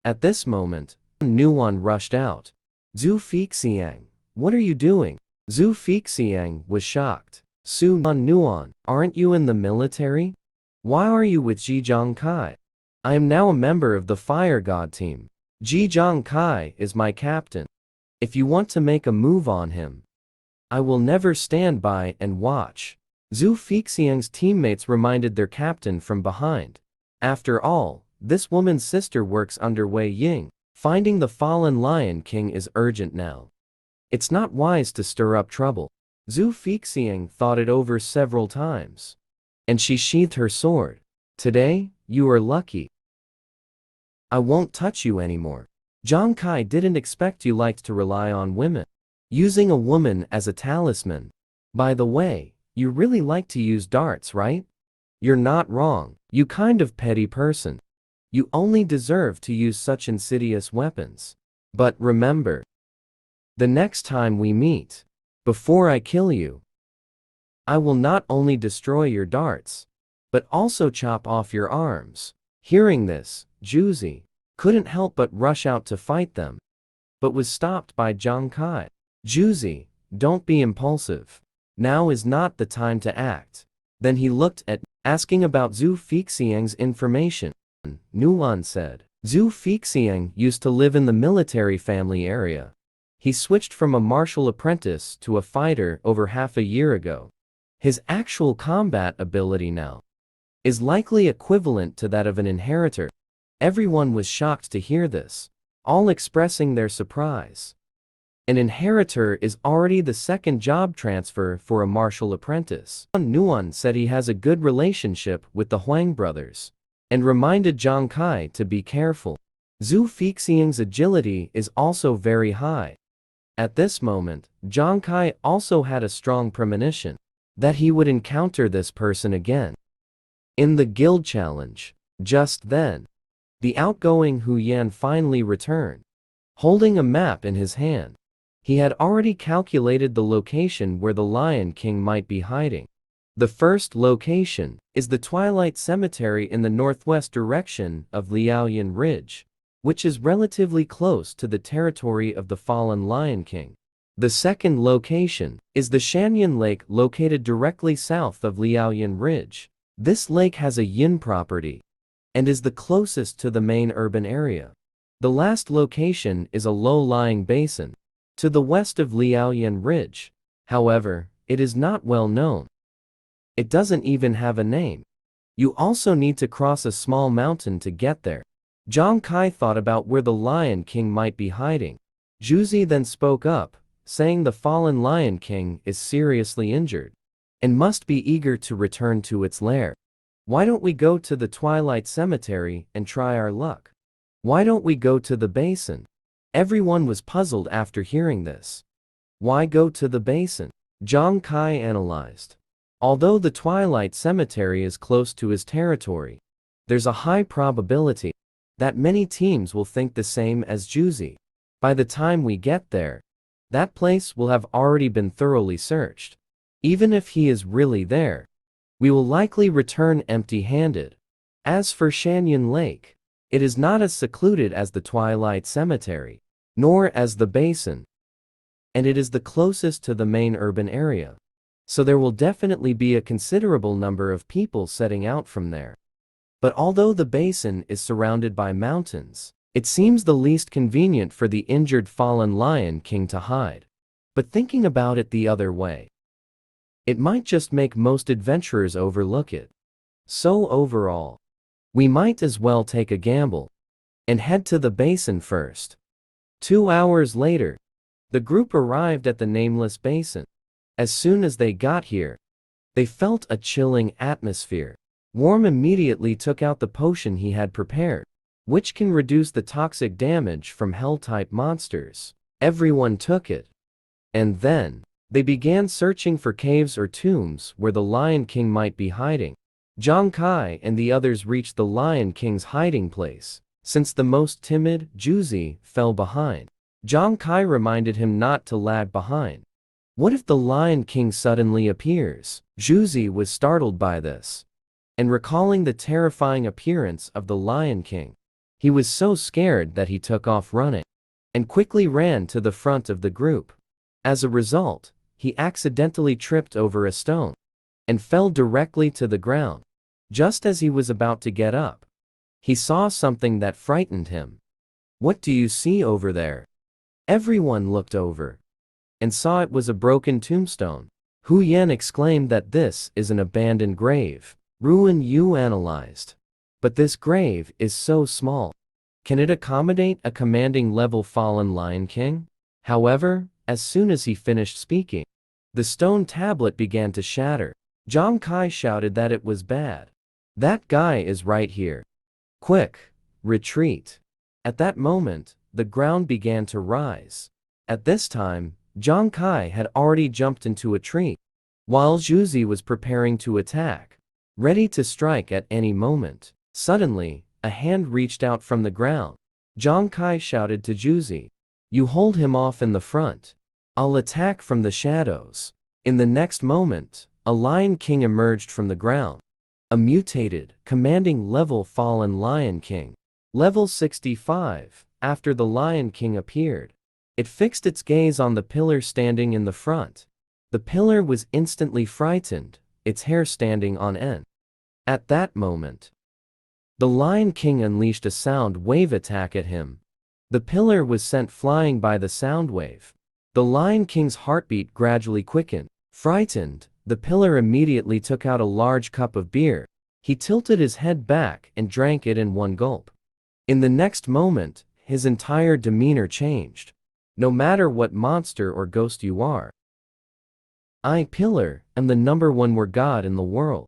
[SPEAKER 1] At this moment, Nuwan rushed out. Zhu Fixiang, what are you doing? Zhu Fixiang was shocked. Su Nuan, aren't you in the military? Why are you with Ji Zhang Kai? I am now a member of the Fire God team. Ji Zhang Kai is my captain. If you want to make a move on him, I will never stand by and watch. Zhu Fixiang's teammates reminded their captain from behind. After all, this woman's sister works under Wei Ying. Finding the fallen Lion King is urgent now. It's not wise to stir up trouble. Zhu Fixiang thought it over several times. And she sheathed her sword. Today, you are lucky. I won't touch you anymore. Zhang Kai didn't expect you liked to rely on women. Using a woman as a talisman. By the way, you really like to use darts, right? You're not wrong, you kind of petty person. You only deserve to use such insidious weapons. But remember, The next time we meet, before I kill you, I will not only destroy your darts, but also chop off your arms." Hearing this, Juzi couldn't help but rush out to fight them, but was stopped by Zhang Kai. "Juzi, don't be impulsive. Now is not the time to act." Then he looked at, asking about Zhu Fixiang's information. Nuan said, "Zhu Fixiang used to live in the military family area. He switched from a martial apprentice to a fighter over half a year ago. His actual combat ability now is likely equivalent to that of an inheritor." Everyone was shocked to hear this, all expressing their surprise. An inheritor is already the second job transfer for a martial apprentice. Nuan said he has a good relationship with the Huang brothers, and reminded Zhang Kai to be careful. Zhu Fixiang's agility is also very high. At this moment, Zhang Kai also had a strong premonition that he would encounter this person again in the guild challenge. Just then, the outgoing Hu Yan finally returned, holding a map in his hand. He had already calculated the location where the Lion King might be hiding. The first location is the Twilight Cemetery in the northwest direction of Liaoyan Ridge, which is relatively close to the territory of the fallen Lion King. The second location is the Shanyan Lake located directly south of Liaoyan Ridge. This lake has a yin property and is the closest to the main urban area. The last location is a low-lying basin to the west of Liaoyan Ridge. However, it is not well known. It doesn't even have a name. You also need to cross a small mountain to get there. Zhang Kai thought about where the Lion King might be hiding. Juzi then spoke up, saying the fallen Lion King is seriously injured and must be eager to return to its lair. "Why don't we go to the Twilight Cemetery and try our luck? Why don't we go to the basin?" Everyone was puzzled after hearing this. Why go to the basin? Zhang Kai analyzed. Although the Twilight Cemetery is close to his territory, there's a high probability that many teams will think the same as Juzi. By the time we get there, that place will have already been thoroughly searched. Even if he is really there, we will likely return empty-handed. As for Shanyan Lake, it is not as secluded as the Twilight Cemetery, nor as the basin, and it is the closest to the main urban area. So there will definitely be a considerable number of people setting out from there. But although the basin is surrounded by mountains, it seems the least convenient for the injured fallen Lion King to hide. But thinking about it the other way, it might just make most adventurers overlook it. So overall, we might as well take a gamble and head to the basin first. 2 hours later, the group arrived at the nameless basin. As soon as they got here, they felt a chilling atmosphere. Worm immediately took out the potion he had prepared, which can reduce the toxic damage from hell-type monsters. Everyone took it, and then they began searching for caves or tombs where the Lion King might be hiding. Zhang Kai and the others reached the Lion King's hiding place. Since the most timid, Juzi, fell behind, Zhang Kai reminded him not to lag behind. What if the Lion King suddenly appears? Juzi was startled by this, and recalling the terrifying appearance of the Lion King, he was so scared that he took off running and quickly ran to the front of the group. As a result, he accidentally tripped over a stone and fell directly to the ground. Just as he was about to get up, he saw something that frightened him. "What do you see over there?" Everyone looked over and saw it was a broken tombstone. Hu Yan exclaimed that this is an abandoned grave. Ruin Yu analyzed. But this grave is so small. Can it accommodate a commanding level fallen Lion King? However, as soon as he finished speaking, the stone tablet began to shatter. Zhang Kai shouted that it was bad. "That guy is right here. Quick, retreat." At that moment, the ground began to rise. At this time, Zhang Kai had already jumped into a tree, while Juzi was preparing to attack, ready to strike at any moment. Suddenly, a hand reached out from the ground. Zhang Kai shouted to Juzi, You hold him off in the front. I'll attack from the shadows. In the next moment, a Lion King emerged from the ground. A mutated, commanding level fallen Lion King. Level 65, after the Lion King appeared. It fixed its gaze on the pillar standing in the front. The pillar was instantly frightened, its hair standing on end. At that moment, the Lion King unleashed a sound wave attack at him. The pillar was sent flying by the sound wave. The Lion King's heartbeat gradually quickened. Frightened, the pillar immediately took out a large cup of beer. He tilted his head back and drank it in one gulp. In the next moment, his entire demeanor changed. No matter what monster or ghost you are, I, Pillar, am the #1 war god in the world.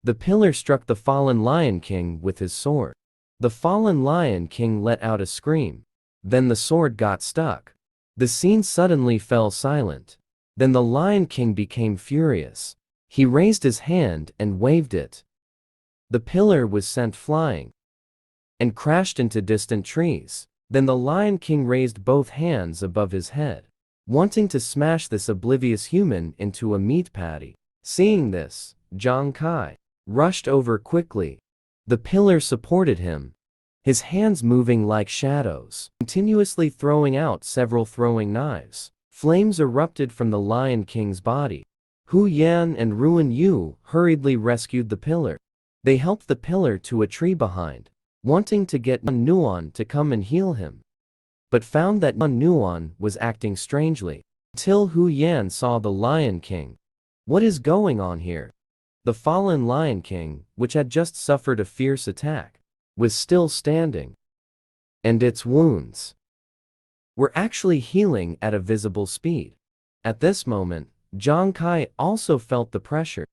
[SPEAKER 1] The pillar struck the fallen Lion King with his sword. The fallen Lion King let out a scream. Then the sword got stuck. The scene suddenly fell silent. Then the Lion King became furious. He raised his hand and waved it. The pillar was sent flying and crashed into distant trees. Then the Lion King raised both hands above his head, wanting to smash this oblivious human into a meat patty. Seeing this, Zhang Kai rushed over quickly. The pillar supported him, his hands moving like shadows, continuously throwing out several throwing knives. Flames erupted from the Lion King's body. Hu Yan and Ruin Yu hurriedly rescued the pillar. They helped the pillar to a tree behind, wanting to get Nuan to come and heal him, but found that Nuan was acting strangely. Until Hu Yan saw the Lion King. What is going on here? The fallen Lion King, which had just suffered a fierce attack, was still standing, and its wounds were actually healing at a visible speed. At this moment, Zhang Kai also felt the pressure.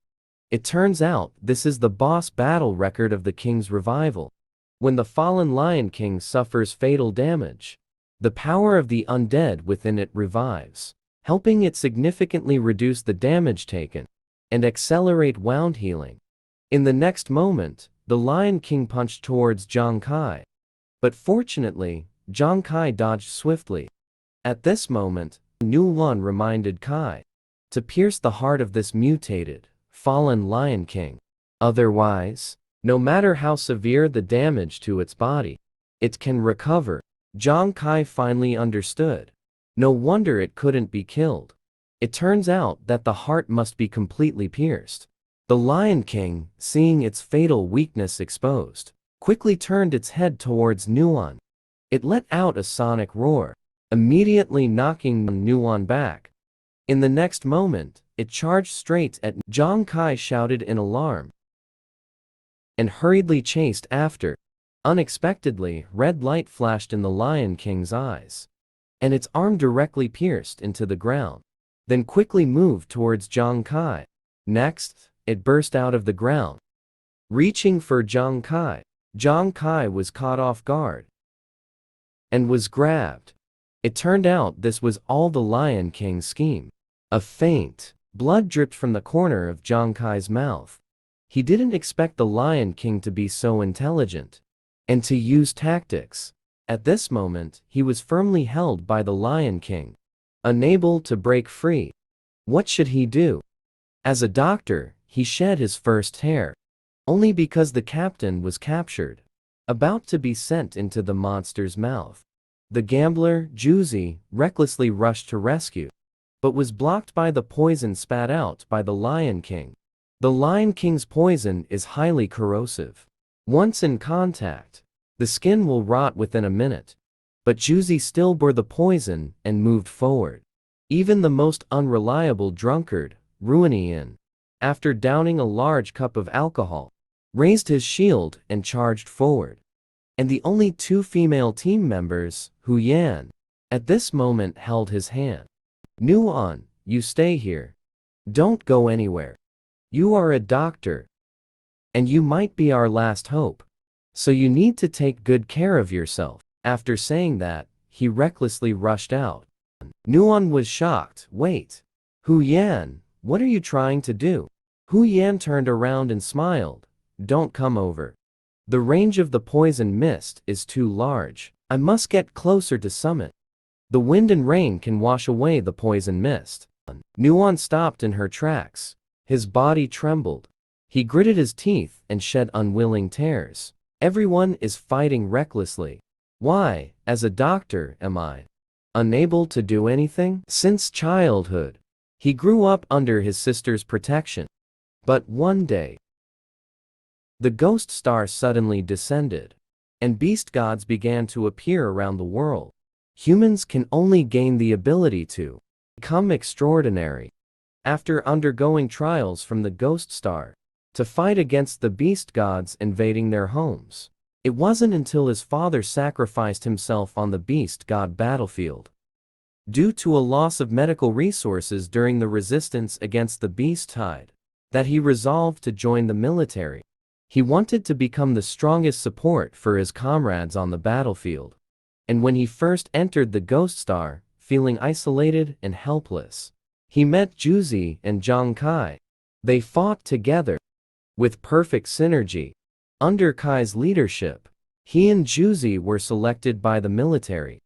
[SPEAKER 1] It turns out this is the boss battle record of the King's revival. When the fallen Lion King suffers fatal damage, the power of the undead within it revives, helping it significantly reduce the damage taken and accelerate wound healing. In the next moment, the Lion King punched towards Zhang Kai. But fortunately, Zhang Kai dodged swiftly. At this moment, Nuan reminded Kai to pierce the heart of this mutated, fallen Lion King. Otherwise, no matter how severe the damage to its body, it can recover. Zhang Kai finally understood. No wonder it couldn't be killed. It turns out that the heart must be completely pierced. The Lion King, seeing its fatal weakness exposed, quickly turned its head towards Nuan. It let out a sonic roar, immediately knocking Nuan back. In the next moment, it charged straight at Zhang Kai, shouted in alarm, and hurriedly chased after. Unexpectedly, red light flashed in the Lion King's eyes, and its arm directly pierced into the ground, then quickly moved towards Zhang Kai. Next, it burst out of the ground, reaching for Zhang Kai. Zhang Kai was caught off guard and was grabbed. It turned out this was all the Lion King's scheme. A faint blood dripped from the corner of Zhang Kai's mouth. He didn't expect the Lion King to be so intelligent and to use tactics. At this moment, he was firmly held by the Lion King, unable to break free. What should he do? As a doctor, he shed his first hair, only because the captain was captured, about to be sent into the monster's mouth. The gambler, Juzi, recklessly rushed to rescue, but was blocked by the poison spat out by the Lion King. The Lion King's poison is highly corrosive. Once in contact, the skin will rot within a minute. But Juzi still bore the poison and moved forward. Even the most unreliable drunkard, Reuniting, after downing a large cup of alcohol, raised his shield and charged forward. And the only two female team members, Hu Yan, at this moment held his hand. Nuan, you stay here. Don't go anywhere. You are a doctor, and you might be our last hope. So you need to take good care of yourself. After saying that, he recklessly rushed out. Nuan was shocked. Wait. Hu Yan, what are you trying to do? Hu Yan turned around and smiled. Don't come over. The range of the poison mist is too large. I must get closer to summit. The wind and rain can wash away the poison mist. Nuon stopped in her tracks. His body trembled. He gritted his teeth and shed unwilling tears. Everyone is fighting recklessly. Why, as a doctor, am I unable to do anything? Since childhood, he grew up under his sister's protection. But one day, the ghost star suddenly descended, and beast gods began to appear around the world. Humans can only gain the ability to become extraordinary after undergoing trials from the ghost star to fight against the beast gods invading their homes. It wasn't until his father sacrificed himself on the beast god battlefield due to a loss of medical resources during the resistance against the beast tide that he resolved to join the military. He wanted to become the strongest support for his comrades on the battlefield. And when he first entered the ghost star, feeling isolated and helpless, he met Juzi and Zhang Kai. They fought together with perfect synergy. Under Kai's leadership, he and Juzi were selected by the military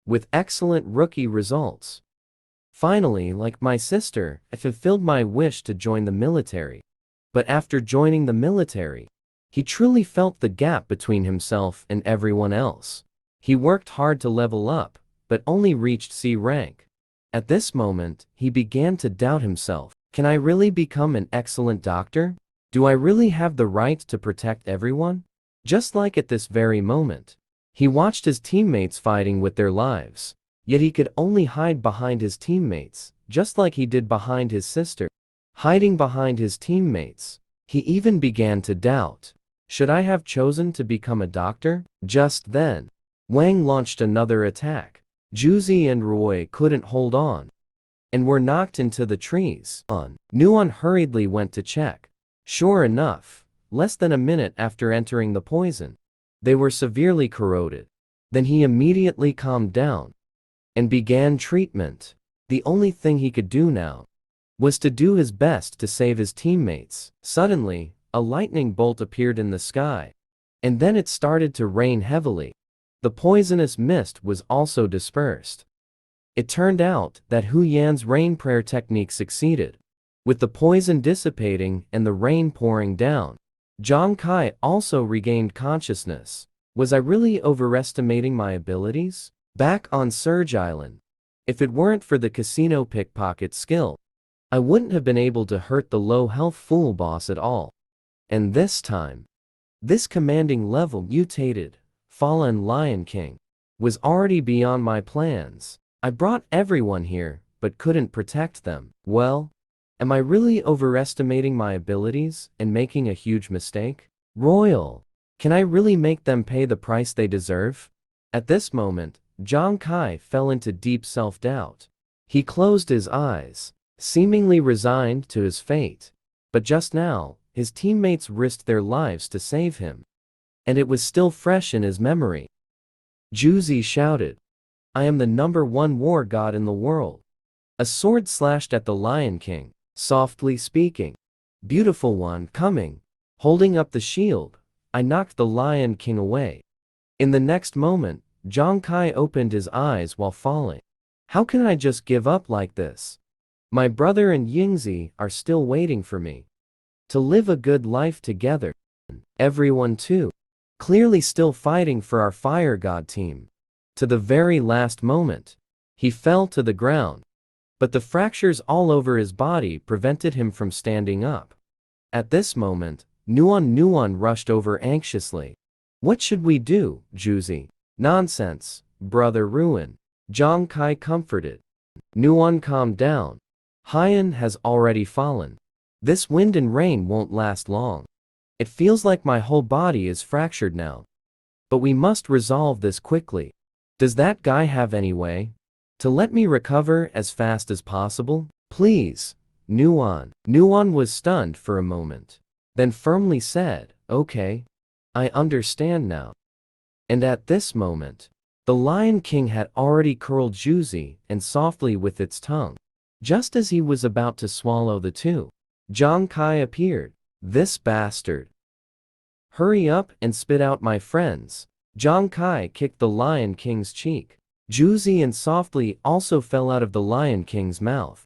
[SPEAKER 1] with excellent rookie results. Finally, like my sister, I fulfilled my wish to join the military. But after joining the military, he truly felt the gap between himself and everyone else. He worked hard to level up, but only reached C rank. At this moment, he began to doubt himself. Can I really become an excellent doctor? Do I really have the right to protect everyone? Just like at this very moment, he watched his teammates fighting with their lives. Yet he could only hide behind his teammates, just like he did behind his sister. Hiding behind his teammates, he even began to doubt. Should I have chosen to become a doctor? Just then, Wang launched another attack. Juzi and Roy couldn't hold on and were knocked into the trees. Nuon hurriedly went to check. Sure enough, less than a minute after entering the poison, they were severely corroded. Then he immediately calmed down and began treatment. The only thing he could do now was to do his best to save his teammates. Suddenly, a lightning bolt appeared in the sky, and then it started to rain heavily. The poisonous mist was also dispersed. It turned out that Hu Yan's rain prayer technique succeeded. With the poison dissipating and the rain pouring down, Zhang Kai also regained consciousness. Was I really overestimating my abilities? Back on Surge Island, if it weren't for the casino pickpocket skill, I wouldn't have been able to hurt the low health fool boss at all. And this time, this commanding level mutated, fallen Lion King was already beyond my plans. I brought everyone here, but couldn't protect them. Well, am I really overestimating my abilities and making a huge mistake? Royal, can I really make them pay the price they deserve? At this moment, Zhang Kai fell into deep self-doubt. He closed his eyes, seemingly resigned to his fate. But just now, his teammates risked their lives to save him. And it was still fresh in his memory. Juzi shouted, I am the #1 war god in the world. A sword slashed at the Lion King, softly speaking. Beautiful one coming, holding up the shield, I knocked the Lion King away. In the next moment, Zhang Kai opened his eyes while falling. How can I just give up like this? My brother and Yingzi are still waiting for me to live a good life together. Everyone too, clearly still fighting for our fire god team. To the very last moment, he fell to the ground, but the fractures all over his body prevented him from standing up. At this moment, Nuon rushed over anxiously. What should we do, Juzi? Nonsense, brother Ruin. Zhang Kai comforted. Nuon calmed down. Haiyan has already fallen. This wind and rain won't last long. It feels like my whole body is fractured now. But we must resolve this quickly. Does that guy have any way to let me recover as fast as possible? Please, Nuon. Nuon was stunned for a moment, then firmly said, okay, I understand now. And at this moment, the Lion King had already curled Juzi and softly with its tongue. Just as he was about to swallow the two, Zhang Kai appeared. This bastard. Hurry up and spit out my friends. Zhang Kai kicked the Lion King's cheek. Juicy and softly also fell out of the Lion King's mouth.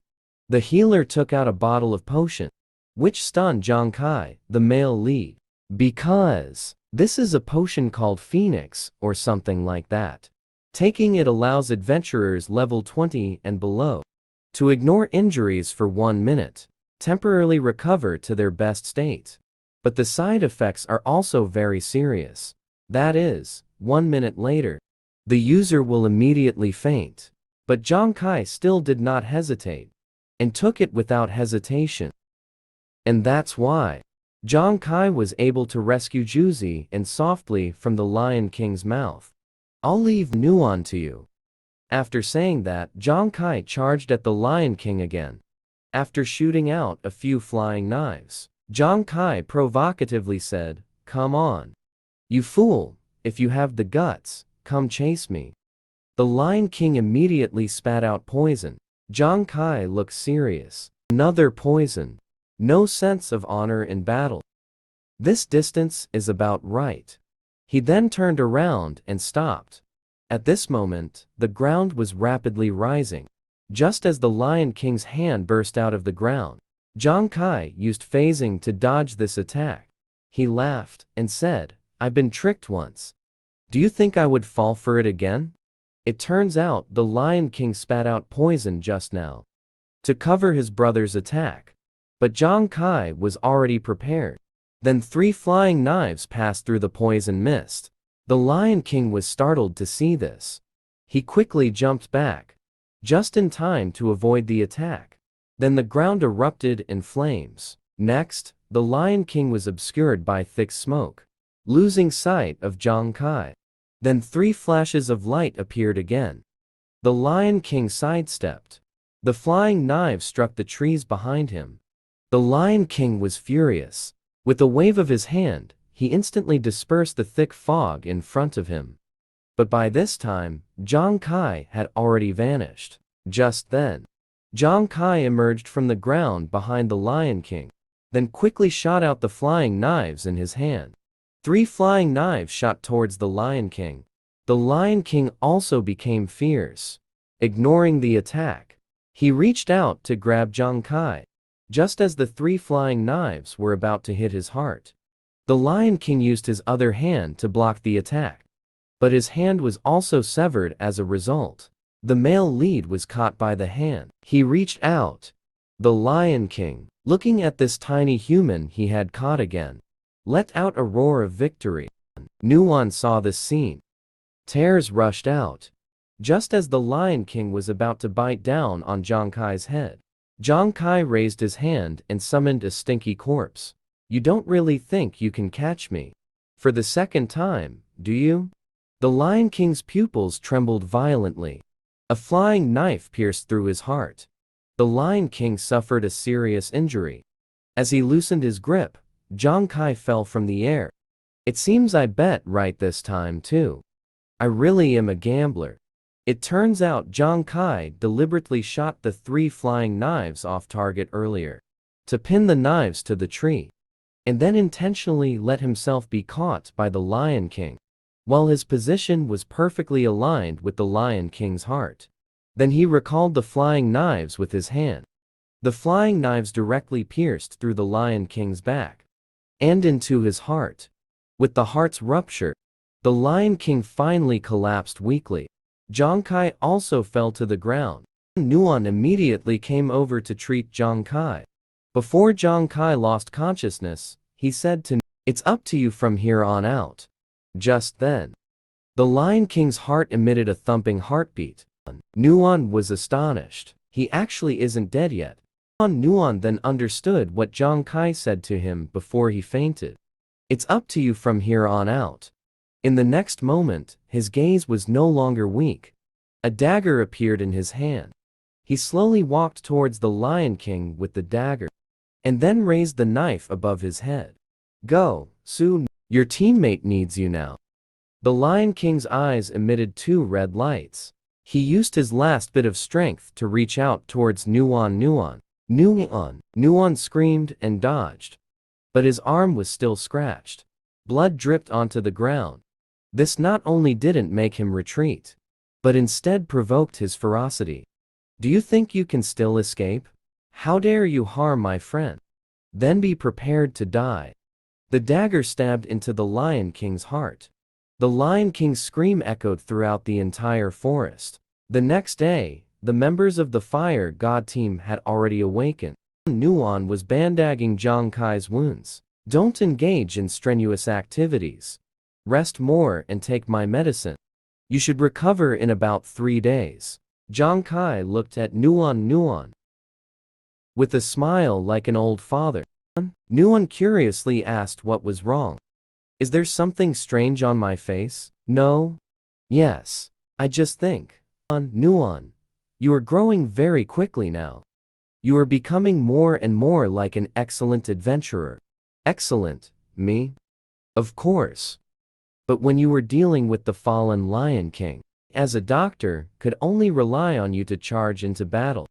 [SPEAKER 1] The healer took out a bottle of potion, which stunned Zhang Kai, the male lead. Because this is a potion called Phoenix or something like that. Taking it allows adventurers level 20 and below to ignore injuries for 1 minute, temporarily recover to their best state. But the side effects are also very serious. That is, 1 minute later, the user will immediately faint. But Zhang Kai still did not hesitate, and took it without hesitation. And that's why Zhang Kai was able to rescue Juicy and softly from the Lion King's mouth. I'll leave Nuan to you. After saying that, Zhang Kai charged at the Lion King again. After shooting out a few flying knives, Zhang Kai provocatively said, "Come on. You fool, if you have the guts, come chase me." The Lion King immediately spat out poison. Zhang Kai looked serious. Another poison. No sense of honor in battle. This distance is about right. He then turned around and stopped. At this moment, the ground was rapidly rising. Just as the Lion King's hand burst out of the ground, Zhang Kai used phasing to dodge this attack. He laughed and said, "I've been tricked once. Do you think I would fall for it again?" It turns out the Lion King spat out poison just now to cover his brother's attack. But Zhang Kai was already prepared. Then 3 flying knives passed through the poison mist. The Lion King was startled to see this. He quickly jumped back, just in time to avoid the attack. Then the ground erupted in flames. Next, the Lion King was obscured by thick smoke, losing sight of Zhang Kai. Then 3 flashes of light appeared again. The Lion King sidestepped. The flying knives struck the trees behind him. The Lion King was furious. With a wave of his hand, he instantly dispersed the thick fog in front of him. But by this time, Zhang Kai had already vanished. Just then, Zhang Kai emerged from the ground behind the Lion King, then quickly shot out the flying knives in his hand. 3 flying knives shot towards the Lion King. The Lion King also became fierce. Ignoring the attack, he reached out to grab Zhang Kai, just as the 3 flying knives were about to hit his heart. The Lion King used his other hand to block the attack, but his hand was also severed as a result. The male lead was caught by the hand. He reached out. The Lion King, looking at this tiny human he had caught again, let out a roar of victory. Nuan saw this scene. Tears rushed out. Just as the Lion King was about to bite down on Zhang Kai's head, Zhang Kai raised his hand and summoned a stinky corpse. "You don't really think you can catch me for the second time, do you?" The Lion King's pupils trembled violently. A flying knife pierced through his heart. The Lion King suffered a serious injury. As he loosened his grip, Zhang Kai fell from the air. "It seems I bet right this time too. I really am a gambler." It turns out Zhang Kai deliberately shot the 3 flying knives off target earlier to pin the knives to the tree, and then intentionally let himself be caught by the Lion King, while his position was perfectly aligned with the Lion King's heart. Then he recalled the flying knives with his hand. The flying knives directly pierced through the Lion King's back and into his heart. With the heart's rupture, the Lion King finally collapsed weakly. Zhang Kai also fell to the ground. Nuan immediately came over to treat Zhang Kai. Before Zhang Kai lost consciousness, he said to, "It's up to you from here on out." Just then, the Lion King's heart emitted a thumping heartbeat. Nuan was astonished. He actually isn't dead yet. Nuan then understood what Zhang Kai said to him before he fainted. "It's up to you from here on out." In the next moment, his gaze was no longer weak. A dagger appeared in his hand. He slowly walked towards the Lion King with the dagger, and then raised the knife above his head. "Go, soon. Your teammate needs you now." The Lion King's eyes emitted 2 red lights. He used his last bit of strength to reach out towards Nuan. Nuan screamed and dodged, but his arm was still scratched. Blood dripped onto the ground. This not only didn't make him retreat, but instead provoked his ferocity. Do you think you can still escape? How dare you harm my friend? Then be prepared to die. The dagger stabbed into the Lion King's heart. The Lion King's scream echoed throughout the entire forest. The next day, the members of the Fire God team had already awakened. Nuon was bandaging Zhang Kai's wounds. Don't engage in strenuous activities. Rest more and take my medicine. You should recover in about 3 days. Zhang Kai looked at Nuon with a smile like an old father. Nuon curiously asked what was wrong. Is there something strange on my face? No? Yes. I just think. Nuon, you are growing very quickly now. You are becoming more and more like an excellent adventurer. Excellent, me? Of course. But when you were dealing with the fallen Lion King, as a doctor, could only rely on you to charge into battle.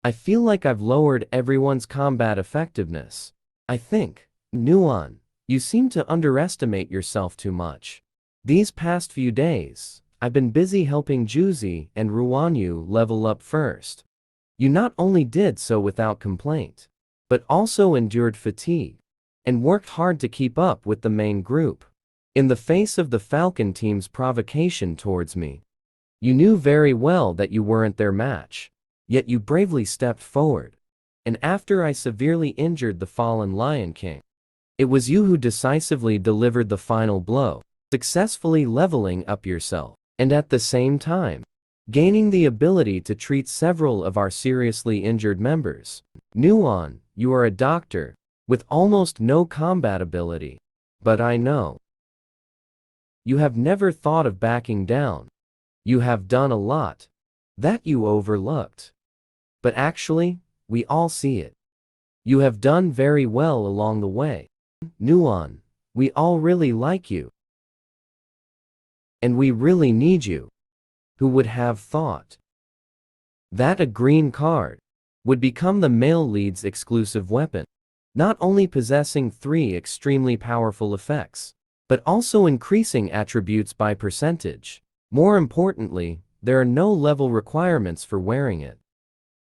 [SPEAKER 1] I feel like I've lowered everyone's combat effectiveness. I think, Nuon, you seem to underestimate yourself too much. These past few days, I've been busy helping Juzi and Ruanyu level up first. You not only did so without complaint, but also endured fatigue, and worked hard to keep up with the main group. In the face of the Falcon team's provocation towards me, you knew very well that you weren't their match, yet you bravely stepped forward. And after I severely injured the fallen Lion King, it was you who decisively delivered the final blow, successfully leveling up yourself, and at the same time, gaining the ability to treat several of our seriously injured members. Nuon, you are a doctor, with almost no combat ability, but I know you have never thought of backing down. You have done a lot that you overlooked. But actually, we all see it. You have done very well along the way. Nuon, we all really like you. And we really need you. Who would have thought that a green card would become the male lead's exclusive weapon, not only possessing 3 extremely powerful effects, but also increasing attributes by percentage. More importantly, there are no level requirements for wearing it.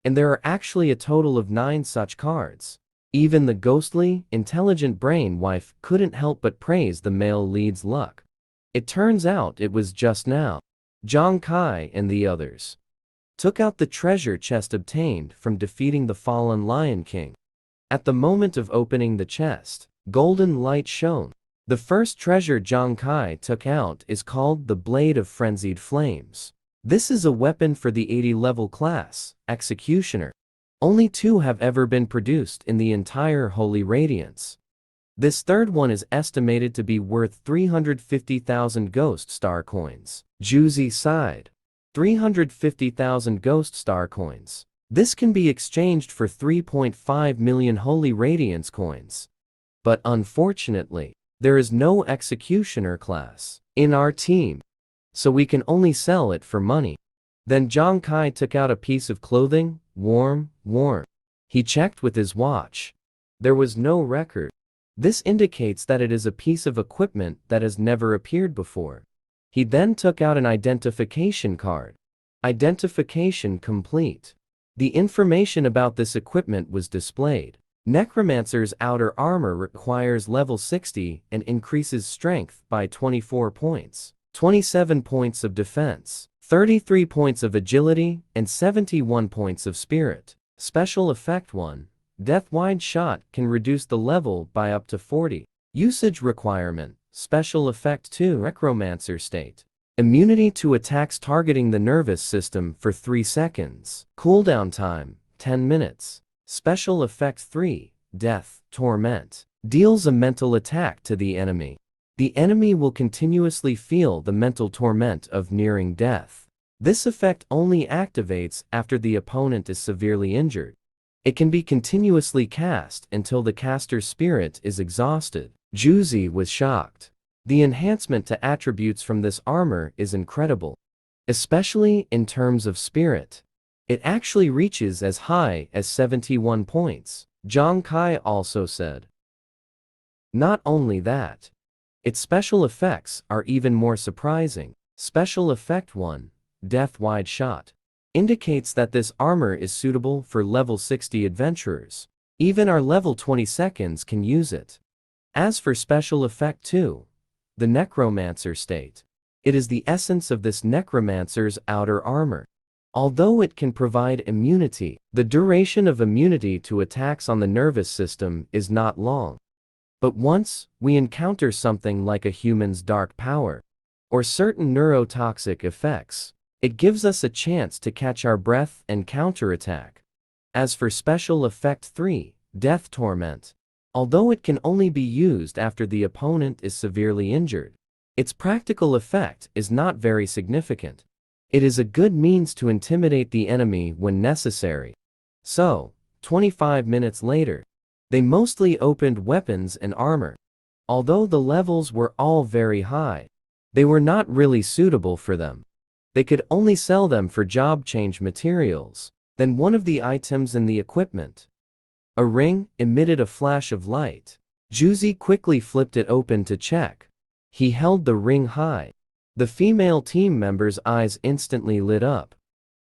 [SPEAKER 1] And there are actually a total of 9 such cards. Even the ghostly, intelligent brain wife couldn't help but praise the male lead's luck. It turns out it was just now Zhang Kai and the others took out the treasure chest obtained from defeating the fallen Lion King. At the moment of opening the chest, golden light shone. The first treasure Zhang Kai took out is called the Blade of Frenzied Flames. This is a weapon for the 80-level class, Executioner. Only 2 have ever been produced in the entire Holy Radiance. This third one is estimated to be worth 350,000 Ghost Star coins. Juzi sighed. 350,000 Ghost Star coins. This can be exchanged for 3.5 million Holy Radiance coins. But unfortunately, there is no Executioner class in our team, so we can only sell it for money. Then Zhang Kai took out a piece of clothing, warm. He checked with his watch. There was no record. This indicates that it is a piece of equipment that has never appeared before. He then took out an identification card. Identification complete. The information about this equipment was displayed. Necromancer's outer armor requires level 60 and increases strength by 24 points, 27 points of defense, 33 points of agility, and 71 points of spirit. Special Effect 1. Death Wide Shot can reduce the level by up to 40. Usage requirement. Special Effect 2. Necromancer State. Immunity to attacks targeting the nervous system for 3 seconds. Cooldown time, 10 minutes. Special Effect 3. Death Torment. Deals a mental attack to the enemy. The enemy will continuously feel the mental torment of nearing death. This effect only activates after the opponent is severely injured. It can be continuously cast until the caster's spirit is exhausted. Juzi was shocked. The enhancement to attributes from this armor is incredible, especially in terms of spirit. It actually reaches as high as 71 points, Zhang Kai also said. Not only that, its special effects are even more surprising. Special Effect 1. Death Wide Shot, indicates that this armor is suitable for level 60 adventurers. Even our level 20 seconds can use it. As for special effect 2, the Necromancer state. It is the essence of this Necromancer's outer armor. Although it can provide immunity, the duration of immunity to attacks on the nervous system is not long. But once we encounter something like a human's dark power, or certain neurotoxic effects, it gives us a chance to catch our breath and counterattack. As for special effect 3, Death Torment. Although it can only be used after the opponent is severely injured, its practical effect is not very significant. It is a good means to intimidate the enemy when necessary. So, 25 minutes later, they mostly opened weapons and armor. Although the levels were all very high, they were not really suitable for them. They could only sell them for job change materials. Then one of the items in the equipment, a ring, emitted a flash of light. Juzi quickly flipped it open to check. He held the ring high. The female team member's eyes instantly lit up.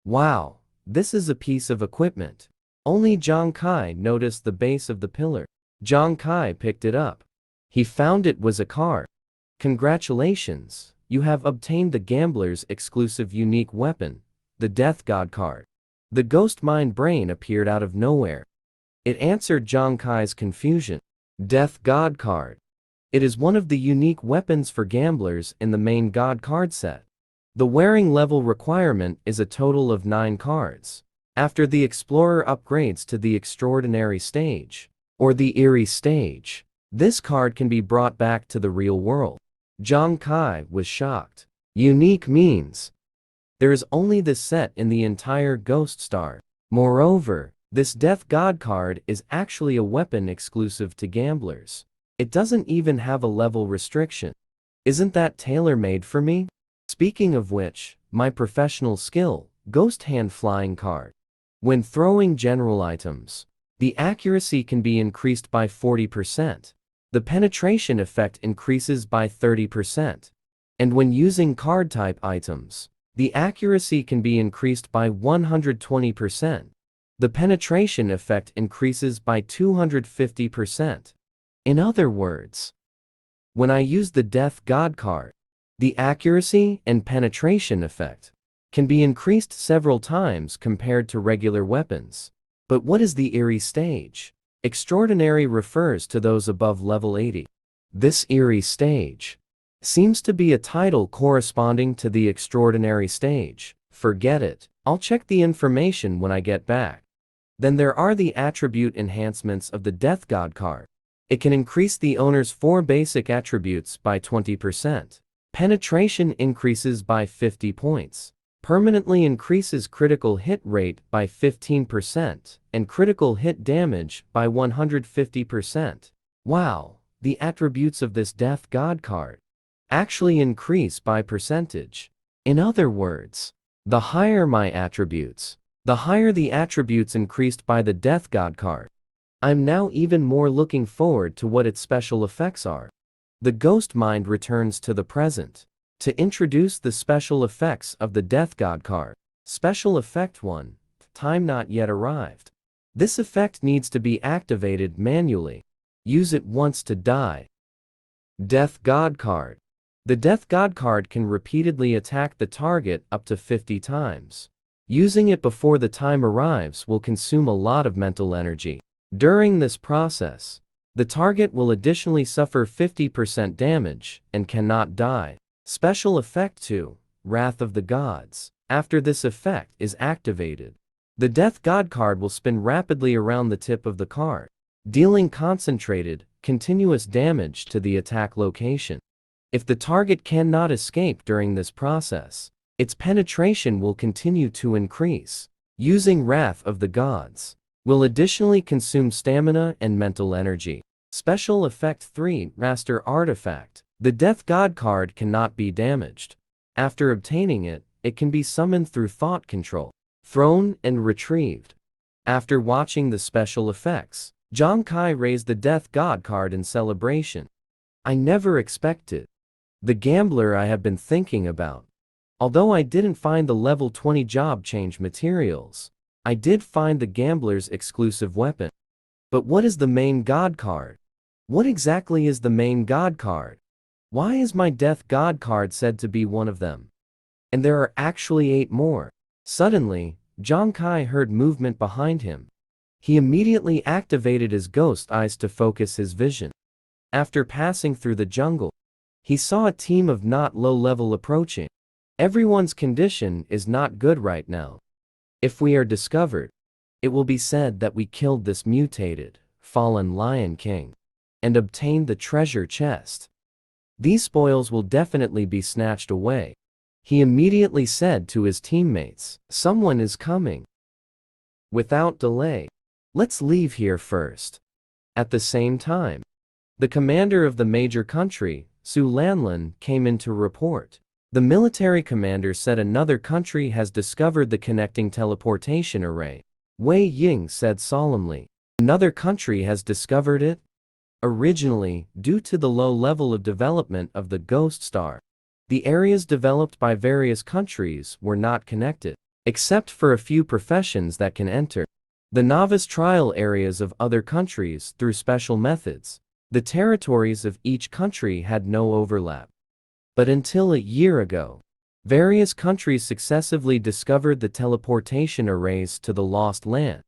[SPEAKER 1] Wow, this is a piece of equipment. Only Zhang Kai noticed the base of the pillar. Zhang Kai picked it up. He found it was a card. Congratulations, you have obtained the gambler's exclusive unique weapon, the Death God card. The ghost mind brain appeared out of nowhere. It answered Zhang Kai's confusion. Death God card. It is one of the unique weapons for gamblers in the main God card set. The wearing level requirement is a total of 9 cards. After the explorer upgrades to the extraordinary stage, or the eerie stage, this card can be brought back to the real world. Zhang Kai was shocked. Unique means there is only this set in the entire Ghost Star. Moreover, this Death God card is actually a weapon exclusive to gamblers. It doesn't even have a level restriction. Isn't that tailor-made for me? Speaking of which, my professional skill, Ghost Hand Flying card. When throwing general items, the accuracy can be increased by 40%. The penetration effect increases by 30%. And when using card-type items, the accuracy can be increased by 120%. The penetration effect increases by 250%. In other words, when I use the Death God card, the accuracy and penetration effect can be increased several times compared to regular weapons. But what is the eerie stage? Extraordinary refers to those above level 80. This eerie stage seems to be a title corresponding to the extraordinary stage. Forget it. I'll check the information when I get back. Then there are the attribute enhancements of the Death God card. It can increase the owner's 4 basic attributes by 20%. Penetration increases by 50 points. Permanently increases critical hit rate by 15% and critical hit damage by 150%. Wow, the attributes of this Death God card actually increase by percentage. In other words, the higher my attributes, the higher the attributes increased by the Death God card. I'm now even more looking forward to what its special effects are. The ghost mind returns to the present to introduce the special effects of the Death God card. Special Effect 1, Time Not Yet Arrived. This effect needs to be activated manually. Use it once to die. Death God card. The Death God card can repeatedly attack the target up to 50 times. Using it before the time arrives will consume a lot of mental energy. During this process, the target will additionally suffer 50% damage and cannot die. Special Effect 2, Wrath of the Gods. After this effect is activated, the Death God card will spin rapidly around the tip of the card, dealing concentrated, continuous damage to the attack location. If the target cannot escape during this process, its penetration will continue to increase. Using Wrath of the Gods will additionally consume stamina and mental energy. Special Effect 3, Master Artifact. The Death God card cannot be damaged. After obtaining it, it can be summoned through thought control, thrown and retrieved. After watching the special effects, Zhang Kai raised the Death God card in celebration. I never expected. The gambler I have been thinking about. Although I didn't find the level 20 job change materials, I did find the gambler's exclusive weapon. But what is the main god card? What exactly is the main god card? Why is my death god card said to be one of them? And there are actually 8 more. Suddenly, Zhang Kai heard movement behind him. He immediately activated his ghost eyes to focus his vision. After passing through the jungle, he saw a team of not low level approaching. Everyone's condition is not good right now. If we are discovered, it will be said that we killed this mutated, fallen Lion King and obtained the treasure chest. These spoils will definitely be snatched away. He immediately said to his teammates, "Someone is coming." Without delay, let's leave here first. At the same time, the commander of the major country, Su Lanlin, came in to report. The military commander said another country has discovered the connecting teleportation array. Wei Ying said solemnly. Another country has discovered it? Originally, due to the low level of development of the Ghost Star, the areas developed by various countries were not connected, except for a few professions that can enter the novice trial areas of other countries through special methods. The territories of each country had no overlap. But until a year ago, various countries successively discovered the teleportation arrays to the Lost Land.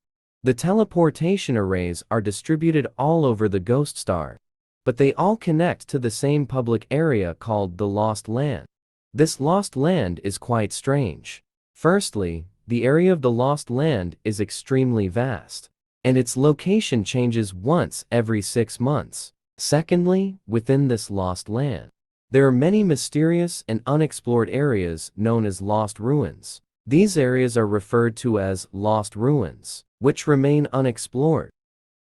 [SPEAKER 1] The teleportation arrays are distributed all over the Ghost Star, but they all connect to the same public area called the Lost Land. This Lost Land is quite strange. Firstly, the area of the Lost Land is extremely vast, and its location changes once every 6 months. Secondly, within this Lost Land, there are many mysterious and unexplored areas known as Lost Ruins. These areas are referred to as Lost Ruins, which remain unexplored.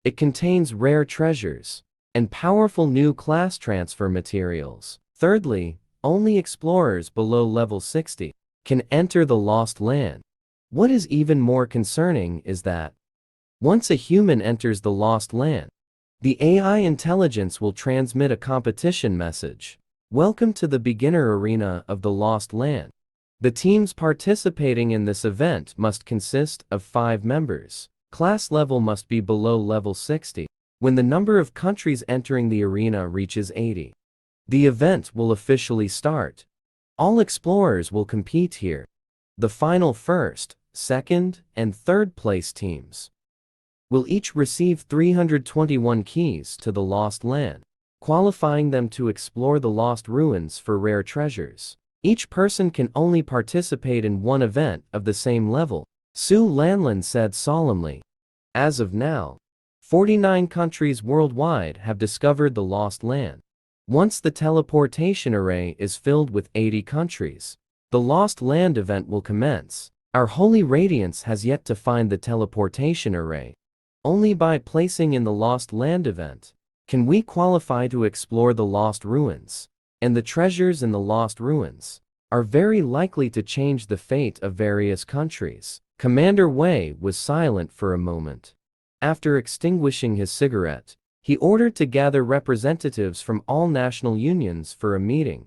[SPEAKER 1] It contains rare treasures and powerful new class transfer materials. Thirdly, only explorers below level 60 can enter the Lost Land. What is even more concerning is that once a human enters the Lost Land, the AI intelligence will transmit a competition message. Welcome to the beginner arena of the Lost Land. The teams participating in this event must consist of 5 members. Class level must be below level 60. When the number of countries entering the arena reaches 80, the event will officially start. All explorers will compete here. The final first, second, and third place teams will each receive 321 keys to the Lost Land, qualifying them to explore the Lost Ruins for rare treasures. Each person can only participate in one event of the same level, Su Lanlin said solemnly. As of now, 49 countries worldwide have discovered the Lost Land. Once the teleportation array is filled with 80 countries, the Lost Land event will commence. Our Holy Radiance has yet to find the teleportation array. Only by placing in the Lost Land event can we qualify to explore the Lost Ruins, and the treasures in the Lost Ruins are very likely to change the fate of various countries. Commander Wei was silent for a moment. After extinguishing his cigarette, he ordered to gather representatives from all national unions for a meeting.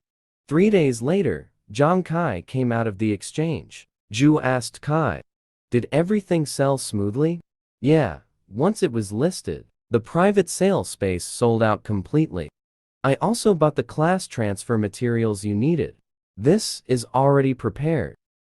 [SPEAKER 1] 3 days later, Zhang Kai came out of the exchange. Zhu asked Kai, "Did everything sell smoothly?" "Yeah, once it was listed, the private sale space sold out completely. I also bought the class transfer materials you needed. This is already prepared.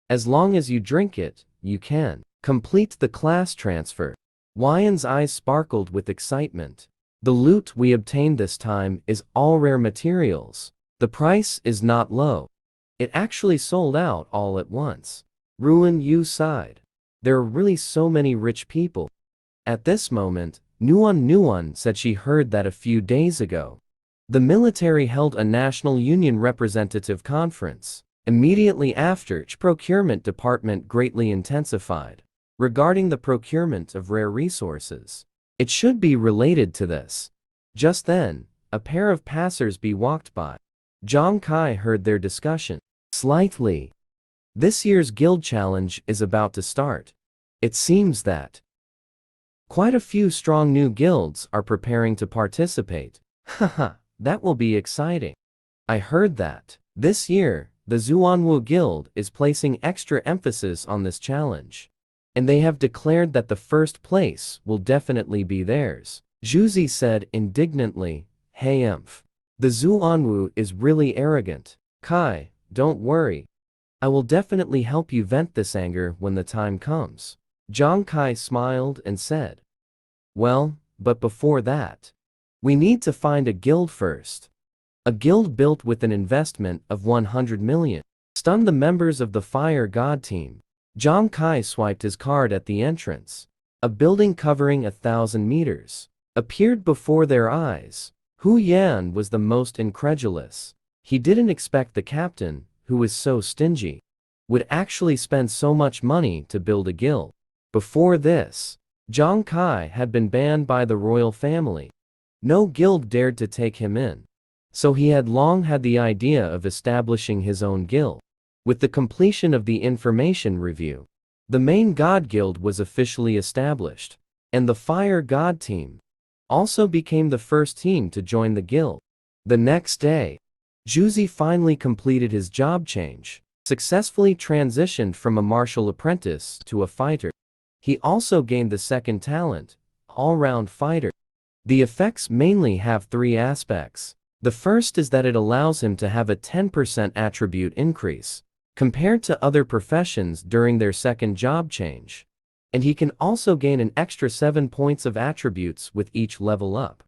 [SPEAKER 1] As long as you drink it, you can complete the class transfer." Wyan's eyes sparkled with excitement. The loot we obtained this time is all rare materials. The price is not low. It actually sold out all at once. Ruin Yu sighed. There are really so many rich people. At this moment, Nuan said she heard that a few days ago, the military held a National Union representative conference. Immediately after, the procurement department greatly intensified regarding the procurement of rare resources. It should be related to this. Just then, a pair of passers-by walked by. Zhang Kai heard their discussion. Slightly. This year's guild challenge is about to start. It seems that quite a few strong new guilds are preparing to participate. Haha, that will be exciting. I heard that this year, the Zuanwu Guild is placing extra emphasis on this challenge. And they have declared that the first place will definitely be theirs. Zhuzi said indignantly, "Hey Emph. The Zuanwu is really arrogant. Kai, don't worry. I will definitely help you vent this anger when the time comes." Zhang Kai smiled and said, "Well, but before that, we need to find a guild first. A guild built with an investment of 100 million. Stun the members of the Fire God team." Zhang Kai swiped his card at the entrance. A building covering 1,000 meters appeared before their eyes. Hu Yan was the most incredulous. He didn't expect the captain, who was so stingy, would actually spend so much money to build a guild. Before this, Zhang Kai had been banned by the royal family. No guild dared to take him in. So he had long had the idea of establishing his own guild. With the completion of the information review, the main God Guild was officially established, and the Fire God team also became the first team to join the guild. The next day, Zhuzi finally completed his job change, successfully transitioned from a martial apprentice to a fighter. He also gained the second talent, all-round fighter. The effects mainly have three aspects. The first is that it allows him to have a 10% attribute increase compared to other professions during their second job change. And he can also gain an extra 7 points of attributes with each level up.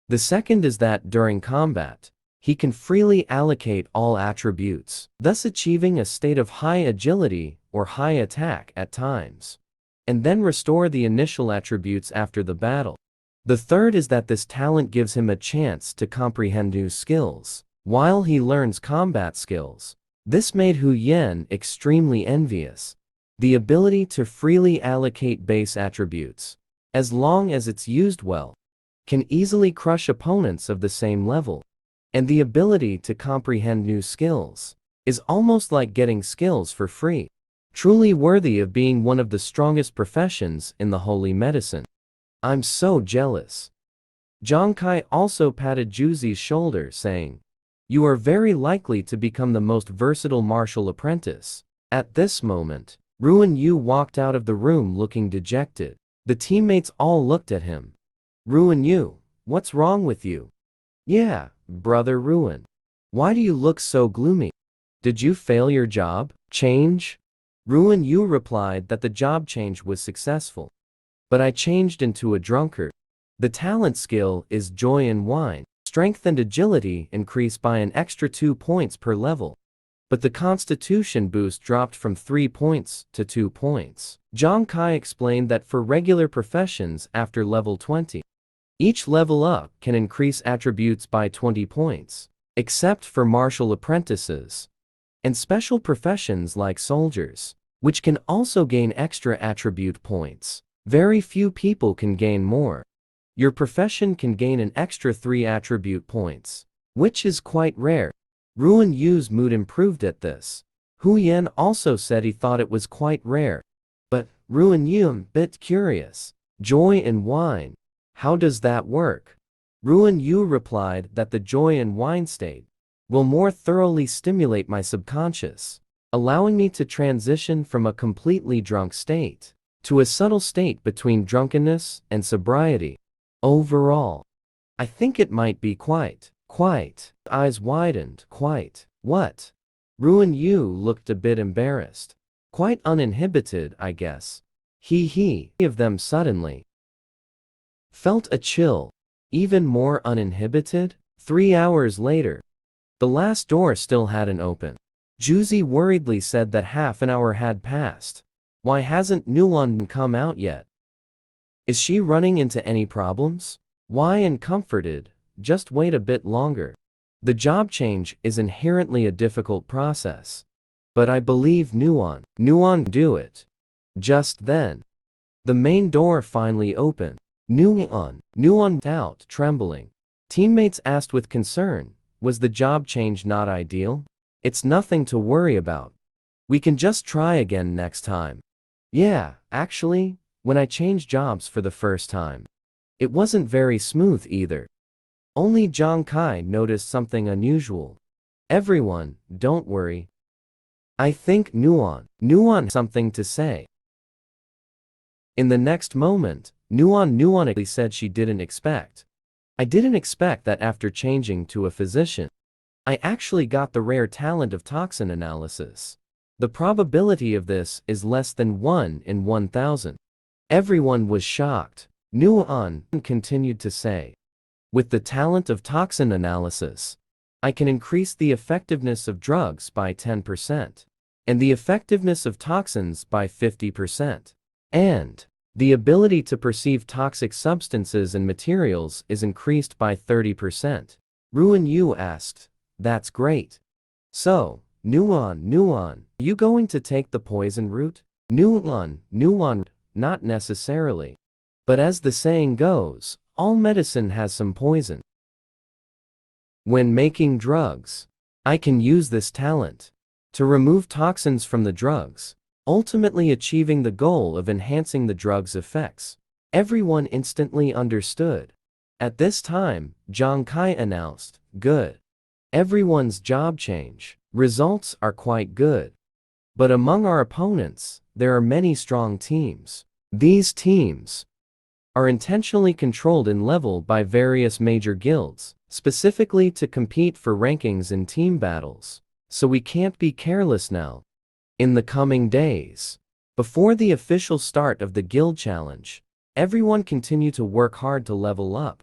[SPEAKER 1] The second is that during combat, he can freely allocate all attributes, thus achieving a state of high agility or high attack at times, and then restore the initial attributes after the battle. The third is that this talent gives him a chance to comprehend new skills while he learns combat skills. This made Hu Yan extremely envious. The ability to freely allocate base attributes, as long as it's used well, can easily crush opponents of the same level. And the ability to comprehend new skills is almost like getting skills for free. Truly worthy of being one of the strongest professions in the holy medicine. I'm so jealous. Zhang Kai also patted Zhuzi's shoulder, saying, "You are very likely to become the most versatile martial apprentice." At this moment, Ruin Yu walked out of the room looking dejected. The teammates all looked at him. "Ruin Yu, what's wrong with you?" "Yeah, brother Ruin. Why do you look so gloomy? Did you fail your job change?" Ruin Yu replied that the job change was successful. "But I changed into a drunkard. The talent skill is joy and wine. Strength and agility increase by an extra 2 points per level. But the constitution boost dropped from 3 points to 2 points. Zhang Kai explained that for regular professions after level 20, each level up can increase attributes by 20 points, except for martial apprentices and special professions like soldiers, which can also gain extra attribute points. Very few people can gain more. Your profession can gain an extra 3 attribute points, which is quite rare. Ruin Yu's mood improved at this. Hu Yan also said he thought it was quite rare. But, Ruin Yu, bit curious. Joy and wine. How does that work? Ruin Yu replied that the joy and wine state will more thoroughly stimulate my subconscious, allowing me to transition from a completely drunk state to a subtle state between drunkenness and sobriety. Overall, I think it might be quite. Eyes widened. Quite. What? Ruin Yu looked a bit embarrassed. Quite uninhibited, I guess. He of them suddenly felt a chill. Even more uninhibited? 3 hours later, the last door still hadn't opened. Zhuzi worriedly said that half an hour had passed. Why hasn't Nuan come out yet? Is she running into any problems? Why? And comforted, just wait a bit longer. The job change is inherently a difficult process. But I believe Nuan do it. Just then, the main door finally opened. Nuan out, trembling. Teammates asked with concern, was the job change not ideal? It's nothing to worry about. We can just try again next time. Yeah, actually, when I changed jobs for the first time, it wasn't very smooth either. Only Zhang Kai noticed something unusual. Everyone, don't worry. I think Nuan something to say. In the next moment, Nuan said she didn't expect. I didn't expect that after changing to a physician, I actually got the rare talent of toxin analysis. The probability of this is less than 1 in 1,000. Everyone was shocked. Nuan continued to say, with the talent of toxin analysis, I can increase the effectiveness of drugs by 10%, and the effectiveness of toxins by 50%. And the ability to perceive toxic substances and materials is increased by 30%. Ruin Yu asked, that's great. So, Nuan, are you going to take the poison route? Nuan, not necessarily. But as the saying goes, all medicine has some poison. When making drugs, I can use this talent to remove toxins from the drugs, ultimately achieving the goal of enhancing the drug's effects. Everyone instantly understood. At this time, Zhang Kai announced, good. Everyone's job change results are quite good. But among our opponents, there are many strong teams. These teams are intentionally controlled in level by various major guilds, specifically to compete for rankings in team battles. So we can't be careless now. In the coming days, before the official start of the guild challenge, everyone continue to work hard to level up.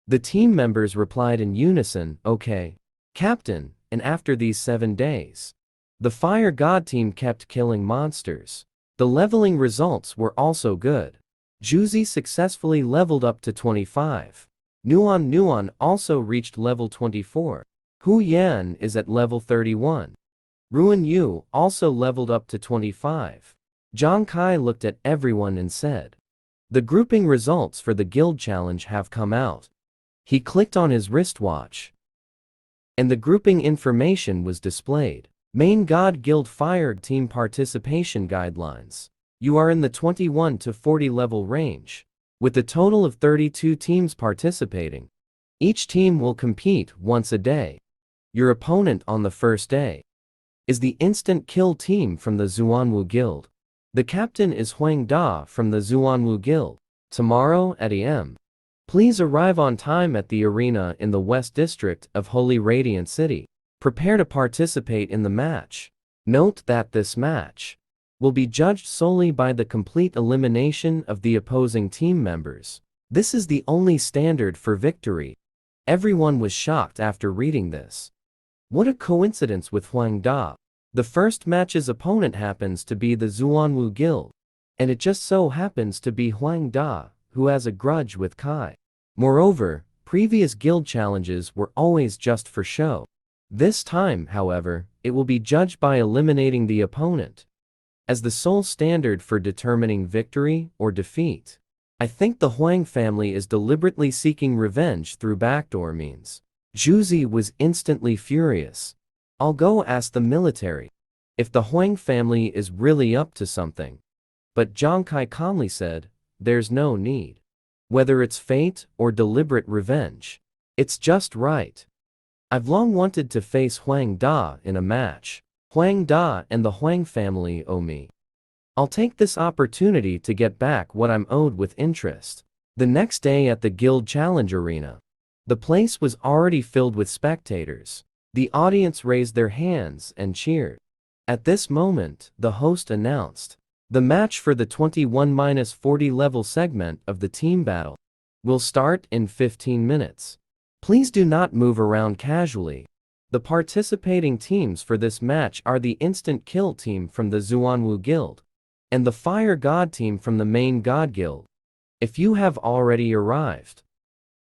[SPEAKER 1] The team members replied in unison, okay, Captain, and after these 7 days, the Fire God team kept killing monsters. The leveling results were also good. Juzi successfully leveled up to 25. Nuan also reached level 24. Hu Yan is at level 31. Ruin Yu also leveled up to 25. Zhang Kai looked at everyone and said, the grouping results for the guild challenge have come out. He clicked on his wristwatch, and the grouping information was displayed. Main God Guild Fire Team Participation Guidelines. You are in the 21 to 40 level range, with a total of 32 teams participating. Each team will compete once a day. Your opponent on the first day is the instant kill team from the Xuanwu Guild. The captain is Huang Da from the Xuanwu Guild. Tomorrow at AM. Please arrive on time at the arena in the West District of Holy Radiant City. Prepare to participate in the match. Note that this match will be judged solely by the complete elimination of the opposing team members. This is the only standard for victory. Everyone was shocked after reading this. What a coincidence with Huang Da. The first match's opponent happens to be the Xuanwu Guild, and it just so happens to be Huang Da, who has a grudge with Kai. Moreover, previous guild challenges were always just for show. This time, however, it will be judged by eliminating the opponent as the sole standard for determining victory or defeat. I think the Huang family is deliberately seeking revenge through backdoor means. Juzi was instantly furious. I'll go ask the military if the Huang family is really up to something. But Zhang Kai calmly said, there's no need. Whether it's fate or deliberate revenge, it's just right. I've long wanted to face Huang Da in a match. Huang Da and the Huang family owe me. I'll take this opportunity to get back what I'm owed with interest. The next day at the Guild Challenge Arena, the place was already filled with spectators. The audience raised their hands and cheered. At this moment, the host announced, the match for the 21-40 level segment of the team battle will start in 15 minutes. Please do not move around casually. The participating teams for this match are the Instant Kill team from the Xuanwu Guild and the Fire God team from the Main God Guild. If you have already arrived,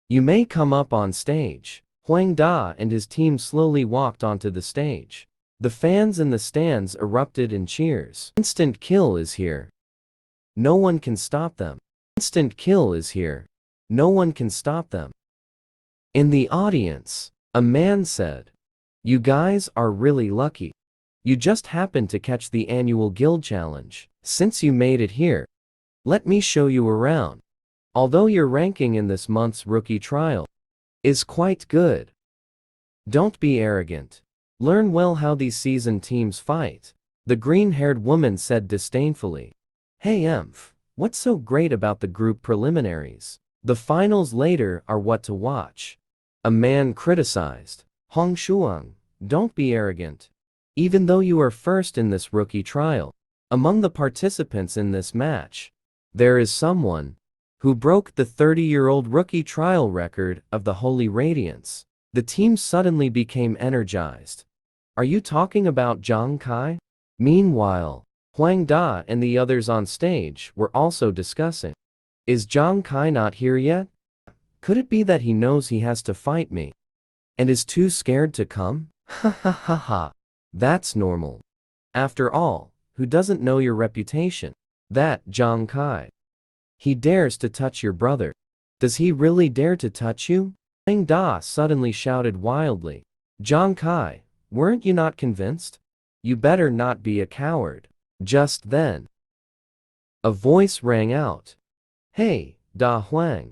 [SPEAKER 1] you may come up on stage. Huang Da and his team slowly walked onto the stage. The fans in the stands erupted in cheers. Instant Kill is here. No one can stop them. Instant Kill is here. No one can stop them. In the audience, a man said, you guys are really lucky. You just happened to catch the annual guild challenge. Since you made it here, let me show you around. Although your ranking in this month's rookie trial is quite good, don't be arrogant. Learn well how these seasoned teams fight. The green-haired woman said disdainfully. Hey what's so great about the group preliminaries? The finals later are what to watch. A man criticized. Hong Shuang, don't be arrogant. Even though you are first in this rookie trial, among the participants in this match, there is someone who broke the 30-year-old rookie trial record of the Holy Radiance. The team suddenly became energized. Are you talking about Zhang Kai? Meanwhile, Huang Da and the others on stage were also discussing. Is Zhang Kai not here yet? Could it be that he knows he has to fight me and is too scared to come? Ha ha ha ha. That's normal. After all, who doesn't know your reputation? That Zhang Kai. He dares to touch your brother. Does he really dare to touch you? Huang Da suddenly shouted wildly. Zhang Kai, weren't you not convinced? You better not be a coward. Just then, a voice rang out. Hey, Da Huang.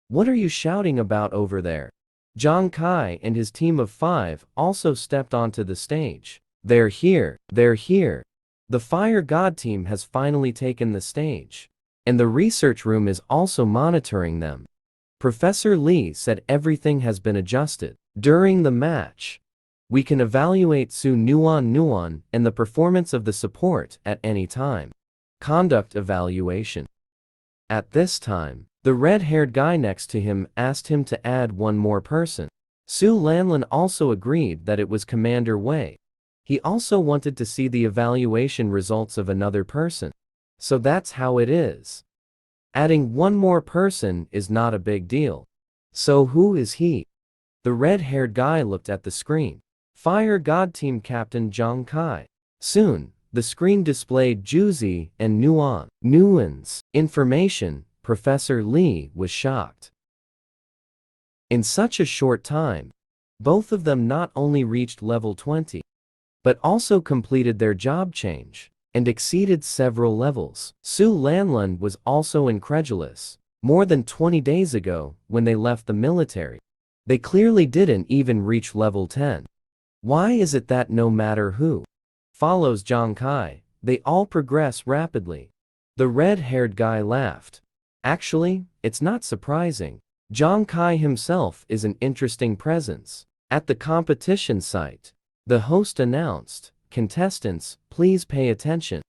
[SPEAKER 1] What are you shouting about over there? Zhang Kai and his team of 5 also stepped onto the stage. They're here, they're here. The Fire God team has finally taken the stage, and the research room is also monitoring them. Professor Lee said everything has been adjusted. During the match, we can evaluate Su Nuan and the performance of the support at any time. Conduct evaluation. At this time, the red-haired guy next to him asked him to add one more person. Su Lanlin also agreed that it was Commander Wei. He also wanted to see the evaluation results of another person. So that's how it is. Adding one more person is not a big deal. So who is he? The red-haired guy looked at the screen. Fire God Team Captain Zhang Kai. Soon, the screen displayed Juzi and Nuan's information. Professor Lee was shocked. In such a short time, both of them not only reached level 20, but also completed their job change and exceeded several levels. Su Lanlin was also incredulous. More than 20 days ago, when they left the military, they clearly didn't even reach level 10. Why is it that no matter who follows Zhang Kai, they all progress rapidly? The red-haired guy laughed. Actually, it's not surprising. Zhang Kai himself is an interesting presence. At the competition site, the host announced, "Contestants, please pay attention.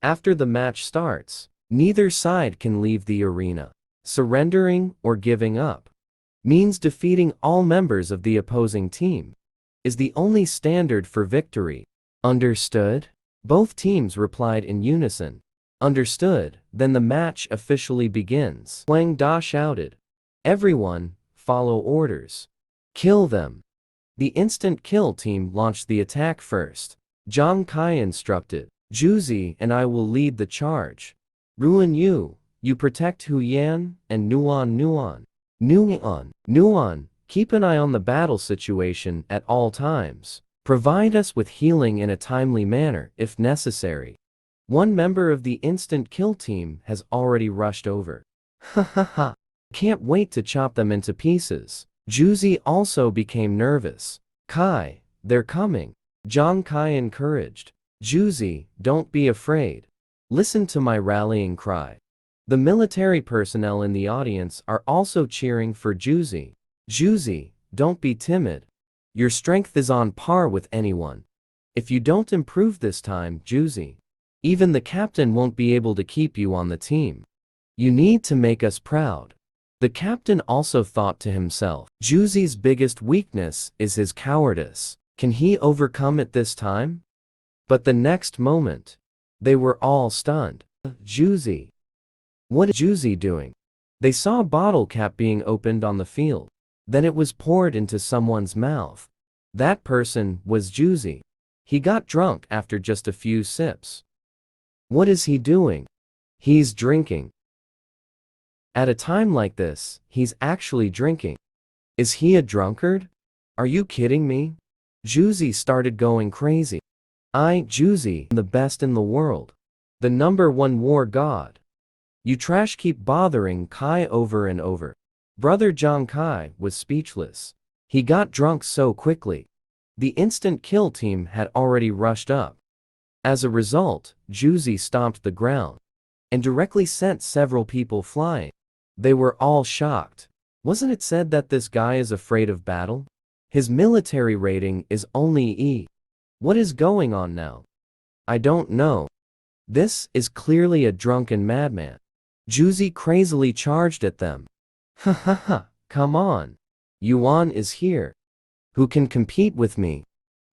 [SPEAKER 1] After the match starts, neither side can leave the arena. Surrendering or giving up means defeating all members of the opposing team. Is the only standard for victory. Understood?" Both teams replied in unison. Understood. Then the match officially begins. Huang Da shouted. Everyone, follow orders. Kill them. The instant kill team launched the attack first. Zhang Kai instructed. Juzi and I will lead the charge. Ruin you protect Hu Yan and Nuan. Keep an eye on the battle situation at all times. Provide us with healing in a timely manner if necessary. One member of the instant kill team has already rushed over. Ha ha ha. Can't wait to chop them into pieces. Juzi also became nervous. Kai, they're coming. Zhang Kai encouraged. Juzi, don't be afraid. Listen to my rallying cry. The military personnel in the audience are also cheering for Juzi. Juzi, don't be timid. Your strength is on par with anyone. If you don't improve this time, Juzi, even the captain won't be able to keep you on the team. You need to make us proud. The captain also thought to himself, Juzi's biggest weakness is his cowardice. Can he overcome it this time? But the next moment, they were all stunned. Juzi. What is Juzi doing? They saw a bottle cap being opened on the field. Then it was poured into someone's mouth. That person was Juzi. He got drunk after just a few sips. What is he doing? He's drinking. At a time like this, he's actually drinking. Is he a drunkard? Are you kidding me? Juzi started going crazy. Juzi, the best in the world. The #1 war god. You trash keep bothering Kai over and over. Brother Zhang Kai was speechless. He got drunk so quickly. The instant kill team had already rushed up. As a result, Juzi stomped the ground and directly sent several people flying. They were all shocked. Wasn't it said that this guy is afraid of battle? His military rating is only E. What is going on now? I don't know. This is clearly a drunken madman. Juzi crazily charged at them. Ha ha ha, come on. Yuan is here. Who can compete with me?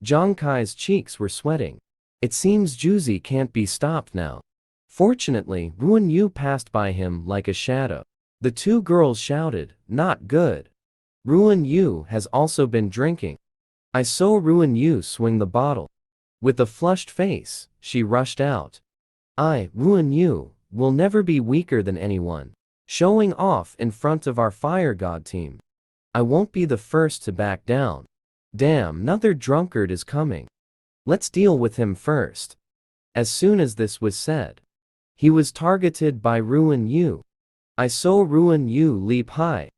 [SPEAKER 1] Zhang Kai's cheeks were sweating. It seems Juzi can't be stopped now. Fortunately, Ruan Yu passed by him like a shadow. The two girls shouted, "Not good." Ruan Yu has also been drinking. I saw Ruan Yu swing the bottle. With a flushed face, she rushed out. Ruan Yu, will never be weaker than anyone. Showing off in front of our fire god team. I won't be the first to back down. Damn, another drunkard is coming. Let's deal with him first. As soon as this was said, he was targeted by Ruan Yu. I saw Ruan Yu leap high,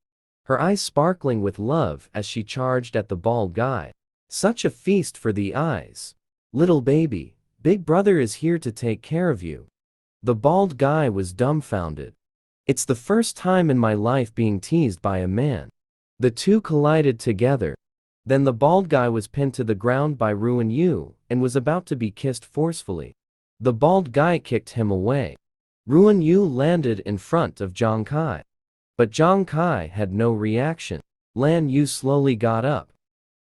[SPEAKER 1] her eyes sparkling with love as she charged at the bald guy. Such a feast for the eyes. Little baby, big brother is here to take care of you. The bald guy was dumbfounded. It's the first time in my life being teased by a man. The two collided together. Then the bald guy was pinned to the ground by Ruan Yu and was about to be kissed forcefully. The bald guy kicked him away. Ruan Yu landed in front of Zhang Kai. But Zhang Kai had no reaction. Lan Yu slowly got up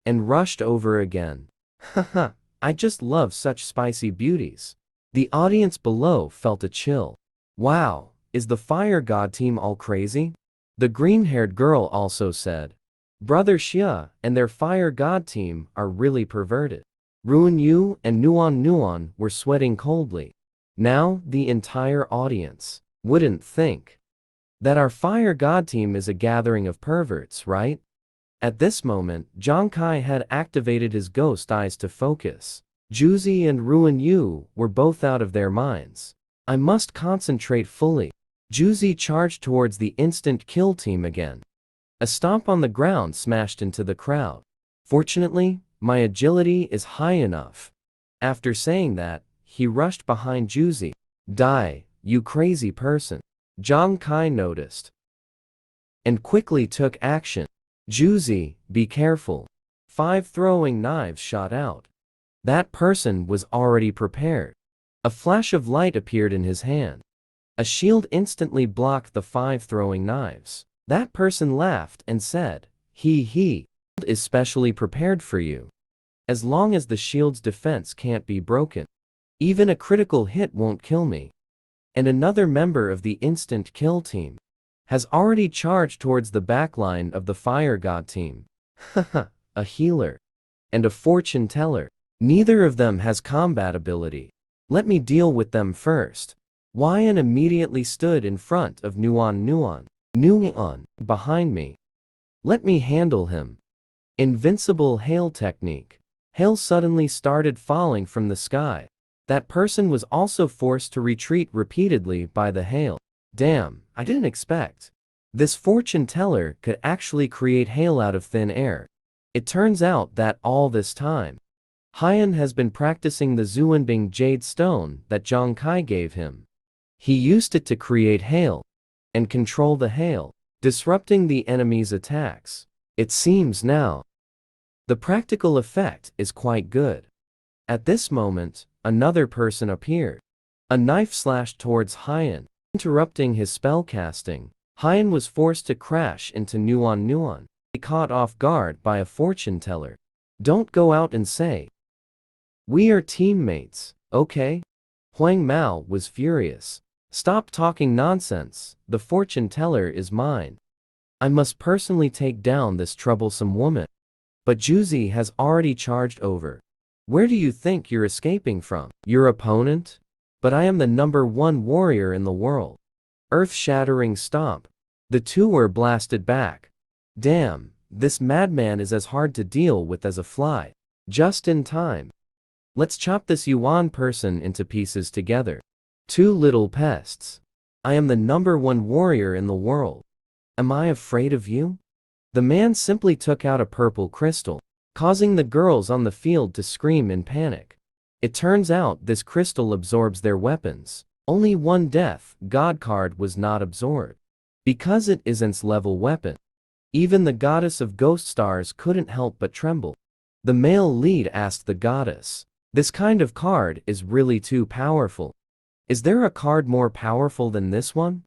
[SPEAKER 1] and rushed over again. Haha, I just love such spicy beauties. The audience below felt a chill. Wow, is the fire god team all crazy? The green-haired girl also said. Brother Xia and their fire god team are really perverted. Ruan Yu and Nuan were sweating coldly. Now, the entire audience wouldn't think that our fire god team is a gathering of perverts, right? At this moment, Zhang Kai had activated his ghost eyes to focus. Juzi and Ruan Yu were both out of their minds. I must concentrate fully. Juzi charged towards the instant kill team again. A stomp on the ground smashed into the crowd. Fortunately, my agility is high enough. After saying that, he rushed behind Juzi. Die, you crazy person. Zhang Kai noticed and quickly took action. Juzi, be careful. 5 throwing knives shot out. That person was already prepared. A flash of light appeared in his hand. A shield instantly blocked the 5 throwing knives. That person laughed and said, he is specially prepared for you. As long as the shield's defense can't be broken, even a critical hit won't kill me. And another member of the instant kill team has already charged towards the backline of the fire god team. Haha, a healer and a fortune teller. Neither of them has combat ability. Let me deal with them first. Yan immediately stood in front of Nuan behind me. Let me handle him. Invincible hail technique. Hail suddenly started falling from the sky. That person was also forced to retreat repeatedly by the hail. Damn, I didn't expect. This fortune teller could actually create hail out of thin air. It turns out that all this time, Haiyan has been practicing the Zuanbing jade stone that Zhang Kai gave him. He used it to create hail and control the hail, disrupting the enemy's attacks. It seems now the practical effect is quite good. At this moment, another person appeared. A knife slashed towards Haiyan, interrupting his spellcasting. Haiyan was forced to crash into Nuan, caught off guard by a fortune teller. Don't go out and say, "We are teammates, okay?" Huang Mao was furious. Stop talking nonsense, the fortune teller is mine. I must personally take down this troublesome woman. But Juzi has already charged over. Where do you think you're escaping from? Your opponent? But I am the #1 warrior in the world. Earth-shattering stomp. The two were blasted back. Damn, this madman is as hard to deal with as a fly. Just in time. Let's chop this Yuan person into pieces together. 2 little pests. I am the #1 warrior in the world. Am I afraid of you? The man simply took out a purple crystal, causing the girls on the field to scream in panic. It turns out this crystal absorbs their weapons. Only one death god card was not absorbed, because it isn't level weapon. Even the goddess of ghost stars couldn't help but tremble. The male lead asked the goddess, "This kind of card is really too powerful. Is there a card more powerful than this one?"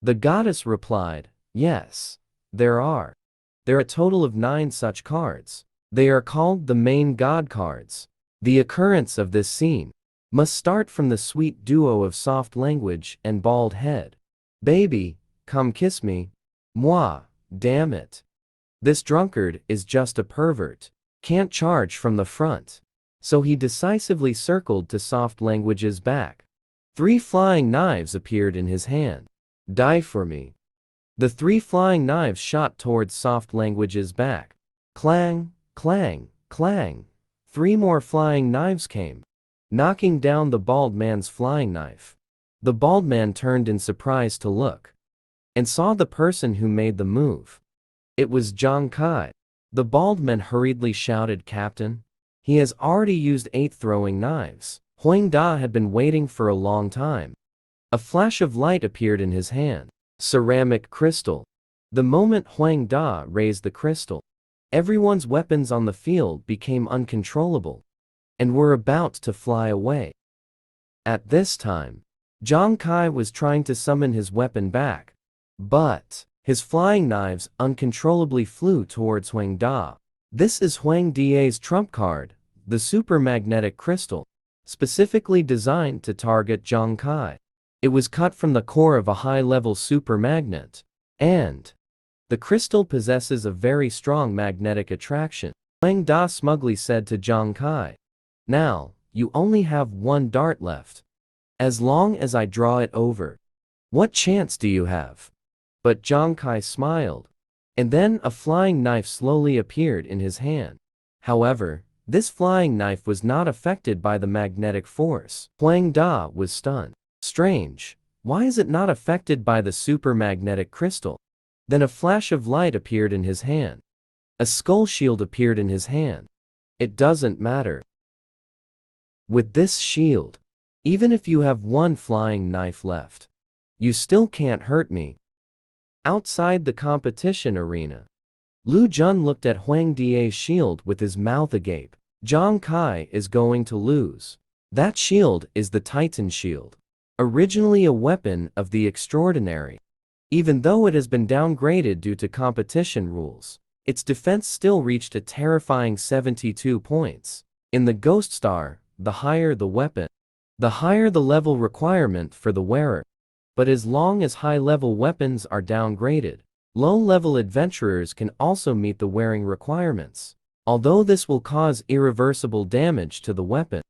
[SPEAKER 1] The goddess replied, "Yes, there are. There are a total of 9 such cards. They are called the main god cards. The occurrence of this scene must start from the sweet duo of soft language and bald head. Baby, come kiss me. Moi, damn it. This drunkard is just a pervert. Can't charge from the front." So he decisively circled to soft language's back. 3 flying knives appeared in his hand. "Die for me." The 3 flying knives shot towards soft language's back. Clang, clang, clang. 3 more flying knives came, knocking down the bald man's flying knife. The bald man turned in surprise to look, and saw the person who made the move. It was Zhang Kai. The bald man hurriedly shouted, "Captain, he has already used 8 throwing knives." Huang Da had been waiting for a long time. A flash of light appeared in his hand. Ceramic crystal. The moment Huang Da raised the crystal, everyone's weapons on the field became uncontrollable and were about to fly away. At this time, Zhang Kai was trying to summon his weapon back, but his flying knives uncontrollably flew towards Huang Da. This is Huang Da's trump card, the supermagnetic crystal, specifically designed to target Zhang Kai. It was cut from the core of a high-level supermagnet, and the crystal possesses a very strong magnetic attraction. Huang Da smugly said to Zhang Kai, "Now, you only have 1 dart left. As long as I draw it over, what chance do you have?" But Zhang Kai smiled, and then a flying knife slowly appeared in his hand. However, this flying knife was not affected by the magnetic force. Huang Da was stunned. Strange, why is it not affected by the supermagnetic crystal? Then a flash of light appeared in his hand. A skull shield appeared in his hand. It doesn't matter. With this shield, even if you have 1 flying knife left, you still can't hurt me. Outside the competition arena, Lu Jun looked at Huang Da's shield with his mouth agape. Zhang Kai is going to lose. That shield is the Titan shield, originally a weapon of the extraordinary. Even though it has been downgraded due to competition rules, its defense still reached a terrifying 72 points. In the Ghost Star, the higher the weapon, the higher the level requirement for the wearer. But as long as high-level weapons are downgraded, low-level adventurers can also meet the wearing requirements, although this will cause irreversible damage to the weapon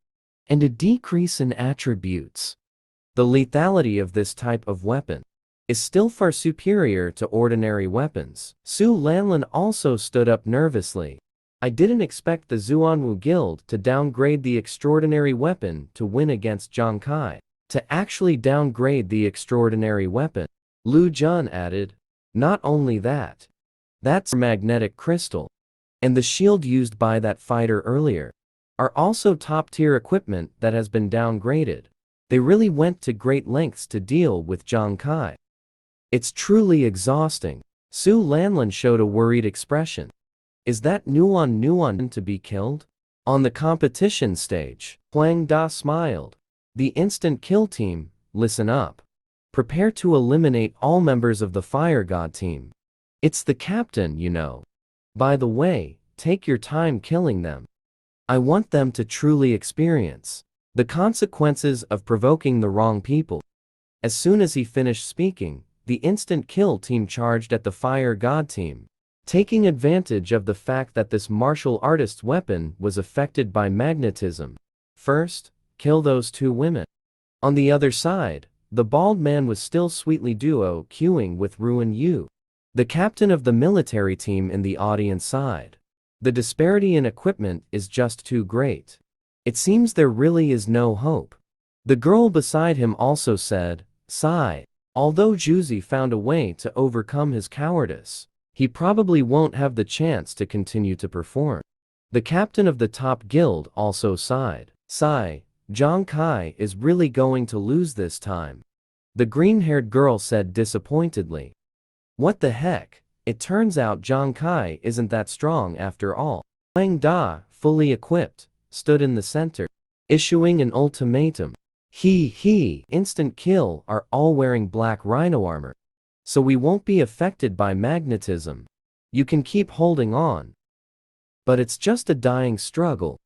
[SPEAKER 1] and a decrease in attributes. The lethality of this type of weapon is still far superior to ordinary weapons. Su Lanlin also stood up nervously. "I didn't expect the Zuanwu Guild to downgrade the extraordinary weapon to win against Zhang Kai. To actually downgrade the extraordinary weapon," Lu Jun added. "Not only that, that's magnetic crystal, and the shield used by that fighter earlier are also top-tier equipment that has been downgraded. They really went to great lengths to deal with Zhang Kai. It's truly exhausting." Su Lanlin showed a worried expression. "Is that Nuan to be killed?" On the competition stage, Huang Da smiled. "The instant kill team, listen up. Prepare to eliminate all members of the Fire God team. It's the captain, you know. By the way, take your time killing them. I want them to truly experience the consequences of provoking the wrong people." As soon as he finished speaking, the instant kill team charged at the Fire God team, taking advantage of the fact that this martial artist's weapon was affected by magnetism. First, kill those 2 women. On the other side, the bald man was still sweetly duo queuing with Ruin Yu, the captain of the military team in the audience side. The disparity in equipment is just too great. It seems there really is no hope. The girl beside him also said, "Sigh." Although Juzi found a way to overcome his cowardice, he probably won't have the chance to continue to perform. The captain of the top guild also sighed. Sigh, Zhang Kai is really going to lose this time. The green-haired girl said disappointedly. What the heck? It turns out Zhang Kai isn't that strong after all. Wang Da, fully equipped, stood in the center, issuing an ultimatum. Instant kill are all wearing black rhino armor. So we won't be affected by magnetism. You can keep holding on. But it's just a dying struggle.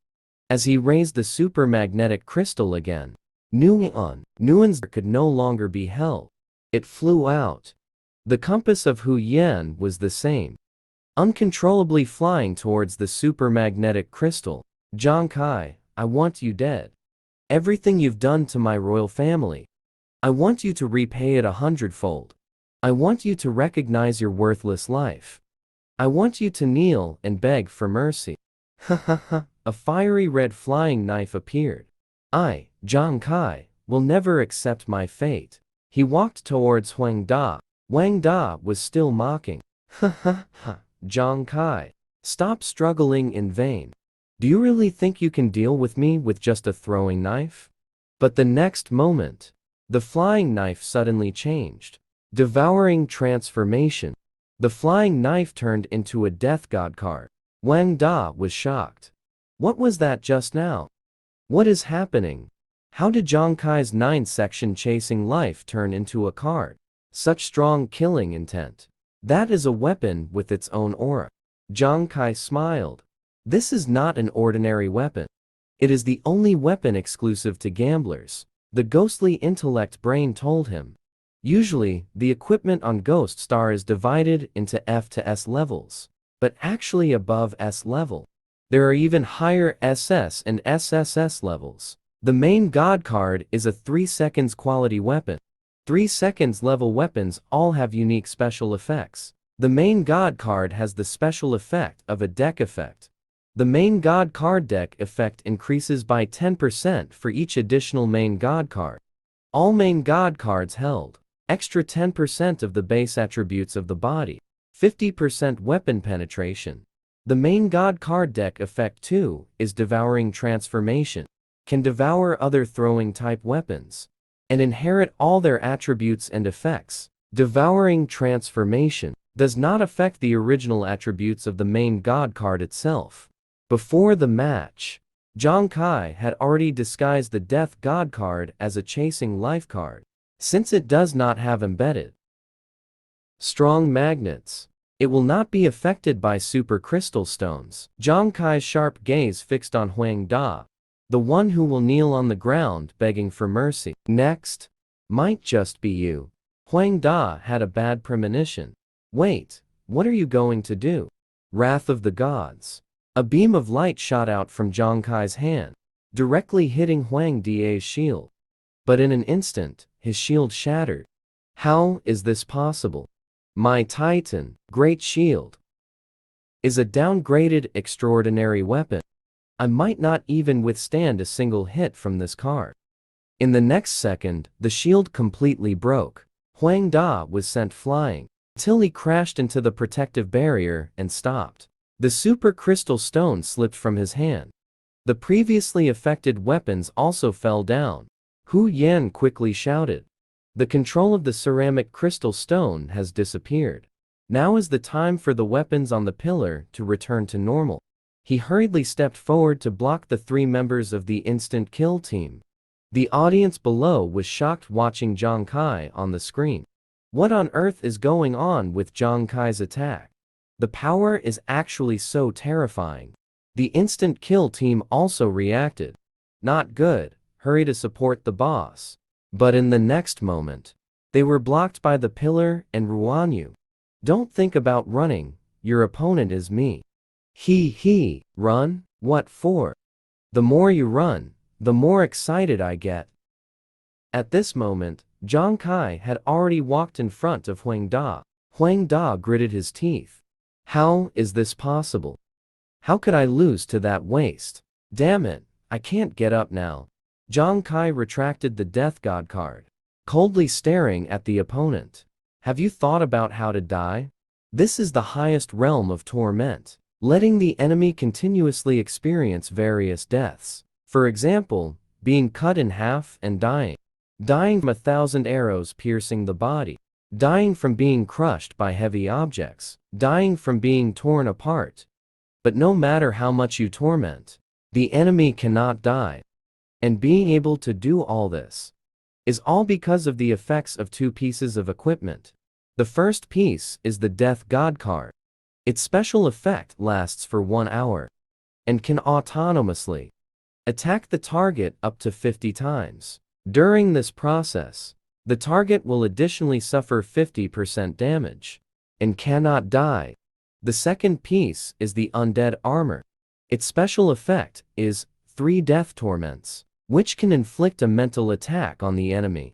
[SPEAKER 1] As he raised the supermagnetic crystal again, Nguyen's could no longer be held. It flew out. The compass of Hu Yan was the same, uncontrollably flying towards the supermagnetic crystal. Zhang Kai, I want you dead. Everything you've done to my royal family. I want you to repay it 100-fold. I want you to recognize your worthless life. I want you to kneel and beg for mercy. A fiery red flying knife appeared. I, Zhang Kai, will never accept my fate. He walked towards Wang Da. Wang Da was still mocking. Zhang Kai, stop struggling in vain. Do you really think you can deal with me with just a throwing knife? But the next moment, the flying knife suddenly changed. Devouring transformation. The flying knife turned into a death god card. Wang Da was shocked. What was that just now? What is happening? How did Zhang Kai's 9th section chasing life turn into a card? Such strong killing intent. That is a weapon with its own aura. Zhang Kai smiled. This is not an ordinary weapon. It is the only weapon exclusive to gamblers. The ghostly intellect brain told him. Usually, the equipment on Ghost Star is divided into F to S levels, but actually above S level. There are even higher SS and SSS levels. The main God card is a 3 seconds quality weapon. 3 seconds level weapons all have unique special effects. The main God card has the special effect of a deck effect. The main God card deck effect increases by 10% for each additional main God card. All main God cards held extra 10% of the base attributes of the body, 50% weapon penetration. The main God card deck effect 2 is Devouring Transformation. Can devour other throwing type weapons and inherit all their attributes and effects. Devouring Transformation does not affect the original attributes of the main God card itself. Before the match, Zhang Kai had already disguised the Death God card as a Chasing Life card, since it does not have embedded strong magnets. It will not be affected by super crystal stones. Zhang Kai's sharp gaze fixed on Huang Da, the one who will kneel on the ground begging for mercy. Next, might just be you. Huang Da had a bad premonition. Wait, what are you going to do? Wrath of the Gods. A beam of light shot out from Zhang Kai's hand, directly hitting Huang Da's shield. But in an instant, his shield shattered. How is this possible? My Titan, Great Shield, is a downgraded extraordinary weapon. I might not even withstand a single hit from this card. In the next second, the shield completely broke. Huang Da was sent flying, until he crashed into the protective barrier and stopped. The super crystal stone slipped from his hand. The previously affected weapons also fell down. Hu Yan quickly shouted. The control of the ceramic crystal stone has disappeared. Now is the time for the weapons on the pillar to return to normal. He hurriedly stepped forward to block the 3 members of the instant kill team. The audience below was shocked watching Zhang Kai on the screen. What on earth is going on with Zhang Kai's attack? The power is actually so terrifying. The instant kill team also reacted. Not good, hurry to support the boss. But in the next moment, they were blocked by the pillar and Ruanyu. Don't think about running, your opponent is me. Run? What for? The more you run, the more excited I get. At this moment, Zhang Kai had already walked in front of Huang Da. Huang Da gritted his teeth. How is this possible? How could I lose to that waste? Damn it, I can't get up now. Zhang Kai retracted the Death God card, coldly staring at the opponent. Have you thought about how to die? This is the highest realm of torment. letting the enemy continuously experience various deaths. For example, being cut in half and dying. Dying from 1,000 arrows piercing the body. Dying from being crushed by heavy objects. Dying from being torn apart. But no matter how much you torment, the enemy cannot die. And being able to do all this is all because of the effects of two pieces of equipment. The first piece is the Death God card. Its special effect lasts for 1 hour and can autonomously attack the target up to 50 times. During this process, the target will additionally suffer 50% damage and cannot die. The second piece is the Undead Armor. Its special effect is 3 Death Torments, which can inflict a mental attack on the enemy.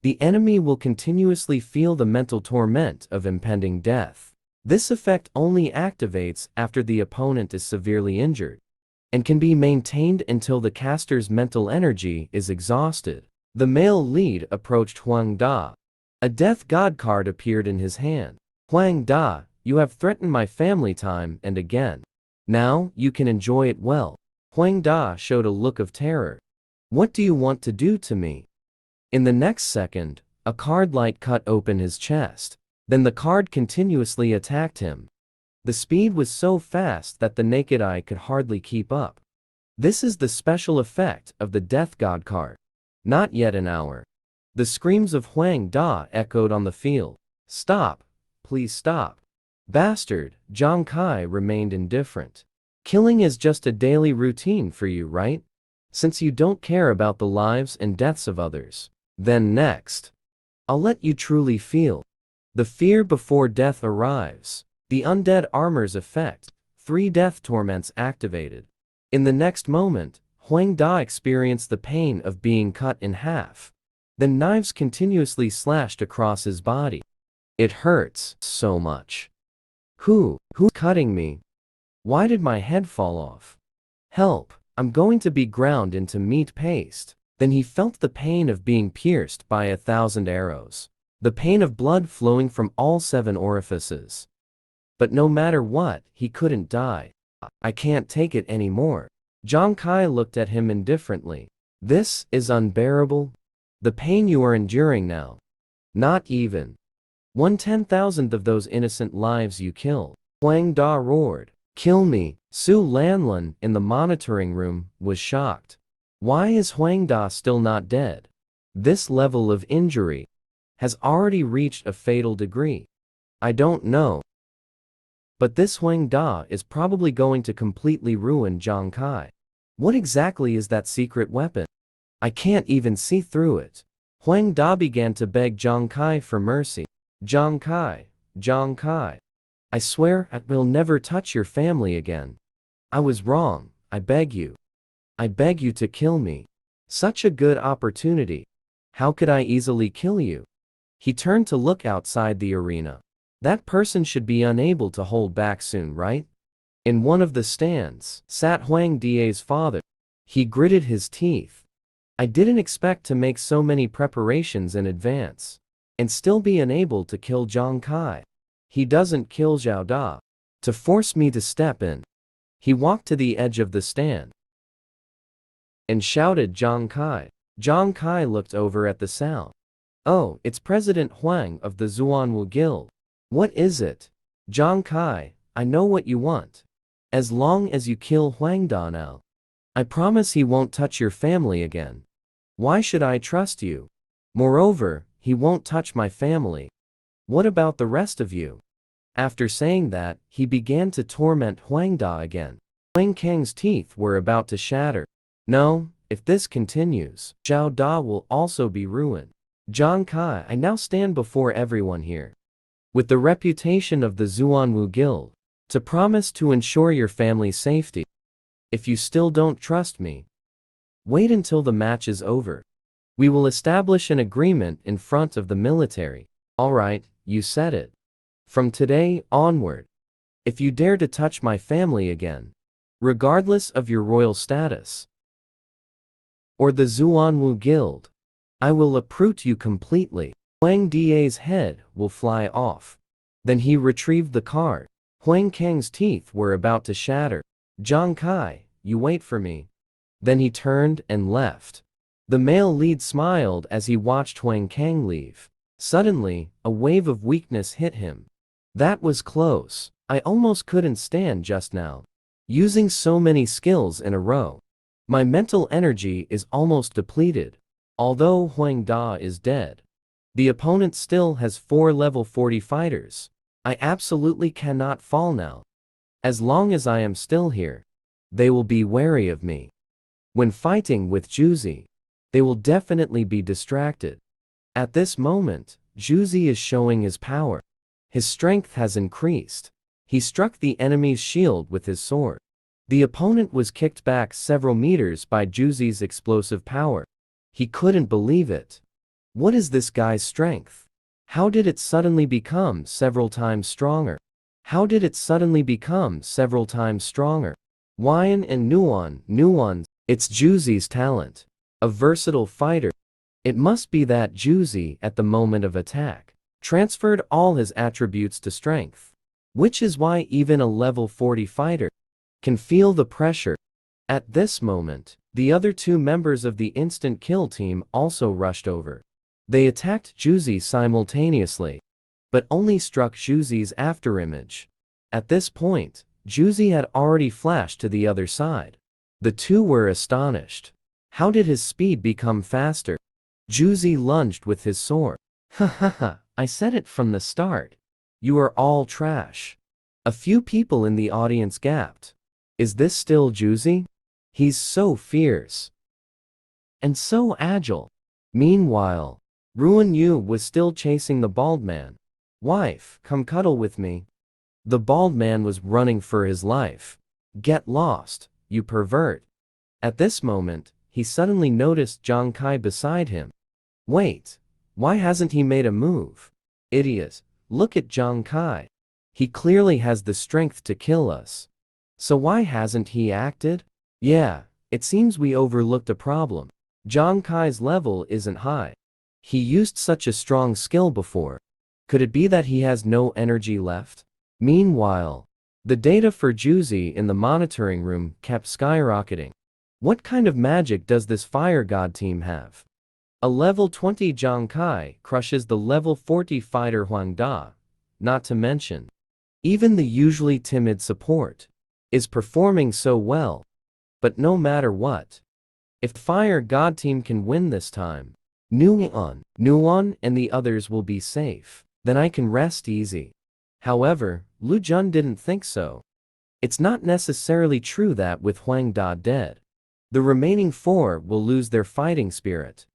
[SPEAKER 1] The enemy will continuously feel the mental torment of impending death. This effect only activates after the opponent is severely injured and can be maintained until the caster's mental energy is exhausted. The male lead approached Huang Da. A Death God card appeared in his hand. Huang Da, you have threatened my family time and again. Now, you can enjoy it well. Huang Da showed a look of terror. What do you want to do to me? In the next second, a card light cut open his chest. Then the card continuously attacked him. The speed was so fast that the naked eye could hardly keep up. This is the special effect of the Death God card. Not yet an hour. The screams of Huang Da echoed on the field. Stop! Please stop! Bastard! Zhang Kai remained indifferent. Killing is just a daily routine for you, right? Since you don't care about the lives and deaths of others. Then next, I'll let you truly feel the fear before death arrives. The Undead Armor's effect, 3 Death Torments activated. In the next moment, Huang Da experienced the pain of being cut in half. Then knives continuously slashed across his body. It hurts so much. Who's cutting me? Why did my head fall off? Help, I'm going to be ground into meat paste. Then he felt the pain of being pierced by 1,000 arrows. The pain of blood flowing from all 7 orifices. But no matter what, he couldn't die. I can't take it anymore. Zhang Kai looked at him indifferently. This is unbearable. The pain you are enduring now. Not even 1/10,000th of those innocent lives you killed. Huang Da roared. Kill me. Su Lanlun in the monitoring room was shocked. Why is Huang Da still not dead? This level of injury has already reached a fatal degree. I don't know. But this Huang Da is probably going to completely ruin Zhang Kai. What exactly is that secret weapon? I can't even see through it. Huang Da began to beg Zhang Kai for mercy. Zhang Kai. I swear I will never touch your family again. I was wrong, I beg you. I beg you to kill me. Such a good opportunity. How could I easily kill you? He turned to look outside the arena. That person should be unable to hold back soon, right? In one of the stands sat Huang Da's father. He gritted his teeth. I didn't expect to make so many preparations in advance and still be unable to kill Zhang Kai. He doesn't kill Zhao Da to force me to step in. He walked to the edge of the stand and shouted Zhang Kai. Zhang Kai looked over at the sound. Oh, it's President Huang of the Zuanwu Guild. What is it? Zhang Kai, I know what you want. As long as you kill Huang Da now, I promise he won't touch your family again. Why should I trust you? Moreover, he won't touch my family. What about the rest of you? After saying that, he began to torment Huang Da again. Huang Kang's teeth were about to shatter. No, if this continues, Zhao Da will also be ruined. Zhang Kai, I now stand before everyone here with the reputation of the Zuanwu Guild to promise to ensure your family's safety. If you still don't trust me, wait until the match is over. We will establish an agreement in front of the military. Alright, you said it. From today onward, if you dare to touch my family again, regardless of your royal status or the Zuanwu Guild, I will uproot you completely. Huang Da's head will fly off. Then he retrieved the card. Huang Kang's teeth were about to shatter. Zhang Kai, you wait for me. Then he turned and left. The male lead smiled as he watched Huang Kang leave. Suddenly, a wave of weakness hit him. That was close. I almost couldn't stand just now. Using so many skills in a row. My mental energy is almost depleted. Although Huang Da is dead, the opponent still has 4 level 40 fighters. I absolutely cannot fall now. As long as I am still here, they will be wary of me. When fighting with Juzi, they will definitely be distracted. At this moment, Juzi is showing his power. His strength has increased. He struck the enemy's shield with his sword. The opponent was kicked back several meters by Juzi's explosive power. He couldn't believe it. What is this guy's strength? How did it suddenly become several times stronger? How did it suddenly become several times stronger? Wyan and Nuan, it's Juzi's talent. A versatile fighter. It must be that Juzi, at the moment of attack, transferred all his attributes to strength. Which is why even a level 40 fighter can feel the pressure. At this moment, the other 2 members of the instant kill team also rushed over. They attacked Juzi simultaneously, but only struck Juzi's afterimage. At this point, Juzi had already flashed to the other side. The 2 were astonished. How did his speed become faster? Juzi lunged with his sword. Ha ha ha, I said it from the start. You are all trash. A few people in the audience gasped. Is this still Juzi? He's so fierce. And so agile. Meanwhile, Ruan Yu was still chasing the bald man. Wife, come cuddle with me. The bald man was running for his life. Get lost, you pervert. At this moment, he suddenly noticed Zhang Kai beside him. Wait, why hasn't he made a move? Idiot, look at Zhang Kai. He clearly has the strength to kill us. So why hasn't he acted? Yeah, it seems we overlooked a problem. Zhang Kai's level isn't high. He used such a strong skill before. Could it be that he has no energy left? Meanwhile, the data for Juzi in the monitoring room kept skyrocketing. What kind of magic does this fire god team have? A level 20 Zhang Kai crushes the level 40 fighter Huang Da, not to mention, even the usually timid support is performing so well. But no matter what, if the fire god team can win this time, Nuan and the others will be safe. Then I can rest easy. However, Lu Jun didn't think so. It's not necessarily true that with Huang Da dead, the remaining 4 will lose their fighting spirit.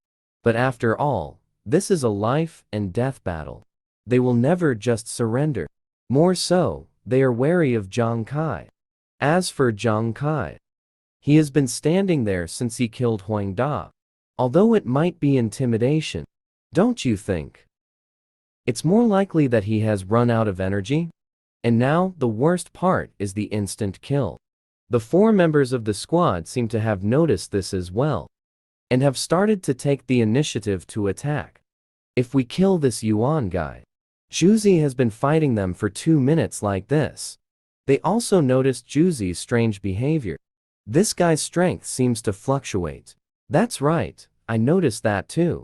[SPEAKER 1] But after all, this is a life and death battle. They will never just surrender. More so, they are wary of Zhang Kai. As for Zhang Kai, he has been standing there since he killed Huang Da. Although it might be intimidation, don't you think? It's more likely that he has run out of energy. And now, the worst part is the instant kill. The 4 members of the squad seem to have noticed this as well, and have started to take the initiative to attack. If we kill this Yuan guy, Juzi has been fighting them for 2 minutes like this. They also noticed Juzi's strange behavior. This guy's strength seems to fluctuate. That's right, I noticed that too.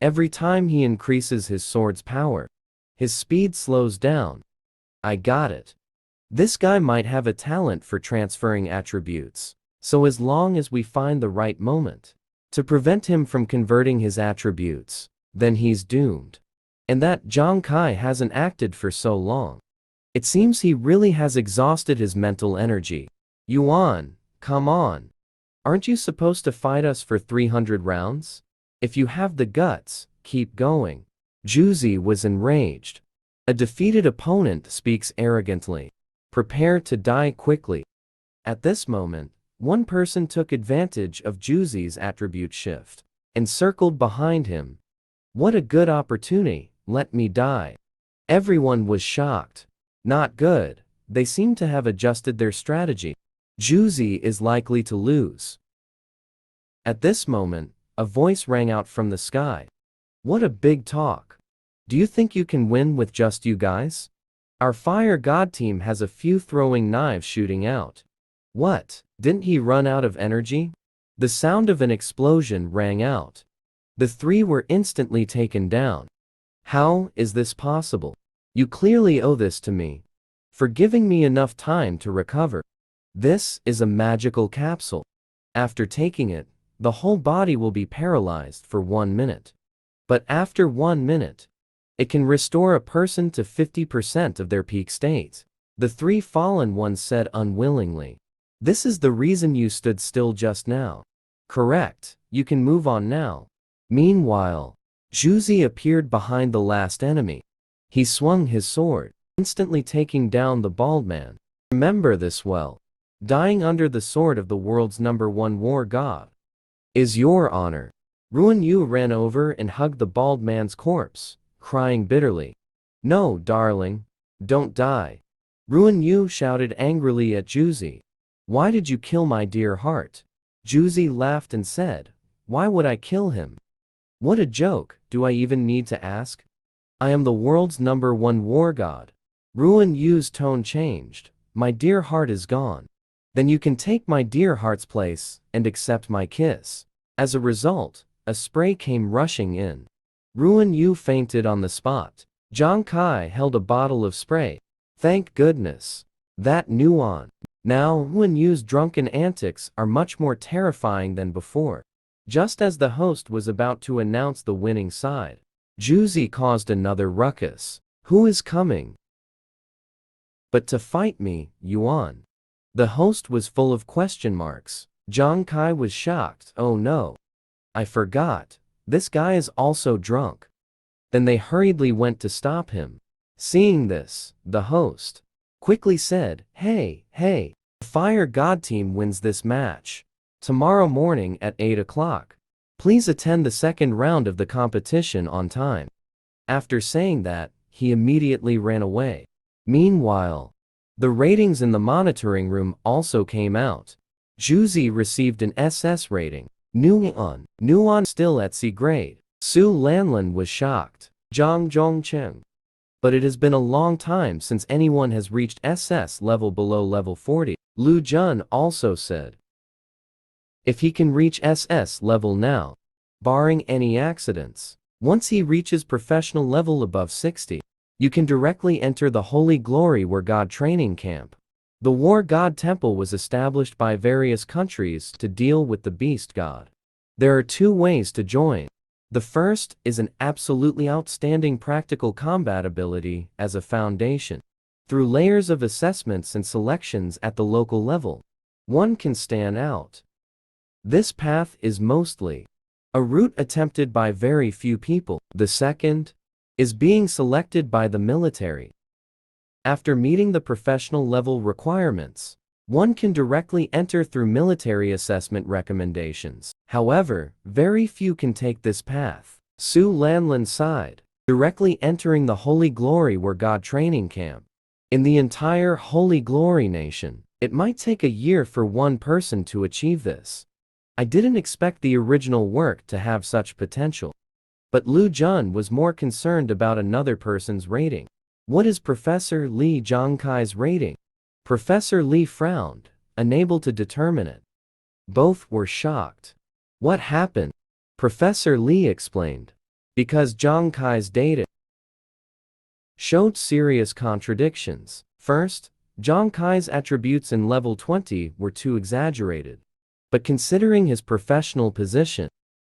[SPEAKER 1] Every time he increases his sword's power, his speed slows down. I got it. This guy might have a talent for transferring attributes, so as long as we find the right moment to prevent him from converting his attributes, then he's doomed. And that Zhang Kai hasn't acted for so long. It seems he really has exhausted his mental energy. Yuan, come on. Aren't you supposed to fight us for 300 rounds? If you have the guts, keep going. Juzi was enraged. A defeated opponent speaks arrogantly. Prepare to die quickly. At this moment, one person took advantage of Juzi's attribute shift and circled behind him. What a good opportunity, let me die. Everyone was shocked. Not good, they seem to have adjusted their strategy. Juzi is likely to lose. At this moment, a voice rang out from the sky. What a big talk. Do you think you can win with just you guys? Our fire god team has a few throwing knives shooting out. What? Didn't he run out of energy? The sound of an explosion rang out. The three were instantly taken down. How is this possible? You clearly owe this to me for giving me enough time to recover. This is a magical capsule. After taking it, the whole body will be paralyzed for 1 minute. But after 1 minute, it can restore a person to 50% of their peak state. The three fallen ones said unwillingly. This is the reason you stood still just now. Correct, you can move on now. Meanwhile, Juzi appeared behind the last enemy. He swung his sword, instantly taking down the bald man. Remember this well. Dying under the sword of the world's #1 war god is your honor. Ruan Yu ran over and hugged the bald man's corpse, crying bitterly. No, darling, don't die. Ruan Yu shouted angrily at Juzi. Why did you kill my dear heart? Juzi laughed and said, why would I kill him? What a joke, do I even need to ask? I am the world's #1 war god. Ruan Yu's tone changed. My dear heart is gone. Then you can take my dear heart's place and accept my kiss. As a result, a spray came rushing in. Ruan Yu fainted on the spot. Zhang Kai held a bottle of spray. Thank goodness. That knew on. Now Ruan Yu's drunken antics are much more terrifying than before. Just as the host was about to announce the winning side, Juzi caused another ruckus. Who is coming? But to fight me, Yuan. The host was full of question marks. Zhang Kai was shocked. Oh no. I forgot. This guy is also drunk. Then they hurriedly went to stop him. Seeing this, the host quickly said, Hey, the fire god team wins this match. Tomorrow morning at 8 o'clock. Please attend the second round of the competition on time. After saying that, he immediately ran away. Meanwhile, the ratings in the monitoring room also came out. Juzi received an SS rating. Nuan still at C grade. Su Lanlin was shocked. Zhang Zhongcheng. But it has been a long time since anyone has reached SS level below level 40. Lu Jun also said. If he can reach SS level now, barring any accidents, once he reaches professional level above 60, you can directly enter the Holy Glory War God training camp. The War God Temple was established by various countries to deal with the Beast God. There are 2 ways to join. The first is an absolutely outstanding practical combat ability as a foundation. Through layers of assessments and selections at the local level, one can stand out. This path is mostly a route attempted by very few people. The second is being selected by the military. After meeting the professional level requirements, one can directly enter through military assessment recommendations. However, very few can take this path. Su Lanlin sighed, directly entering the Holy Glory War God training camp. In the entire Holy Glory Nation, it might take a year for one person to achieve this. I didn't expect the original work to have such potential. But Lu Jun was more concerned about another person's rating. What is Professor Li Zhangkai's rating? Professor Li frowned, unable to determine it. Both were shocked. What happened? Professor Li explained. Because Zhang Kai's data showed serious contradictions. First, Zhang Kai's attributes in level 20 were too exaggerated. But considering his professional position,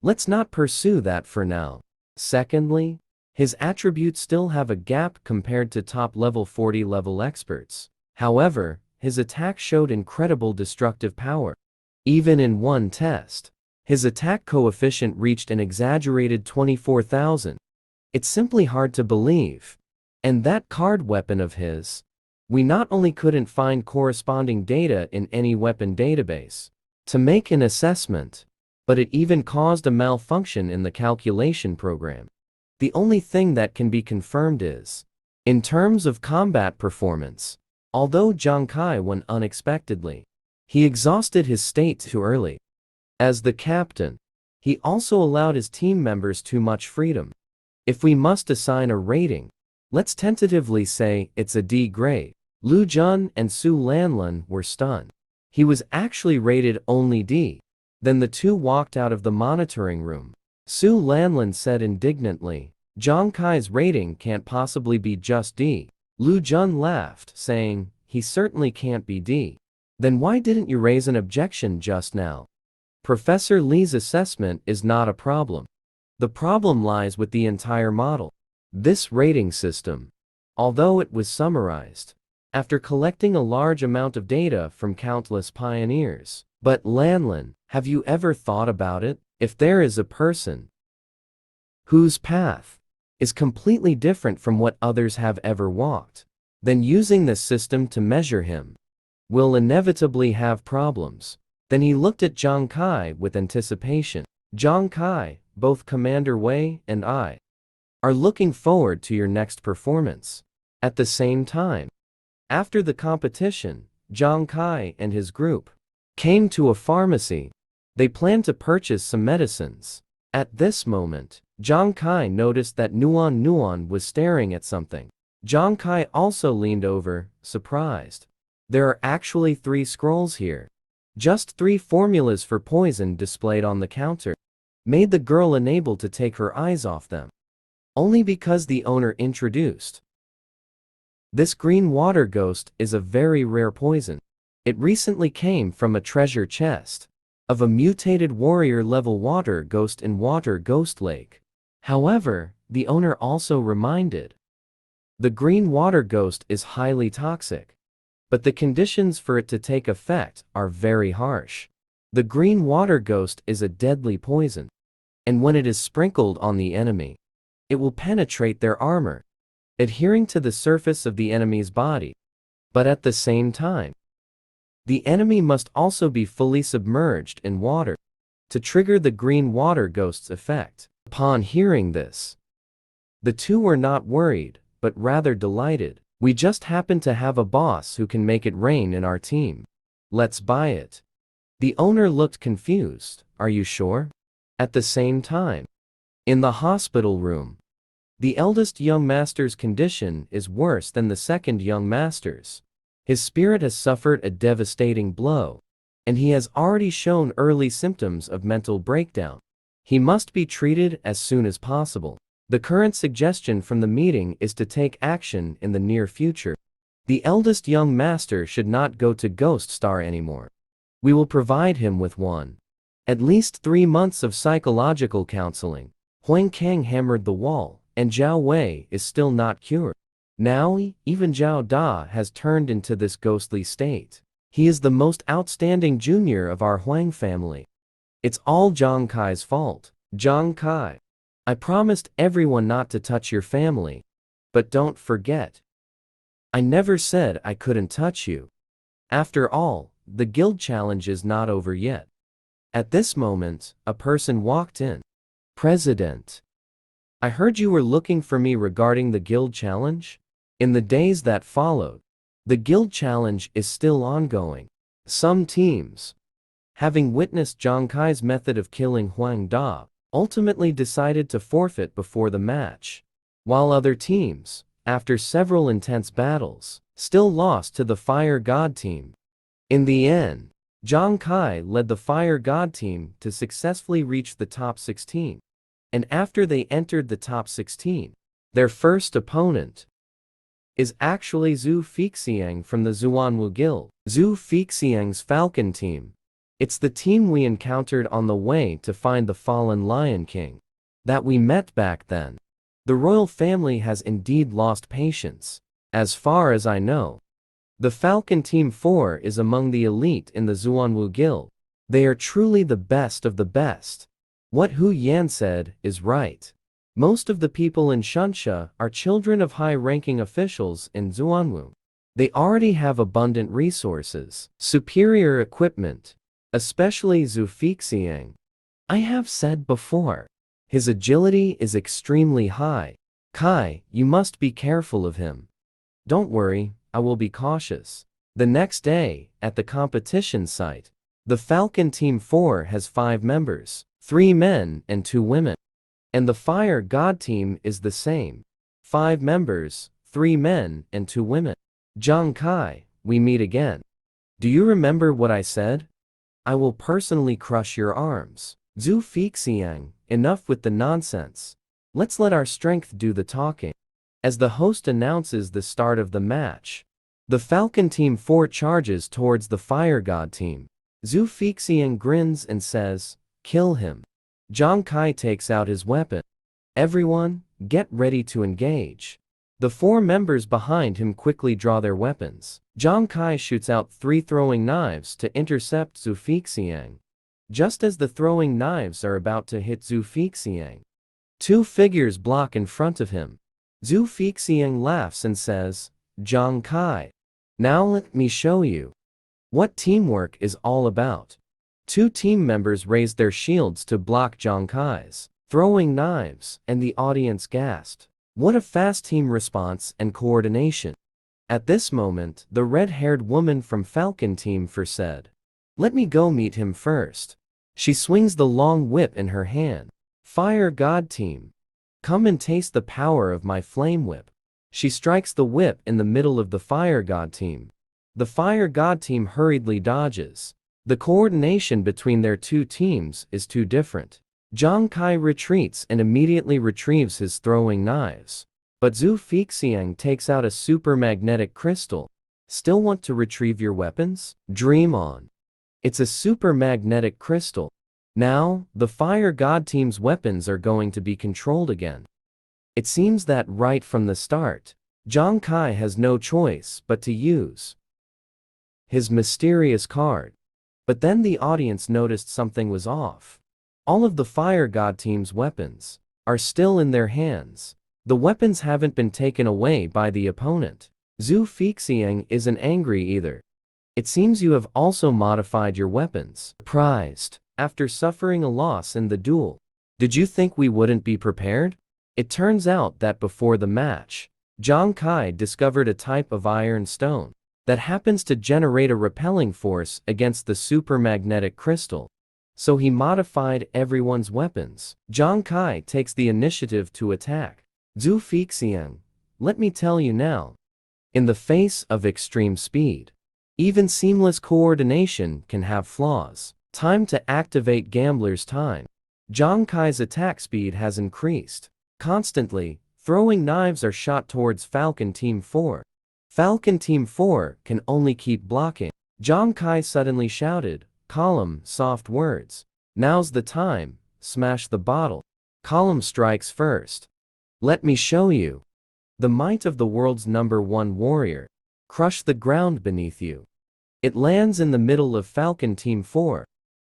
[SPEAKER 1] let's not pursue that for now. Secondly, his attributes still have a gap compared to top level 40 level experts. However, his attack showed incredible destructive power. Even in one test, his attack coefficient reached an exaggerated 24,000. It's simply hard to believe. And that card weapon of his, we not only couldn't find corresponding data in any weapon database to make an assessment, but it even caused a malfunction in the calculation program. The only thing that can be confirmed is, in terms of combat performance, although Zhang Kai won unexpectedly, he exhausted his state too early. As the captain, he also allowed his team members too much freedom. If we must assign a rating, Let's tentatively say it's a D grade. Lu Jun and Su Lanlin were stunned. He was actually rated only D. Then the two walked out of the monitoring room. Su Lanlin said indignantly, Zhang Kai's rating can't possibly be just D. Lu Jun laughed, saying, he certainly can't be D. Then why didn't you raise an objection just now? Professor Li's assessment is not a problem. The problem lies with the entire model. This rating system, although it was summarized after collecting a large amount of data from countless pioneers. But Lanlin, have you ever thought about it? If there is a person whose path is completely different from what others have ever walked, then using this system to measure him will inevitably have problems. Then he looked at Zhang Kai with anticipation. Zhang Kai, both Commander Wei and I are looking forward to your next performance. At the same time, after the competition, Zhang Kai and his group came to a pharmacy. They planned to purchase some medicines. At this moment, Zhang Kai noticed that Nuan was staring at something. Zhang Kai also leaned over, surprised. There are actually 3 scrolls here. Just 3 formulas for poison displayed on the counter made the girl unable to take her eyes off them. Only because the owner introduced. This green water ghost is a very rare poison. It recently came from a treasure chest of a mutated warrior level water ghost in Water Ghost Lake. However, the owner also reminded the green water ghost is highly toxic, but the conditions for it to take effect are very harsh. The green water ghost is a deadly poison, and when it is sprinkled on the enemy, it will penetrate their armor, adhering to the surface of the enemy's body. But at the same time, the enemy must also be fully submerged in water to trigger the green water ghost's effect. Upon hearing this, the two were not worried, but rather delighted. We just happen to have a boss who can make it rain in our team. Let's buy it. The owner looked confused. Are you sure? At the same time, in the hospital room, the eldest young master's condition is worse than the second young master's. His spirit has suffered a devastating blow, and he has already shown early symptoms of mental breakdown. He must be treated as soon as possible. The current suggestion from the meeting is to take action in the near future. The eldest young master should not go to Ghost Star anymore. We will provide him with at least 3 months of psychological counseling. Huang Kang hammered the wall, and Zhao Wei is still not cured. Now, even Zhao Da has turned into this ghostly state. He is the most outstanding junior of our Huang family. It's all Zhang Kai's fault. Zhang Kai, I promised everyone not to touch your family. But don't forget, I never said I couldn't touch you. After all, the guild challenge is not over yet. At this moment, a person walked in. President, I heard you were looking for me regarding the guild challenge? In the days that followed, the guild challenge is still ongoing. Some teams, having witnessed Zhang Kai's method of killing Huang Da, ultimately decided to forfeit before the match, while other teams, after several intense battles, still lost to the Fire God team. In the end, Zhang Kai led the Fire God team to successfully reach the top 16. And after they entered the top 16, their first opponent is actually Zhu Fixiang from the Zuanwu Guild. Zhu Fixiang's Falcon team. It's the team we encountered on the way to find the fallen Lion King that we met back then. The royal family has indeed lost patience. As far as I know, the Falcon Team 4 is among the elite in the Zuanwu Guild. They are truly the best of the best. What Hu Yan said is right. Most of the people in Shunsha are children of high-ranking officials in Zuanwu. They already have abundant resources, superior equipment, especially Zhu Fixiang. I have said before, his agility is extremely high. Kai, you must be careful of him. Don't worry, I will be cautious. The next day, at the competition site, the Falcon Team 4 has 5 members, 3 men and 2 women. And the Fire God team is the same. 5 members, 3 men and 2 women. Zhang Kai, we meet again. Do you remember what I said? I will personally crush your arms. Zhu Fixiang, enough with the nonsense. Let's let our strength do the talking. As the host announces the start of the match, the Falcon Team 4 charges towards the Fire God Team. Zhu Fixiang grins and says, "Kill him." Zhang Kai takes out his weapon. Everyone, get ready to engage. The 4 members behind him quickly draw their weapons. Zhang Kai shoots out 3 throwing knives to intercept Zhu Fixiang. Just as the throwing knives are about to hit Zhu Fixiang, 2 figures block in front of him. Zhu Fixiang laughs and says, "Zhang Kai, now let me show you what teamwork is all about." 2 team members raise their shields to block Zhang Kai's throwing knives, and the audience gasped. What a fast team response and coordination. At this moment, the red-haired woman from Falcon Team 4 said, "Let me go meet him first." She swings the long whip in her hand. "Fire God Team, come and taste the power of my flame whip." She strikes the whip in the middle of the Fire God Team. The Fire God Team hurriedly dodges. The coordination between their 2 teams is too different. Zhang Kai retreats and immediately retrieves his throwing knives. But Zhu Fixiang takes out a super magnetic crystal. Still want to retrieve your weapons? Dream on. It's a super magnetic crystal. Now, the Fire God Team's weapons are going to be controlled again. It seems that right from the start, Zhang Kai has no choice but to use his mysterious card. But then the audience noticed something was off. All of the Fire God Team's weapons are still in their hands. The weapons haven't been taken away by the opponent. Zhu Fixiang isn't angry either. It seems you have also modified your weapons. Surprised. After suffering a loss in the duel, did you think we wouldn't be prepared? It turns out that before the match, Zhang Kai discovered a type of iron stone that happens to generate a repelling force against the super magnetic crystal. So he modified everyone's weapons. Zhang Kai takes the initiative to attack. Zhu Fixiang, let me tell you now. In the face of extreme speed, even seamless coordination can have flaws. Time to activate Gambler's Time. Zhang Kai's attack speed has increased. Constantly, throwing knives are shot towards Falcon Team 4. Falcon Team 4 can only keep blocking. Zhang Kai suddenly shouted, "Column, soft words. Now's the time, smash the bottle." Column strikes first. Let me show you the might of the world's #1 warrior. Crush the ground beneath you. It lands in the middle of Falcon Team 4.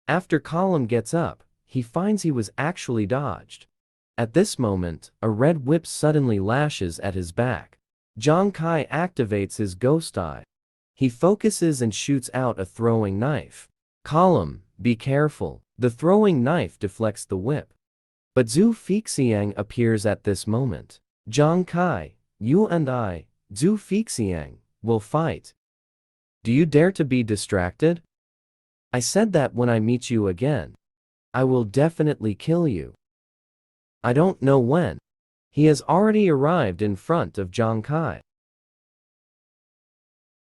[SPEAKER 1] After Column gets up, he finds he was actually dodged. At this moment, a red whip suddenly lashes at his back. Zhang Kai activates his ghost eye. He focuses and shoots out a throwing knife. Column, be careful. The throwing knife deflects the whip. But Zhu Fixiang appears at this moment. Zhang Kai, you and I, Zhu Fixiang, will fight. Do you dare to be distracted? I said that when I meet you again, I will definitely kill you. I don't know when. He has already arrived in front of Zhang Kai.